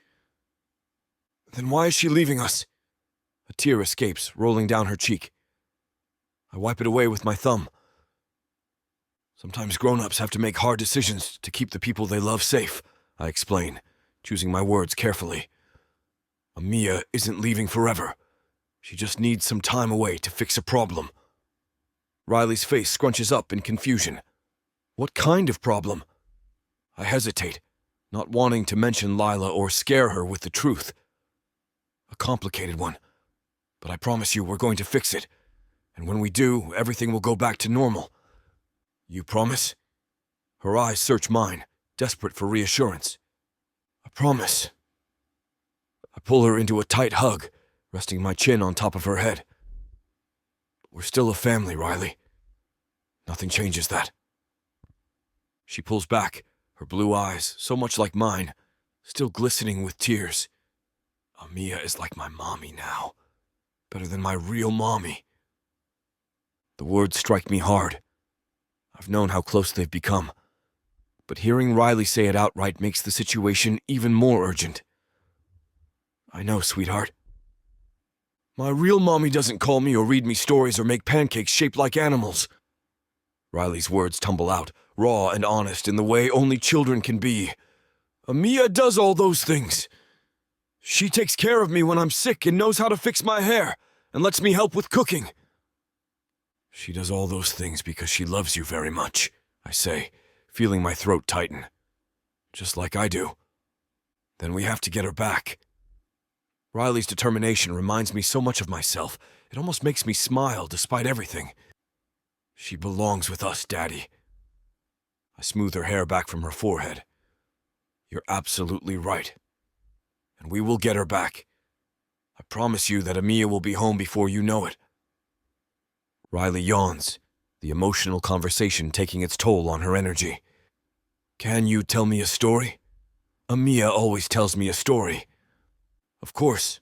Then why is she leaving us? A tear escapes, rolling down her cheek. I wipe it away with my thumb. Sometimes grown-ups have to make hard decisions to keep the people they love safe, I explain, choosing my words carefully. Amiya isn't leaving forever. She just needs some time away to fix a problem. Riley's face scrunches up in confusion. What kind of problem? I hesitate, not wanting to mention Lila or scare her with the truth. A complicated one, but I promise you we're going to fix it. And when we do, everything will go back to normal. You promise? Her eyes search mine, desperate for reassurance. I promise. I pull her into a tight hug, resting my chin on top of her head. We're still a family, Riley. Nothing changes that. She pulls back, her blue eyes, so much like mine, still glistening with tears. Amiya is like my mommy now. Better than my real mommy. The words strike me hard. I've known how close they've become. But hearing Riley say it outright makes the situation even more urgent. I know, sweetheart. My real mommy doesn't call me or read me stories or make pancakes shaped like animals. Riley's words tumble out, raw and honest in the way only children can be. Amiya does all those things. She takes care of me when I'm sick and knows how to fix my hair and lets me help with cooking. She does all those things because she loves you very much, I say, feeling my throat tighten. Just like I do. Then we have to get her back. Riley's determination reminds me so much of myself, it almost makes me smile despite everything. She belongs with us, Daddy. I smooth her hair back from her forehead. You're absolutely right. And we will get her back. I promise you that Amiya will be home before you know it. Riley yawns, the emotional conversation taking its toll on her energy. Can you tell me a story? Amiya always tells me a story. Of course.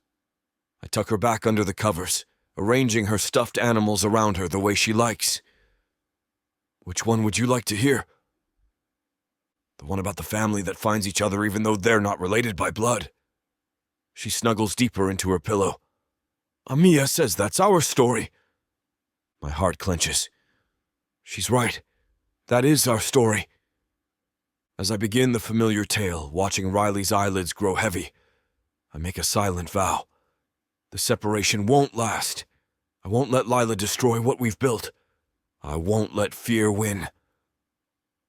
I tuck her back under the covers, arranging her stuffed animals around her the way she likes. Which one would you like to hear? The one about the family that finds each other even though they're not related by blood. She snuggles deeper into her pillow. Amiya says that's our story. My heart clenches. She's right. That is our story. As I begin the familiar tale, watching Riley's eyelids grow heavy, I make a silent vow. The separation won't last. I won't let Lila destroy what we've built. I won't let fear win.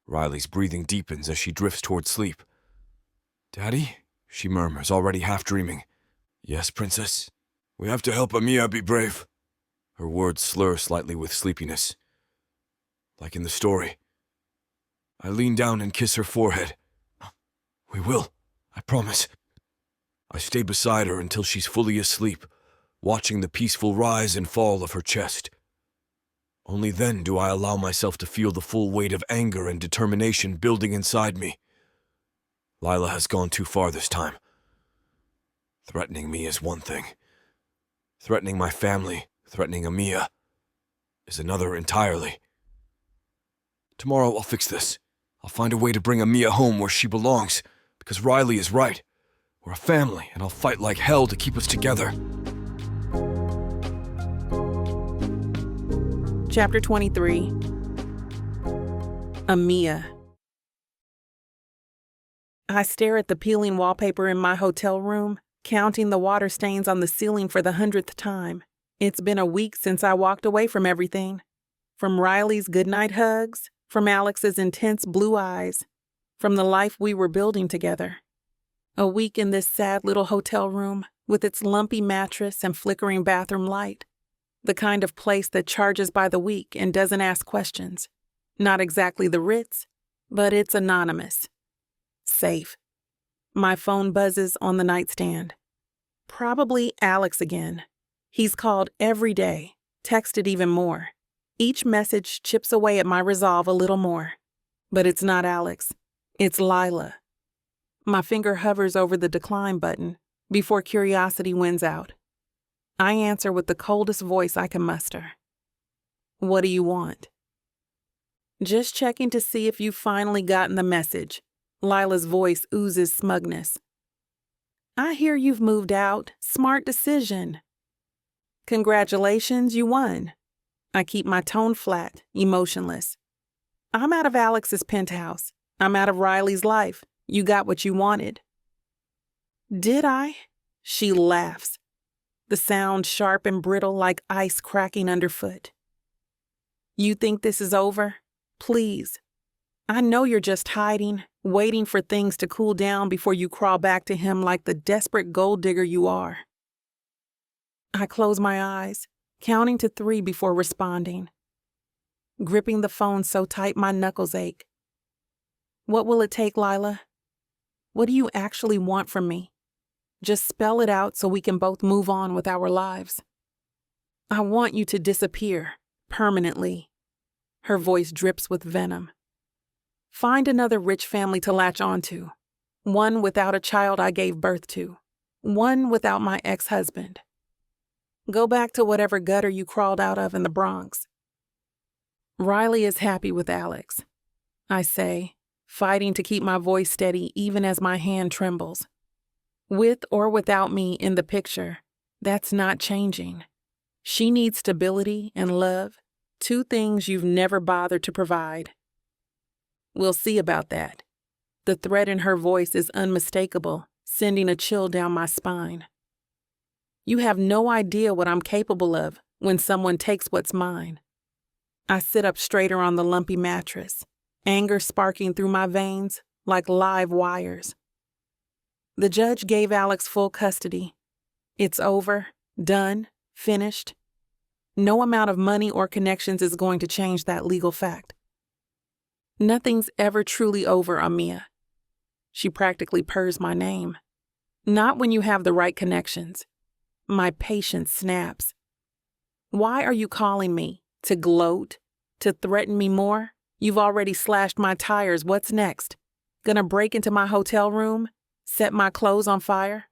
Riley's breathing deepens as she drifts toward sleep. Daddy? She murmurs, already half-dreaming. Yes, Princess. We have to help Amiya be brave. Her words slur slightly with sleepiness. Like in the story. I lean down and kiss her forehead. We will, I promise. I stay beside her until she's fully asleep, watching the peaceful rise and fall of her chest. Only then do I allow myself to feel the full weight of anger and determination building inside me. Lila has gone too far this time. Threatening me is one thing. Threatening my family, threatening Amiya, is another entirely. Tomorrow I'll fix this. I'll find a way to bring Amiya home where she belongs, because Riley is right. We're a family, and I'll fight like hell to keep us together. Chapter 23. Amiya. I stare at the peeling wallpaper in my hotel room, counting the water stains on the ceiling for the 100th time. It's been a week since I walked away from everything. From Riley's goodnight hugs, from Alex's intense blue eyes, from the life we were building together. A week in this sad little hotel room with its lumpy mattress and flickering bathroom light. The kind of place that charges by the week and doesn't ask questions. Not exactly the Ritz, but it's anonymous. Safe. My phone buzzes on the nightstand. Probably Alex again. He's called every day, texted even more. Each message chips away at my resolve a little more. But it's not Alex. It's Lila. My finger hovers over the decline button before curiosity wins out. I answer with the coldest voice I can muster. What do you want? Just checking to see if you've finally gotten the message. Lila's voice oozes smugness. I hear you've moved out. Smart decision. Congratulations, you won. I keep my tone flat, emotionless. I'm out of Alex's penthouse. I'm out of Riley's life. You got what you wanted. Did I? She laughs. The sound sharp and brittle like ice cracking underfoot. You think this is over? Please. I know you're just hiding, waiting for things to cool down before you crawl back to him like the desperate gold digger you are. I close my eyes, counting to 3 before responding. Gripping the phone so tight my knuckles ache. What will it take, Lila? What do you actually want from me? Just spell it out so we can both move on with our lives. I want you to disappear, permanently. Her voice drips with venom. Find another rich family to latch onto. One without a child I gave birth to. One without my ex-husband. Go back to whatever gutter you crawled out of in the Bronx. Riley is happy with Alex, I say, fighting to keep my voice steady even as my hand trembles. With or without me in the picture, that's not changing. She needs stability and love, two things you've never bothered to provide. We'll see about that. The threat in her voice is unmistakable, sending a chill down my spine. You have no idea what I'm capable of when someone takes what's mine. I sit up straighter on the lumpy mattress, anger sparking through my veins like live wires. The judge gave Alex full custody. It's over, done, finished. No amount of money or connections is going to change that legal fact. Nothing's ever truly over, Amiya. She practically purrs my name. Not when you have the right connections. My patience snaps. Why are you calling me? To gloat? To threaten me more? You've already slashed my tires. What's next? Gonna break into my hotel room? Set my clothes on fire?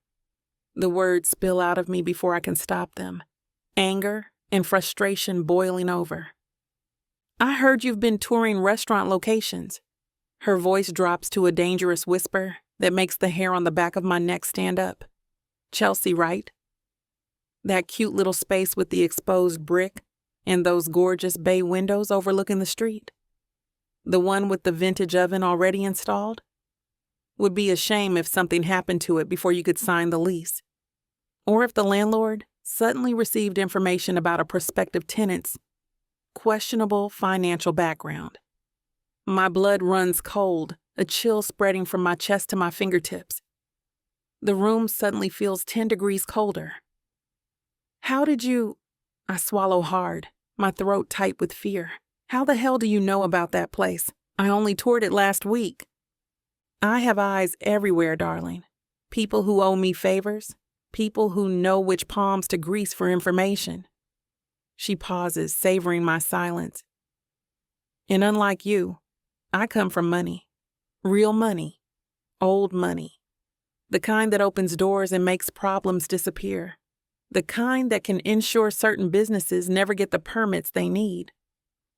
The words spill out of me before I can stop them. Anger and frustration boiling over. I heard you've been touring restaurant locations. Her voice drops to a dangerous whisper that makes the hair on the back of my neck stand up. Chelsea, right? That cute little space with the exposed brick and those gorgeous bay windows overlooking the street. The one with the vintage oven already installed? Would be a shame if something happened to it before you could sign the lease. Or if the landlord suddenly received information about a prospective tenant's questionable financial background. My blood runs cold, a chill spreading from my chest to my fingertips. The room suddenly feels 10 degrees colder. How did you... I swallow hard, my throat tight with fear. How the hell do you know about that place? I only toured it last week. I have eyes everywhere, darling. People who owe me favors. People who know which palms to grease for information. She pauses, savoring my silence. And unlike you, I come from money. Real money. Old money. The kind that opens doors and makes problems disappear. The kind that can ensure certain businesses never get the permits they need.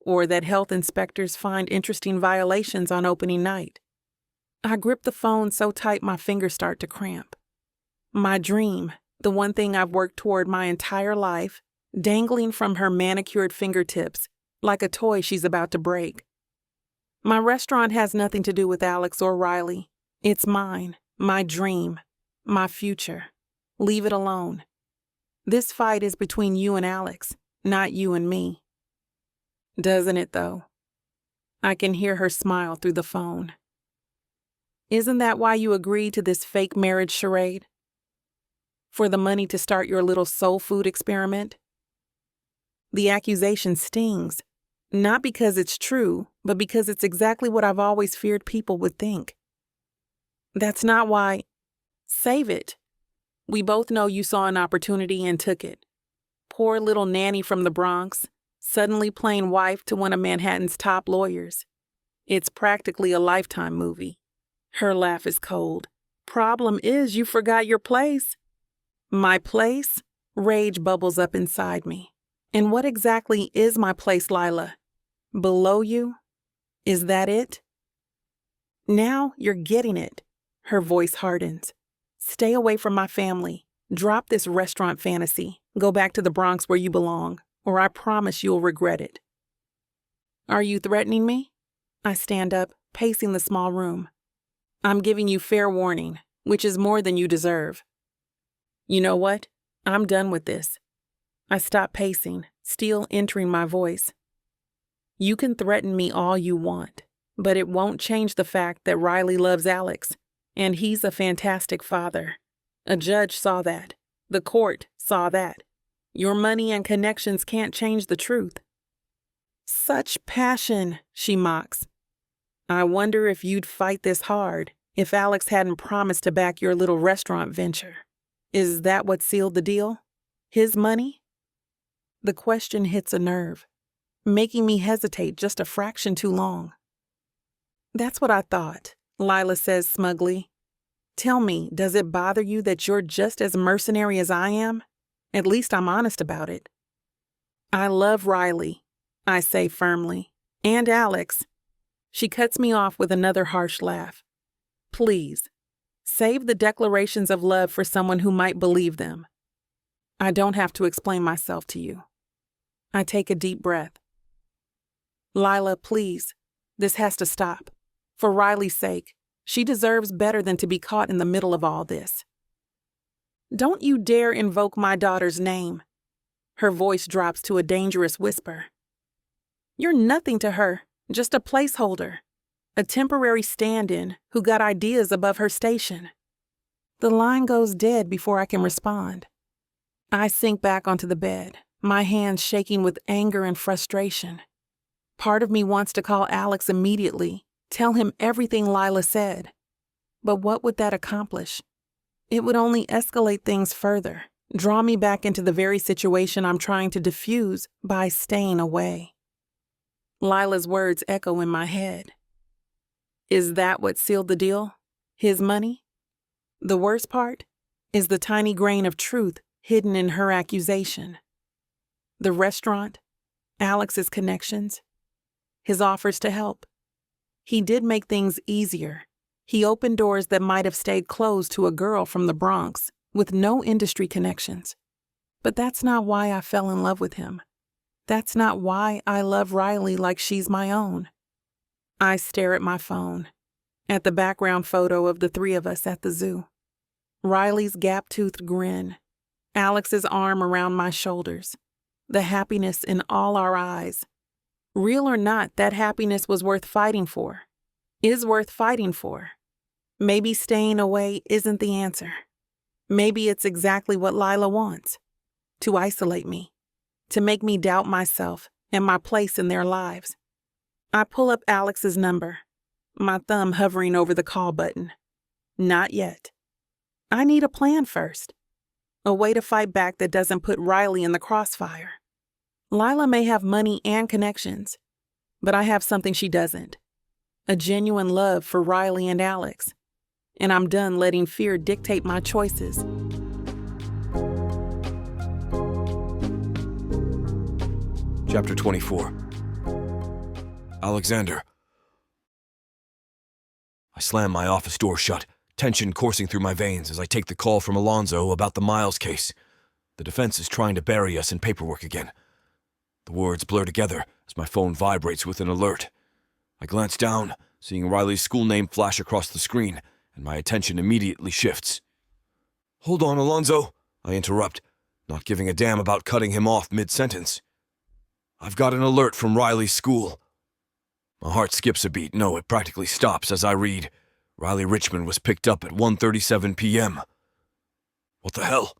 Or that health inspectors find interesting violations on opening night. I grip the phone so tight my fingers start to cramp. My dream, the one thing I've worked toward my entire life, dangling from her manicured fingertips like a toy she's about to break. My restaurant has nothing to do with Alex or Riley. It's mine, my dream, my future. Leave it alone. This fight is between you and Alex, not you and me. Doesn't it, though? I can hear her smile through the phone. Isn't that why you agreed to this fake marriage charade? For the money to start your little soul food experiment? The accusation stings, not because it's true, but because it's exactly what I've always feared people would think. That's not why. Save it. We both know you saw an opportunity and took it. Poor little Nanny from the Bronx, suddenly playing wife to one of Manhattan's top lawyers. It's practically a Lifetime movie. Her laugh is cold. Problem is, you forgot your place. My place? Rage bubbles up inside me. And what exactly is my place, Lila? Below you? Is that it? Now you're getting it. Her voice hardens. Stay away from my family. Drop this restaurant fantasy. Go back to the Bronx where you belong, or I promise you'll regret it. Are you threatening me? I stand up, pacing the small room. I'm giving you fair warning, which is more than you deserve. You know what? I'm done with this. I stop pacing, steel entering my voice. You can threaten me all you want, but it won't change the fact that Riley loves Alex, and he's a fantastic father. A judge saw that. The court saw that. Your money and connections can't change the truth. Such passion, she mocks. I wonder if you'd fight this hard if Alex hadn't promised to back your little restaurant venture. Is that what sealed the deal? His money? The question hits a nerve. making me hesitate just a fraction too long. That's what I thought, Lila says smugly. Tell me, does it bother you that you're just as mercenary as I am? At least I'm honest about it. I love Riley, I say firmly, and Alex. She cuts me off with another harsh laugh. Please, save the declarations of love for someone who might believe them. I don't have to explain myself to you. I take a deep breath. Lila, please, this has to stop. For Riley's sake, she deserves better than to be caught in the middle of all this. Don't you dare invoke my daughter's name. Her voice drops to a dangerous whisper. You're nothing to her, just a placeholder, a temporary stand-in who got ideas above her station. The line goes dead before I can respond. I sink back onto the bed, my hands shaking with anger and frustration. Part of me wants to call Alex immediately, tell him everything Lila said. But what would that accomplish? It would only escalate things further, draw me back into the very situation I'm trying to diffuse by staying away. Lila's words echo in my head. Is that what sealed the deal? His money? The worst part is the tiny grain of truth hidden in her accusation. The restaurant, Alex's connections, his offers to help. He did make things easier. He opened doors that might have stayed closed to a girl from the Bronx with no industry connections. But that's not why I fell in love with him. That's not why I love Riley like she's my own. I stare at my phone, at the background photo of the three of us at the zoo. Riley's gap-toothed grin, Alex's arm around my shoulders, the happiness in all our eyes. Real or not, that happiness was worth fighting for, is worth fighting for. Maybe staying away isn't the answer. Maybe it's exactly what Lila wants, to isolate me, to make me doubt myself and my place in their lives. I pull up Alex's number, my thumb hovering over the call button. Not yet. I need a plan first, a way to fight back that doesn't put Riley in the crossfire. Lila may have money and connections, but I have something she doesn't. A genuine love for Riley and Alex. And I'm done letting fear dictate my choices. Chapter 24. Alexander. I slam my office door shut, tension coursing through my veins as I take the call from Alonzo about the Miles case. The defense is trying to bury us in paperwork again. The words blur together as my phone vibrates with an alert. I glance down, seeing Riley's school name flash across the screen, and my attention immediately shifts. Hold on, Alonzo, I interrupt, not giving a damn about cutting him off mid-sentence. I've got an alert from Riley's school. My heart skips a beat. No, it practically stops as I read. Riley Richmond was picked up at 1:37 p.m. What the hell?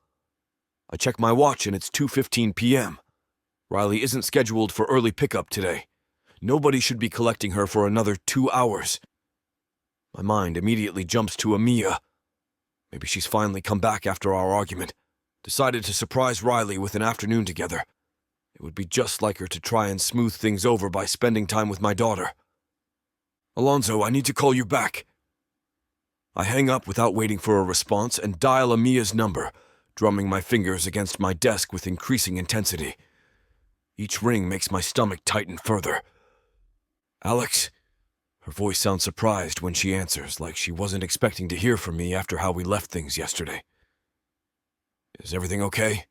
I check my watch and it's 2:15 p.m. Riley isn't scheduled for early pickup today. Nobody should be collecting her for another 2 hours. My mind immediately jumps to Amiya. Maybe she's finally come back after our argument, decided to surprise Riley with an afternoon together. It would be just like her to try and smooth things over by spending time with my daughter. Alonzo, I need to call you back. I hang up without waiting for a response and dial Amiya's number, drumming my fingers against my desk with increasing intensity. Each ring makes my stomach tighten further. Alex? Her voice sounds surprised when she answers, like she wasn't expecting to hear from me after how we left things yesterday. Is everything okay?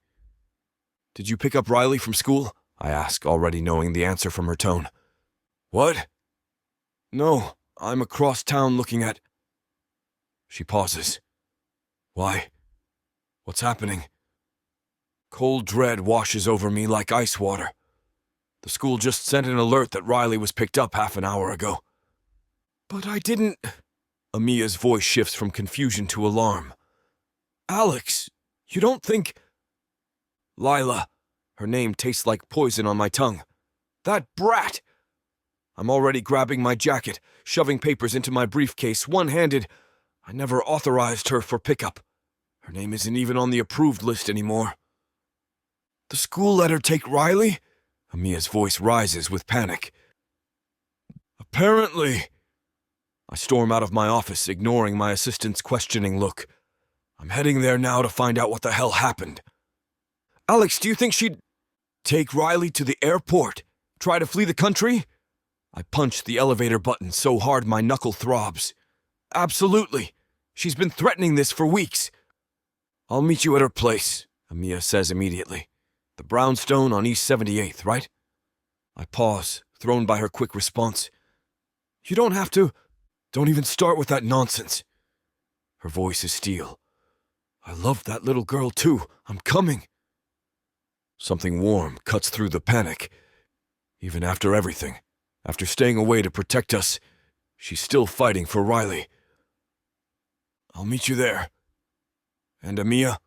Did you pick up Riley from school? I ask, already knowing the answer from her tone. What? No, I'm across town looking at... She pauses. Why? What's happening? Cold dread washes over me like ice water. The school just sent an alert that Riley was picked up half an hour ago. But I didn't... Amiya's voice shifts from confusion to alarm. Alex, you don't think... Lila. Her name tastes like poison on my tongue. That brat! I'm already grabbing my jacket, shoving papers into my briefcase, one-handed. I never authorized her for pickup. Her name isn't even on the approved list anymore. The school let her take Riley? Amiya's voice rises with panic. Apparently. I storm out of my office, ignoring my assistant's questioning look. I'm heading there now to find out what the hell happened. Alex, do you think she'd take Riley to the airport? Try to flee the country? I punch the elevator button so hard my knuckle throbs. Absolutely. She's been threatening this for weeks. I'll meet you at her place, Amiya says immediately. The brownstone on East 78th, right? I pause, thrown by her quick response. You don't have to. Don't even start with that nonsense. Her voice is steel. I love that little girl too. I'm coming. Something warm cuts through the panic. Even after everything, after staying away to protect us, she's still fighting for Riley. I'll meet you there. And Amiya?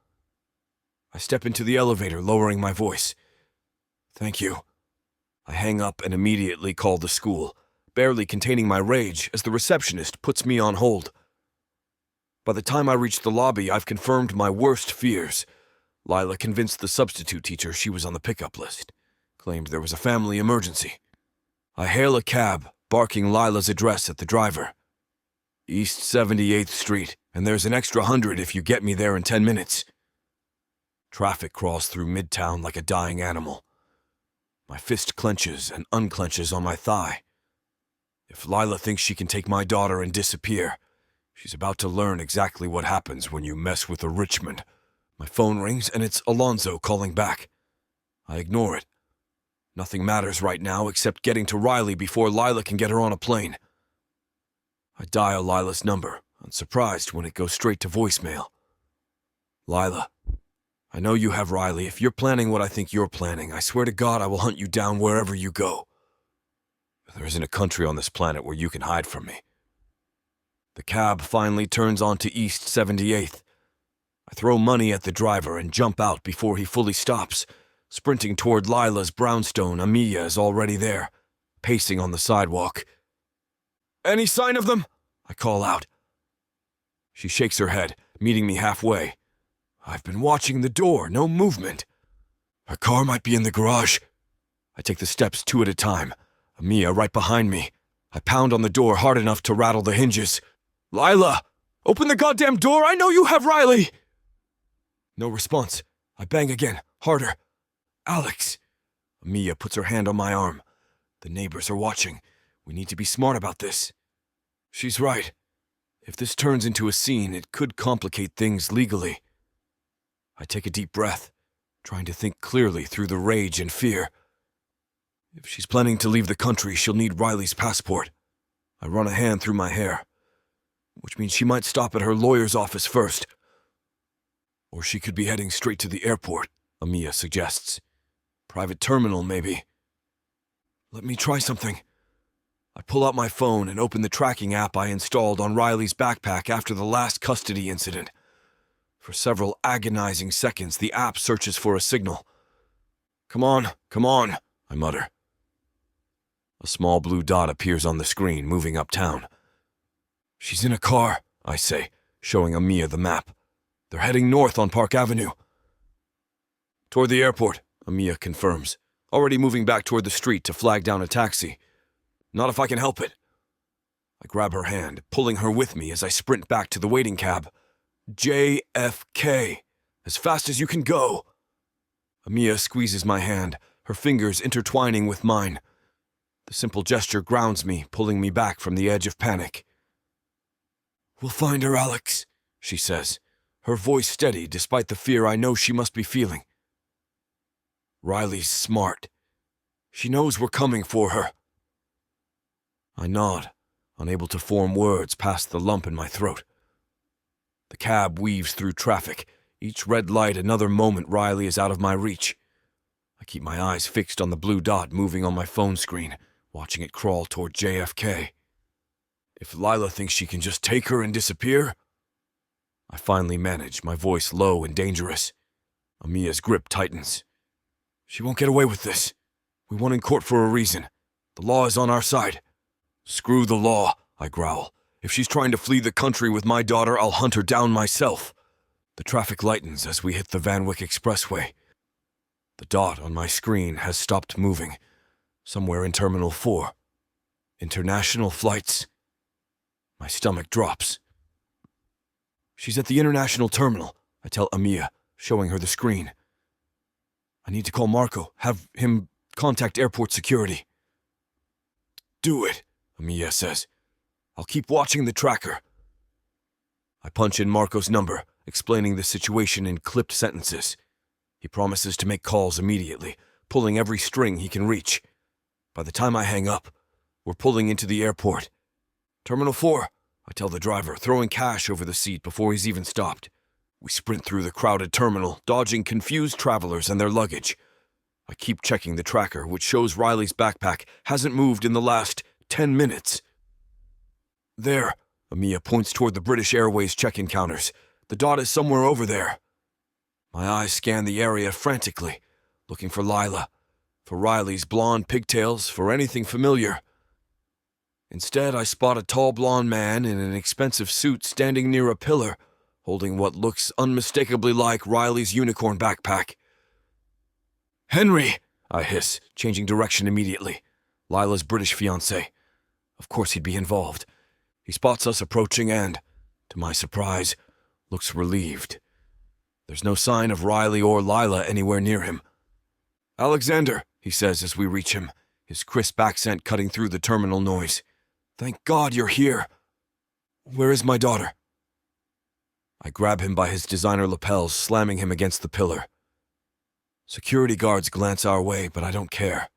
I step into the elevator, lowering my voice. Thank you. I hang up and immediately call the school, barely containing my rage as the receptionist puts me on hold. By the time I reach the lobby, I've confirmed my worst fears. Lila convinced the substitute teacher she was on the pickup list, claimed there was a family emergency. I hail a cab, barking Lila's address at the driver. East 78th Street, and there's an extra 100 if you get me there in 10 minutes. Traffic crawls through Midtown like a dying animal. My fist clenches and unclenches on my thigh. If Lila thinks she can take my daughter and disappear, she's about to learn exactly what happens when you mess with a Richmond. My phone rings and it's Alonzo calling back. I ignore it. Nothing matters right now except getting to Riley before Lila can get her on a plane. I dial Lila's number, unsurprised when it goes straight to voicemail. Lila, I know you have Riley. If you're planning what I think you're planning, I swear to God I will hunt you down wherever you go. There isn't a country on this planet where you can hide from me. The cab finally turns onto East 78th. I throw money at the driver and jump out before he fully stops. Sprinting toward Lila's brownstone, Amiya is already there, pacing on the sidewalk. Any sign of them? I call out. She shakes her head, meeting me halfway. I've been watching the door, no movement. Her car might be in the garage. I take the steps 2 at a time, Amiya right behind me. I pound on the door hard enough to rattle the hinges. Lila, open the goddamn door, I know you have Riley! No response. I bang again, harder. Alex! Amiya puts her hand on my arm. The neighbors are watching. We need to be smart about this. She's right. If this turns into a scene, it could complicate things legally. I take a deep breath, trying to think clearly through the rage and fear. If she's planning to leave the country, she'll need Riley's passport. I run a hand through my hair, which means she might stop at her lawyer's office first. Or she could be heading straight to the airport, Amiya suggests. Private terminal, maybe. Let me try something. I pull out my phone and open the tracking app I installed on Riley's backpack after the last custody incident. For several agonizing seconds, the app searches for a signal. Come on, I mutter. A small blue dot appears on the screen, moving uptown. She's in a car, I say, showing Amiya the map. They're heading north on Park Avenue. Toward the airport, Amiya confirms, already moving back toward the street to flag down a taxi. Not if I can help it. I grab her hand, pulling her with me as I sprint back to the waiting cab. JFK. As fast as you can go. Amiya squeezes my hand, her fingers intertwining with mine. The simple gesture grounds me, pulling me back from the edge of panic. We'll find her, Alex, she says, her voice steady despite the fear I know she must be feeling. Riley's smart. She knows we're coming for her. I nod, unable to form words past the lump in my throat. The cab weaves through traffic, each red light another moment Riley is out of my reach. I keep my eyes fixed on the blue dot moving on my phone screen, watching it crawl toward JFK. If Lila thinks she can just take her and disappear... I finally manage, my voice low and dangerous. Amiya's grip tightens. She won't get away with this. We won in court for a reason. The law is on our side. Screw the law, I growl. If she's trying to flee the country with my daughter, I'll hunt her down myself. The traffic lightens as we hit the Van Wyck Expressway. The dot on my screen has stopped moving, somewhere in Terminal 4. International flights. My stomach drops. She's at the international terminal, I tell Amiya, showing her the screen. I need to call Marco, have him contact airport security. Do it, Amiya says. I'll keep watching the tracker. I punch in Marco's number, explaining the situation in clipped sentences. He promises to make calls immediately, pulling every string he can reach. By the time I hang up, we're pulling into the airport. Terminal 4, I tell the driver, throwing cash over the seat before he's even stopped. We sprint through the crowded terminal, dodging confused travelers and their luggage. I keep checking the tracker, which shows Riley's backpack hasn't moved in the last 10 minutes. There, Amiya points toward the British Airways check-in counters. The dot is somewhere over there. My eyes scan the area frantically, looking for Lila, for Riley's blonde pigtails, for anything familiar. Instead, I spot a tall blonde man in an expensive suit standing near a pillar, holding what looks unmistakably like Riley's unicorn backpack. Henry, I hiss, changing direction immediately. Lila's British fiancé. Of course he'd be involved. He spots us approaching and, to my surprise, looks relieved. There's no sign of Riley or Lila anywhere near him. Alexander, he says as we reach him, his crisp accent cutting through the terminal noise. Thank God you're here. Where is my daughter? I grab him by his designer lapels, slamming him against the pillar. Security guards glance our way, but I don't care.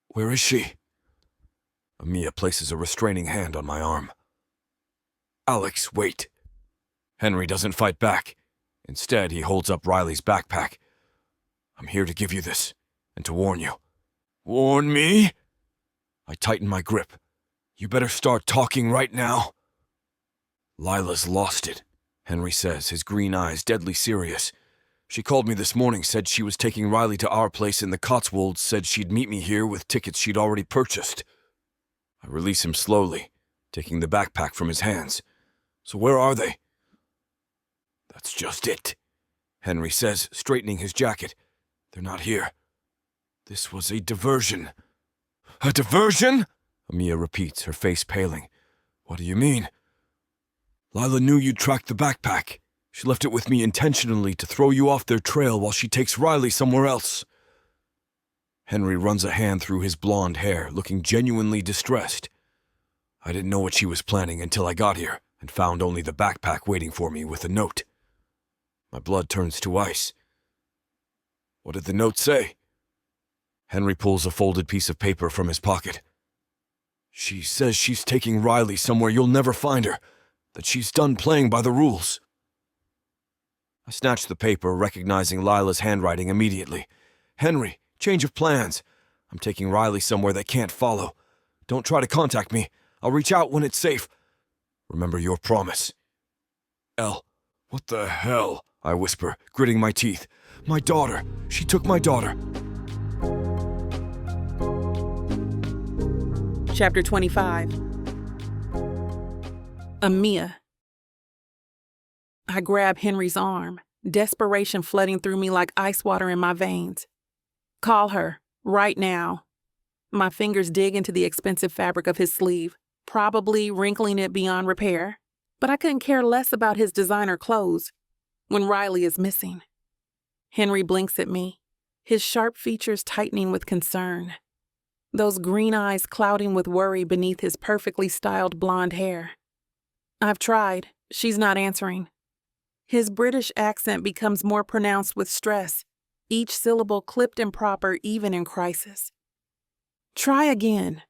Where is she? Amiya places a restraining hand on my arm. Alex, wait. Henry doesn't fight back. Instead, he holds up Riley's backpack. I'm here to give you this, and to warn you. Warn me? I tighten my grip. You better start talking right now. Lila's lost it, Henry says, his green eyes deadly serious. She called me this morning, said she was taking Riley to our place in the Cotswolds, said she'd meet me here with tickets she'd already purchased. I release him slowly, taking the backpack from his hands. So where are they? That's just it, Henry says, straightening his jacket. They're not here. This was a diversion. A diversion? Amiya repeats, her face paling. What do you mean? Lila knew you'd tracked the backpack. She left it with me intentionally to throw you off their trail while she takes Riley somewhere else. Henry runs a hand through his blonde hair, looking genuinely distressed. I didn't know what she was planning until I got here and found only the backpack waiting for me with a note. My blood turns to ice. What did the note say? Henry pulls a folded piece of paper from his pocket. She says she's taking Riley somewhere you'll never find her, that she's done playing by the rules. I snatch the paper, recognizing Lila's handwriting immediately. Henry, change of plans. I'm taking Riley somewhere they can't follow. Don't try to contact me. I'll reach out when it's safe. Remember your promise. Elle, what the hell? I whisper, gritting my teeth. My daughter. She took my daughter. Chapter 25. Amiya. I grab Henry's arm, desperation flooding through me like ice water in my veins. Call her, right now. My fingers dig into the expensive fabric of his sleeve, probably wrinkling it beyond repair. But I couldn't care less about his designer clothes when Riley is missing. Henry blinks at me, his sharp features tightening with concern. Those green eyes clouding with worry beneath his perfectly styled blonde hair. I've tried. She's not answering. His British accent becomes more pronounced with stress, each syllable clipped and proper even in crisis. Try again.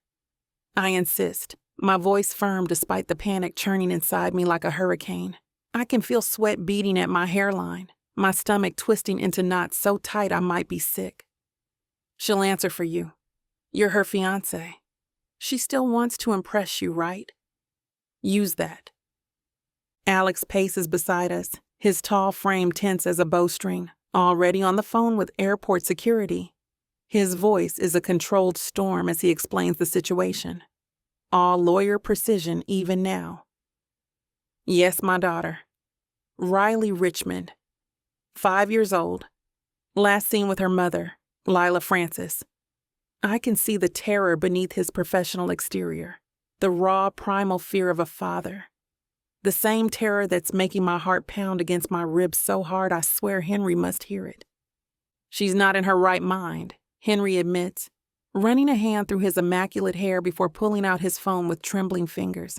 I insist, my voice firm despite the panic churning inside me like a hurricane. I can feel sweat beating at my hairline, my stomach twisting into knots so tight I might be sick. She'll answer for you. You're her fiancé. She still wants to impress you, right? Use that. Alex paces beside us, his tall frame tense as a bowstring, already on the phone with airport security. His voice is a controlled storm as he explains the situation. All lawyer precision even now. Yes, my daughter. Riley Richmond. 5 years old. Last seen with her mother, Lila Francis. I can see the terror beneath his professional exterior, the raw, primal fear of a father. The same terror that's making my heart pound against my ribs so hard I swear Henry must hear it. She's not in her right mind, Henry admits, running a hand through his immaculate hair before pulling out his phone with trembling fingers.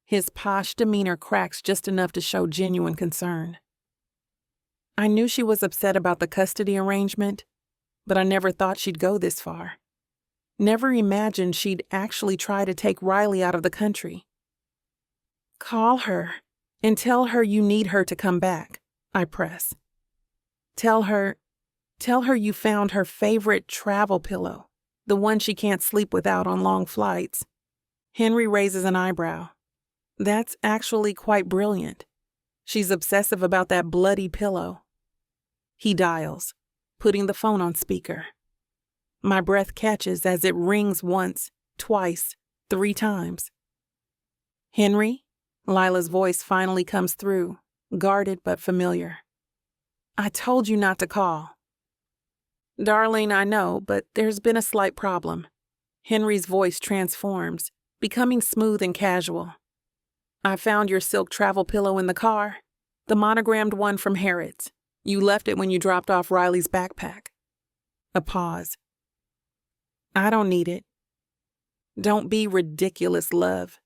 His posh demeanor cracks just enough to show genuine concern. I knew she was upset about the custody arrangement, but I never thought she'd go this far. Never imagined she'd actually try to take Riley out of the country. Call her and tell her you need her to come back, I press. Tell her you found her favorite travel pillow, the one she can't sleep without on long flights. Henry raises an eyebrow. That's actually quite brilliant. She's obsessive about that bloody pillow. He dials, putting the phone on speaker. My breath catches as it rings once, twice, 3 times. Henry? Lila's voice finally comes through, guarded but familiar. I told you not to call. Darling, I know, but there's been a slight problem. Henry's voice transforms, becoming smooth and casual. I found your silk travel pillow in the car, the monogrammed one from Harrods. You left it when you dropped off Riley's backpack. A pause. I don't need it. Don't be ridiculous, love.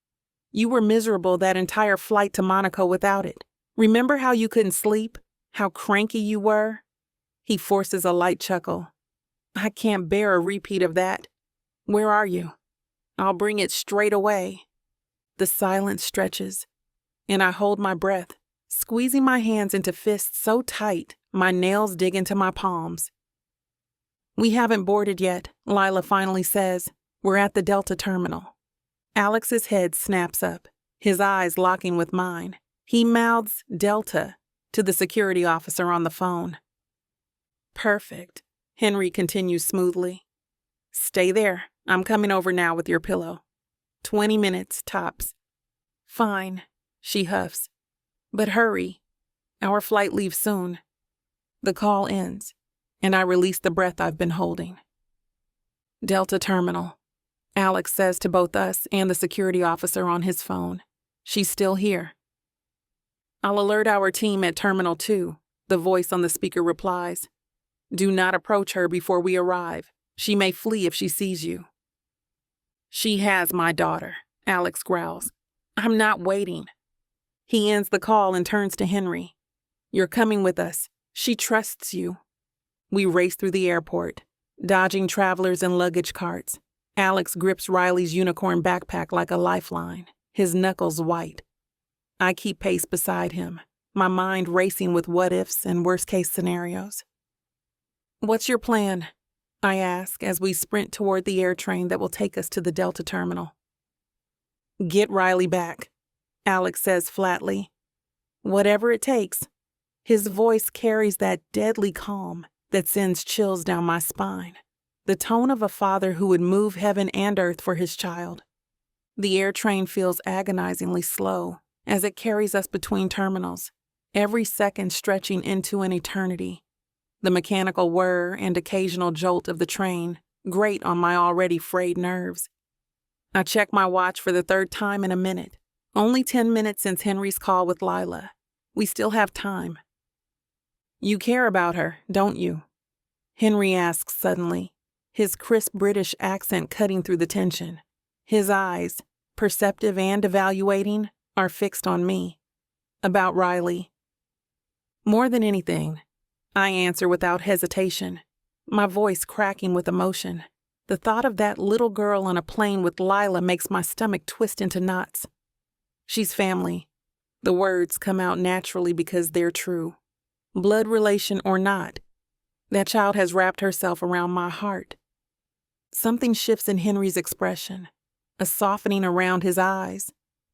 You were miserable that entire flight to Monaco without it. Remember how you couldn't sleep? How cranky you were? He forces a light chuckle. I can't bear a repeat of that. Where are you? I'll bring it straight away. The silence stretches, and I hold my breath, squeezing my hands into fists so tight my nails dig into my palms. We haven't boarded yet, Lila finally says. We're at the Delta terminal. Alex's head snaps up, his eyes locking with mine. He mouths Delta to the security officer on the phone. Perfect, Henry continues smoothly. Stay there. I'm coming over now with your pillow. 20 minutes, tops. Fine, she huffs. But hurry. Our flight leaves soon. The call ends, and I release the breath I've been holding. Delta Terminal. Alex says to both us and the security officer on his phone. She's still here. I'll alert our team at Terminal 2, the voice on the speaker replies. Do not approach her before we arrive. She may flee if she sees you. She has my daughter, Alex growls. I'm not waiting. He ends the call and turns to Henry. You're coming with us. She trusts you. We race through the airport, dodging travelers and luggage carts. Alex grips Riley's unicorn backpack like a lifeline, his knuckles white. I keep pace beside him, my mind racing with what-ifs and worst-case scenarios. What's your plan? I ask as we sprint toward the air train that will take us to the Delta terminal. Get Riley back, Alex says flatly. Whatever it takes. His voice carries that deadly calm that sends chills down my spine, the tone of a father who would move heaven and earth for his child. The air train feels agonizingly slow as it carries us between terminals, every second stretching into an eternity. The mechanical whir and occasional jolt of the train grate on my already frayed nerves. I check my watch for the 3rd time in a minute. Only 10 minutes since Henry's call with Lila. We still have time. You care about her, don't you? Henry asks suddenly, his crisp British accent cutting through the tension. His eyes, perceptive and evaluating, are fixed on me. About Riley. More than anything, I answer without hesitation, my voice cracking with emotion. The thought of that little girl on a plane with Lila makes my stomach twist into knots. She's family. The words come out naturally because they're true. Blood relation or not, that child has wrapped herself around my heart. Something shifts in Henry's expression, a softening around his eyes,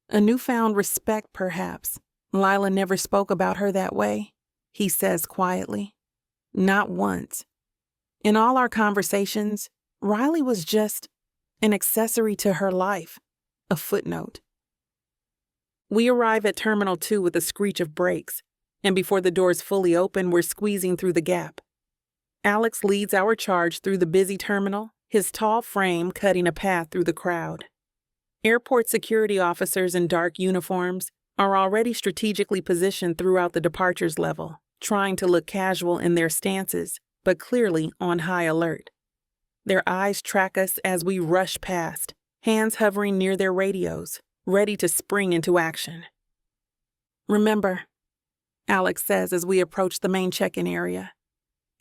a newfound respect perhaps. Lila never spoke about her that way, he says quietly. Not once. In all our conversations, Riley was just an accessory to her life, a footnote. We arrive at Terminal 2 with a screech of brakes, and before the doors fully open, we're squeezing through the gap. Alex leads our charge through the busy terminal, his tall frame cutting a path through the crowd. Airport security officers in dark uniforms are already strategically positioned throughout the departures level, trying to look casual in their stances, but clearly on high alert. Their eyes track us as we rush past, hands hovering near their radios, ready to spring into action. "Remember," Alex says as we approach the main check-in area,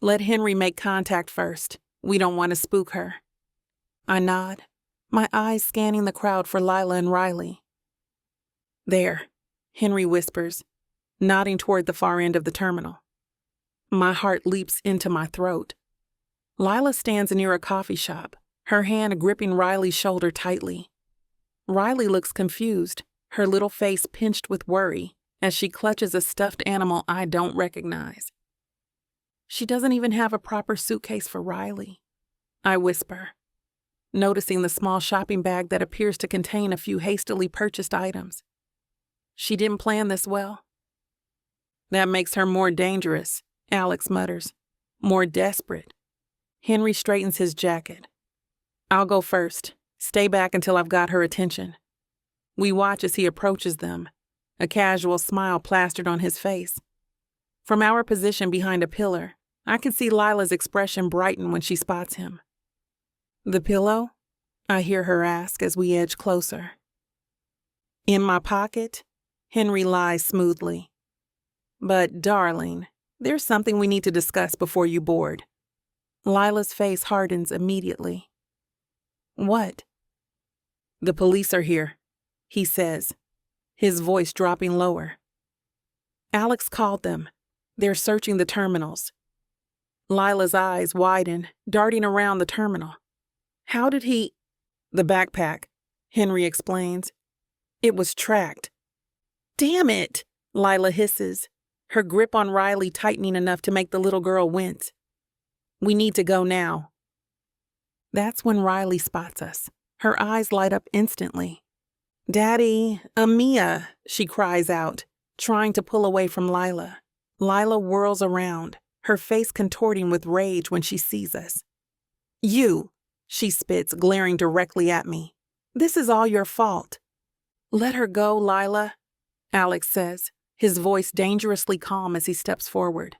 "let Henry make contact first. We don't want to spook her." I nod, my eyes scanning the crowd for Lila and Riley. "There," Henry whispers, nodding toward the far end of the terminal. My heart leaps into my throat. Lila stands near a coffee shop, her hand gripping Riley's shoulder tightly. Riley looks confused, her little face pinched with worry, as she clutches a stuffed animal I don't recognize. She doesn't even have a proper suitcase for Riley, I whisper, noticing the small shopping bag that appears to contain a few hastily purchased items. She didn't plan this well. "That makes her more dangerous," Alex mutters. "More desperate." Henry straightens his jacket. "I'll go first. Stay back until I've got her attention." We watch as he approaches them, a casual smile plastered on his face. From our position behind a pillar, I can see Lila's expression brighten when she spots him. "The pillow?" I hear her ask as we edge closer. "In my pocket," Henry lies smoothly. "But, darling, there's something we need to discuss before you board." Lila's face hardens immediately. "What?" "The police are here," he says, his voice dropping lower. "Alex called them. They're searching the terminals." Lila's eyes widen, darting around the terminal. "How did he—" "The backpack," Henry explains. "It was tracked." "Damn it!" Lila hisses, her grip on Riley tightening enough to make the little girl wince. "We need to go now." That's when Riley spots us. Her eyes light up instantly. "Daddy, Amiya," she cries out, trying to pull away from Lila. Lila whirls around, her face contorting with rage when she sees us. "You," she spits, glaring directly at me. "This is all your fault." "Let her go, Lila," Alex says, his voice dangerously calm as he steps forward.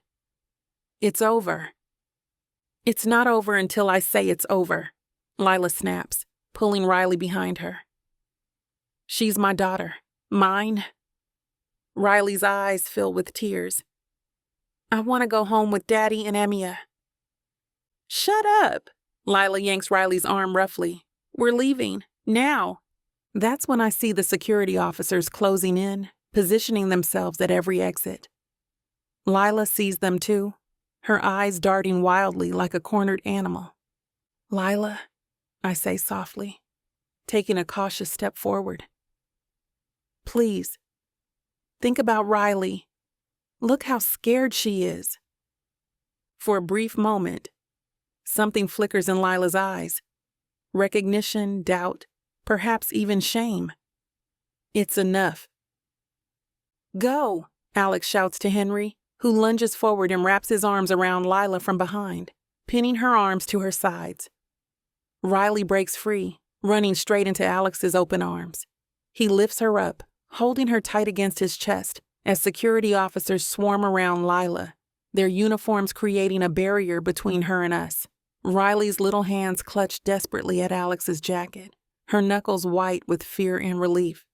"It's over." "It's not over until I say it's over," Lila snaps, pulling Riley behind her. "She's my daughter. Mine." Riley's eyes fill with tears. "I want to go home with Daddy and Amiya." "Shut up!" Lila yanks Riley's arm roughly. "We're leaving. Now." That's when I see the security officers closing in, positioning themselves at every exit. Lila sees them too, her eyes darting wildly like a cornered animal. "Lila," I say softly, taking a cautious step forward. "Please, think about Riley. Look how scared she is." For a brief moment, something flickers in Lila's eyes. Recognition, doubt, perhaps even shame. "It's enough." "Go," Alex shouts to Henry, who lunges forward and wraps his arms around Lila from behind, pinning her arms to her sides. Riley breaks free, running straight into Alex's open arms. He lifts her up, holding her tight against his chest, as security officers swarm around Lila, their uniforms creating a barrier between her and us. Riley's little hands clutch desperately at Alex's jacket, her knuckles white with fear and relief.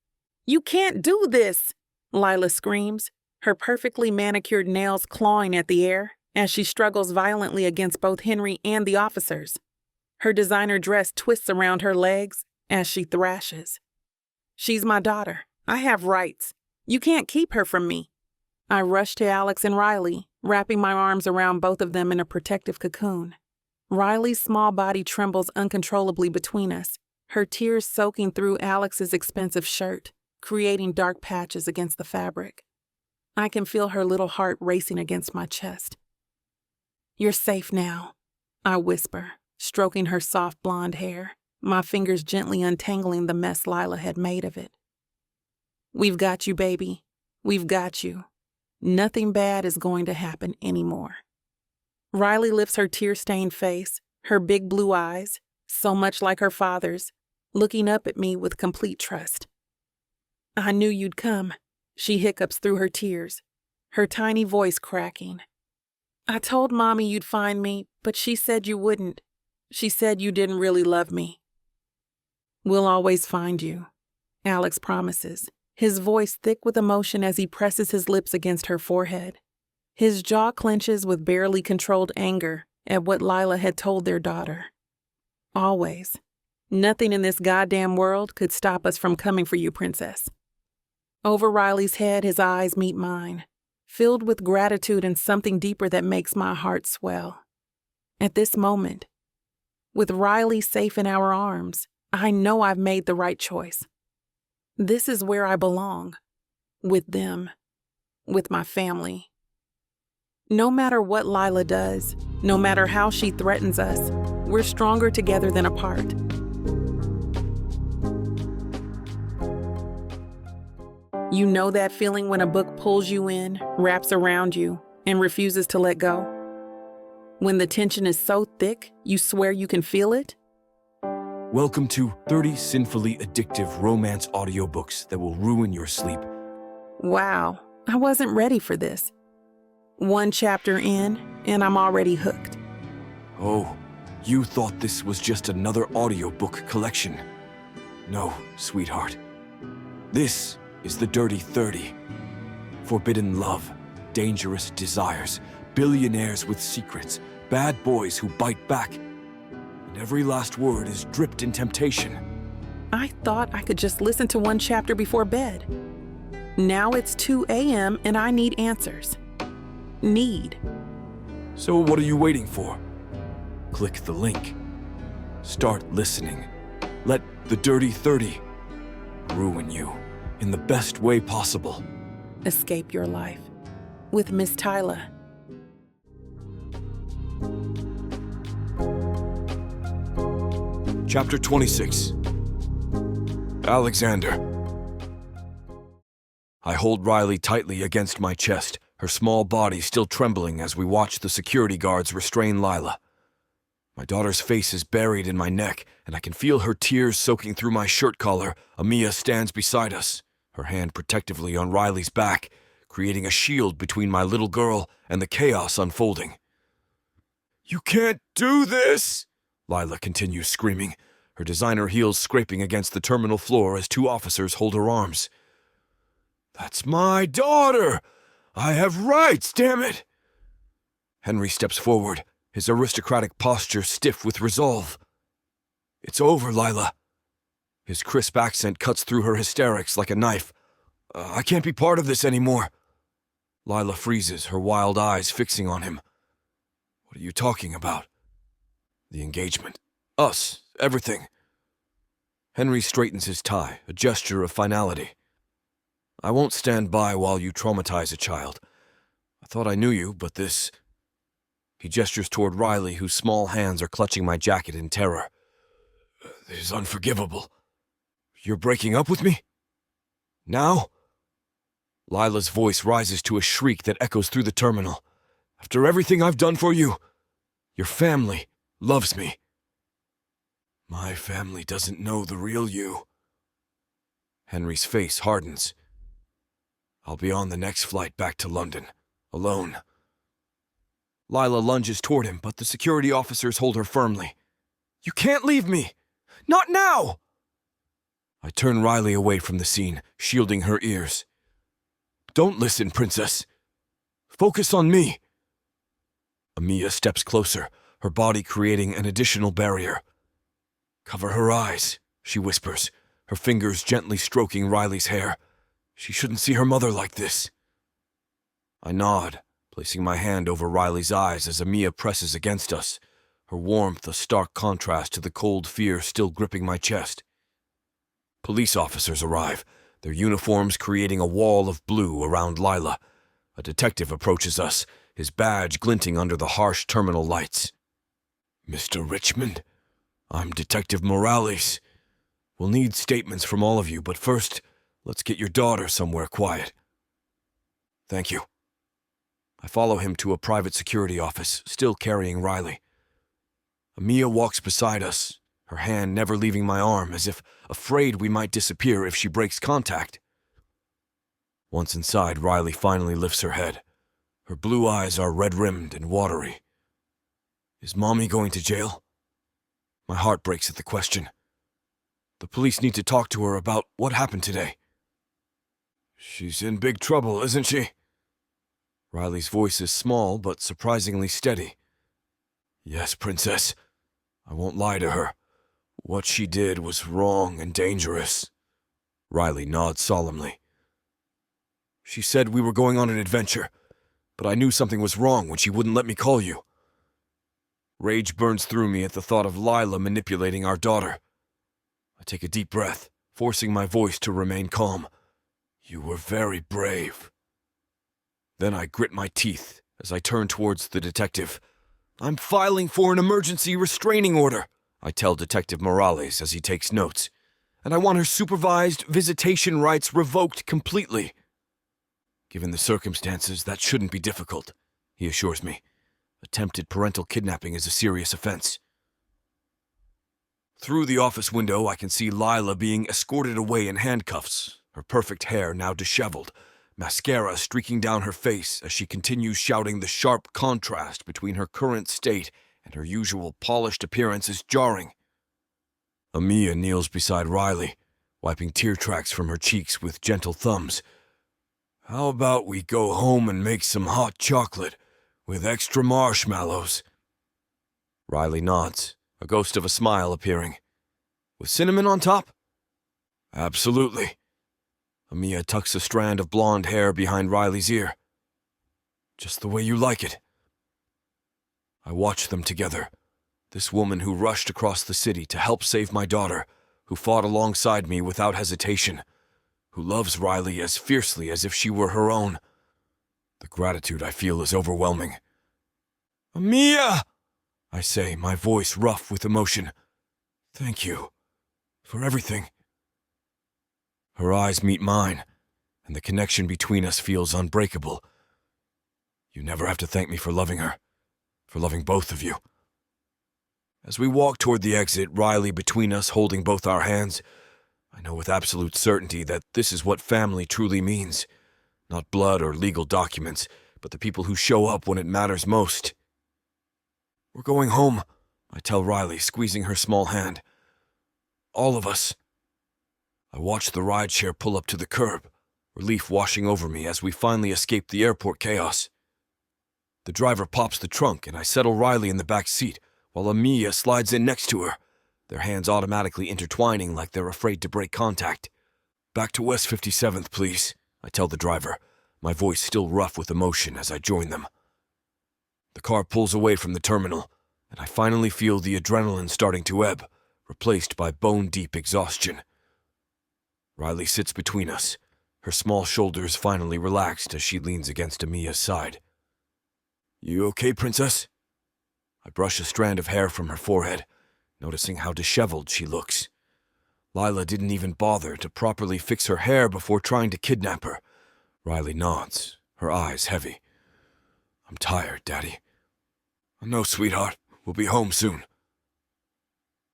"You can't do this!" Lila screams, her perfectly manicured nails clawing at the air as she struggles violently against both Henry and the officers. Her designer dress twists around her legs as she thrashes. "She's my daughter. I have rights. You can't keep her from me." I rush to Alex and Riley, wrapping my arms around both of them in a protective cocoon. Riley's small body trembles uncontrollably between us, her tears soaking through Alex's expensive shirt, creating dark patches against the fabric. I can feel her little heart racing against my chest. "You're safe now," I whisper, stroking her soft blonde hair, my fingers gently untangling the mess Lila had made of it. "We've got you, baby. We've got you. Nothing bad is going to happen anymore." Riley lifts her tear-stained face, her big blue eyes, so much like her father's, looking up at me with complete trust. "I knew you'd come," she hiccups through her tears, her tiny voice cracking. "I told Mommy you'd find me, but she said you wouldn't. She said you didn't really love me." "We'll always find you," Alex promises, his voice thick with emotion as he presses his lips against her forehead. His jaw clenches with barely controlled anger at what Lila had told their daughter. "Always. Nothing in this goddamn world could stop us from coming for you, Princess." Over Riley's head, his eyes meet mine, filled with gratitude and something deeper that makes my heart swell. At this moment, with Riley safe in our arms, I know I've made the right choice. This is where I belong. With them. With my family. No matter what Lila does, no matter how she threatens us, we're stronger together than apart. You know that feeling when a book pulls you in, wraps around you, and refuses to let go? When the tension is so thick, you swear you can feel it? Welcome to 30 sinfully addictive romance audiobooks that will ruin your sleep. Wow, I wasn't ready for this. One chapter in, and I'm already hooked. Oh, you thought this was just another audiobook collection. No, sweetheart. This is the Dirty 30. Forbidden love, dangerous desires, billionaires with secrets, bad boys who bite back. And every last word is dripped in temptation. I thought I could just listen to one chapter before bed. Now it's 2 a.m. and I need answers. Need. So what are you waiting for? Click the link. Start listening. Let the Dirty 30 ruin you in the best way possible. Escape your life with Miss Tyla. Chapter 26. Alexander. I hold Riley tightly against my chest, her small body still trembling as we watch the security guards restrain Lila. My daughter's face is buried in my neck, and I can feel her tears soaking through my shirt collar. Amiya stands beside us, her hand protectively on Riley's back, creating a shield between my little girl and the chaos unfolding. "You can't do this!" Lila continues screaming, her designer heels scraping against the terminal floor as two officers hold her arms. "That's my daughter! I have rights, damn it!" Henry steps forward, his aristocratic posture stiff with resolve. "It's over, Lila." His crisp accent cuts through her hysterics like a knife. I can't be part of this anymore." Lila freezes, her wild eyes fixing on him. "What are you talking about?" "The engagement. Us. Everything." Henry straightens his tie, a gesture of finality. "I won't stand by while you traumatize a child. I thought I knew you, but this..." He gestures toward Riley, whose small hands are clutching my jacket in terror. "This is unforgivable. You're breaking up with me? Now?" Lila's voice rises to a shriek that echoes through the terminal. "After everything I've done for you, your family loves me." "My family doesn't know the real you." Henry's face hardens. "I'll be on the next flight back to London, alone." Lila lunges toward him, but the security officers hold her firmly. "You can't leave me! Not now!" I turn Riley away from the scene, shielding her ears. "Don't listen, Princess. Focus on me." Amiya steps closer, her body creating an additional barrier. "Cover her eyes," she whispers, her fingers gently stroking Riley's hair. "She shouldn't see her mother like this." I nod, placing my hand over Riley's eyes as Amiya presses against us, her warmth a stark contrast to the cold fear still gripping my chest. Police officers arrive, their uniforms creating a wall of blue around Lila. A detective approaches us, his badge glinting under the harsh terminal lights. "Mr. Richmond, I'm Detective Morales. We'll need statements from all of you, but first, let's get your daughter somewhere quiet." "Thank you." I follow him to a private security office, still carrying Riley. Amiya walks beside us, her hand never leaving my arm, as if afraid we might disappear if she breaks contact. Once inside, Riley finally lifts her head. Her blue eyes are red-rimmed and watery. Is Mommy going to jail? My heart breaks at the question. The police need to talk to her about what happened today. She's in big trouble, isn't she? Riley's voice is small, but surprisingly steady. Yes, Princess. I won't lie to her. What she did was wrong and dangerous. Riley nods solemnly. She said we were going on an adventure, but I knew something was wrong when she wouldn't let me call you. Rage burns through me at the thought of Lila manipulating our daughter. I take a deep breath, forcing my voice to remain calm. You were very brave. Then I grit my teeth as I turn towards the detective. I'm filing for an emergency restraining order, I tell Detective Morales as he takes notes, and I want her supervised visitation rights revoked completely. Given the circumstances, that shouldn't be difficult, he assures me. Attempted parental kidnapping is a serious offense. Through the office window, I can see Lila being escorted away in handcuffs, her perfect hair now disheveled, mascara streaking down her face as she continues shouting the sharp contrast between her current state and her usual polished appearance is jarring. Amiya kneels beside Riley, wiping tear tracks from her cheeks with gentle thumbs. How about we go home and make some hot chocolate with extra marshmallows? Riley nods, a ghost of a smile appearing. With cinnamon on top? Absolutely. Amiya tucks a strand of blonde hair behind Riley's ear. Just the way you like it. I watch them together. This woman who rushed across the city to help save my daughter, who fought alongside me without hesitation, who loves Riley as fiercely as if she were her own. The gratitude I feel is overwhelming. Amiya! I say, my voice rough with emotion. Thank you for everything. Her eyes meet mine, and the connection between us feels unbreakable. You never have to thank me for loving her, for loving both of you. As we walk toward the exit, Riley between us holding both our hands, I know with absolute certainty that this is what family truly means. Not blood or legal documents, but the people who show up when it matters most. We're going home, I tell Riley, squeezing her small hand. All of us. I watch the rideshare pull up to the curb, relief washing over me as we finally escape the airport chaos. The driver pops the trunk and I settle Riley in the back seat while Amiya slides in next to her, their hands automatically intertwining like they're afraid to break contact. Back to West 57th, please, I tell the driver, my voice still rough with emotion as I join them. The car pulls away from the terminal, and I finally feel the adrenaline starting to ebb, replaced by bone-deep exhaustion. Riley sits between us, her small shoulders finally relaxed as she leans against Amiya's side. You okay, Princess? I brush a strand of hair from her forehead, noticing how disheveled she looks. Lila didn't even bother to properly fix her hair before trying to kidnap her. Riley nods, her eyes heavy. I'm tired, Daddy. No, sweetheart. We'll be home soon.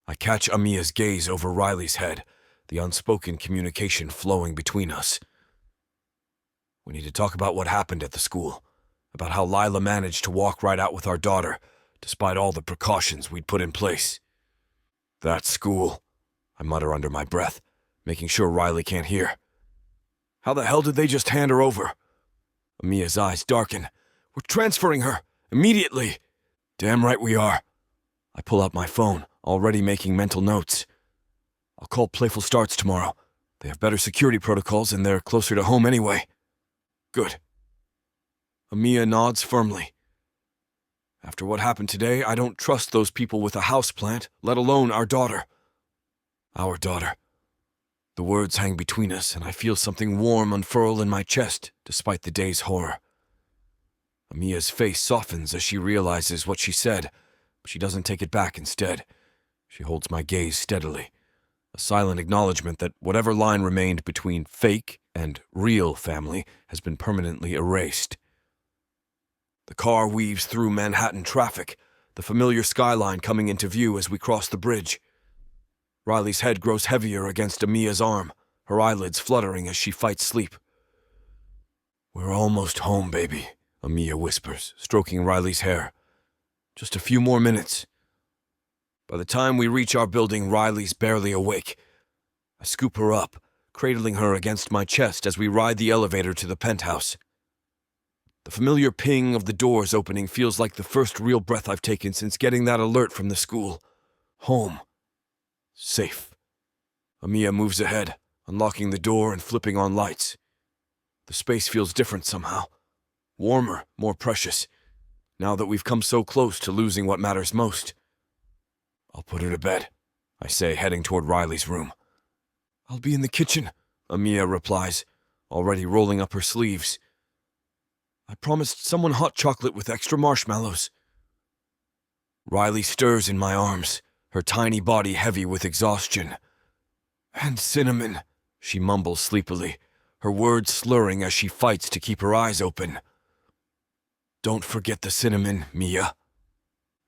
I catch Amiya's gaze over Riley's head, the unspoken communication flowing between us. We need to talk about what happened at the school, about how Lila managed to walk right out with our daughter, despite all the precautions we'd put in place. That school, I mutter under my breath, making sure Riley can't hear. How the hell did they just hand her over? Amiya's eyes darken. We're transferring her, immediately. Damn right we are. I pull out my phone, already making mental notes. I'll call Playful Starts tomorrow. They have better security protocols and they're closer to home anyway. Good. Amiya nods firmly. After what happened today, I don't trust those people with a houseplant, let alone our daughter. Our daughter. The words hang between us, and I feel something warm unfurl in my chest, despite the day's horror. Amiya's face softens as she realizes what she said, but she doesn't take it back instead. She holds my gaze steadily, a silent acknowledgement that whatever line remained between fake and real family has been permanently erased. The car weaves through Manhattan traffic, the familiar skyline coming into view as we cross the bridge. Riley's head grows heavier against Amiya's arm, her eyelids fluttering as she fights sleep. "We're almost home, baby," Amiya whispers, stroking Riley's hair. "Just a few more minutes." By the time we reach our building, Riley's barely awake. I scoop her up, cradling her against my chest as we ride the elevator to the penthouse. The familiar ping of the doors opening feels like the first real breath I've taken since getting that alert from the school. Home. Safe. Amiya moves ahead, unlocking the door and flipping on lights. The space feels different somehow. Warmer, more precious, now that we've come so close to losing what matters most. "I'll put her to bed," I say, heading toward Riley's room. "I'll be in the kitchen," Amiya replies, already rolling up her sleeves. "I promised someone hot chocolate with extra marshmallows." Riley stirs in my arms, her tiny body heavy with exhaustion. "And cinnamon," she mumbles sleepily, her words slurring as she fights to keep her eyes open. "Don't forget the cinnamon, Mia."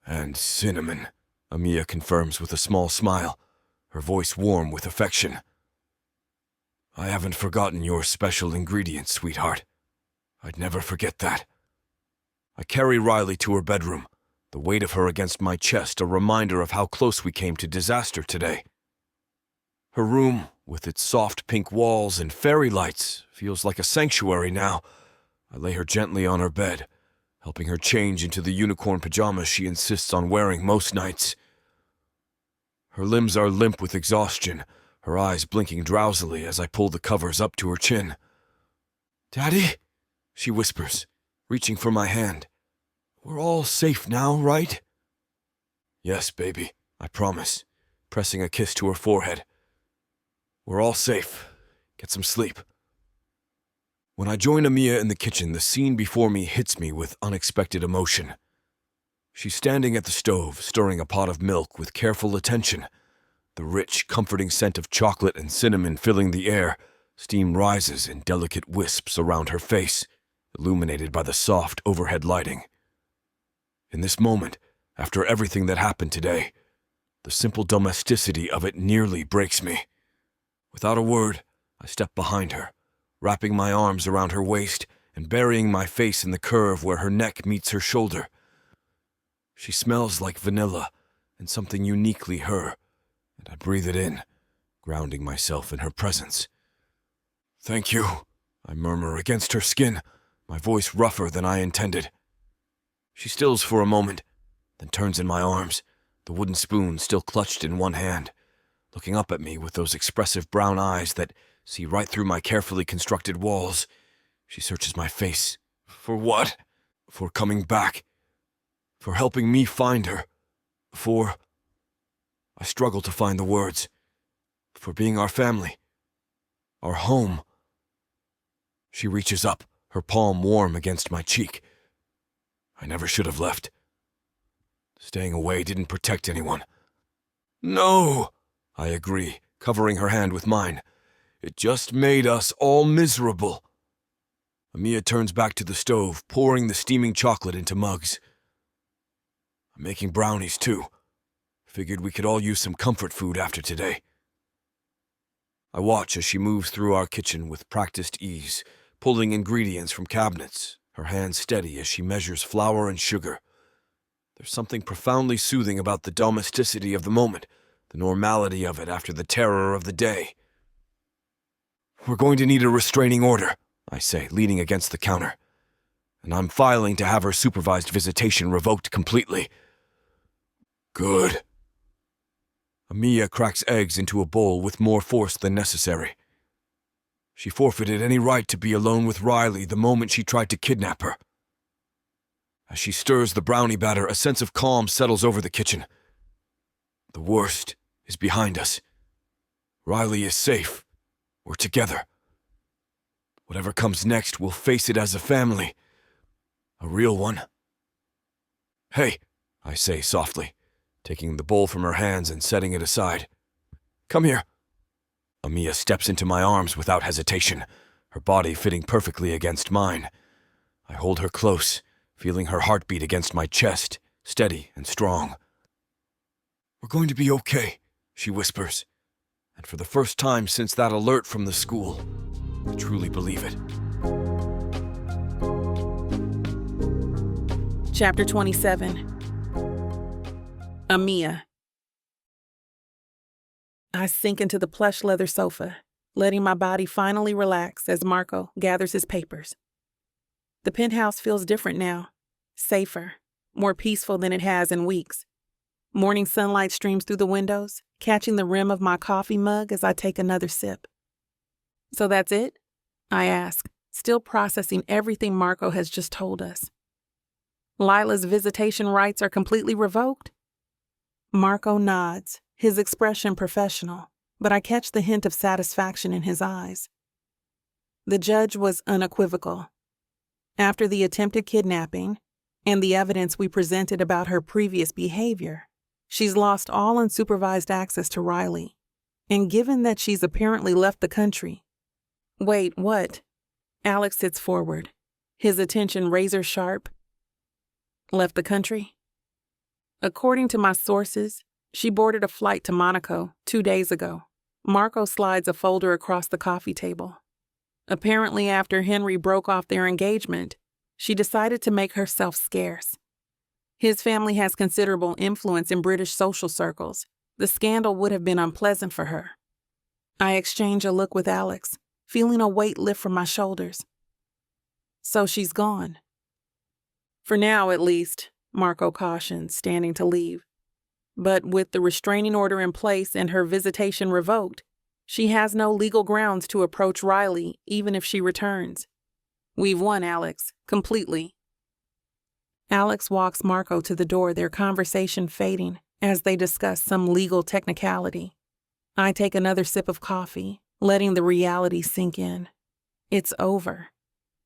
"And cinnamon," Amiya confirms with a small smile, her voice warm with affection. "I haven't forgotten your special ingredient, sweetheart. I'd never forget that." I carry Riley to her bedroom, the weight of her against my chest a reminder of how close we came to disaster today. Her room, with its soft pink walls and fairy lights, feels like a sanctuary now. I lay her gently on her bed, helping her change into the unicorn pajamas she insists on wearing most nights. Her limbs are limp with exhaustion, her eyes blinking drowsily as I pull the covers up to her chin. "Daddy?" she whispers, reaching for my hand. "We're all safe now, right?" "Yes, baby, I promise," pressing a kiss to her forehead. "We're all safe. Get some sleep." When I join Amiya in the kitchen, the scene before me hits me with unexpected emotion. She's standing at the stove, stirring a pot of milk with careful attention. The rich, comforting scent of chocolate and cinnamon filling the air, steam rises in delicate wisps around her face, illuminated by the soft overhead lighting. In this moment, after everything that happened today, the simple domesticity of it nearly breaks me. Without a word, I step behind her, wrapping my arms around her waist and burying my face in the curve where her neck meets her shoulder. She smells like vanilla and something uniquely her, and I breathe it in, grounding myself in her presence. "Thank you," I murmur against her skin, my voice rougher than I intended. She stills for a moment, then turns in my arms, the wooden spoon still clutched in one hand, looking up at me with those expressive brown eyes that see right through my carefully constructed walls. She searches my face. "For what?" "For coming back. For helping me find her. For—" I struggle to find the words. "For being our family. Our home." She reaches up, her palm warm against my cheek. I never should have left. Staying away didn't protect anyone. "No," I agree, covering her hand with mine. "It just made us all miserable." Amiya turns back to the stove, pouring the steaming chocolate into mugs. "I'm making brownies, too. Figured we could all use some comfort food after today." I watch as she moves through our kitchen with practiced ease, pulling ingredients from cabinets, her hands steady as she measures flour and sugar. There's something profoundly soothing about the domesticity of the moment, the normality of it after the terror of the day. "We're going to need a restraining order," I say, leaning against the counter. "And I'm filing to have her supervised visitation revoked completely." "Good." Amiya cracks eggs into a bowl with more force than necessary. She forfeited any right to be alone with Riley the moment she tried to kidnap her. As she stirs the brownie batter, a sense of calm settles over the kitchen. The worst is behind us. Riley is safe. We're together. Whatever comes next, we'll face it as a family. A real one. "Hey," I say softly, taking the bowl from her hands and setting it aside. "Come here." Amiya steps into my arms without hesitation, her body fitting perfectly against mine. I hold her close, feeling her heartbeat against my chest, steady and strong. "We're going to be okay," she whispers. And for the first time since that alert from the school, I truly believe it. Chapter 27. Amiya. I sink into the plush leather sofa, letting my body finally relax as Marco gathers his papers. The penthouse feels different now, safer, more peaceful than it has in weeks. Morning sunlight streams through the windows, catching the rim of my coffee mug as I take another sip. "So that's it?" I ask, still processing everything Marco has just told us. "Lila's visitation rights are completely revoked?" Marco nods, his expression professional, but I catch the hint of satisfaction in his eyes. The judge was unequivocal. After the attempted kidnapping and the evidence we presented about her previous behavior, she's lost all unsupervised access to Riley. And given that she's apparently left the country— Wait, what? Alex sits forward, his attention razor sharp. Left the country? According to my sources, she boarded a flight to Monaco 2 days ago. Marco slides a folder across the coffee table. Apparently, after Henry broke off their engagement, she decided to make herself scarce. His family has considerable influence in British social circles. The scandal would have been unpleasant for her. I exchange a look with Alex, feeling a weight lift from my shoulders. "So she's gone." "For now, at least," Marco cautions, standing to leave. "But with the restraining order in place and her visitation revoked, she has no legal grounds to approach Riley even if she returns. We've won, Alex, completely." Alex walks Marco to the door, their conversation fading as they discuss some legal technicality. I take another sip of coffee, letting the reality sink in. It's over.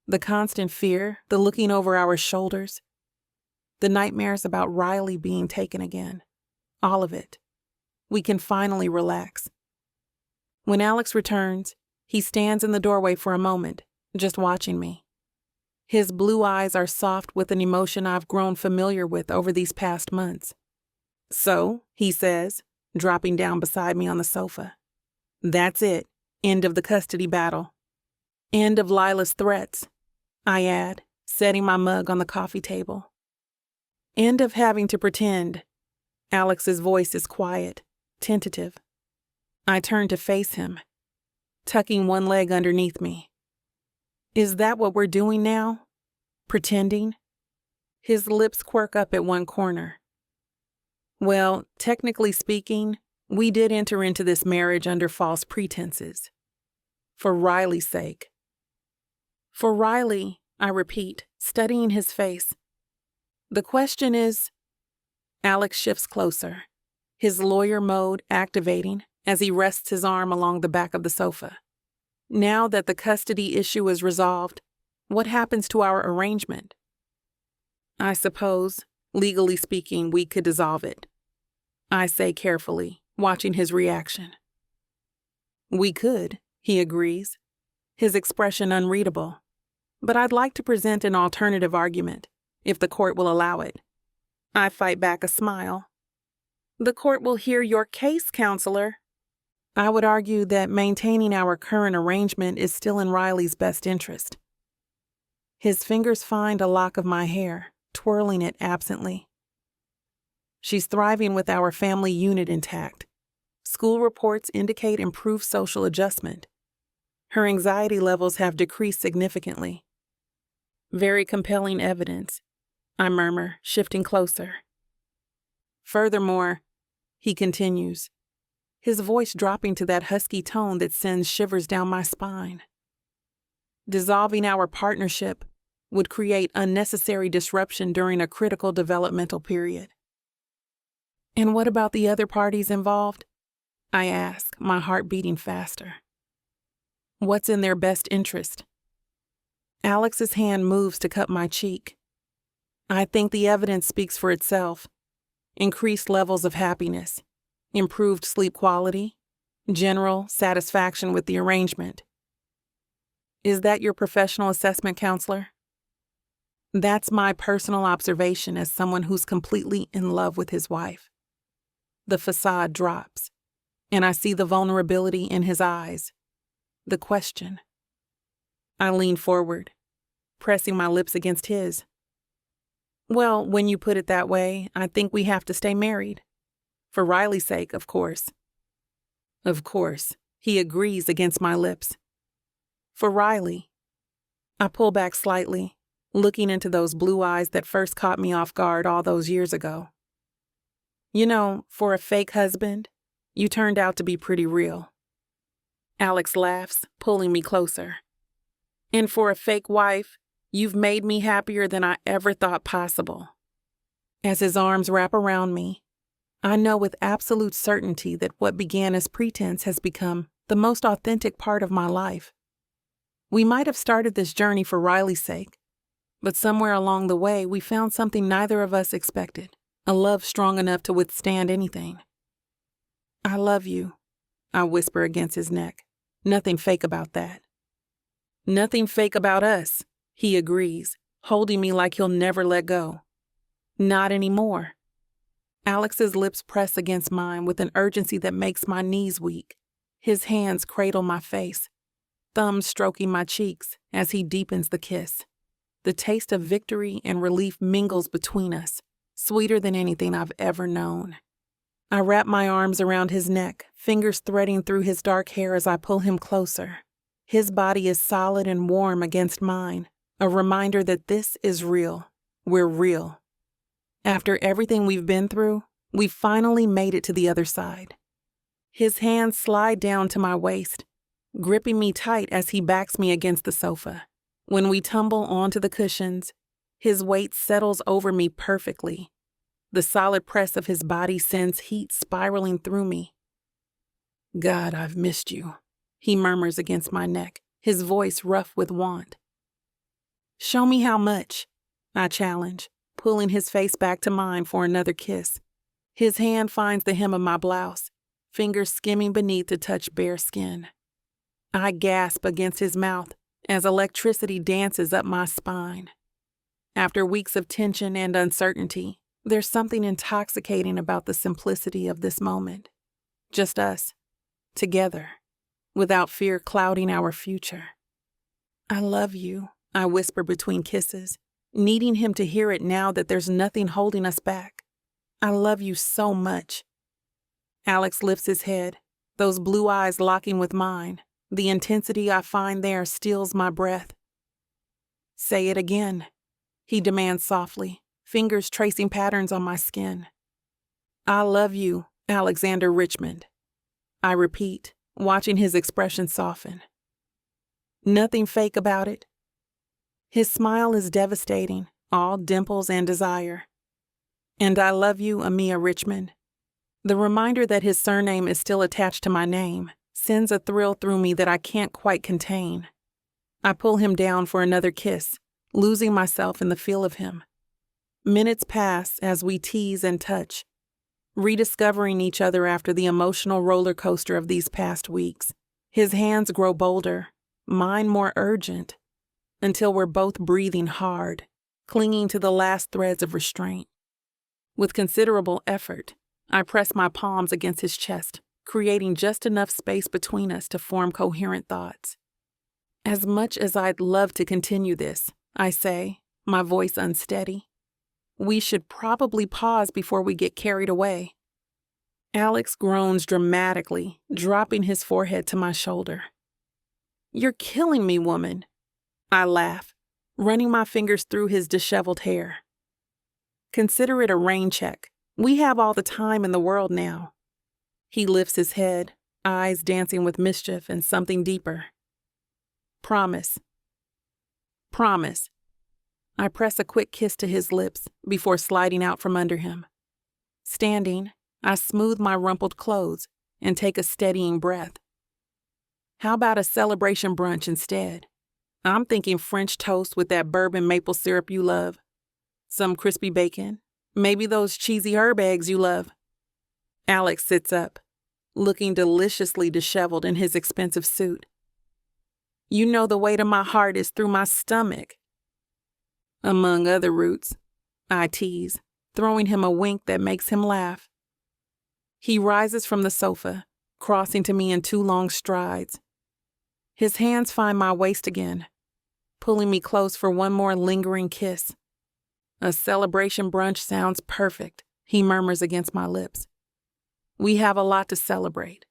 The constant fear, the looking over our shoulders, the nightmares about Riley being taken again. All of it. We can finally relax. When Alex returns, he stands in the doorway for a moment, just watching me. His blue eyes are soft with an emotion I've grown familiar with over these past months. "So," he says, dropping down beside me on the sofa. "That's it. End of the custody battle. End of Lila's threats," I add, setting my mug on the coffee table. "End of having to pretend." Alex's voice is quiet, tentative. I turn to face him, tucking one leg underneath me. "Is that what we're doing now? Pretending?" His lips quirk up at one corner. "Well, technically speaking, we did enter into this marriage under false pretenses. For Riley's sake." "For Riley," I repeat, studying his face. "The question is—" Alex shifts closer, his lawyer mode activating as he rests his arm along the back of the sofa. "Now that the custody issue is resolved, what happens to our arrangement?" "I suppose, legally speaking, we could dissolve it," I say carefully, watching his reaction. "We could," he agrees, his expression unreadable. "But I'd like to present an alternative argument, if the court will allow it." I fight back a smile. "The court will hear your case, counselor." I would argue that maintaining our current arrangement is still in Riley's best interest. His fingers find a lock of my hair, twirling it absently. "She's thriving with our family unit intact. School reports indicate improved social adjustment. Her anxiety levels have decreased significantly." "Very compelling evidence," I murmur, shifting closer. "Furthermore," he continues, his voice dropping to that husky tone that sends shivers down my spine. "Dissolving our partnership would create unnecessary disruption during a critical developmental period." "And what about the other parties involved?" I ask, my heart beating faster. "What's in their best interest?" Alex's hand moves to cup my cheek. I think the evidence speaks for itself. Increased levels of happiness, improved sleep quality, general satisfaction with the arrangement. Is that your professional assessment, counselor? That's my personal observation as someone who's completely in love with his wife. The facade drops, and I see the vulnerability in his eyes, the question. I lean forward, pressing my lips against his. Well, when you put it that way, I think we have to stay married. For Riley's sake, of course. Of course, he agrees against my lips. For Riley. I pull back slightly, looking into those blue eyes that first caught me off guard all those years ago. You know, for a fake husband, you turned out to be pretty real. Alex laughs, pulling me closer. And for a fake wife, you've made me happier than I ever thought possible. As his arms wrap around me, I know with absolute certainty that what began as pretense has become the most authentic part of my life. We might have started this journey for Riley's sake, but somewhere along the way we found something neither of us expected, a love strong enough to withstand anything. I love you, I whisper against his neck. Nothing fake about that. Nothing fake about us, he agrees, holding me like he'll never let go. Not anymore. Alex's lips press against mine with an urgency that makes my knees weak. His hands cradle my face, thumbs stroking my cheeks as he deepens the kiss. The taste of victory and relief mingles between us, sweeter than anything I've ever known. I wrap my arms around his neck, fingers threading through his dark hair as I pull him closer. His body is solid and warm against mine, a reminder that this is real. We're real. After everything we've been through, we've finally made it to the other side. His hands slide down to my waist, gripping me tight as he backs me against the sofa. When we tumble onto the cushions, his weight settles over me perfectly. The solid press of his body sends heat spiraling through me. God, I've missed you, he murmurs against my neck, his voice rough with want. Show me how much, I challenge, pulling his face back to mine for another kiss. His hand finds the hem of my blouse, fingers skimming beneath to touch bare skin. I gasp against his mouth as electricity dances up my spine. After weeks of tension and uncertainty, there's something intoxicating about the simplicity of this moment. Just us, together, without fear clouding our future. I love you, I whisper between kisses, needing him to hear it now that there's nothing holding us back. I love you so much. Alex lifts his head, those blue eyes locking with mine. The intensity I find there steals my breath. Say it again, he demands softly, fingers tracing patterns on my skin. I love you, Alexander Richmond. I repeat, watching his expression soften. Nothing fake about it. His smile is devastating, all dimples and desire. And I love you, Amiya Richmond. The reminder that his surname is still attached to my name sends a thrill through me that I can't quite contain. I pull him down for another kiss, losing myself in the feel of him. Minutes pass as we tease and touch, rediscovering each other after the emotional roller coaster of these past weeks. His hands grow bolder, mine more urgent, until we're both breathing hard, clinging to the last threads of restraint. With considerable effort, I press my palms against his chest, creating just enough space between us to form coherent thoughts. As much as I'd love to continue this, I say, my voice unsteady, we should probably pause before we get carried away. Alex groans dramatically, dropping his forehead to my shoulder. You're killing me, woman. I laugh, running my fingers through his disheveled hair. Consider it a rain check. We have all the time in the world now. He lifts his head, eyes dancing with mischief and something deeper. Promise. Promise. I press a quick kiss to his lips before sliding out from under him. Standing, I smooth my rumpled clothes and take a steadying breath. How about a celebration brunch instead? I'm thinking French toast with that bourbon maple syrup you love. Some crispy bacon. Maybe those cheesy herb eggs you love. Alex sits up, looking deliciously disheveled in his expensive suit. You know the way to my heart is through my stomach. Among other roots, I tease, throwing him a wink that makes him laugh. He rises from the sofa, crossing to me in 2 long strides. His hands find my waist again, pulling me close for one more lingering kiss. A celebration brunch sounds perfect, he murmurs against my lips. We have a lot to celebrate.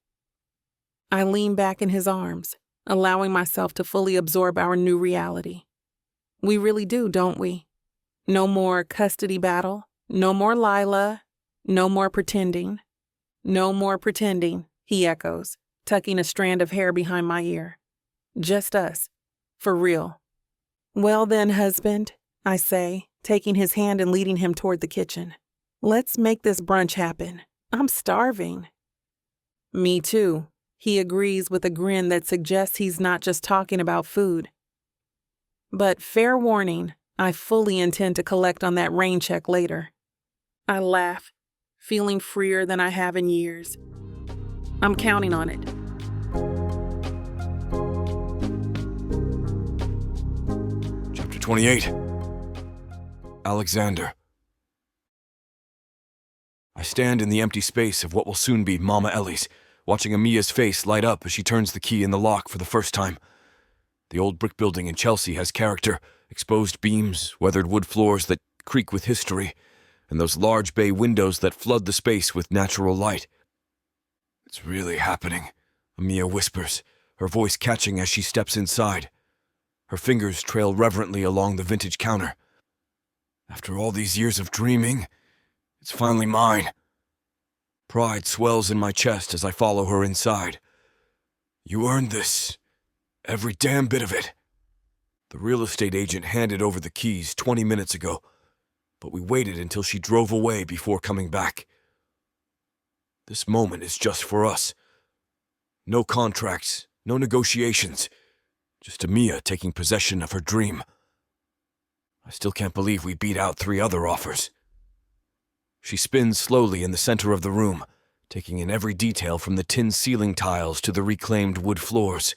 I lean back in his arms, allowing myself to fully absorb our new reality. We really do, don't we? No more custody battle, no more Lila, no more pretending. No more pretending, he echoes, tucking a strand of hair behind my ear. Just us, for real. Well then, husband, I say, taking his hand and leading him toward the kitchen. Let's make this brunch happen. I'm starving. Me too, he agrees with a grin that suggests he's not just talking about food. But fair warning, I fully intend to collect on that rain check later. I laugh, feeling freer than I have in years. I'm counting on it. Chapter 28. Alexander. I stand in the empty space of what will soon be Mama Ellie's, watching Amiya's face light up as she turns the key in the lock for the first time. The old brick building in Chelsea has character, exposed beams, weathered wood floors that creak with history, and those large bay windows that flood the space with natural light. It's really happening, Amiya whispers, her voice catching as she steps inside. Her fingers trail reverently along the vintage counter. After all these years of dreaming, it's finally mine. Pride swells in my chest as I follow her inside. You earned this. Every damn bit of it. The real estate agent handed over the keys 20 minutes ago, but we waited until she drove away before coming back. This moment is just for us. No contracts, no negotiations, just Amiya taking possession of her dream. I still can't believe we beat out 3 other offers. She spins slowly in the center of the room, taking in every detail from the tin ceiling tiles to the reclaimed wood floors.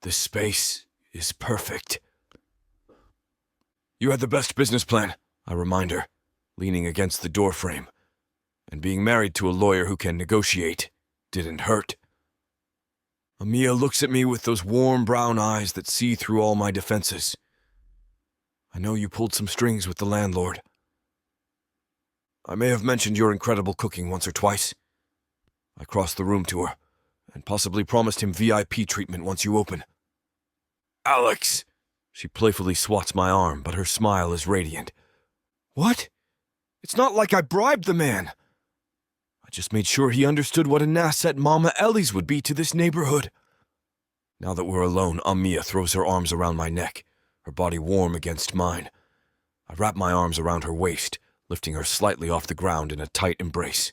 This space is perfect. You had the best business plan, I remind her, leaning against the doorframe. And being married to a lawyer who can negotiate didn't hurt. Amiya looks at me with those warm brown eyes that see through all my defenses. I know you pulled some strings with the landlord. I may have mentioned your incredible cooking once or twice. I crossed the room to her, and possibly promised him VIP treatment once you open. Alex! She playfully swats my arm, but her smile is radiant. What? It's not like I bribed the man. I just made sure he understood what an asset Mama Ellie's would be to this neighborhood. Now that we're alone, Amiya throws her arms around my neck, her body warm against mine. I wrap my arms around her waist, lifting her slightly off the ground in a tight embrace.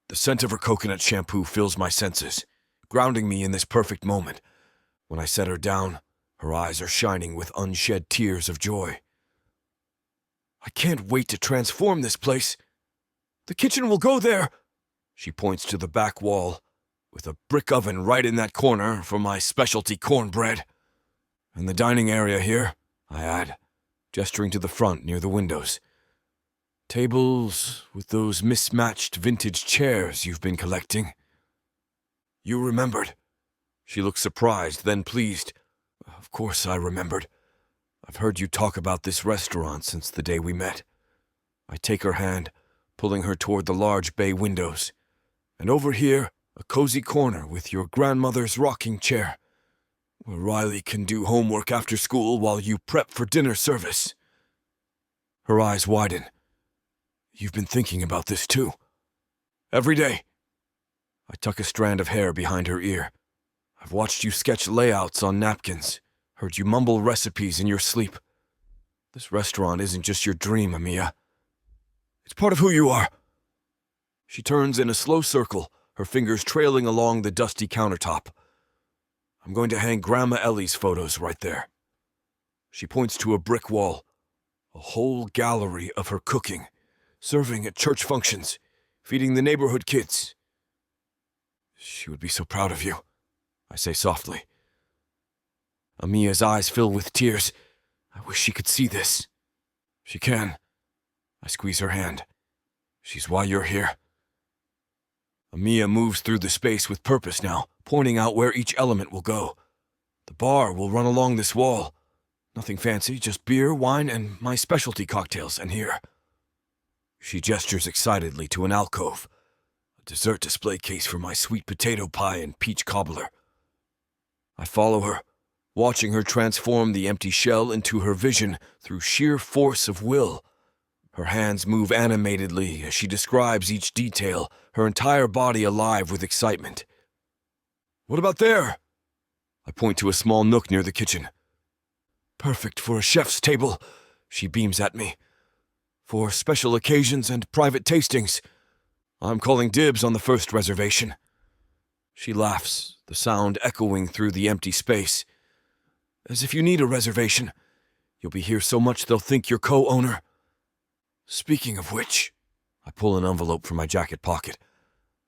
The scent of her coconut shampoo fills my senses, grounding me in this perfect moment. When I set her down, her eyes are shining with unshed tears of joy. I can't wait to transform this place. The kitchen will go there. She points to the back wall, with a brick oven right in that corner for my specialty cornbread. And the dining area here, I add, gesturing to the front near the windows. Tables with those mismatched vintage chairs you've been collecting. You remembered. She looks surprised, then pleased. Of course I remembered. I've heard you talk about this restaurant since the day we met. I take her hand, pulling her toward the large bay windows. And over here, a cozy corner with your grandmother's rocking chair, where Riley can do homework after school while you prep for dinner service. Her eyes widen. You've been thinking about this too. Every day. I tuck a strand of hair behind her ear. I've watched you sketch layouts on napkins, heard you mumble recipes in your sleep. This restaurant isn't just your dream, Amiya. It's part of who you are. She turns in a slow circle, her fingers trailing along the dusty countertop. I'm going to hang Grandma Ellie's photos right there. She points to a brick wall, a whole gallery of her cooking, serving at church functions, feeding the neighborhood kids. She would be so proud of you, I say softly. Amiya's eyes fill with tears. I wish she could see this. She can. I squeeze her hand. She's why you're here. Amiya moves through the space with purpose now, pointing out where each element will go. The bar will run along this wall. Nothing fancy, just beer, wine, and my specialty cocktails, and here. She gestures excitedly to an alcove, a dessert display case for my sweet potato pie and peach cobbler. I follow her, watching her transform the empty shell into her vision through sheer force of will. Her hands move animatedly as she describes each detail, her entire body alive with excitement. What about there? I point to a small nook near the kitchen. Perfect for a chef's table, she beams at me. For special occasions and private tastings. I'm calling dibs on the first reservation. She laughs, the sound echoing through the empty space. As if you need a reservation. You'll be here so much they'll think you're co-owner. Speaking of which, I pull an envelope from my jacket pocket.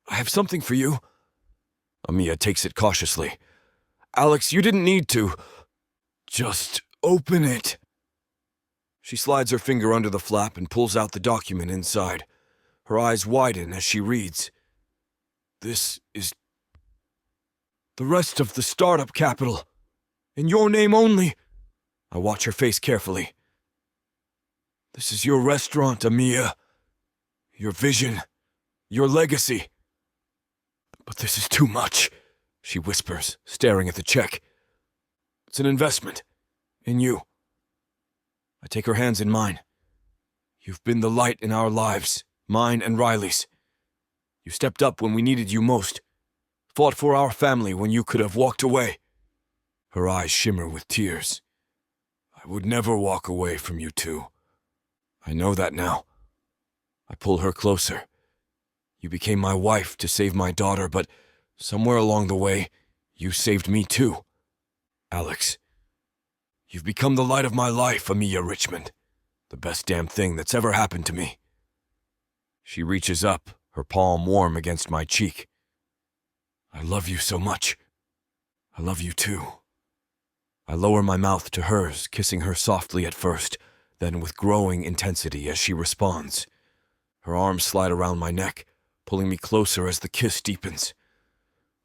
I have something for you. Amiya takes it cautiously. Alex, you didn't need to. Just open it. She slides her finger under the flap and pulls out the document inside. Her eyes widen as she reads. This is the rest of the startup capital. In your name only. I watch her face carefully. This is your restaurant, Amiya. Your vision. Your legacy. But this is too much, she whispers, staring at the check. It's an investment. In you. I take her hands in mine. You've been the light in our lives, mine and Riley's. You stepped up when we needed you most. Fought for our family when you could have walked away. Her eyes shimmer with tears. I would never walk away from you two. I know that now. I pull her closer. You became my wife to save my daughter, but somewhere along the way, you saved me too. Alex, you've become the light of my life, Amiya Richmond. The best damn thing that's ever happened to me. She reaches up, her palm warm against my cheek. I love you so much. I love you too. I lower my mouth to hers, kissing her softly at first, then with growing intensity as she responds. Her arms slide around my neck, pulling me closer as the kiss deepens.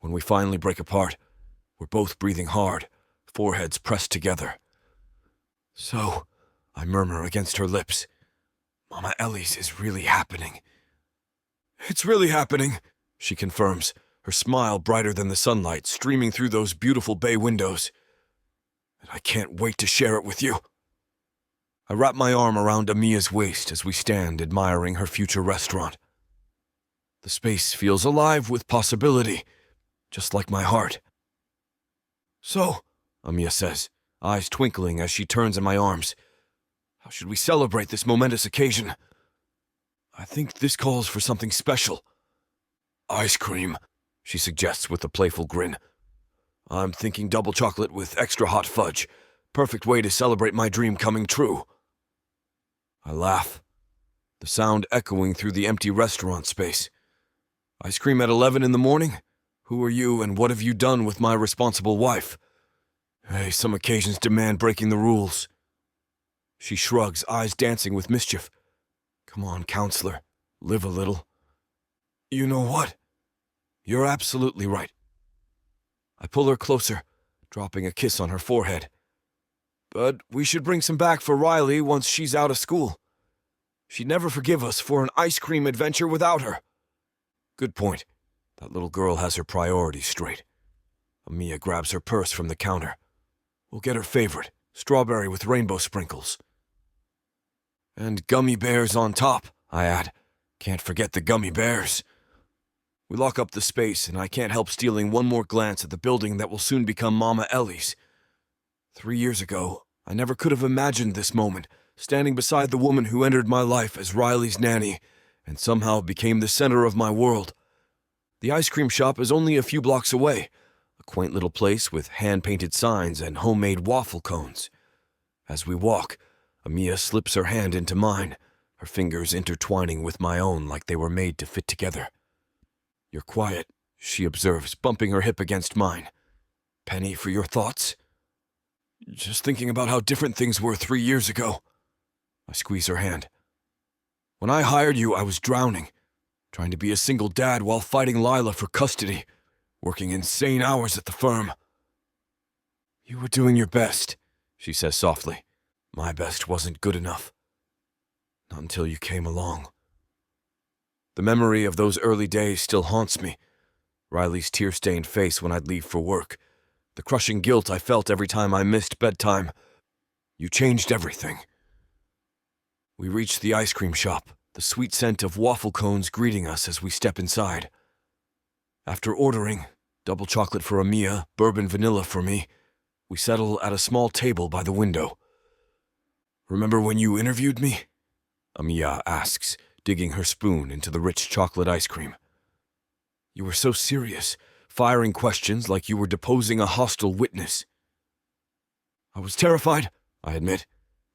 When we finally break apart, we're both breathing hard, foreheads pressed together. So, I murmur against her lips, Mama Ellie's is really happening. It's really happening, she confirms, her smile brighter than the sunlight streaming through those beautiful bay windows. And I can't wait to share it with you. I wrap my arm around Amiya's waist as we stand admiring her future restaurant. The space feels alive with possibility, just like my heart. So, Amiya says, eyes twinkling as she turns in my arms, how should we celebrate this momentous occasion? I think this calls for something special. Ice cream, she suggests with a playful grin. I'm thinking double chocolate with extra hot fudge. Perfect way to celebrate my dream coming true. I laugh, the sound echoing through the empty restaurant space. Ice cream at 11 in the morning? Who are you and what have you done with my responsible wife? Hey, some occasions demand breaking the rules. She shrugs, eyes dancing with mischief. Come on, counselor, live a little. You know what? You're absolutely right. I pull her closer, dropping a kiss on her forehead. But we should bring some back for Riley once she's out of school. She'd never forgive us for an ice cream adventure without her. Good point. That little girl has her priorities straight. Amiya grabs her purse from the counter. We'll get her favorite, strawberry with rainbow sprinkles. And gummy bears on top, I add. Can't forget the gummy bears. We lock up the space, and I can't help stealing one more glance at the building that will soon become Mama Ellie's. 3 years ago, I never could have imagined this moment, standing beside the woman who entered my life as Riley's nanny, and somehow became the center of my world. The ice cream shop is only a few blocks away, a quaint little place with hand-painted signs and homemade waffle cones. As we walk, Amiya slips her hand into mine, her fingers intertwining with my own like they were made to fit together. You're quiet, she observes, bumping her hip against mine. Penny for your thoughts? Just thinking about how different things were 3 years ago. I squeeze her hand. When I hired you, I was drowning, trying to be a single dad while fighting Lila for custody, working insane hours at the firm. You were doing your best, she says softly. My best wasn't good enough. Not until you came along. The memory of those early days still haunts me. Riley's tear-stained face when I'd leave for work. The crushing guilt I felt every time I missed bedtime. You changed everything. We reach the ice cream shop, the sweet scent of waffle cones greeting us as we step inside. After ordering, double chocolate for Amiya, bourbon vanilla for me, we settle at a small table by the window. Remember when you interviewed me? Amiya asks, digging her spoon into the rich chocolate ice cream. You were so serious, firing questions like you were deposing a hostile witness. I was terrified, I admit,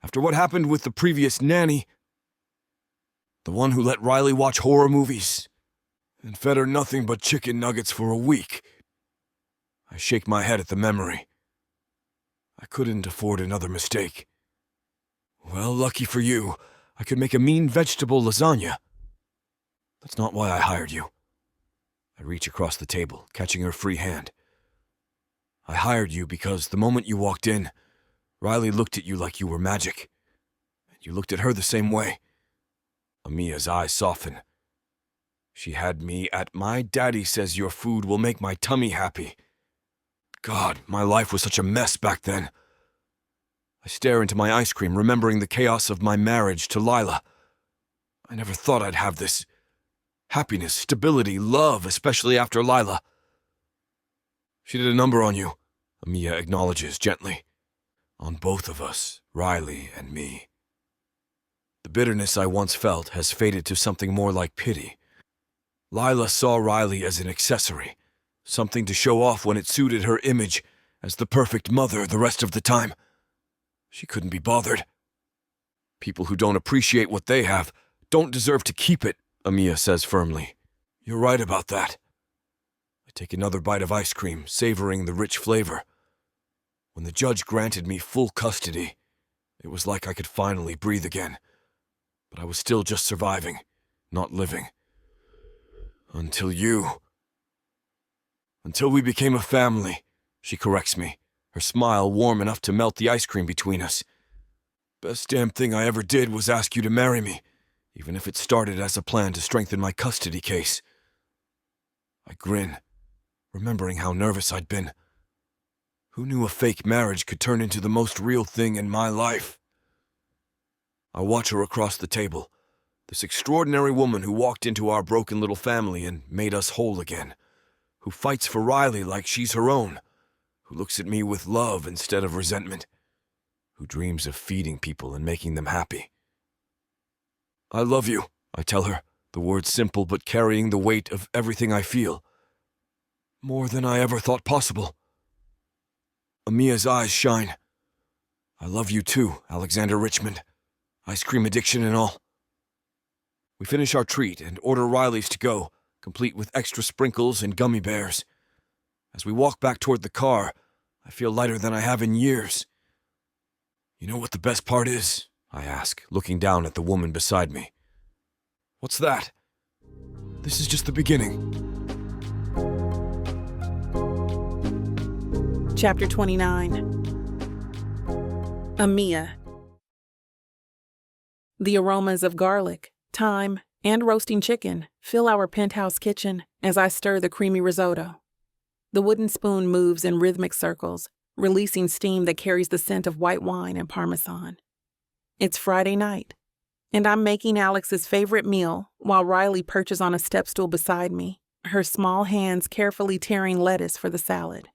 after what happened with the previous nanny. The one who let Riley watch horror movies and fed her nothing but chicken nuggets for a week. I shake my head at the memory. I couldn't afford another mistake. Well, lucky for you, I could make a mean vegetable lasagna. That's not why I hired you. I reach across the table, catching her free hand. I hired you because the moment you walked in, Riley looked at you like you were magic. And you looked at her the same way. Amiya's eyes soften. She had me at my daddy says your food will make my tummy happy. God, my life was such a mess back then. I stare into my ice cream, remembering the chaos of my marriage to Lila. I never thought I'd have this happiness, stability, love, especially after Lila. She did a number on you, Amiya acknowledges gently. On both of us, Riley and me. The bitterness I once felt has faded to something more like pity. Lila saw Riley as an accessory, something to show off when it suited her image as the perfect mother the rest of the time. She couldn't be bothered. People who don't appreciate what they have don't deserve to keep it, Amiya says firmly. You're right about that. I take another bite of ice cream, savoring the rich flavor. When the judge granted me full custody, it was like I could finally breathe again. But I was still just surviving, not living. Until we became a family, she corrects me, her smile warm enough to melt the ice cream between us. Best damn thing I ever did was ask you to marry me, even if it started as a plan to strengthen my custody case. I grin, remembering how nervous I'd been. Who knew a fake marriage could turn into the most real thing in my life? I watch her across the table, this extraordinary woman who walked into our broken little family and made us whole again, who fights for Riley like she's her own, who looks at me with love instead of resentment, who dreams of feeding people and making them happy. I love you, I tell her, the words simple but carrying the weight of everything I feel. More than I ever thought possible. Amiya's eyes shine. I love you too, Alexander Richmond. Ice cream addiction and all. We finish our treat and order Riley's to go, complete with extra sprinkles and gummy bears. As we walk back toward the car, I feel lighter than I have in years. You know what the best part is? I ask, looking down at the woman beside me. What's that? This is just the beginning. Chapter 29. Amiya. The aromas of garlic, thyme, and roasting chicken fill our penthouse kitchen as I stir the creamy risotto. The wooden spoon moves in rhythmic circles, releasing steam that carries the scent of white wine and Parmesan. It's Friday night, and I'm making Alex's favorite meal while Riley perches on a step stool beside me, her small hands carefully tearing lettuce for the salad.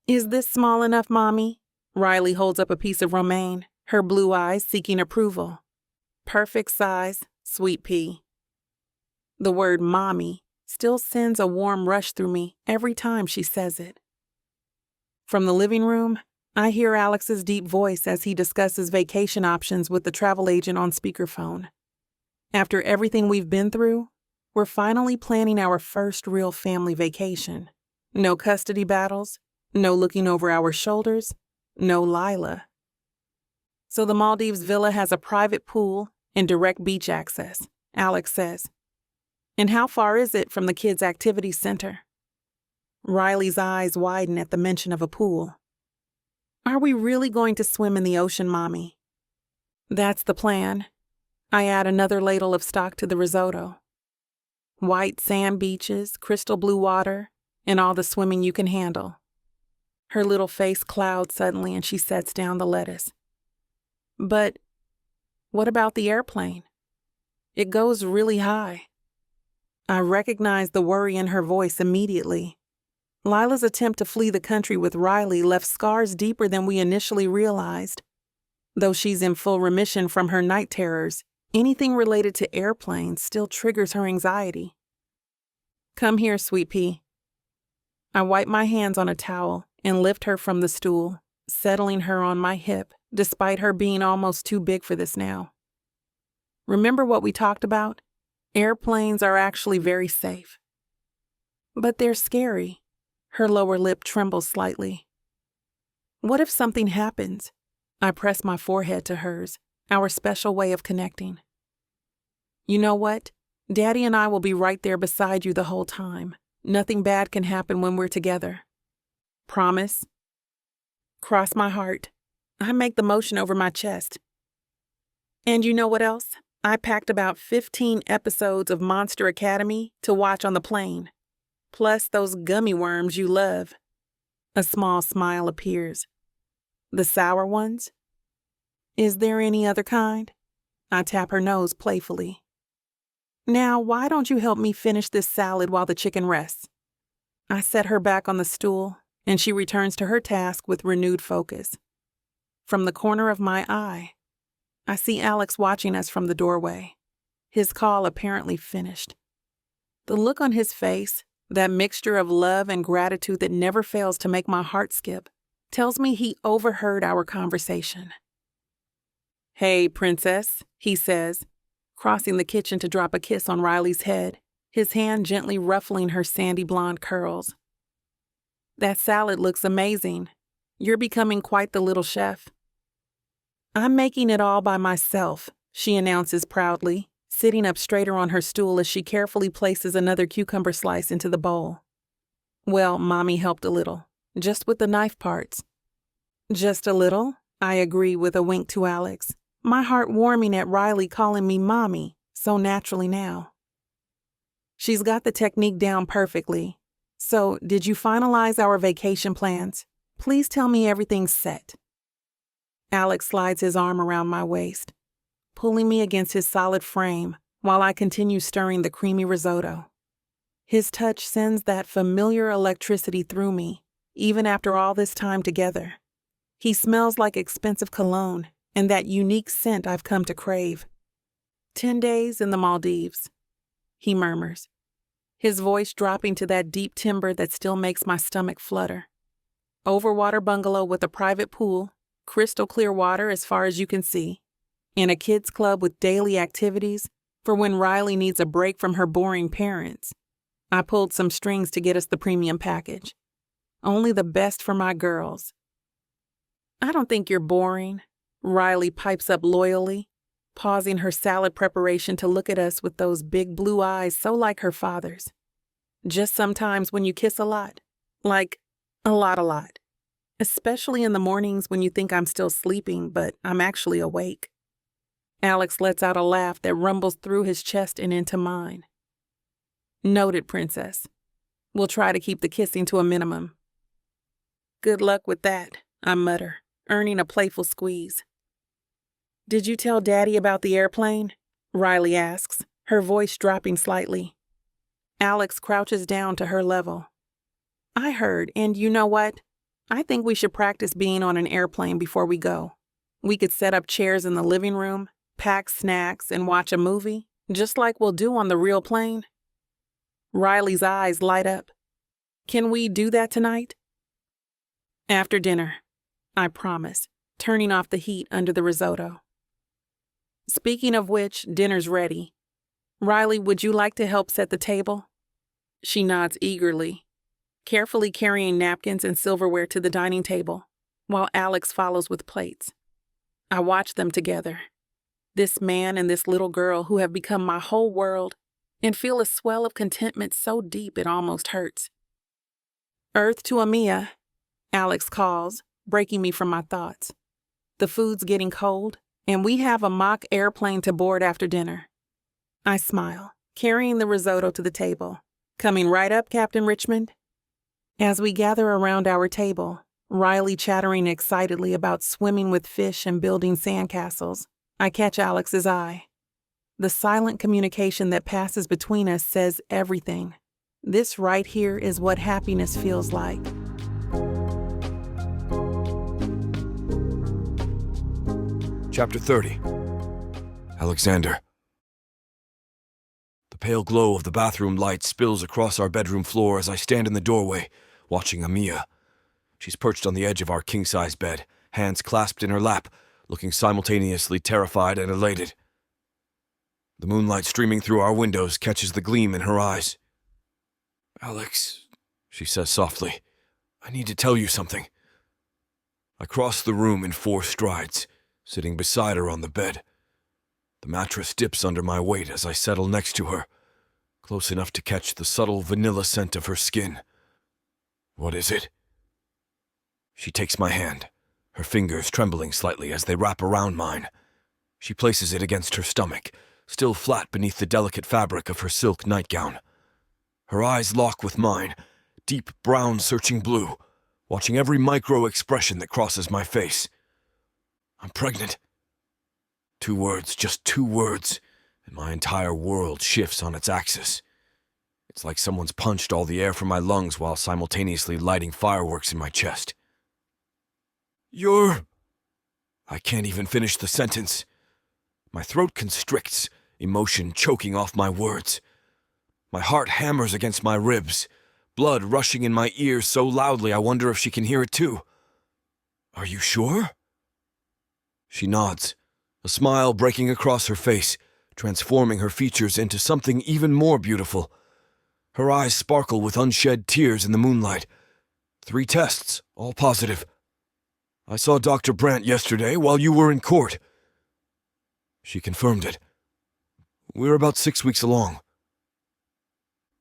Is this small enough, Mommy? Riley holds up a piece of romaine, her blue eyes seeking approval. Perfect size, sweet pea. The word Mommy still sends a warm rush through me every time she says it. From the living room, I hear Alex's deep voice as he discusses vacation options with the travel agent on speakerphone. After everything we've been through, we're finally planning our first real family vacation. No custody battles, no looking over our shoulders, no Lila. So the Maldives villa has a private pool and direct beach access, Alex says. And how far is it from the kids' activity center? Riley's eyes widen at the mention of a pool. Are we really going to swim in the ocean, Mommy? That's the plan. I add another ladle of stock to the risotto. White sand beaches, crystal blue water, and all the swimming you can handle. Her little face clouds suddenly and she sets down the lettuce. But what about the airplane? It goes really high. I recognize the worry in her voice immediately. Lila's attempt to flee the country with Riley left scars deeper than we initially realized. Though she's in full remission from her night terrors, anything related to airplanes still triggers her anxiety. Come here, Sweet Pea. I wipe my hands on a towel and lift her from the stool, settling her on my hip, despite her being almost too big for this now. Remember what we talked about? Airplanes are actually very safe. But they're scary. Her lower lip trembles slightly. What if something happens? I press my forehead to hers, our special way of connecting. You know what? Daddy and I will be right there beside you the whole time. Nothing bad can happen when we're together. Promise? Cross my heart. I make the motion over my chest. And you know what else? I packed about 15 episodes of Monster Academy to watch on the plane. Plus those gummy worms you love. A small smile appears. The sour ones? Is there any other kind? I tap her nose playfully. Now, why don't you help me finish this salad while the chicken rests? I set her back on the stool, and she returns to her task with renewed focus. From the corner of my eye, I see Alex watching us from the doorway, his call apparently finished. The look on his face, that mixture of love and gratitude that never fails to make my heart skip, tells me he overheard our conversation. Hey, princess, he says, crossing the kitchen to drop a kiss on Riley's head, his hand gently ruffling her sandy blonde curls. That salad looks amazing. You're becoming quite the little chef. I'm making it all by myself, she announces proudly, sitting up straighter on her stool as she carefully places another cucumber slice into the bowl. Well, Mommy helped a little, just with the knife parts. Just a little, I agree with a wink to Alex, my heart warming at Riley calling me Mommy so naturally now. She's got the technique down perfectly. So, did you finalize our vacation plans? Please tell me everything's set. Alex slides his arm around my waist, pulling me against his solid frame while I continue stirring the creamy risotto. His touch sends that familiar electricity through me, even after all this time together. He smells like expensive cologne and that unique scent I've come to crave. 10 days in the Maldives, he murmurs, his voice dropping to that deep timbre that still makes my stomach flutter. Overwater bungalow with a private pool, crystal clear water as far as you can see, and a kids club with daily activities for when Riley needs a break from her boring parents. I pulled some strings to get us the premium package. Only the best for my girls. I don't think you're boring, Riley pipes up loyally, pausing her salad preparation to look at us with those big blue eyes so like her father's. Just sometimes when you kiss a lot. Like, a lot. Especially in the mornings when you think I'm still sleeping, but I'm actually awake. Alex lets out a laugh that rumbles through his chest and into mine. Noted, princess. We'll try to keep the kissing to a minimum. Good luck with that, I mutter, earning a playful squeeze. Did you tell Daddy about the airplane? Riley asks, her voice dropping slightly. Alex crouches down to her level. I heard, and you know what? I think we should practice being on an airplane before we go. We could set up chairs in the living room, pack snacks, and watch a movie, just like we'll do on the real plane. Riley's eyes light up. Can we do that tonight? After dinner, I promise, turning off the heat under the risotto. Speaking of which, dinner's ready. Riley, would you like to help set the table? She nods eagerly, carefully carrying napkins and silverware to the dining table, while Alex follows with plates. I watch them together. This man and this little girl who have become my whole world, and feel a swell of contentment so deep it almost hurts. "Earth to Amiya," Alex calls, breaking me from my thoughts. The food's getting cold, and we have a mock airplane to board after dinner. I smile, carrying the risotto to the table. "Coming right up, Captain Richmond." As we gather around our table, Riley chattering excitedly about swimming with fish and building sandcastles, I catch Alex's eye. The silent communication that passes between us says everything. This right here is what happiness feels like. Chapter 30. Alexander. The pale glow of the bathroom light spills across our bedroom floor as I stand in the doorway, watching Amiya. She's perched on the edge of our king-size bed, hands clasped in her lap, looking simultaneously terrified and elated. The moonlight streaming through our windows catches the gleam in her eyes. "Alex," she says softly, "I need to tell you something." I cross the room in 4 strides, sitting beside her on the bed. The mattress dips under my weight as I settle next to her, close enough to catch the subtle vanilla scent of her skin. "What is it?" She takes my hand, her fingers trembling slightly as they wrap around mine. She places it against her stomach, still flat beneath the delicate fabric of her silk nightgown. Her eyes lock with mine, deep brown searching blue, watching every micro expression that crosses my face. "I'm pregnant." 2 words, just 2 words, and my entire world shifts on its axis. It's like someone's punched all the air from my lungs while simultaneously lighting fireworks in my chest. "You're..." I can't even finish the sentence. My throat constricts, emotion choking off my words. My heart hammers against my ribs, blood rushing in my ears so loudly I wonder if she can hear it too. "Are you sure?" She nods, a smile breaking across her face, transforming her features into something even more beautiful. Her eyes sparkle with unshed tears in the moonlight. 3 tests, all positive. "I saw Dr. Brandt yesterday while you were in court." She confirmed it. "We're about 6 weeks along."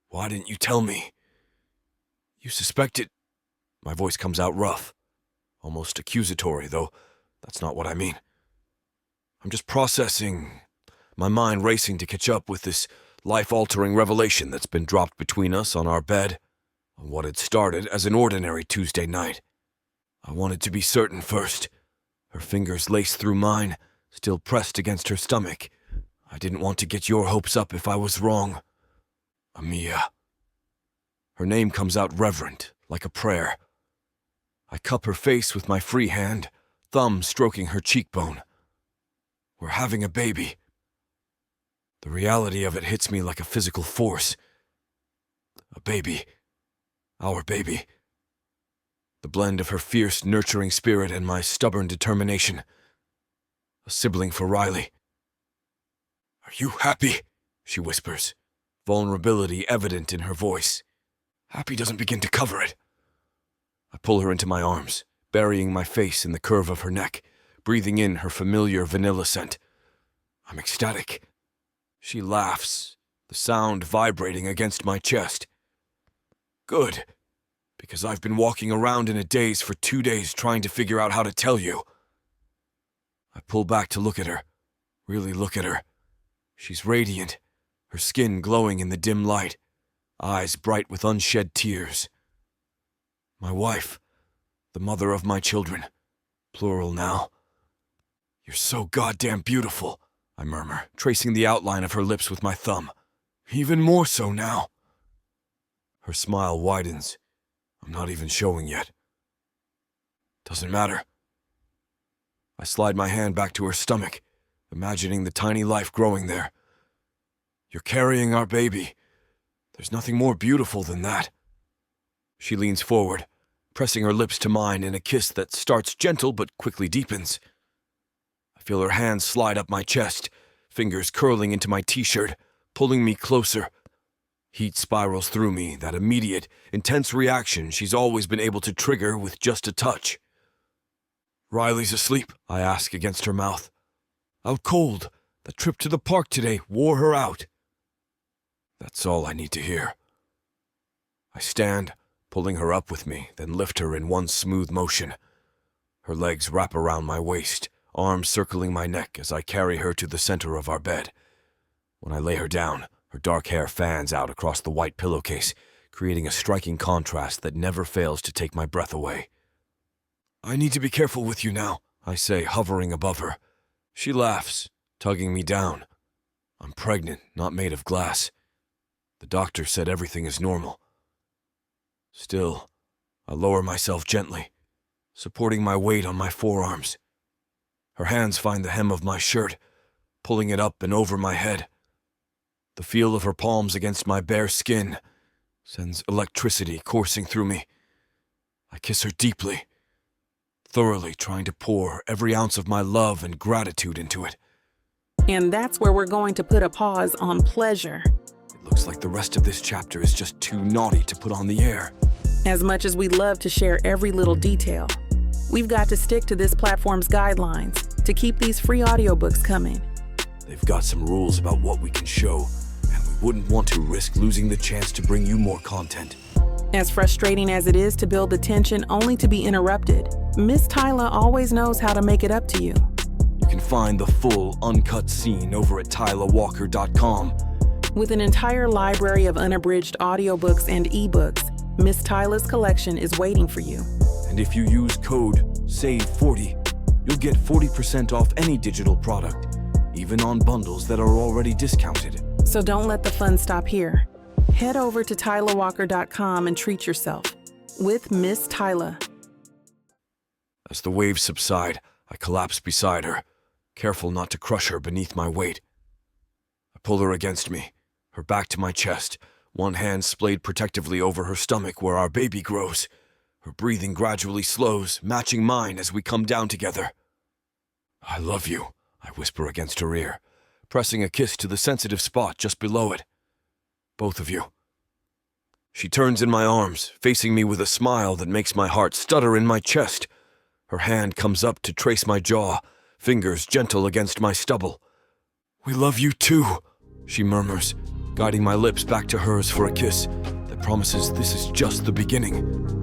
"Why didn't you tell me?" "You suspected..." My voice comes out rough, almost accusatory, though that's not what I mean. I'm just processing, my mind racing to catch up with this life-altering revelation that's been dropped between us on our bed, on what had started as an ordinary Tuesday night. I wanted to be certain first. Her fingers laced through mine, still pressed against her stomach. I didn't want to get your hopes up if I was wrong. "Amiya." Her name comes out reverent, like a prayer. I cup her face with my free hand, thumb stroking her cheekbone. "We're having a baby." The reality of it hits me like a physical force. A baby. Our baby. The blend of her fierce, nurturing spirit and my stubborn determination. A sibling for Riley. "Are you happy?" she whispers, vulnerability evident in her voice. Happy doesn't begin to cover it. I pull her into my arms, burying my face in the curve of her neck, breathing in her familiar vanilla scent. I'm ecstatic. She laughs, the sound vibrating against my chest. "Good, because I've been walking around in a daze for 2 days trying to figure out how to tell you." I pull back to look at her, really look at her. She's radiant, her skin glowing in the dim light, eyes bright with unshed tears. My wife, the mother of my children, plural now. "You're so goddamn beautiful," I murmur, tracing the outline of her lips with my thumb. "Even more so now." Her smile widens. I'm not even showing yet. Doesn't matter. I slide my hand back to her stomach, imagining the tiny life growing there. "You're carrying our baby. There's nothing more beautiful than that." She leans forward, pressing her lips to mine in a kiss that starts gentle but quickly deepens. I feel her hands slide up my chest, fingers curling into my t-shirt, pulling me closer. Heat spirals through me, that immediate, intense reaction she's always been able to trigger with just a touch. Riley's asleep, I ask against her mouth. Out cold. The trip to the park today wore her out. That's all I need to hear. I stand, pulling her up with me, then lift her in one smooth motion. Her legs wrap around my waist, arms circling my neck as I carry her to the center of our bed. When I lay her down, her dark hair fans out across the white pillowcase, creating a striking contrast that never fails to take my breath away. I need to be careful with you now, I say, hovering above her. She laughs, tugging me down. I'm pregnant, not made of glass. The doctor said everything is normal. Still, I lower myself gently, supporting my weight on my forearms. Her hands find the hem of my shirt, pulling it up and over my head. The feel of her palms against my bare skin sends electricity coursing through me. I kiss her deeply, thoroughly trying to pour every ounce of my love and gratitude into it. And that's where we're going to put a pause on pleasure. It looks like the rest of this chapter is just too naughty to put on the air. As much as we love to share every little detail, we've got to stick to this platform's guidelines to keep these free audiobooks coming. They've got some rules about what we can show, and we wouldn't want to risk losing the chance to bring you more content. As frustrating as it is to build the tension only to be interrupted, Miss Tyla always knows how to make it up to you. You can find the full, uncut scene over at TylaWalker.com. With an entire library of unabridged audiobooks and ebooks, Miss Tyla's collection is waiting for you. And if you use code SAVE40, you'll get 40% off any digital product, even on bundles that are already discounted. So don't let the fun stop here. Head over to TylaWalker.com and treat yourself with Miss Tyla. As the waves subside, I collapse beside her, careful not to crush her beneath my weight. I pull her against me, her back to my chest, one hand splayed protectively over her stomach where our baby grows. Her breathing gradually slows, matching mine as we come down together. I love you, I whisper against her ear, pressing a kiss to the sensitive spot just below it. Both of you. She turns in my arms, facing me with a smile that makes my heart stutter in my chest. Her hand comes up to trace my jaw, fingers gentle against my stubble. We love you too, she murmurs, guiding my lips back to hers for a kiss that promises this is just the beginning.